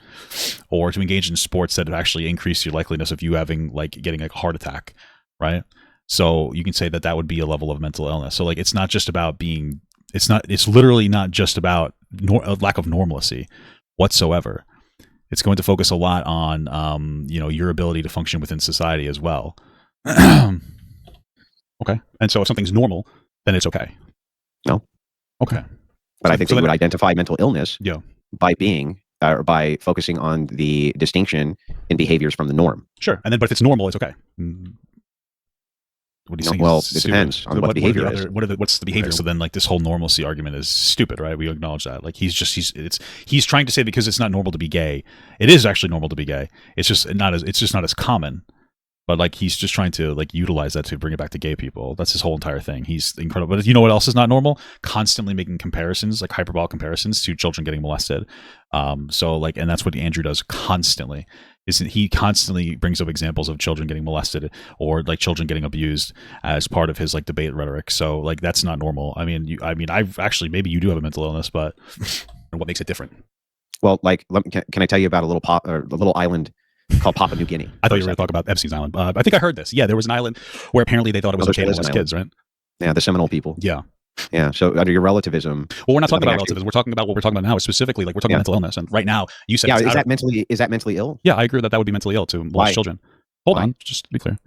or to engage in sports that actually increase your likeliness of you having, like, getting a heart attack, right? So you can say that that would be a level of mental illness. So, like, it's not just about being, it's literally not just about a lack of normalcy whatsoever. It's going to focus a lot on, you know, your ability to function within society as well. Okay. And so if something's normal, then it's okay. No. Okay. But I think that you would identify mental illness by being, or by focusing on the distinction in behaviors from the norm. Sure. And then, but if it's normal, it's okay. What do you think? Well, it depends on what the behavior is. What's the behavior? Okay. So then, like, this whole normalcy argument is stupid, right? We acknowledge that. Like, he's trying to say because it's not normal to be gay. It is actually normal to be gay. It's just not as common. But, like, he's just trying to, like, utilize that to bring it back to gay people. That's his whole entire thing. He's incredible. But you know what else is not normal? Constantly making comparisons, like hyperbolic comparisons to children getting molested. So, like, and that's what Andrew does constantly. He constantly brings up examples of children getting molested or, like, children getting abused as part of his, like, debate rhetoric. So, like, that's not normal. I mean, I've actually, maybe you do have a mental illness, but what makes it different? Well, like, can I tell you about a little island called Papua New Guinea? I thought you were going to talk about Epstein's Island. I think I heard this. Yeah, there was an island where apparently they thought it was okay to molest kids, right? Yeah, the Seminole people. Yeah. Yeah. So under your relativism, well, we're not talking about relativism. We're talking about what we're talking about now. Specifically, like, we're talking about mental illness. And right now, you said, is that mentally ill? Yeah, I agree that would be mentally ill to molest children. Hold on, just to be clear.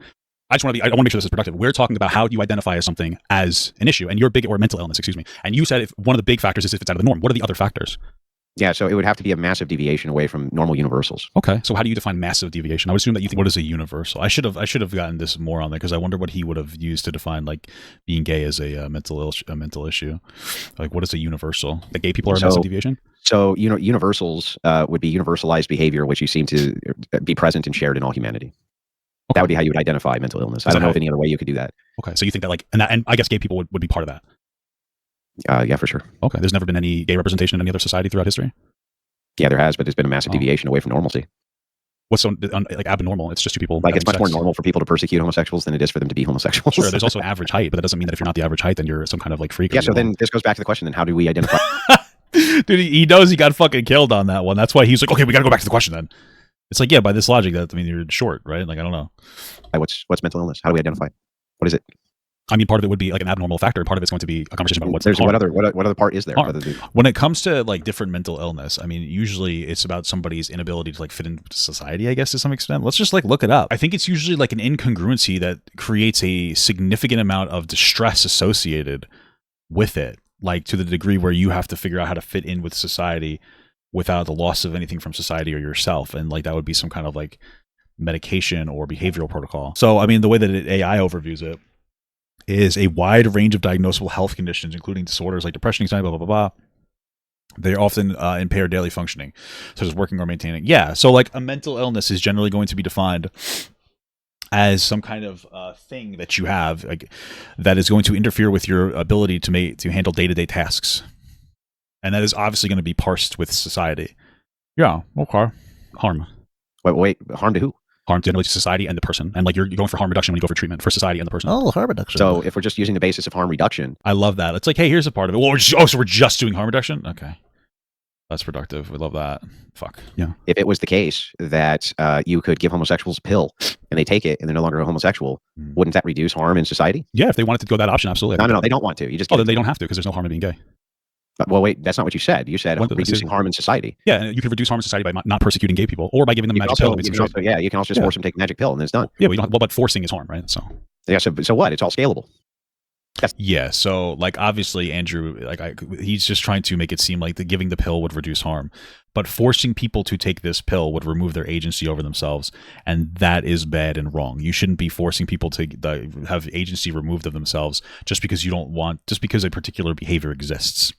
I want to make sure this is productive. We're talking about how you identify something as an issue, and or mental illness, excuse me. And you said if one of the big factors is if it's out of the norm. What are the other factors? Yeah, so it would have to be a massive deviation away from normal universals. Okay, so how do you define massive deviation? I would assume that you think, what is a universal? I should have gotten this more on there, because I wonder what he would have used to define, like, being gay as a mental issue. Like, what is a universal? That gay people are a massive deviation? So, you know, universals would be universalized behavior, which you seem to be present and shared in all humanity. Okay. That would be how you would identify mental illness. I don't know of any other way you could do that. Okay, so you think that, like, and I guess gay people would be part of that. Yeah, for sure. Okay, there's never been any gay representation in any other society throughout history? Yeah, there has, but there's been a massive deviation away from normalcy. What's so, like, abnormal? It's just two people. Like, it's much more normal for people to persecute homosexuals than it is for them to be homosexuals. Sure, there's also an average height, but that doesn't mean that if you're not the average height, then you're some kind of, like, freak. Yeah, so then this goes back to the question, then how do we identify? Dude, he knows he got fucking killed on that one. That's why he's like, okay, we got to go back to the question then. It's like, yeah, by this logic, you're short, right? Like, I don't know. What's mental illness? How do we identify it? What is it? I mean, part of it would be like an abnormal factor. Part of it's going to be a conversation about what other part is there? When it comes to, like, different mental illness, I mean, usually it's about somebody's inability to, like, fit into society, I guess, to some extent. Let's just, like, look it up. I think it's usually, like, an incongruency that creates a significant amount of distress associated with it, like, to the degree where you have to figure out how to fit in with society without the loss of anything from society or yourself. And, like, that would be some kind of, like, medication or behavioral protocol. So, I mean, the way that AI overviews it is a wide range of diagnosable health conditions, including disorders like depression, anxiety, blah, blah, blah, blah. They often impair daily functioning, such as working or maintaining. Yeah, so, like, a mental illness is generally going to be defined as some kind of thing that you have, like, that is going to interfere with your ability to handle day-to-day tasks. And that is obviously going to be parsed with society. Yeah, okay. Harm. Wait, harm to who? Harm generally to society and the person. And, like, you're going for harm reduction when you go for treatment for society and the person. Oh, harm reduction. So if we're just using the basis of harm reduction. I love that. It's like, hey, here's a part of it. Well, so we're just doing harm reduction? Okay. That's productive. We love that. Fuck. Yeah. If it was the case that you could give homosexuals a pill and they take it and they're no longer a homosexual, wouldn't that reduce harm in society? Yeah, if they wanted to go that option, absolutely. No, they don't want to. You just then they don't have to, because there's no harm in being gay. Well, wait, that's not what you said. You said reducing harm in society. Yeah, you can reduce harm in society by not persecuting gay people, or by giving them a magic pill. You can also just force them to take a magic pill, and then it's done. Yeah, but forcing is harm, right? So yeah, so what? It's all scalable. Yeah, so like obviously Andrew, he's just trying to make it seem like giving the pill would reduce harm, but forcing people to take this pill would remove their agency over themselves, and that is bad and wrong. You shouldn't be forcing people to have agency removed of themselves just because a particular behavior exists.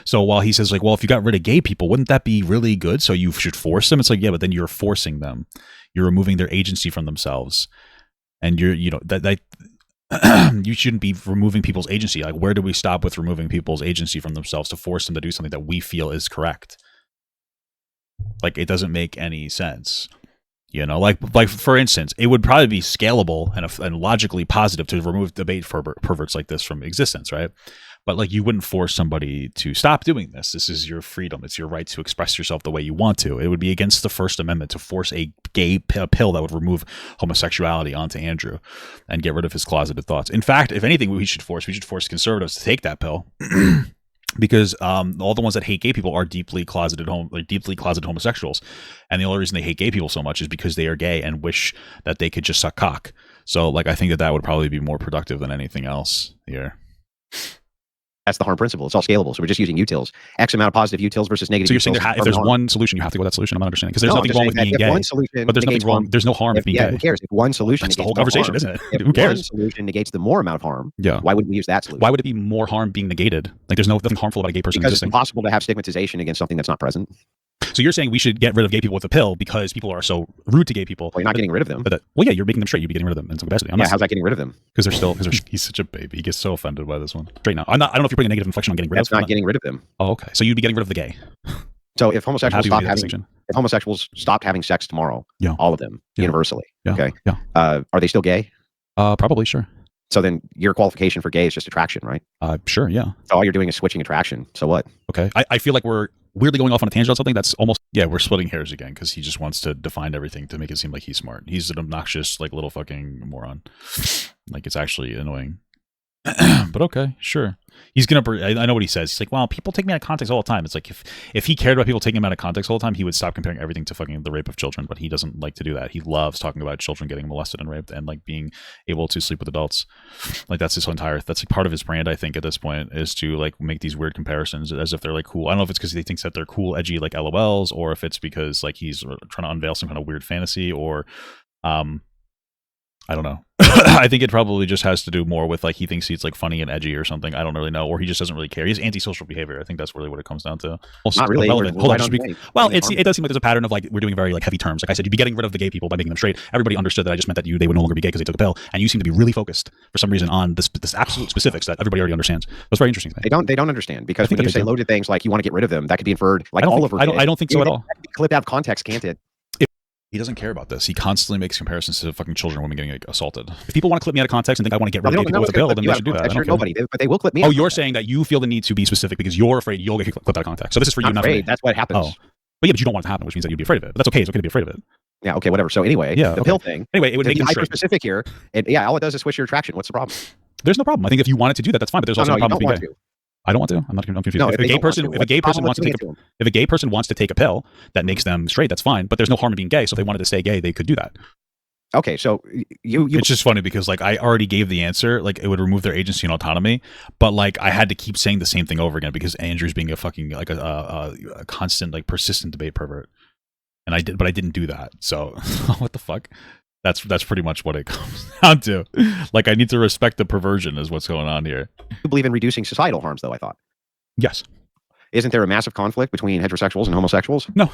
So while he says like, well, if you got rid of gay people, wouldn't that be really good? So you should force them. It's like, yeah, but then you're forcing them. You're removing their agency from themselves, and you shouldn't be removing people's agency. Like, where do we stop with removing people's agency from themselves to force them to do something that we feel is correct? Like, it doesn't make any sense. Like for instance, it would probably be scalable and logically positive to remove debate perverts like this from existence, right? But like, you wouldn't force somebody to stop doing this. This is your freedom. It's your right to express yourself the way you want to. It would be against the First Amendment to force a pill that would remove homosexuality onto Andrew and get rid of his closeted thoughts. In fact, if anything, we should force conservatives to take that pill. Because all the ones that hate gay people are deeply closeted homosexuals, and the only reason they hate gay people so much is because they are gay and wish that they could just suck cock. So, like, I think that would probably be more productive than anything else here. That's the harm principle. It's all scalable. So we're just using utils. X amount of positive utils versus negative. So you're saying if there's one solution, you have to go with that solution. I'm not understanding, because there's nothing wrong with being gay. But there's nothing wrong. There's no harm with being gay. Who cares? If one solution, that's the whole conversation, isn't it? Who cares? One solution negates the more amount of harm. Yeah. Why wouldn't we use that solution? Why would it be more harm being negated? Like, there's nothing harmful about a gay person because existing. It's impossible to have stigmatization against something that's not present. So you're saying we should get rid of gay people with a pill because people are so rude to gay people. Well, you're not getting rid of them. Well, yeah, you're making them straight. You'd be getting rid of them in some capacity. Yeah, how's that getting rid of them? Because he's such a baby. He gets so offended by this one. Straight now. I don't know if you're putting a negative inflection on getting rid of them. That's not getting rid of them. Oh, okay. So you'd be getting rid of the gay. So if homosexuals stopped having sex tomorrow, all of them, universally, okay? Yeah. Are they still gay? Probably, sure. So then your qualification for gay is just attraction, right? Sure, yeah. So all you're doing is switching attraction. So what? Okay. I feel like we're weirdly going off on a tangent on something that's almost, we're splitting hairs again, because he just wants to define everything to make it seem like he's smart. He's an obnoxious, like, little fucking moron. Like, it's actually annoying. But okay, sure. He's gonna. I know what he says. He's like, well, people take me out of context all the time. It's like if he cared about people taking him out of context all the time, he would stop comparing everything to fucking the rape of children. But he doesn't like to do that. He loves talking about children getting molested and raped and like being able to sleep with adults. Like that's like part of his brand. I think at this point is to like make these weird comparisons as if they're like cool. I don't know if it's because he thinks that they're cool, edgy, like LOLs, or if it's because like he's trying to unveil some kind of weird fantasy, or I don't know. I think it probably just has to do more with like he thinks he's like funny and edgy or something. I don't really know, or he just doesn't really care. He's antisocial behavior. I think that's really what it comes down to. Not really. Relevant. Hold on. It does seem like there's a pattern of like we're doing very like heavy terms. Like I said, you'd be getting rid of the gay people by making them straight. Everybody understood that I just meant that they would no longer be gay because they took a pill, and you seem to be really focused for some reason on this absolute specifics that everybody already understands. That's very interesting. They don't understand, because when you say loaded things like you want to get rid of them, that could be inferred like Oliver. I don't think so at all. Clip out of context, can't it? He doesn't care about this. He constly makes comparisons to fucking children, women getting like, assaulted. If people want to clip me out of context and think I want to get rid of gay people with a pill, then they should do that. Nobody, but they will clip me. Oh, you're saying that you feel the need to be specific because you're afraid you'll get clipped out of context. So this is for you, not for me. That's what happens. Oh, but yeah, but you don't want it to happen, which means that you'd be afraid of it. But that's okay. It's okay to be afraid of it. Yeah. Okay. Whatever. So anyway, the pill thing. Anyway, it would make it hyper specific here. All it does is switch your attraction. What's the problem? There's no problem. I think if you wanted to do that, that's fine. But there's also no problem with being gay. I don't want to. I'm confused. No, if a gay person wants to take a pill that makes them straight, that's fine. But there's no harm in being gay. So if they wanted to stay gay, they could do that. Okay, so you it's just funny because like I already gave the answer, like it would remove their agency and autonomy, but like I had to keep saying the same thing over again because Andrew's being a fucking like a constant like persistent debate pervert, and I didn't do that. So what the fuck? That's pretty much what it comes down to. Like I need to respect the perversion is what's going on here. You believe in reducing societal harms, though? I thought. Yes. Isn't there a massive conflict between heterosexuals and homosexuals? No.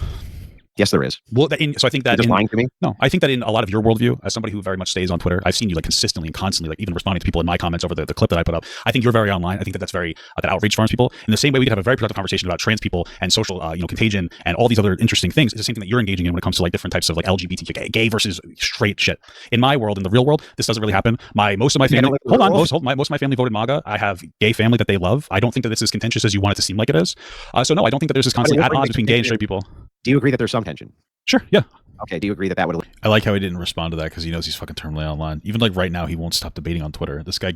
Yes, there is. Well, so I think that you're just lying to me. No, I think that in a lot of your worldview, as somebody who very much stays on Twitter, I've seen you like consistently and constantly, like even responding to people in my comments over the clip that I put up. I think you're very online. I think that's very that outreach farms people. In the same way, we could have a very productive conversation about trans people and social, contagion and all these other interesting things. It's the same thing that you're engaging in when it comes to like different types of like LGBT, gay versus straight shit. In my world, in the real world, this doesn't really happen. Most of my family, most of my family voted MAGA. I have gay family that they love. I don't think that this is contentious as you want it to seem like it is. So no, I don't think that there's this constant at odds between gay and straight people. Do you agree that there's some tension? Sure. Yeah. Okay. Do you agree that would? I like how he didn't respond to that because he knows he's fucking terminally online. Even like right now, he won't stop debating on Twitter. This guy,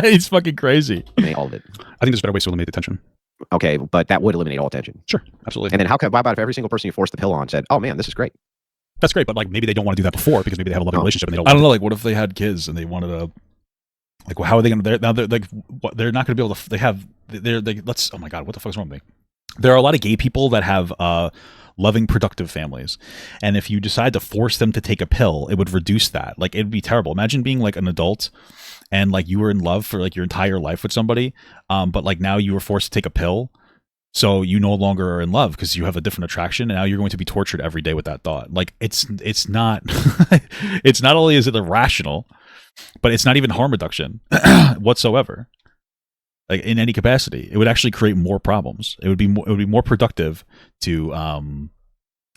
he's fucking crazy. All of it. I think there's better ways to eliminate the tension. Okay, but that would eliminate all tension. Sure, absolutely. And then how about if every single person you forced the pill on said, "Oh man, this is great." That's great, but like maybe they don't want to do that before because maybe they have a loving relationship and they don't. I don't know. Like, what if they had kids and they wanted to? Like, well, how are they going to? Now they're like, what, they're not going to be able to. They have. Let's. Oh my god, what the fuck's wrong with me? There are a lot of gay people that have loving, productive families, and if you decide to force them to take a pill, it would reduce that. Like, it'd be terrible. Imagine being like an adult and like you were in love for like your entire life with somebody, but like now you were forced to take a pill. So you no longer are in love because you have a different attraction, and now you're going to be tortured every day with that thought. Like, it's not it's not only is it irrational, but it's not even harm reduction whatsoever. Like, in any capacity, it would actually create more problems. It would be more productive to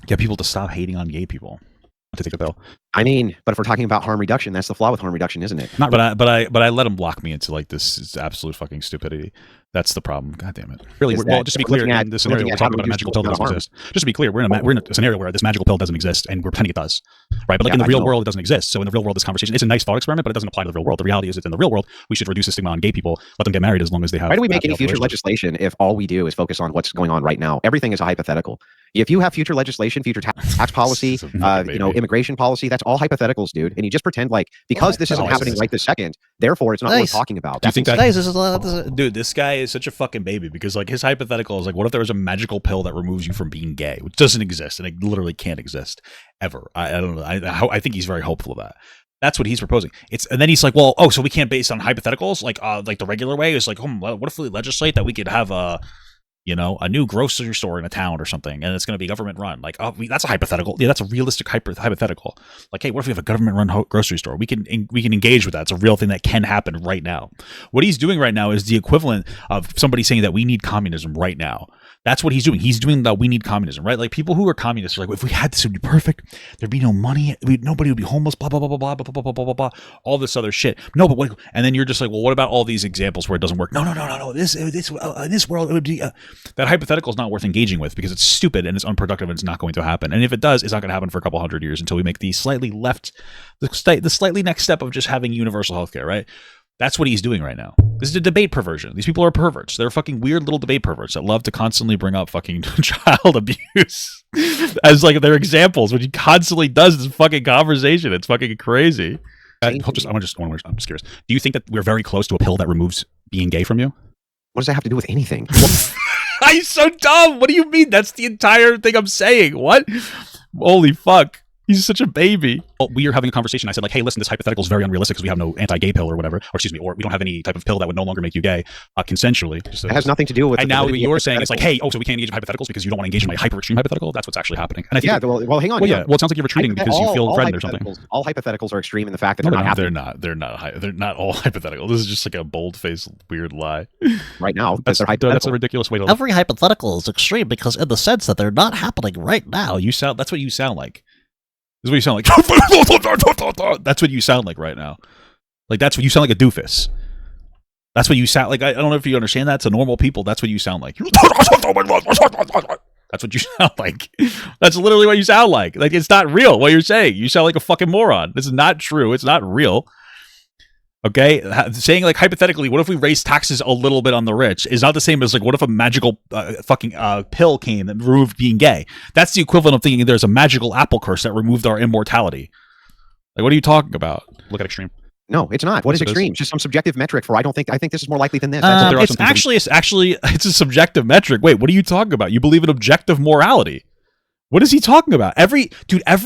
get people to stop hating on gay people to take a pill. I mean, but if we're talking about harm reduction, that's the flaw with harm reduction, isn't it? Not, but I let them lock me into like this absolute fucking stupidity. That's the problem. God damn it. Really, well, just to be clear, in this scenario, we're talking about a magical pill that doesn't exist. Just to be clear, we're in a scenario where this magical pill doesn't exist, and we're pretending it does, right? But like in the real world, it doesn't exist. So in the real world, this conversation, it's a nice thought experiment, but it doesn't apply to the real world. The reality is that in the real world, we should reduce the stigma on gay people, let them get married as long as they have. Why do we make any future legislation if all we do is focus on what's going on right now? Everything is a hypothetical. If you have future legislation, future tax policy, immigration policy, that's all hypotheticals, dude. And you just pretend like because this isn't happening right this second, therefore it's not worth talking about. Do you think that? Dude, this guy is such a fucking baby because like his hypothetical is like, what if there was a magical pill that removes you from being gay, which doesn't exist and it literally can't exist ever. I don't know. I think he's very hopeful of that. That's what he's proposing. And then he's like, well, so we can't base on hypotheticals like the regular way. It's like, what if we legislate that we could have a new grocery store in a town or something, and it's going to be government run. Like, that's a hypothetical. Yeah, that's a realistic hypothetical. Like, hey, what if we have a government run grocery store? We can engage with that. It's a real thing that can happen right now. What he's doing right now is the equivalent of somebody saying that we need communism right now. That's what he's doing. He's doing that we need communism, right? Like, people who are communists are like, if we had this, it would be perfect. There'd be no money. Nobody would be homeless, blah, blah, blah, blah, blah, blah, blah, blah, blah, blah, blah, all this other shit. No, but what? And then you're just like, well, what about all these examples where it doesn't work? No. This in this world, it would be that hypothetical is not worth engaging with because it's stupid and it's unproductive and it's not going to happen. And if it does, it's not going to happen for a couple hundred years until we make the slightly next step of just having universal healthcare, right? That's what he's doing right now. This is a debate perversion. These people are perverts. They're fucking weird little debate perverts that love to constantly bring up fucking child abuse as like their examples, which he constantly does this fucking conversation. It's fucking crazy. I'm just curious. Do you think that we're very close to a pill that removes being gay from you? What does that have to do with anything? I'm so dumb. What do you mean? That's the entire thing I'm saying. What? Holy fuck. He's such a baby. Well, we are having a conversation. I said, like, hey, listen, this hypothetical is very unrealistic because we have no anti-gay pill or whatever, or we don't have any type of pill that would no longer make you gay consensually. It has nothing to do with. And now you're saying it's like, hey, so we can't engage in hypotheticals because you don't want to engage in my hyper extreme hypothetical. That's what's actually happening. And I think well, hang on. Well, it sounds like you're retreating because you feel threatened or something. All hypotheticals are extreme in the fact that they're not happening. They're not all hypothetical. This is just like a bold-faced weird lie. Right now, that's a ridiculous way to. Every hypothetical is extreme because in the sense that they're not happening right now. That's what you sound like. This is what you sound like. That's what you sound like right now. Like, that's what you sound like, a doofus. That's what you sound like. I don't know if you understand that. To normal people, that's what you sound like. That's what you sound like. That's literally what you sound like. Like, it's not real what you're saying. You sound like a fucking moron. This is not true. It's not real. Okay, saying like hypothetically, what if we raise taxes a little bit on the rich is not the same as like what if a magical fucking pill came that removed being gay. That's the equivalent of thinking there's a magical apple curse that removed our immortality. Like, what are you talking about? Look at extreme. No, it's not. What is extreme? It's just some subjective metric for I think this is more likely than this. It's a subjective metric. Wait, what are you talking about? You believe in objective morality. What is he talking about? Every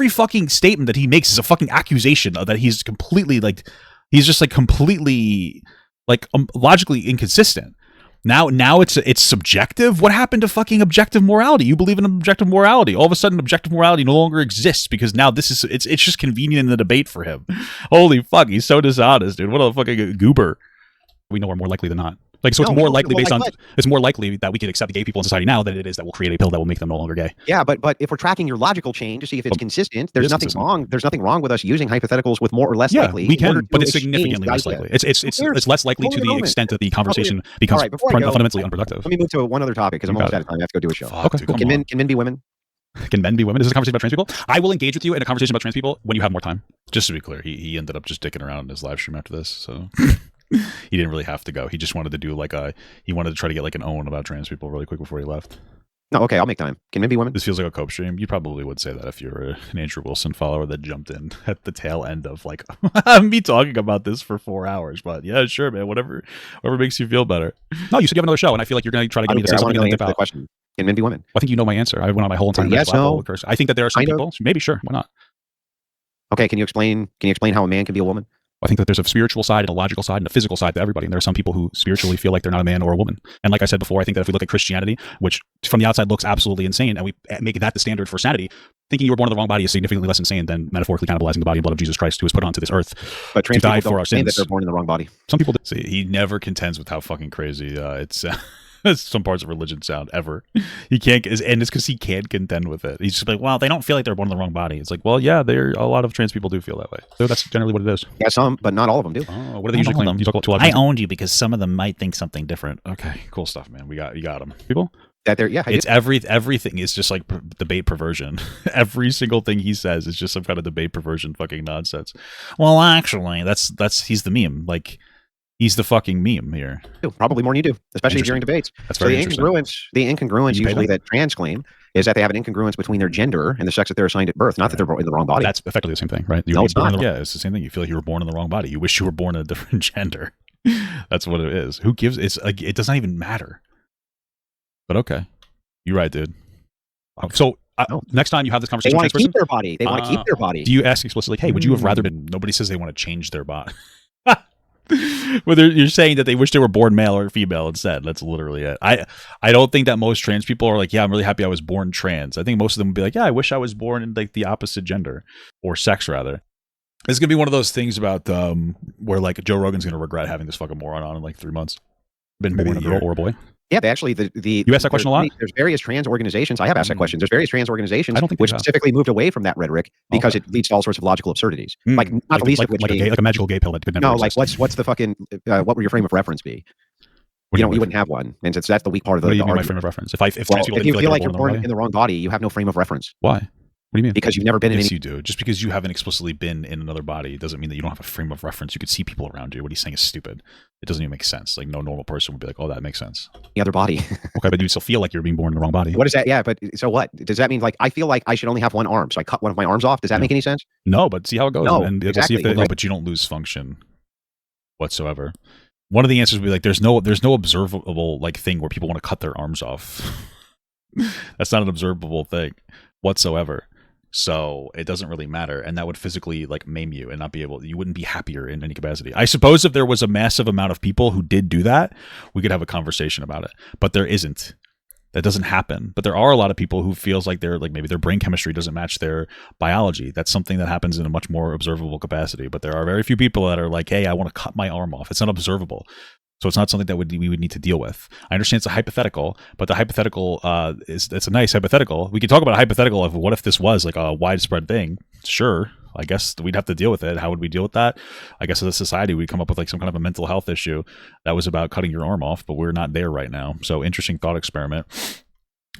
fucking statement that he makes is a fucking accusation that he's completely like. He's just like completely like logically inconsistent. Now it's subjective. What happened to fucking objective morality? You believe in objective morality. All of a sudden, objective morality no longer exists because now it's just convenient in the debate for him. Holy fuck, he's so dishonest, dude. What a fucking goober. We know we're more likely than not. Like, so it's more likely it's more likely that we can accept gay people in society now than it is that we'll create a pill that will make them no longer gay. Yeah, but if we're tracking your logical chain to see if it's consistent, there's nothing wrong. There's nothing wrong with us using hypotheticals with more or less likely. We can, but it's significantly less likely. It's less likely to the extent that the conversation becomes fundamentally unproductive. Let me move to one other topic because I'm almost out of time. I have to go do a show. Okay, can men be women? Can men be women? Is this a conversation about trans people? I will engage with you in a conversation about trans people when you have more time. Just to be clear, he ended up just dicking around in his live stream after this. So He didn't really have to go. He just wanted to do like he wanted to try to get like an own about trans people really quick before he left. No, okay, I'll make time. Can men be women? This feels like a cope stream. You probably would say that if you're an Andrew Wilson follower that jumped in at the tail end of like me talking about this for 4 hours. But yeah, sure, man. Whatever makes you feel better. No, you said you have another show, and I feel like you're going to try to get me to say something about the question. Can men be women? I think you know my answer. I went on my whole entire yes, no. I think that there are some people. Maybe, sure. Why not? Okay, can you explain how a man can be a woman? I think that there's a spiritual side and a logical side and a physical side to everybody. And there are some people who spiritually feel like they're not a man or a woman. And like I said before, I think that if we look at Christianity, which from the outside looks absolutely insane, and we make that the standard for sanity, thinking you were born in the wrong body is significantly less insane than metaphorically cannibalizing the body and blood of Jesus Christ, who was put onto this earth but to die for our sins. sins. That they're born in the wrong body. Some people do. See, he never contends with how fucking crazy it's some parts of religion sound ever. He can't, and it's because he can't contend with it. He's just like, well, they don't feel like they're born in the wrong body. It's like, well, yeah, a lot of trans people do feel that way. So that's generally what it is. Yeah, some, but not all of them do. Oh, what do they usually claim? You talk about I owned you because some of them might think something different. Okay, cool stuff, man. You got them. People. That they're, yeah, it's everything is just like debate perversion. Every single thing he says is just some kind of debate perversion fucking nonsense. Well, actually, that's he's the meme. Like, he's the fucking meme here. Probably more than you do, especially during debates. That's very interesting. The incongruence usually that trans claim is that they have an incongruence between their gender and the sex that they're assigned at birth, not that they're in the wrong body. That's effectively the same thing, right? No, it's not. Yeah, it's the same thing. You feel like you were born in the wrong body. You wish you were born in a different gender. That's what it is. Who gives? It's like, it does not even matter. But okay, you're right, dude. So next time you have this conversation, they want to keep their body. They want to keep their body. Do you ask explicitly, hey, would you have rather been? Nobody says they want to change their body. Whether you're saying that they wish they were born male or female instead. That's literally it. I don't think that most trans people are like, yeah, I'm really happy I was born trans. I think most of them would be like, yeah, I wish I was born in like the opposite gender or sex rather. It's gonna be one of those things about where like Joe Rogan's gonna regret having this fucking moron on in like 3 months. Been born a girl or a boy. Yeah, they actually you ask that question a lot. There's various trans organizations. I have asked that question. There's various trans organizations which specifically moved away from that rhetoric because it leads to all sorts of logical absurdities. Like not the least of which like a magical gay pill that could never exist. Like what's the fucking what would your frame of reference be? You wouldn't have one, and that's the weak part of the. What do you mean argument. by frame of reference? If you feel like you're born in the wrong body, you have no frame of reference. Why? What do you mean? Because you've never been in any... Yes, you do. Just because you haven't explicitly been in another body doesn't mean that you don't have a frame of reference. You could see people around you. What he's saying is stupid. It doesn't even make sense. Like, no normal person would be like, oh, that makes sense. The other body. Okay, but you still feel like you're being born in the wrong body. What is that? Yeah, but so what? Does that mean, like, I feel like I should only have one arm, so I cut one of my arms off? Does that make any sense? No, but see how it goes. No, and exactly. We'll see if but you don't lose function whatsoever. One of the answers would be like, there's no observable like thing where people want to cut their arms off. That's not an observable thing whatsoever. So it doesn't really matter, and that would physically like maim you and not be able. You wouldn't be happier in any capacity. I suppose if there was a massive amount of people who did do that, we could have a conversation about it. But there isn't. That doesn't happen. But there are a lot of people who feels like they're like maybe their brain chemistry doesn't match their biology. That's something that happens in a much more observable capacity. But there are very few people that are like, hey, I want to cut my arm off. It's not observable. So it's not something that we would need to deal with. I understand it's a hypothetical, but the hypothetical it's a nice hypothetical. We could talk about a hypothetical of what if this was like a widespread thing. Sure, I guess we'd have to deal with it. How would we deal with that? I guess as a society, we'd come up with like some kind of a mental health issue that was about cutting your arm off, but we're not there right now. So interesting thought experiment.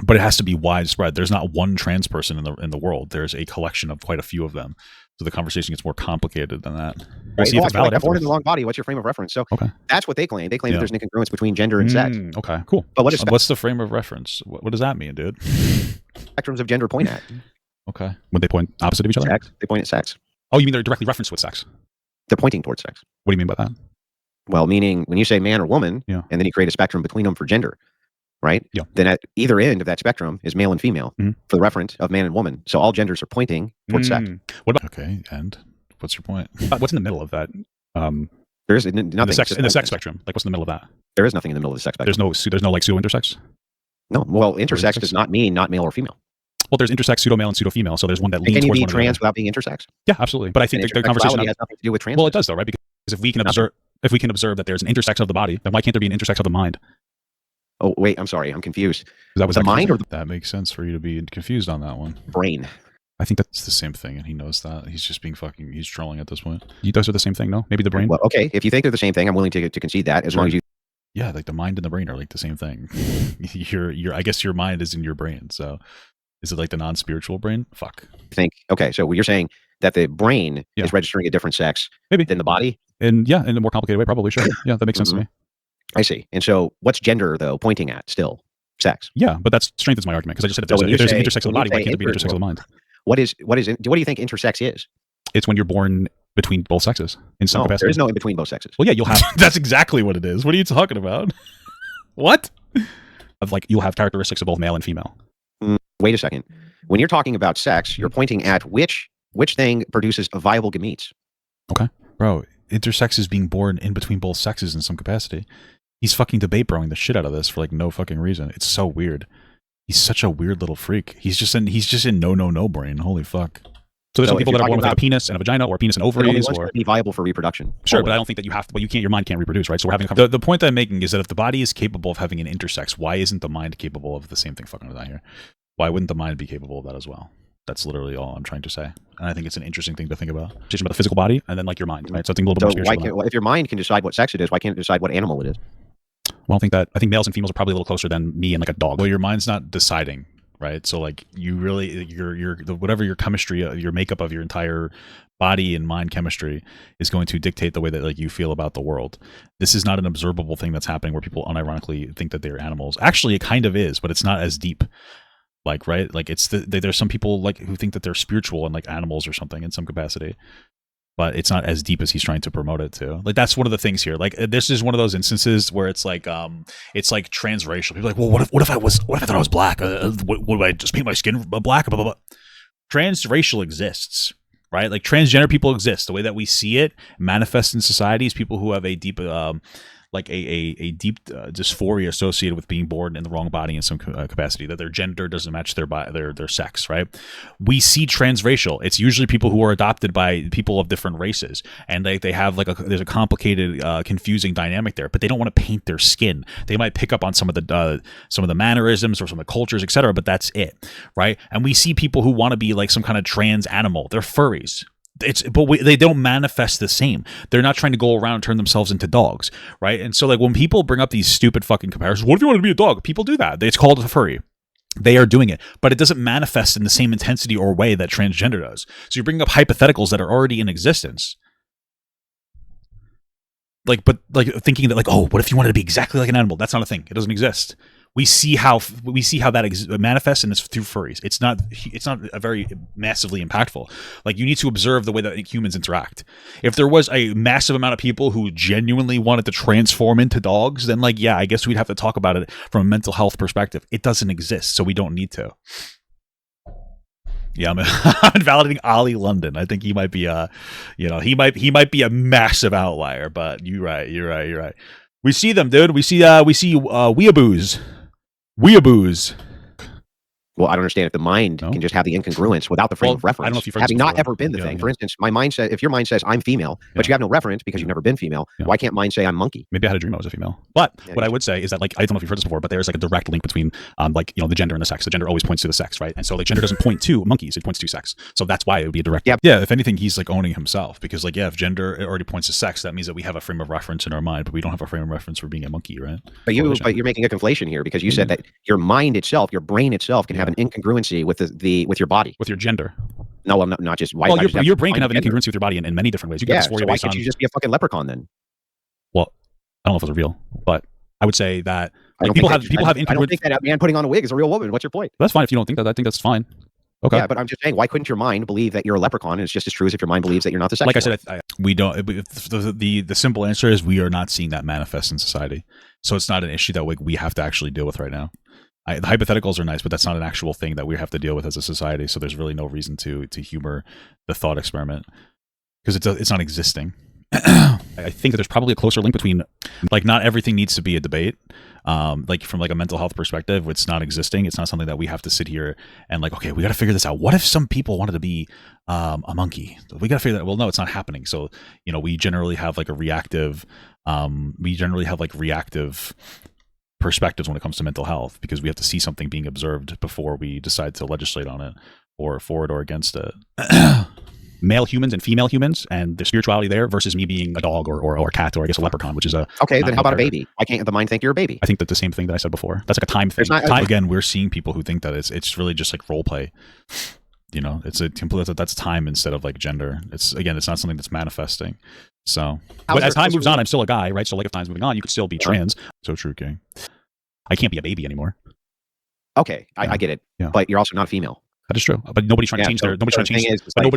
But it has to be widespread. There's not one trans person in the world. There's a collection of quite a few of them. So the conversation gets more complicated than that. We'll see if it's valid. I'm born in the wrong body. What's your frame of reference? So that's what they claim. They claim that there's an incongruence between gender and sex. Okay, cool. But what's the frame of reference? What does that mean, dude? Spectrums of gender point at. Okay. When they point opposite of each other? Sex. They point at sex. Oh, you mean they're directly referenced with sex? They're pointing towards sex. What do you mean by that? Well, meaning when you say man or woman, and then you create a spectrum between them for gender, right? Yeah. Then at either end of that spectrum is male and female for the reference of man and woman. So all genders are pointing towards sex. What about, okay, and what's your point? What's in the middle of that? There's nothing in the sex spectrum. Like, what's in the middle of that? There is nothing in the middle of the sex spectrum. There's no like pseudo intersex. No, well, intersex does not mean not male or female. Well, there's intersex, pseudo male, and pseudo female. So there's one that leans towards one. Can you be trans without being intersex? Yeah, absolutely. But I think the conversation has nothing to do with trans. Well, it does though, right? Because if we can observe that there's an intersex of the body, then why can't there be an intersex of the mind? Oh wait, I'm sorry, I'm confused. That was the mind, or that makes sense for you to be confused on that one. Brain. I think that's the same thing, and he knows that. He's just being he's trolling at this point. You guys are the same thing, no? Maybe the brain? Well, okay, if you think they're the same thing, I'm willing to concede that, as long as you... Yeah, like the mind and the brain are like the same thing. I guess your mind is in your brain, so... Is it like the non-spiritual brain? Fuck. Okay, so you're saying that the brain is registering a different sex than the body? And yeah, in a more complicated way, probably. Sure. Yeah, that makes sense to me. I see. And so what's gender, though, pointing at still? Sex. Yeah, but that strengthens my argument because I just said if there's an intersex of the body, why can't there be an intersex of the mind? What do you think intersex is? It's when you're born between both sexes in some capacity. There is no in between both sexes. Well, yeah, you'll have. That's exactly what it is. What are you talking about? What? Of like, you'll have characteristics of both male and female. Wait a second. When you're talking about sex, you're pointing at which thing produces a viable gametes. Okay, bro. Intersex is being born in between both sexes in some capacity. He's fucking debate broing the shit out of this for like no fucking reason. It's so weird. He's such a weird little freak. He's just in no brain. Holy fuck. So there's some people that are born with like a penis and a vagina, or a penis and ovaries, or be viable for reproduction. Sure, but I don't think that you have to. But you can't. Your mind can't reproduce, right? So we're having a the point that I'm making is that if the body is capable of having an intersex, why isn't the mind capable of the same thing? Fucking with that here. Why wouldn't the mind be capable of that as well? That's literally all I'm trying to say, and I think it's an interesting thing to think about. Just about the physical body, and then like your mind, right? Something a little bit more spiritual. If your mind can decide what sex it is, why can't it decide what animal it is? Well, I think males and females are probably a little closer than me and like a dog. Well, your mind's not deciding, right? So like you really, whatever your chemistry, your makeup of your entire body and mind chemistry is going to dictate the way that like you feel about the world. This is not an observable thing that's happening where people unironically think that they're animals. Actually, it kind of is, but it's not as deep. Like, right? Like there's some people like who think that they're spiritual and like animals or something in some capacity. But it's not as deep as he's trying to promote it to. Like that's one of the things here. Like this is one of those instances where it's like transracial. People are like, well, what if I thought I was black? Would I just paint my skin black? Blah, blah, blah. Transracial exists, right? Like transgender people exist. The way that we see it manifests in society is people who have a deep a deep dysphoria associated with being born in the wrong body in some capacity, that their gender doesn't match their sex, right? We see transracial. It's usually people who are adopted by people of different races, and they have there's a complicated, confusing dynamic there. But they don't want to paint their skin. They might pick up on some of the mannerisms or some of the cultures, etc. But that's it, right? And we see people who want to be like some kind of trans animal. They're furries. They don't manifest the same. They're not trying to go around and turn themselves into dogs, right? And so like when people bring up these stupid fucking comparisons, what if you wanted to be a dog? People do that. It's called a furry. They are doing it, but it doesn't manifest in the same intensity or way that transgender does. So you're bringing up hypotheticals that are already in existence. Thinking that like, oh, what if you wanted to be exactly like an animal? That's not a thing. It doesn't exist. We see how that manifests, and it's through furries. It's not a very massively impactful. Like you need to observe the way that humans interact. If there was a massive amount of people who genuinely wanted to transform into dogs, then like, yeah, I guess we'd have to talk about it from a mental health perspective. It doesn't exist, so we don't need to. Yeah, I'm validating Ollie London. I think he might be he might be a massive outlier, but you're right. We see them, dude. We see weeaboos. Well, I don't understand if the mind can just have the incongruence without the frame of reference. I don't know if you've heard having not ever been the thing. For instance, my mind says, if your mind says I'm female, but you have no reference because you've never been female, why can't mine say I'm monkey? Maybe I had a dream I was a female. But what I would say is that like I don't know if you've heard this before, but there's like a direct link between the gender and the sex. The gender always points to the sex, right? And so like gender doesn't point to monkeys; it points to sex. So that's why it would be a direct. Yeah. If anything, he's like owning himself because like if gender already points to sex, that means that we have a frame of reference in our mind, but we don't have a frame of reference for being a monkey, right? But you're making a conflation here because you said that your mind itself, your brain itself, can have an incongruency with with your body, with your gender. No, well, not just. Well, your brain can have an incongruency with your body in many different ways. You can so why can't you just be a fucking leprechaun then? Well, I don't know if it's real, but I would say that like, people have incongruency. I don't think that man putting on a wig is a real woman. What's your point? That's fine if you don't think that. I think that's fine. Okay. Yeah, but I'm just saying, why couldn't your mind believe that you're a leprechaun? And it's just as true as if your mind believes that you're not the sex. Like I said, we don't. The simple answer is we are not seeing that manifest in society, so it's not an issue that we have to actually deal with right now. The hypotheticals are nice, but that's not an actual thing that we have to deal with as a society. So there's really no reason to humor the thought experiment because it's not existing. I think that there's probably a closer link between like not everything needs to be a debate. Like from like a mental health perspective, it's not existing. It's not something that we have to sit here and like, okay, we got to figure this out. What if some people wanted to be a monkey? We got to figure that. Well, no, it's not happening. So we generally have like a reactive. Perspectives when it comes to mental health because we have to see something being observed before we decide to legislate on it or for it or against it. Male humans and female humans and the spirituality there versus me being a dog or a cat or I guess a leprechaun, which is a okay. Then how about a baby? Why can't the mind think you're a baby? I think that the same thing that I said before. That's like a time thing. Again, we're seeing people who think that it's really just like role play. You know, it's a complete, that's time instead of like gender. It's not something that's manifesting. So, but as time moves on, I'm still a guy, right? So like if time's moving on, you could still be trans. So true, King. I can't be a baby anymore. Okay, I get it. Yeah. But you're also not a female. That is true. But nobody's trying to change nobody's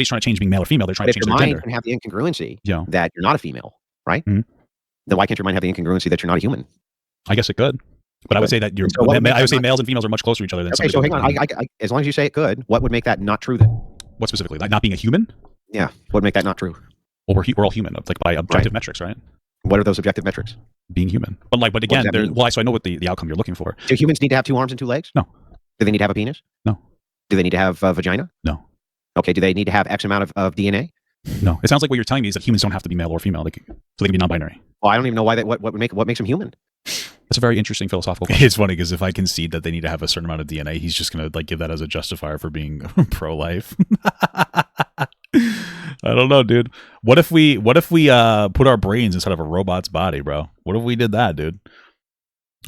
trying to change being male or female. They're trying to change their gender. If your mind can have the incongruency that you're not a female, right? Mm-hmm. Then why can't your mind have the incongruency that you're not a human? I guess it could. But I would say that I would say males and females are much closer to each other than okay, so hang on. As long as you say it could, what would make that not true then? What specifically? Like not being a human? Yeah. What would make that not true? Well, we're all human, like by objective metrics, right? What are those objective metrics? Being human. But again, so I know what the outcome you're looking for. Do humans need to have 2 arms and 2 legs? No. Do they need to have a penis? No. Do they need to have a vagina? No. Okay. Do they need to have X amount of DNA? No. It sounds like what you're telling me is that humans don't have to be male or female, so they can be non-binary. Well, I don't even know why that. What makes them human? That's a very interesting philosophical question. It's funny because if I concede that they need to have a certain amount of DNA, he's just going to like give that as a justifier for being pro-life. I don't know, dude. What if we put our brains inside of a robot's body, bro? What if we did that, dude?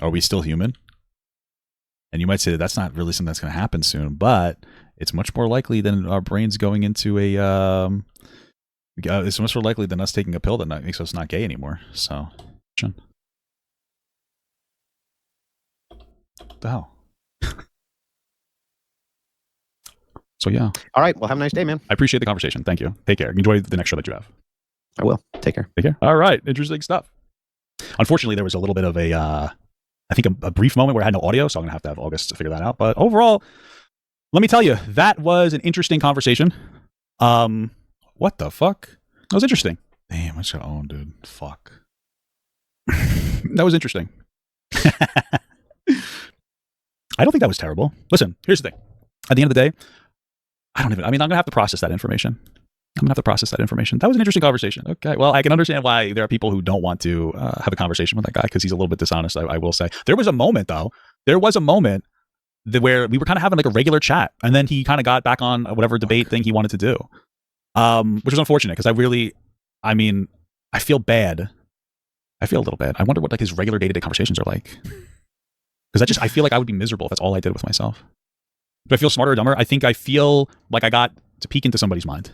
Are we still human? And you might say that that's not really something that's going to happen soon, but it's much more likely than our brains going into a. It's much more likely than us taking a pill that makes us not gay anymore. So. What the hell? So yeah. All right. Well, have a nice day, man. I appreciate the conversation. Thank you. Take care. Enjoy the next show that you have. I will. Take care. Take care. All right. Interesting stuff. Unfortunately, there was a little bit of I think a brief moment where I had no audio, so I'm going to have August to figure that out. But overall, let me tell you, that was an interesting conversation. What the fuck? That was interesting. Damn, I just got owned, dude. Fuck. That was interesting. I don't think that was terrible. Listen, here's the thing. At the end of the day, I'm going to have to process that information. That was an interesting conversation. Okay. Well, I can understand why there are people who don't want to have a conversation with that guy because he's a little bit dishonest, I will say. There was a moment, though. Where we were kind of having like a regular chat. And then he kind of got back on whatever debate thing he wanted to do. Which was unfortunate because I feel bad. I feel a little bad. I wonder what like his regular day-to-day conversations are like. Because I feel like I would be miserable if that's all I did with myself. Do I feel smarter or dumber? I think I feel like I got to peek into somebody's mind.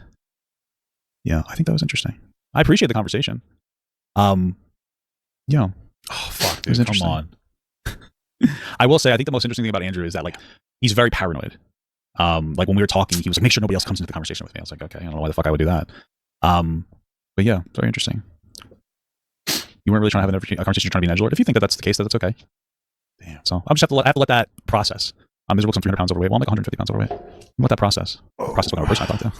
Yeah, I think that was interesting. I appreciate the conversation. Yeah. Oh, fuck, dude, come on. I will say, I think the most interesting thing about Andrew is that, like, he's very paranoid. Like, when we were talking, he was like, make sure nobody else comes into the conversation with me. I was like, okay, I don't know why the fuck I would do that. But yeah, very interesting. You weren't really trying to have a conversation, you're trying to be an edgelord. If you think that that's the case, that's okay. Damn. So I'll just have to let that process. I'm miserable because I'm 300 pounds overweight. Well, I'm like 150 pounds overweight. Let that process. Process what kind of person I talk to.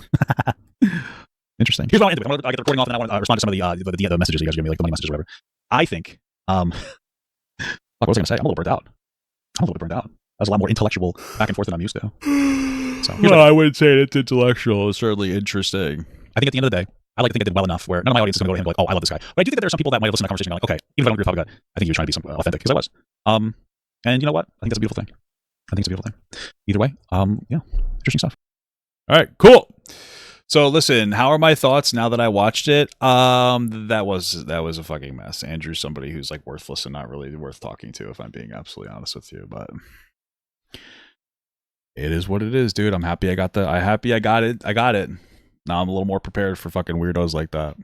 Interesting. Here's what I want to do. I get the recording off and I want to respond to some of the messages that you guys give me, like the money messages or whatever. I think, what was I going to say? I'm a little burned out. That was a lot more intellectual back and forth than I'm used to. So, I wouldn't say it's intellectual. It's certainly interesting. I think at the end of the day, I like to think I did well enough where none of my audience is going to go to him like, oh, I love this guy. But I do think that there are some people that might have listened to the conversation and be like, okay, even if I don't agree with how I got, I think he was trying to be authentic because I was. And you know what? I think that's a beautiful thing. Either way, yeah, interesting stuff. All right, cool. So listen, how are my thoughts now that I watched it? That was a fucking mess. Andrew's somebody who's like worthless and not really worth talking to, if I'm being absolutely honest with you. But it is what it is, dude. I'm happy I got it. Now I'm a little more prepared for fucking weirdos like that.